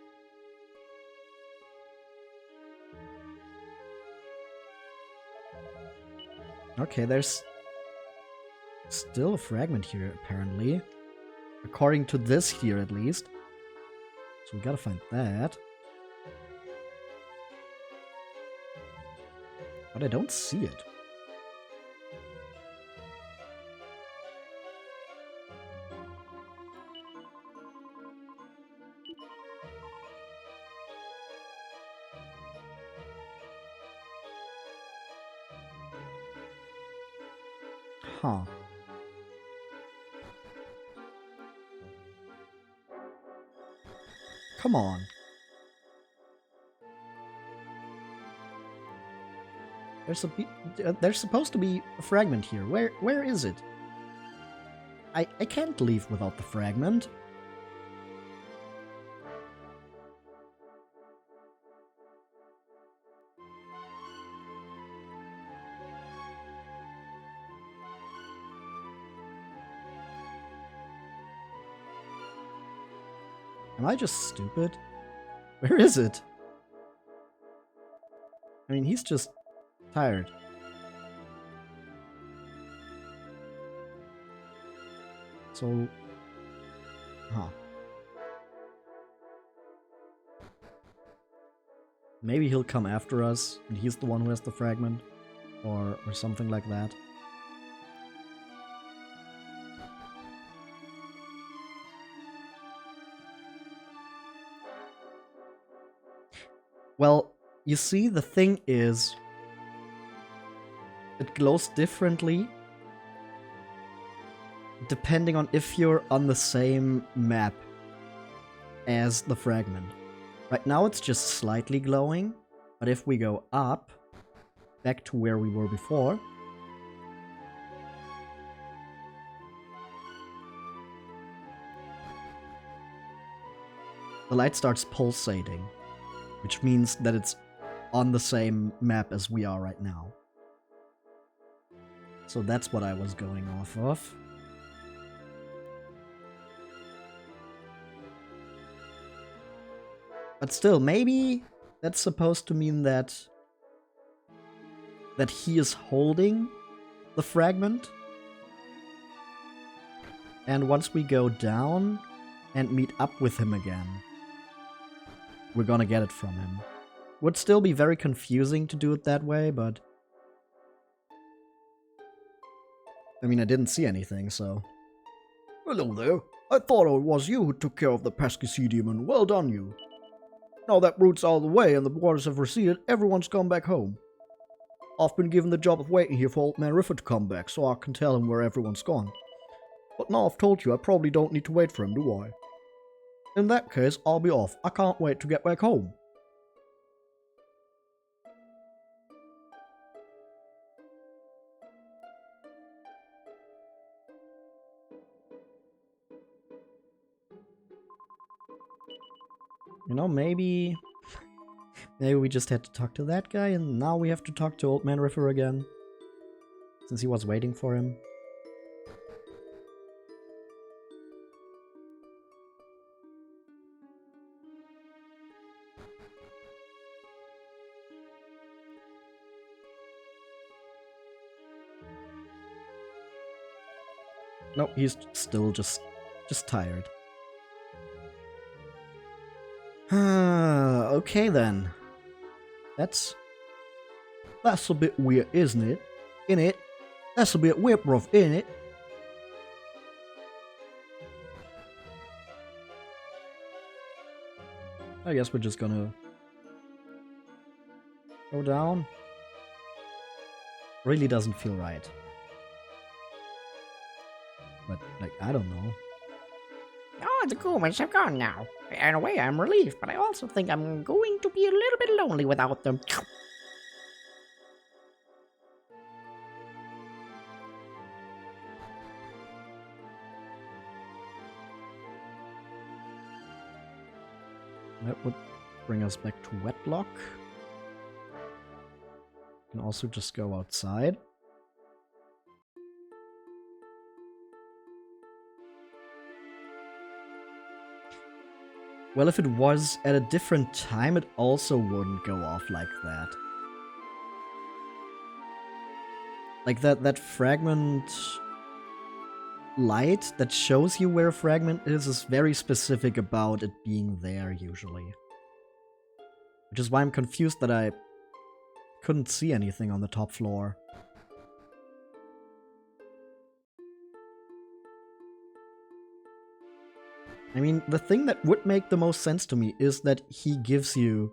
Okay, there's still a fragment here, apparently. According to this here, at least. So we gotta find that. But I don't see it. Huh. Come on. There's supposed to be a fragment here. Where is it? I can't leave without the fragment. Am I just stupid? Where is it? I mean, he's just tired. So... Huh. Maybe he'll come after us, and he's the one who has the fragment. Or something like that. Well, you see, the thing is... It glows differently depending on if you're on the same map as the fragment. Right now it's just slightly glowing, but if we go up, back to where we were before, the light starts pulsating, which means that it's on the same map as we are right now. So that's what I was going off of. But still, maybe that's supposed to mean that he is holding the fragment. And once we go down and meet up with him again, we're gonna get it from him. Would still be very confusing to do it that way, but... I mean, I didn't see anything, so... Hello there. I thought it was you who took care of the pesky demon. Well done, you. Now that route's out of the way and the waters have receded, everyone's gone back home. I've been given the job of waiting here for Old Man River to come back, so I can tell him where everyone's gone. But now I've told you, I probably don't need to wait for him, do I? In that case, I'll be off. I can't wait to get back home. You know, maybe we just had to talk to that guy, and now we have to talk to Old Man River again. Since he was waiting for him. Nope, he's still just tired. Okay then. That's a bit weird, isn't it? Innit? That's a bit weird, bruv, innit? I guess we're just gonna go down. Really doesn't feel right. But, like, I don't know. Oh, the Goomers have gone now. In a way, I'm relieved, but I also think I'm going to be a little bit lonely without them. That would bring us back to Wetlock. Can also just go outside. Well, if it was at a different time, it also wouldn't go off like that. Like that fragment light that shows you where a fragment is very specific about it being there, usually. Which is why I'm confused that I couldn't see anything on the top floor. I mean, the thing that would make the most sense to me is that he gives you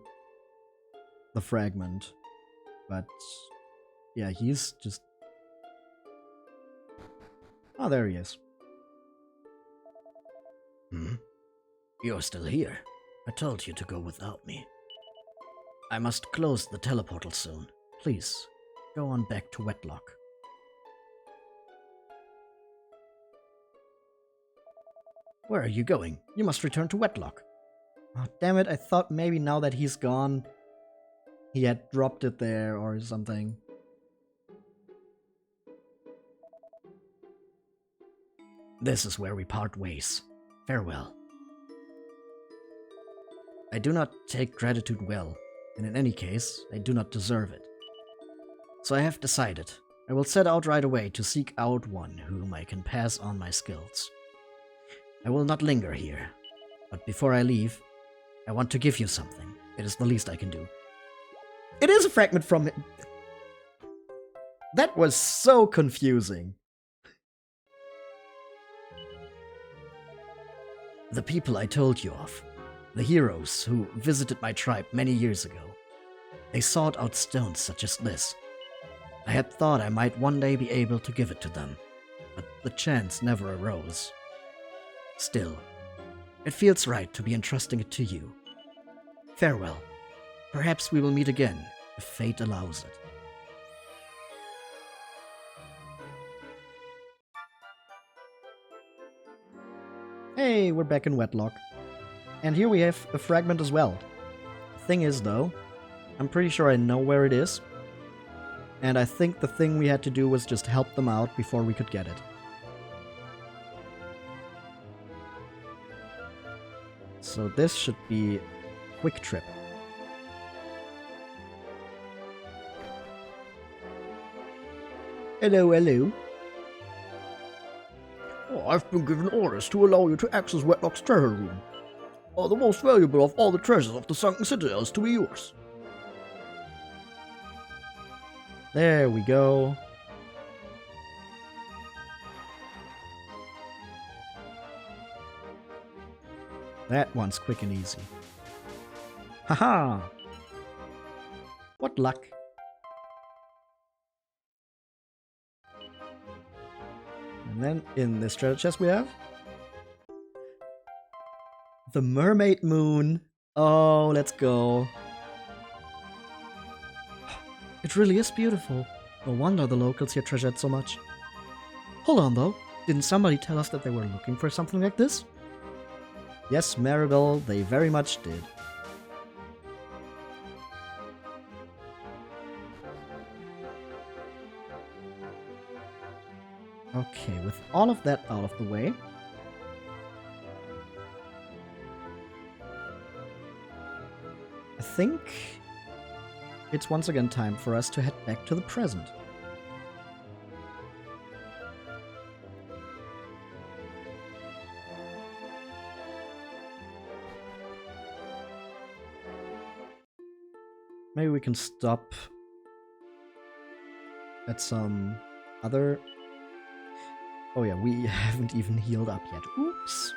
the fragment. But, yeah, he's just... Oh, there he is. You're still here. I told you to go without me. I must close the teleportal soon. Please, go on back to Wetlock. Where are you going? You must return to Wetlock. Oh, damn it, I thought maybe now that he's gone, he had dropped it there or something. This is where we part ways. Farewell. I do not take gratitude well, and in any case, I do not deserve it. So I have decided, I will set out right away to seek out one whom I can pass on my skills. I will not linger here, but before I leave, I want to give you something. It is the least I can do. It is a fragment from it. That was so confusing. The people I told you of, the heroes who visited my tribe many years ago, they sought out stones such as this. I had thought I might one day be able to give it to them, but the chance never arose. Still, it feels right to be entrusting it to you. Farewell. Perhaps we will meet again, if fate allows it. Hey, we're back in Wetlock. And here we have a fragment as well. Thing is, though, I'm pretty sure I know where it is. And I think the thing we had to do was just help them out before we could get it. So this should be quick trip. Hello, hello. Oh, I've been given orders to allow you to access Wetlock's treasure room. The most valuable of all the treasures of the Sunken Citadel is to be yours. There we go. That one's quick and easy. Haha! What luck. And then in this treasure chest we have the Mermaid Moon. Oh, let's go. It really is beautiful. No wonder the locals here treasure it so much. Hold on though, didn't somebody tell us that they were looking for something like this? Yes, Maribel, they very much did. Okay, with all of that out of the way, I think it's once again time for us to head back to the present. Maybe we can stop at some other... Oh yeah, we haven't even healed up yet. Oops.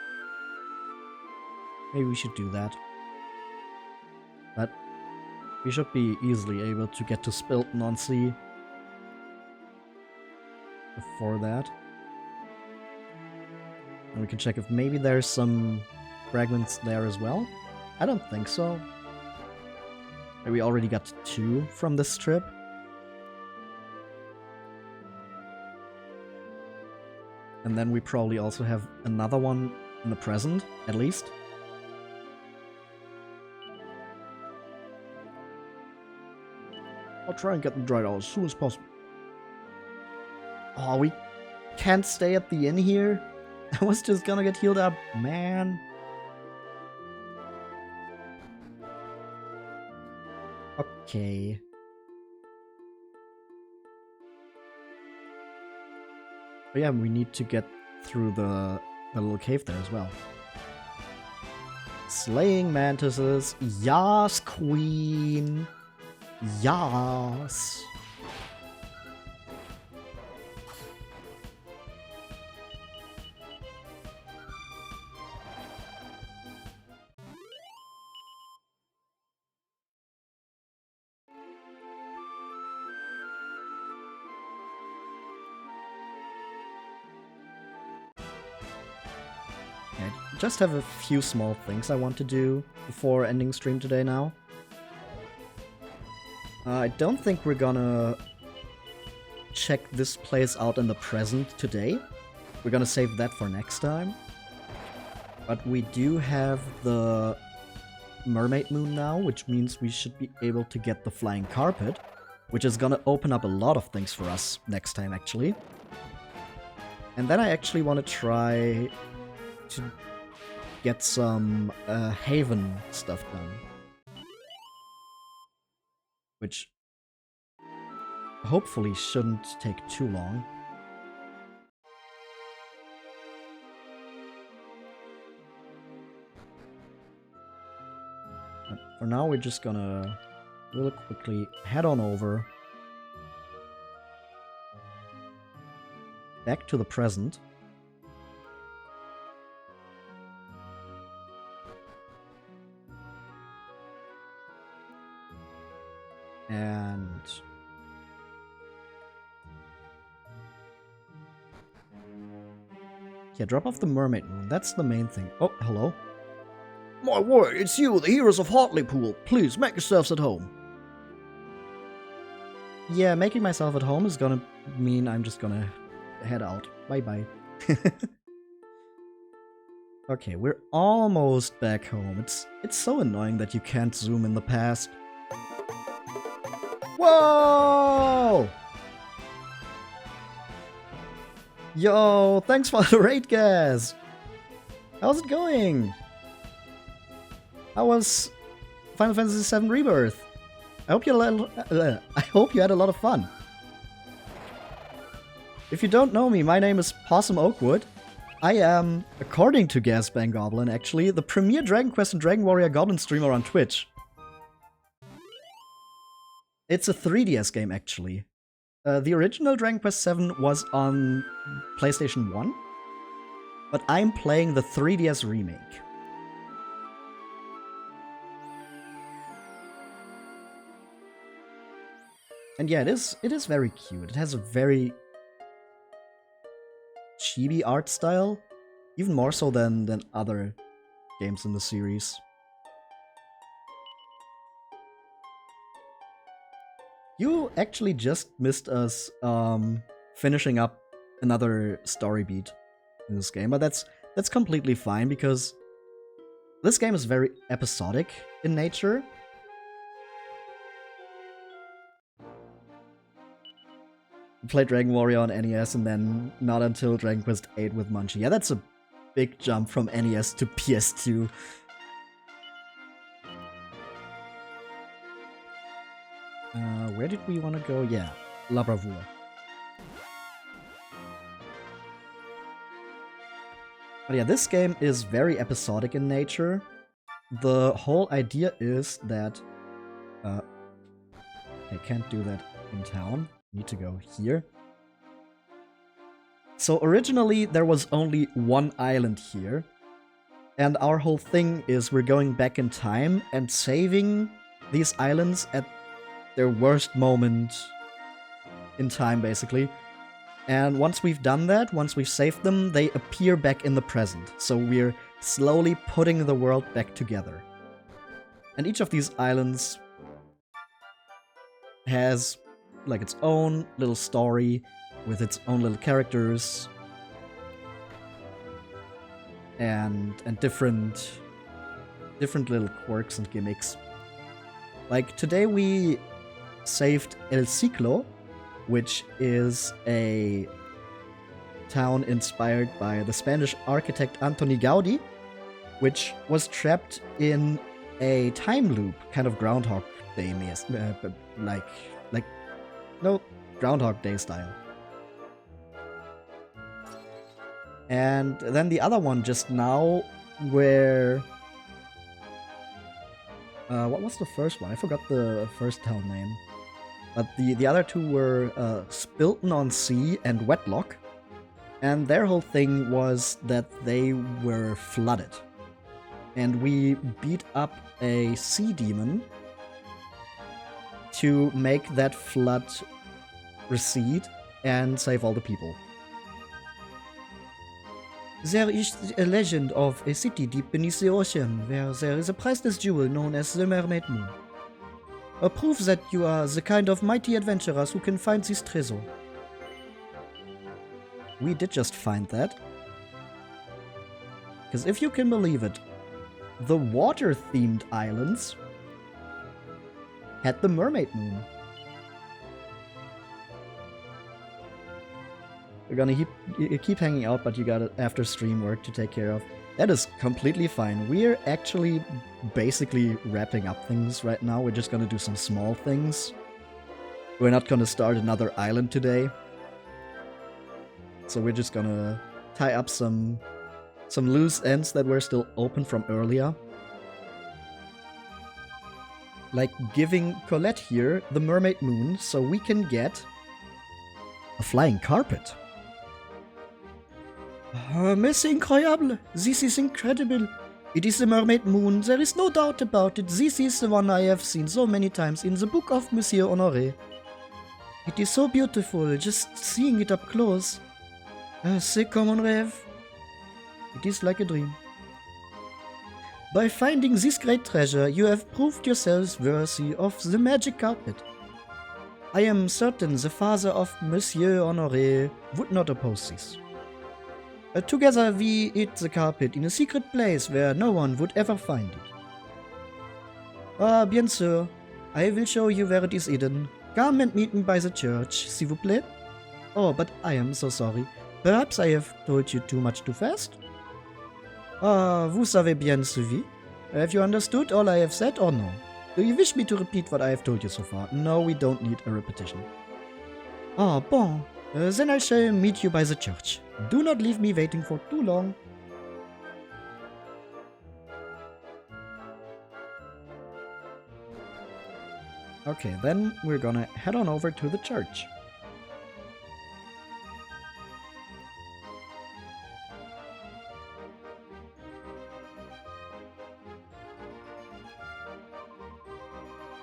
Maybe we should do that. But we should be easily able to get to Spilton on Sea before that. And we can check if maybe there's some fragments there as well. I don't think so. We already got 2 from this trip. And then we probably also have another one in the present, at least. I'll try and get them dried out as soon as possible. Oh, we can't stay at the inn here? I was just gonna get healed up, man. Okay. But yeah, we need to get through the little cave there as well. Slaying mantises. Yas, queen. Yas. I just have a few small things I want to do before ending stream today now. I don't think we're gonna check this place out in the present today. We're gonna save that for next time. But we do have the Mermaid Moon now, which means we should be able to get the Flying Carpet, which is gonna open up a lot of things for us next time, actually. And then I actually want to try to get some Haven stuff done. Which hopefully shouldn't take too long. But for now, we're just gonna really quickly head on over. Back to the present. And yeah, drop off the Mermaid Moon. That's the main thing. Oh, hello. My word, it's you, the heroes of Hartlepool. Please, make yourselves at home. Yeah, making myself at home is gonna mean I'm just gonna head out. Bye-bye. Okay, we're almost back home. It's so annoying that you can't zoom in the past. Whoa! Yo, thanks for the raid, guys! How's it going? How was Final Fantasy VII Rebirth? I hope you had a lot of fun. If you don't know me, my name is Possum Oakwood. I am, according to Gasbang Goblin, actually, the premier Dragon Quest and Dragon Warrior Goblin streamer on Twitch. It's a 3DS game, actually. The original Dragon Quest VII was on PlayStation 1, but I'm playing the 3DS remake. And yeah, it is very cute. It has a very chibi art style, even more so than other games in the series. You actually just missed us finishing up another story beat in this game, but that's completely fine because this game is very episodic in nature. Played Dragon Warrior on NES and then not until Dragon Quest VIII with Munchie. Yeah, that's a big jump from NES to PS2. Where did we want to go? Yeah, La Bravura. But yeah, this game is very episodic in nature. The whole idea is that... I can't do that in town. Need to go here. So originally there was only one island here, and our whole thing is we're going back in time and saving these islands at their worst moment in time, basically. And once we've done that, once we've saved them, they appear back in the present. So we're slowly putting the world back together. And each of these islands has like its own little story with its own little characters and different little quirks and gimmicks. Like today we saved El Ciclo, which is a town inspired by the Spanish architect Antoni Gaudi, which was trapped in a time loop, kind of Groundhog Day, no, Groundhog Day style. And then the other one just now, where... what was the first one? I forgot the first town name. But the other two were Spilton-on-Sea and Wetlock. And their whole thing was that they were flooded. And we beat up a sea demon to make that flood recede and save all the people. There is a legend of a city deep beneath the ocean where there is a priceless jewel known as the Mermaid Moon. A proof that you are the kind of mighty adventurers who can find this treasure. We did just find that. Because if you can believe it, the water-themed islands had the mermaid moon. You're gonna keep hanging out, but you got after stream work to take care of. That is completely fine. We're actually basically wrapping up things right now. We're just gonna do some small things. We're not gonna start another island today. So we're just gonna tie up some loose ends that were still open from earlier. Like giving Colette here the mermaid moon so we can get a flying carpet. Mais incroyable! This is incredible! It is the mermaid moon, there is no doubt about it. This is the one I have seen so many times in the book of Monsieur Honoré. It is so beautiful, just seeing it up close. C'est comme un rêve. It is like a dream. By finding this great treasure, you have proved yourselves worthy of the magic carpet. I am certain the father of Monsieur Honoré would not oppose this. Together we hid the carpet in a secret place where no one would ever find it. Ah, bien sûr. I will show you where it is hidden. Come and meet me by the church, s'il vous plaît. Oh, but I am so sorry. Perhaps I have told you too much too fast? Ah, vous avez bien suivi? Have you understood all I have said or no? Do you wish me to repeat what I have told you so far? No, we don't need a repetition. Ah, bon. Then I shall meet you by the church. Do not leave me waiting for too long. Okay, then we're gonna head on over to the church.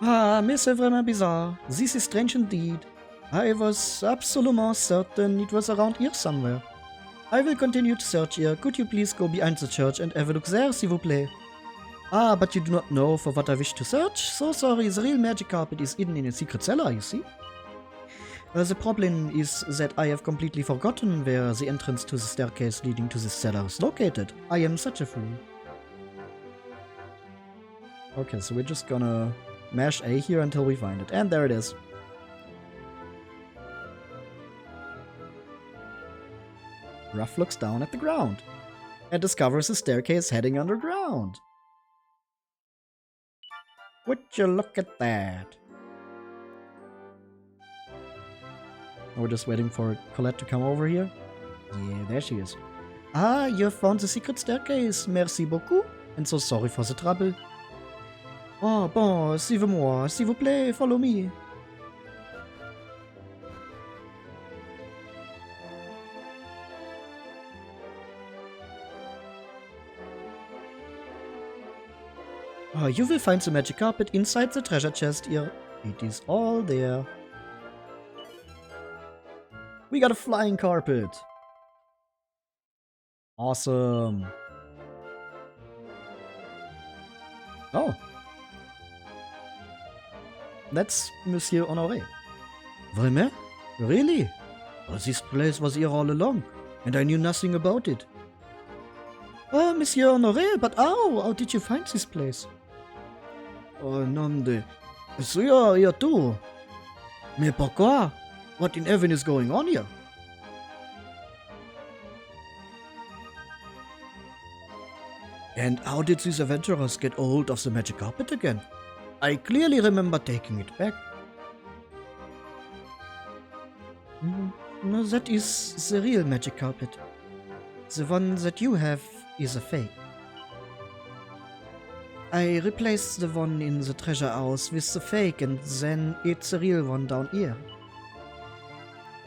Ah, mais c'est vraiment bizarre. This is strange indeed. I was absolutely certain it was around here somewhere. I will continue to search here. Could you please go behind the church and have a look there, s'il vous plaît? Ah, but you do not know for what I wish to search? So sorry, the real magic carpet is hidden in a secret cellar, you see? The problem is that I have completely forgotten where the entrance to the staircase leading to the cellar is located. I am such a fool. Okay, so we're just gonna mash A here until we find it. And there it is. Ruff looks down at the ground and discovers a staircase heading underground. Would you look at that? We're just waiting for Colette to come over here. Yeah, there she is. Ah, you have found the secret staircase. Merci beaucoup. And so sorry for the trouble. Oh, bon, suivez-moi. S'il vous plaît, follow me. Oh, you will find the magic carpet inside the treasure chest here. It is all there. We got a flying carpet. Awesome. Oh. That's Monsieur Honoré. Vraiment? Really? Oh, this place was here all along, and I knew nothing about it. Oh, Monsieur Honoré, but how did you find this place? Oh, nom de... So you're here too? Mais pourquoi? What in heaven is going on here? And how did these adventurers get a hold of the magic carpet again? I clearly remember taking it back. No, that is the real magic carpet. The one that you have is a fake. I replaced the one in the treasure house with the fake, and then it's the real one down here.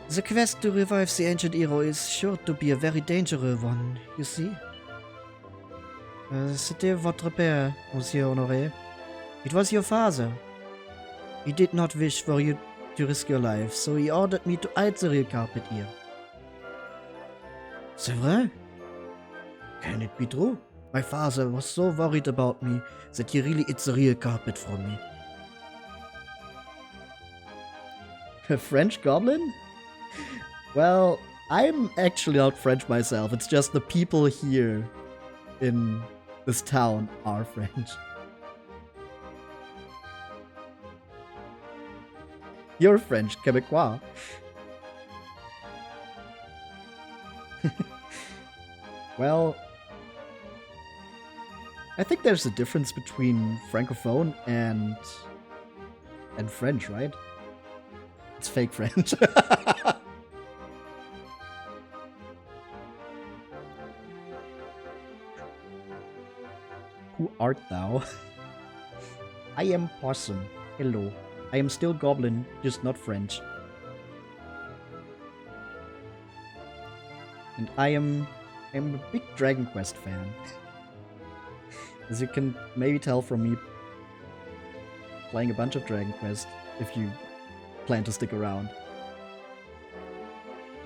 The quest to revive the ancient hero is sure to be a very dangerous one, you see. C'était votre père, Monsieur Honoré. It was your father. He did not wish for you to risk your life, so he ordered me to hide the real carpet here. C'est vrai? Can it be true? My father was so worried about me that he really hid the real carpet from me. A French goblin? Well, I'm actually not French myself. It's just the people here in this town are French. You're French, Quebecois. Well, I think there's a difference between Francophone and French, right? It's fake French. Who art thou? I am Possum. Hello. I am still Goblin, just not French. And I am a big Dragon Quest fan. As you can maybe tell from me playing a bunch of Dragon Quest, if you plan to stick around.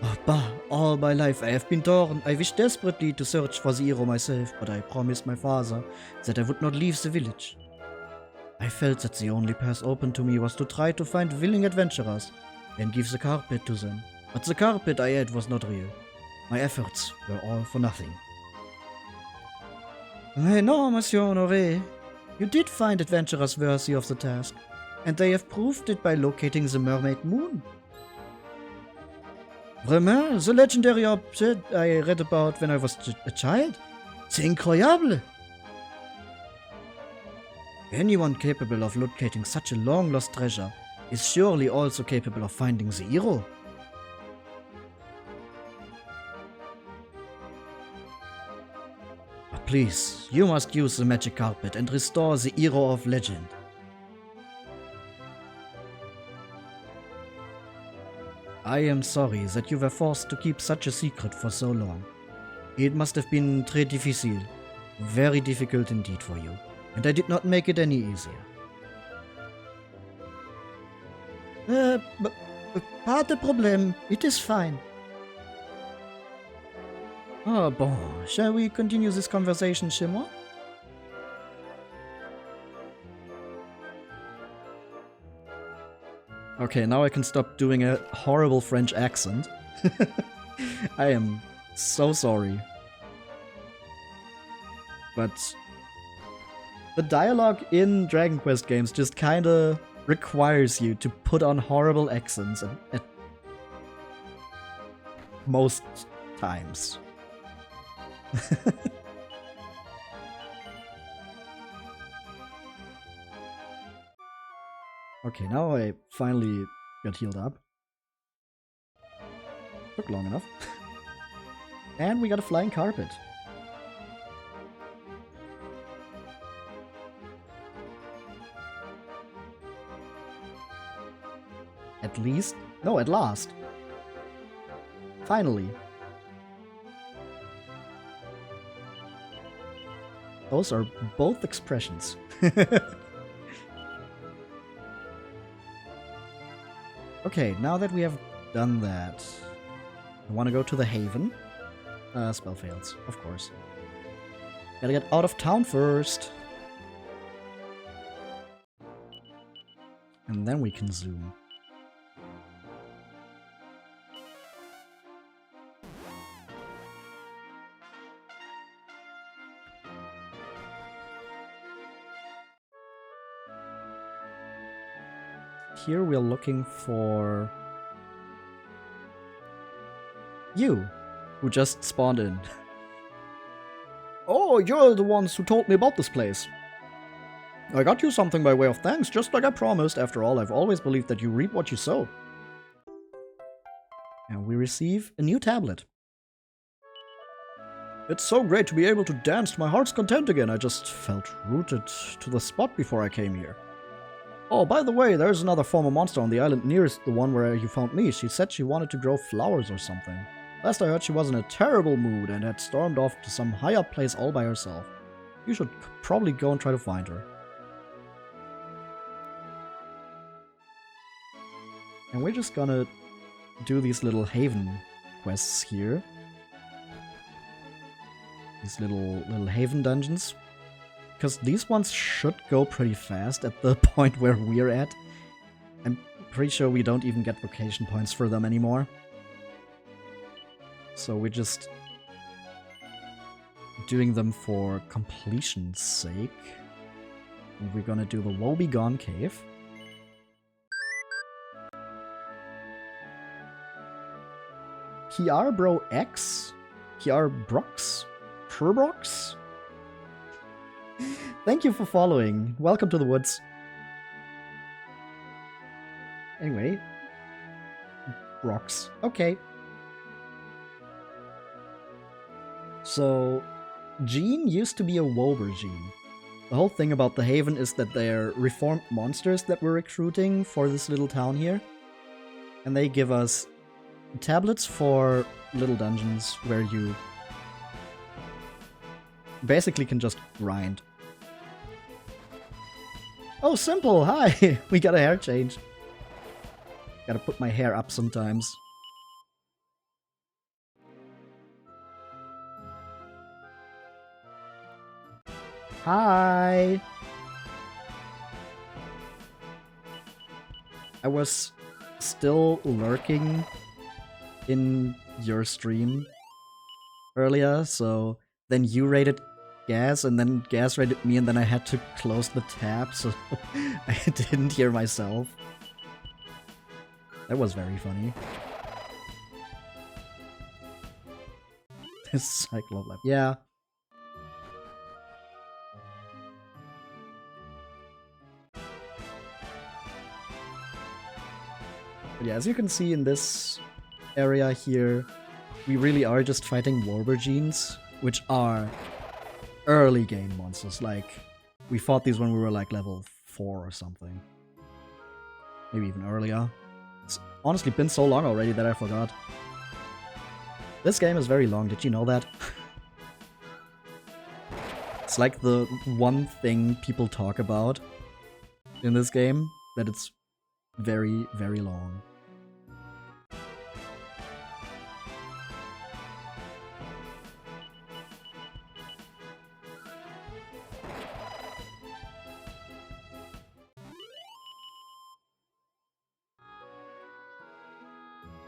Oh, bah, all my life I have been torn. I wish desperately to search for the hero myself, but I promised my father that I would not leave the village. I felt that the only path open to me was to try to find willing adventurers and give the carpet to them. But the carpet I had was not real. My efforts were all for nothing. I know, Monsieur Honoré. You did find adventurers worthy of the task, and they have proved it by locating the mermaid moon. Vraiment, the legendary object I read about when I was a child? C'est incroyable! Anyone capable of locating such a long-lost treasure is surely also capable of finding the hero. But please, you must use the magic carpet and restore the hero of legend. I am sorry that you were forced to keep such a secret for so long. It must have been très difficile, very difficult indeed for you, and I did not make it any easier. Pas de problème, it is fine. Ah bon, shall we continue this conversation chez moi? Okay, now I can stop doing a horrible French accent. I am so sorry. But the dialogue in Dragon Quest games just kinda requires you to put on horrible accents at most times. Okay, now I finally got healed up. Took long enough. And we got a flying carpet. At least? No, at last. Finally. Those are both expressions. Okay, now that we have done that, I want to go to the Haven. Spell fails, of course. Gotta get out of town first. And then we can zoom. Here we're looking for you, who just spawned in. Oh, you're the ones who told me about this place. I got you something by way of thanks, just like I promised. After all, I've always believed that you reap what you sow. And we receive a new tablet. It's so great to be able to dance to my heart's content again. I just felt rooted to the spot before I came here. Oh, by the way, there's another former monster on the island nearest the one where you found me. She said she wanted to grow flowers or something. Last I heard, she was in a terrible mood and had stormed off to some high up place all by herself. You should probably go and try to find her. And we're just gonna do these little haven quests here. These little haven dungeons. Because these ones should go pretty fast at the point where we're at. I'm pretty sure we don't even get vocation points for them anymore. So we just doing them for completion's sake. And we're gonna do the Woe Begone Cave. Kiarbro X? Kiarbrox? Purbrox? Thank you for following. Welcome to the woods. Anyway. Rocks. Okay. So, Jean used to be a Wobergene. The whole thing about the Haven is that they're reformed monsters that we're recruiting for this little town here. And they give us tablets for little dungeons where you basically can just grind. Oh, Simple! Hi! We got a hair change. Gotta put my hair up sometimes. Hi! I was still lurking in your stream earlier, so then you rated Gas, and then Gas rated me, and then I had to close the tab, so I didn't hear myself. That was very funny. This Ciclo lab. Yeah. But yeah, as you can see in this area here, we really are just fighting Wobergenes, which are early game monsters. Like, we fought these when we were like level 4 or something. Maybe even earlier. It's honestly been so long already that I forgot. This game is very long, did you know that? It's like the one thing people talk about in this game, that it's very, very long.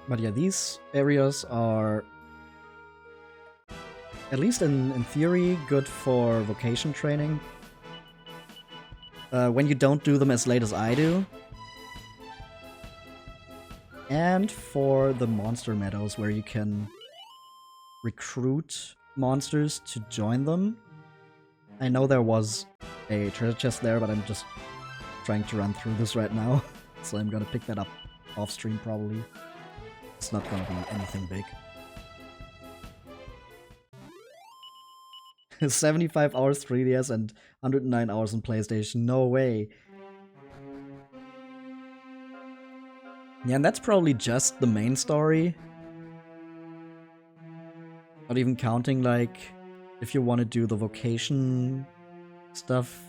But yeah, these areas are, at least in theory, good for vocation training. When you don't do them as late as I do. And for the monster meadows, where you can recruit monsters to join them. I know there was a treasure chest there, but I'm just trying to run through this right now. So I'm gonna pick that up off stream probably. It's not gonna be anything big. 75 hours 3DS and 109 hours on PlayStation. No way. Yeah, and that's probably just the main story. Not even counting, like, if you want to do the vocation stuff,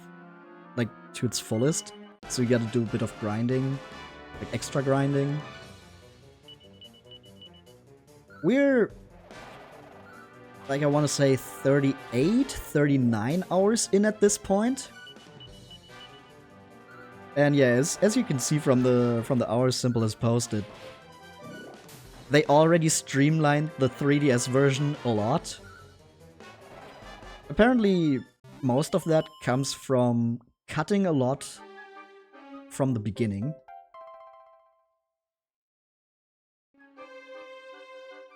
like, to its fullest. So you gotta do a bit of grinding, like extra grinding. We're, like, I want to say 38, 39 hours in at this point. And yeah, as you can see from the hours Simple has posted, they already streamlined the 3DS version a lot. Apparently, most of that comes from cutting a lot from the beginning.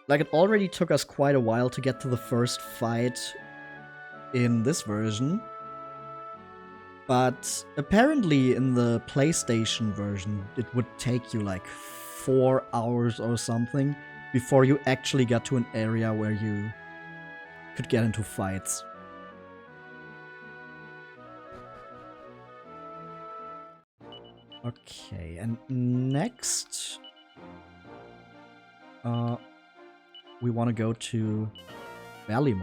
Like, it already took us quite a while to get to the first fight in this version. But apparently in the PlayStation version, it would take you like 4 hours or something before you actually got to an area where you could get into fights. Okay, and next... we want to go to Valley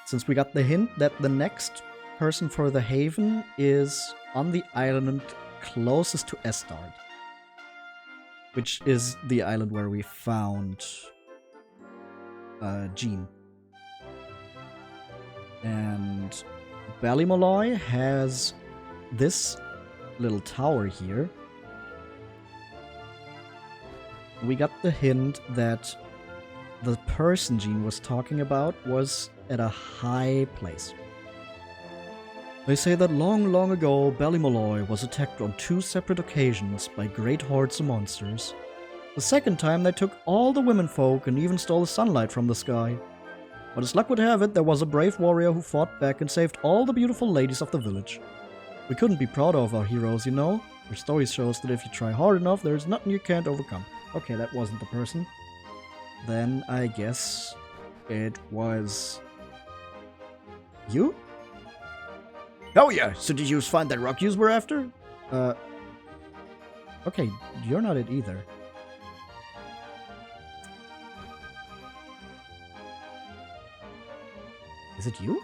since we got the hint that the next person for the Haven is on the island closest to Estard, which is the island where we found Jean. And Ballymolloy has this little tower here. We got the hint that the person Jean was talking about was at a high place. They say that long, long ago, Ballymolloy was attacked on 2 separate occasions by great hordes of monsters. The second time they took all the womenfolk and even stole the sunlight from the sky. But as luck would have it, there was a brave warrior who fought back and saved all the beautiful ladies of the village. We couldn't be prouder of our heroes, you know. Their story shows that if you try hard enough, there's nothing you can't overcome. Okay, that wasn't the person. Then I guess it was you? Oh yeah, so did you find that rock you were after? Okay, you're not it either. Is it you?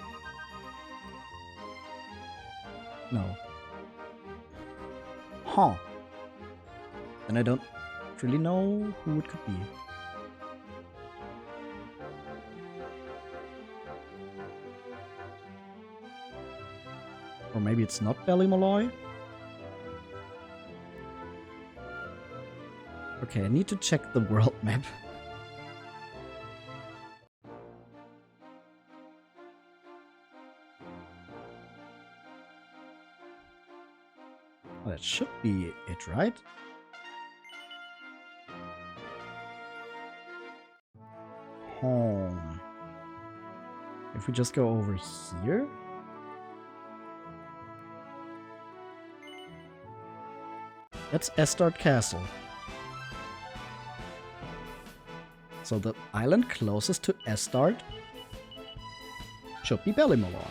No. Huh. Then I don't really know who it could be. Or maybe it's not Ballymolloy? Okay, I need to check the world map. Well, that should be it, right? Home. If we just go over here. That's Estard Castle. So the island closest to Estard should be Ballymolloy.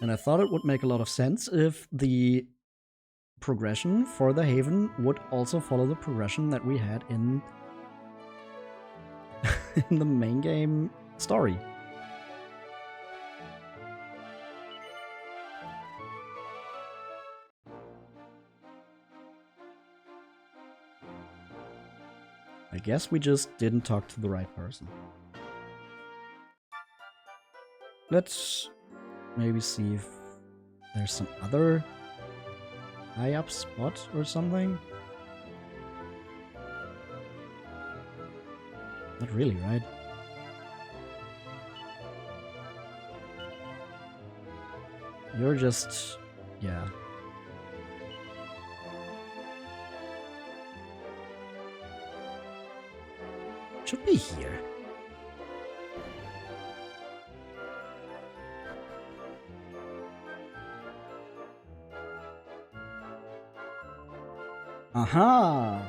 And I thought it would make a lot of sense if the progression for the Haven would also follow the progression that we had in, in the main game story. I guess we just didn't talk to the right person. Let's maybe see if there's some other high up spot or something. Not really, right? You're just... yeah. Should be here. Aha!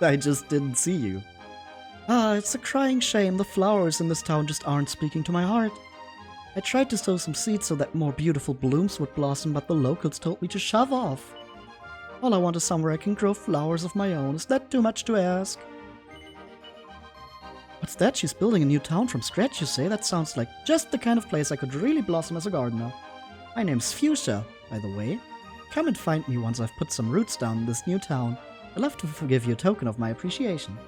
I just didn't see you. Ah, it's a crying shame the flowers in this town just aren't speaking to my heart. I tried to sow some seeds so that more beautiful blooms would blossom, but the locals told me to shove off. All I want is somewhere I can grow flowers of my own. Is that too much to ask? What's that? She's building a new town from scratch, you say? That sounds like just the kind of place I could really blossom as a gardener. My name's Fuchsia, by the way. Come and find me once I've put some roots down in this new town. I'd love to give you a token of my appreciation.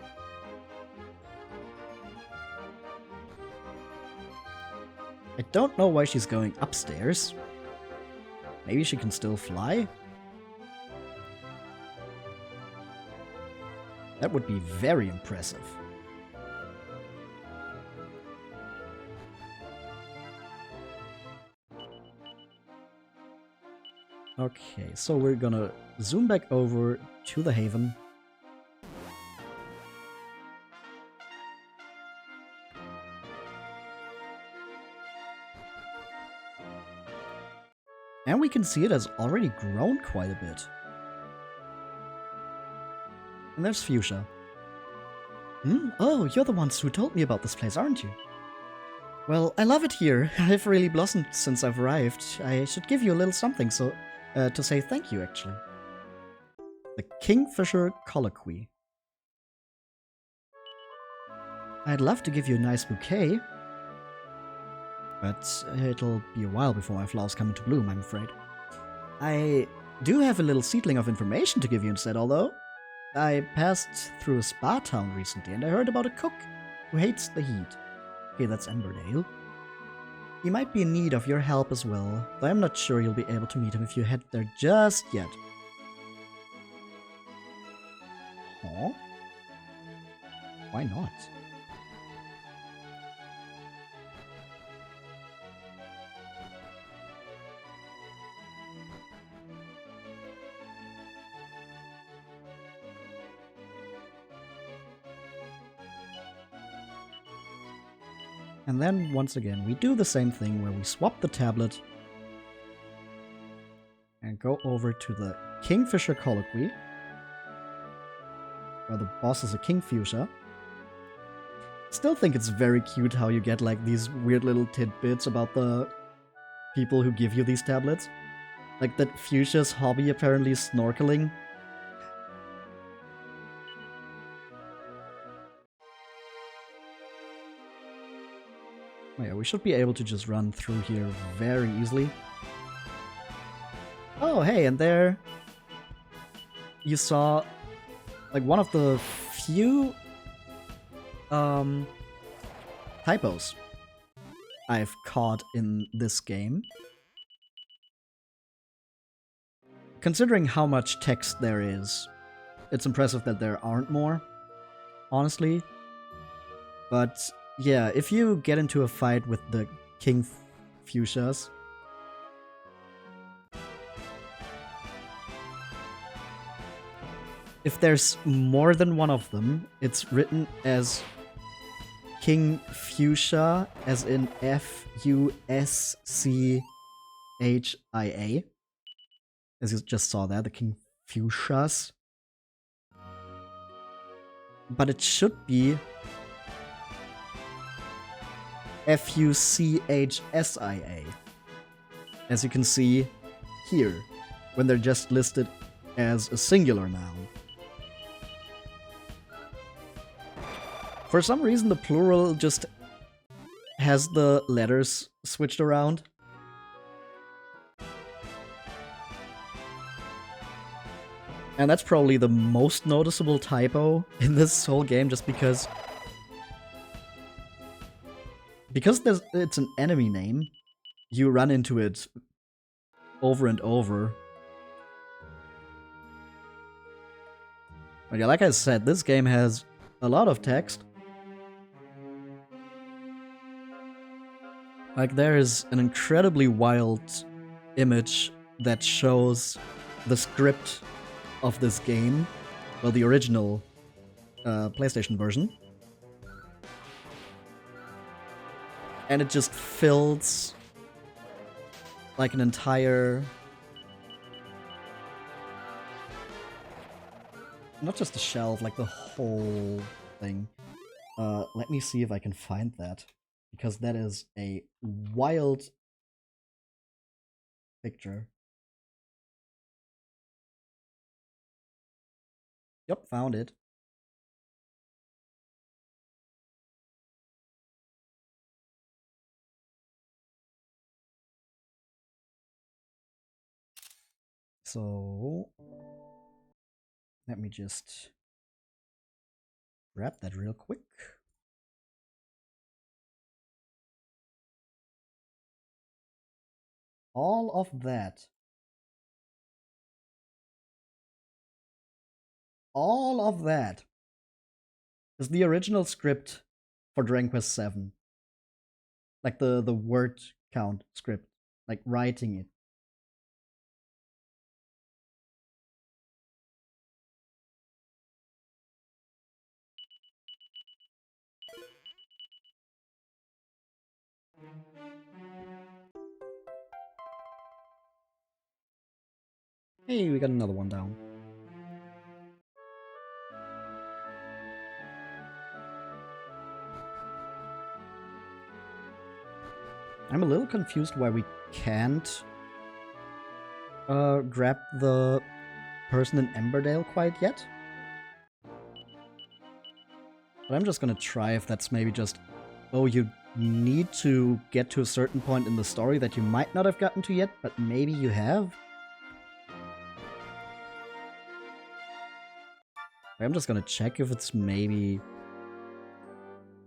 I don't know why she's going upstairs. Maybe she can still fly? That would be very impressive. Okay, so we're gonna zoom back over to the Haven. And we can see it has already grown quite a bit. And there's Fuchsia. Oh, you're the ones who told me about this place, aren't you? Well, I love it here. I've really blossomed since I've arrived. I should give you a little something to say thank you, actually. The Kingfisher Colloquy. I'd love to give you a nice bouquet, but it'll be a while before my flowers come into bloom, I'm afraid. I do have a little seedling of information to give you instead, although. I passed through a spa town recently, and I heard about a cook who hates the heat. Okay, that's Emberdale. He might be in need of your help as well, though I'm not sure you'll be able to meet him if you head there just yet. Aw. Why not? And then, once again, we do the same thing where we swap the tablet and go over to the Kingfisher Colloquy, where the boss is a Kingfisher. Still think it's very cute how you get like these weird little tidbits about the people who give you these tablets. Like that Fuchsia's hobby apparently is snorkeling. Oh yeah, we should be able to just run through here very easily. Oh, hey, and there you saw like one of the few typos I've caught in this game. Considering how much text there is, it's impressive that there aren't more, honestly. But yeah, if you get into a fight with the King Fuchsias, if there's more than one of them, it's written as King Fuchsia, as in Fuschia. As you just saw there, the King Fuchsias. But it should be Fuchsia, as you can see here, when they're just listed as a singular noun. For some reason, the plural just has the letters switched around. And that's probably the most noticeable typo in this whole game, just because it's an enemy name, you run into it over and over. But yeah, like I said, this game has a lot of text. Like, there is an incredibly wild image that shows the script of this game, well, the original PlayStation version. And it just fills like an entire, not just a shelf, like the whole thing. Let me see if I can find that, because that is a wild picture. Yep, found it. So, let me just grab that real quick. All of that is the original script for Dragon Quest VII. Like the word count script, like writing it. Hey, we got another one down. I'm a little confused why we can't grab the person in Emberdale quite yet. But I'm just gonna try if that's maybe just, oh, you need to get to a certain point in the story that you might not have gotten to yet, but maybe you have. I'm just gonna check if it's maybe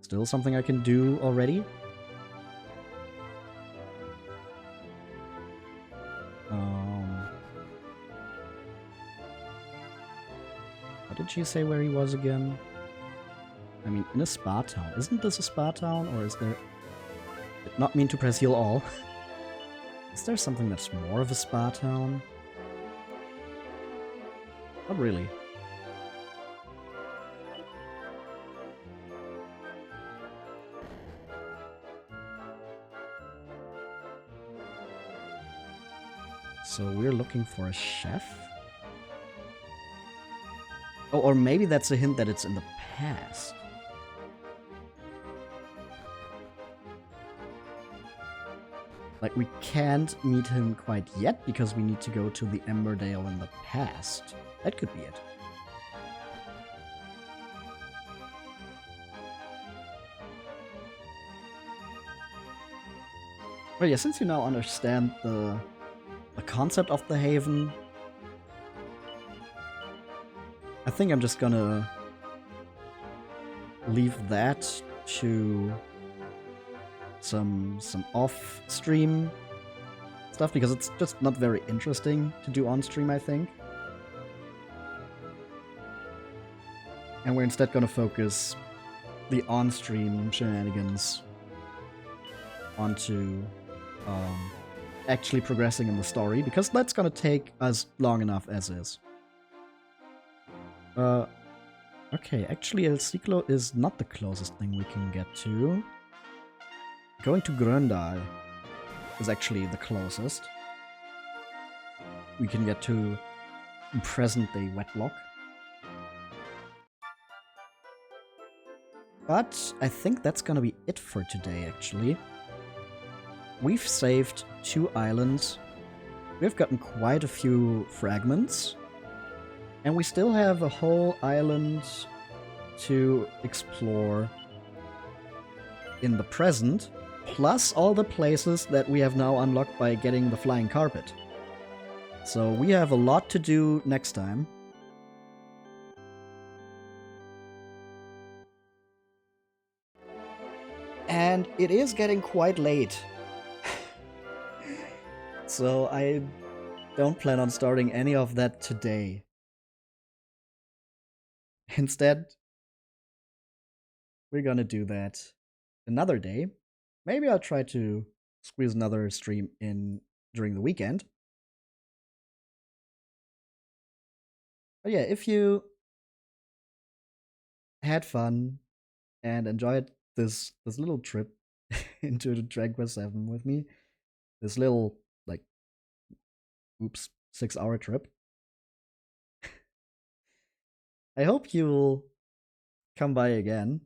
still something I can do already. But it did she say where he was again? I mean, in a spa town. Isn't this a spa town, or is there... Did not mean to press heal all. Is there something that's more of a spa town? Not really. So we're looking for a chef? Oh, or maybe that's a hint that it's in the past. Like, we can't meet him quite yet because we need to go to the Emberdale in the past. That could be it. But yeah, since you now understand the concept of the Haven, I think I'm just gonna leave that to some off-stream stuff, because it's just not very interesting to do on-stream, I think. And we're instead gonna focus the on-stream shenanigans onto actually progressing in the story, because that's gonna take us long enough as is. Okay, actually El Ciclo is not the closest thing we can get to. Going to Gröndal is actually the closest we can get to present-day Wetlock. But I think that's gonna be it for today, actually. We've saved 2 islands, we've gotten quite a few fragments, and we still have a whole island to explore in the present, plus all the places that we have now unlocked by getting the flying carpet. So we have a lot to do next time. And it is getting quite late. So I don't plan on starting any of that today. Instead, we're gonna do that another day. Maybe I'll try to squeeze another stream in during the weekend. But yeah, if you had fun and enjoyed this little trip into the Dragon Quest 7 with me, this little, like, 6-hour trip, I hope you'll come by again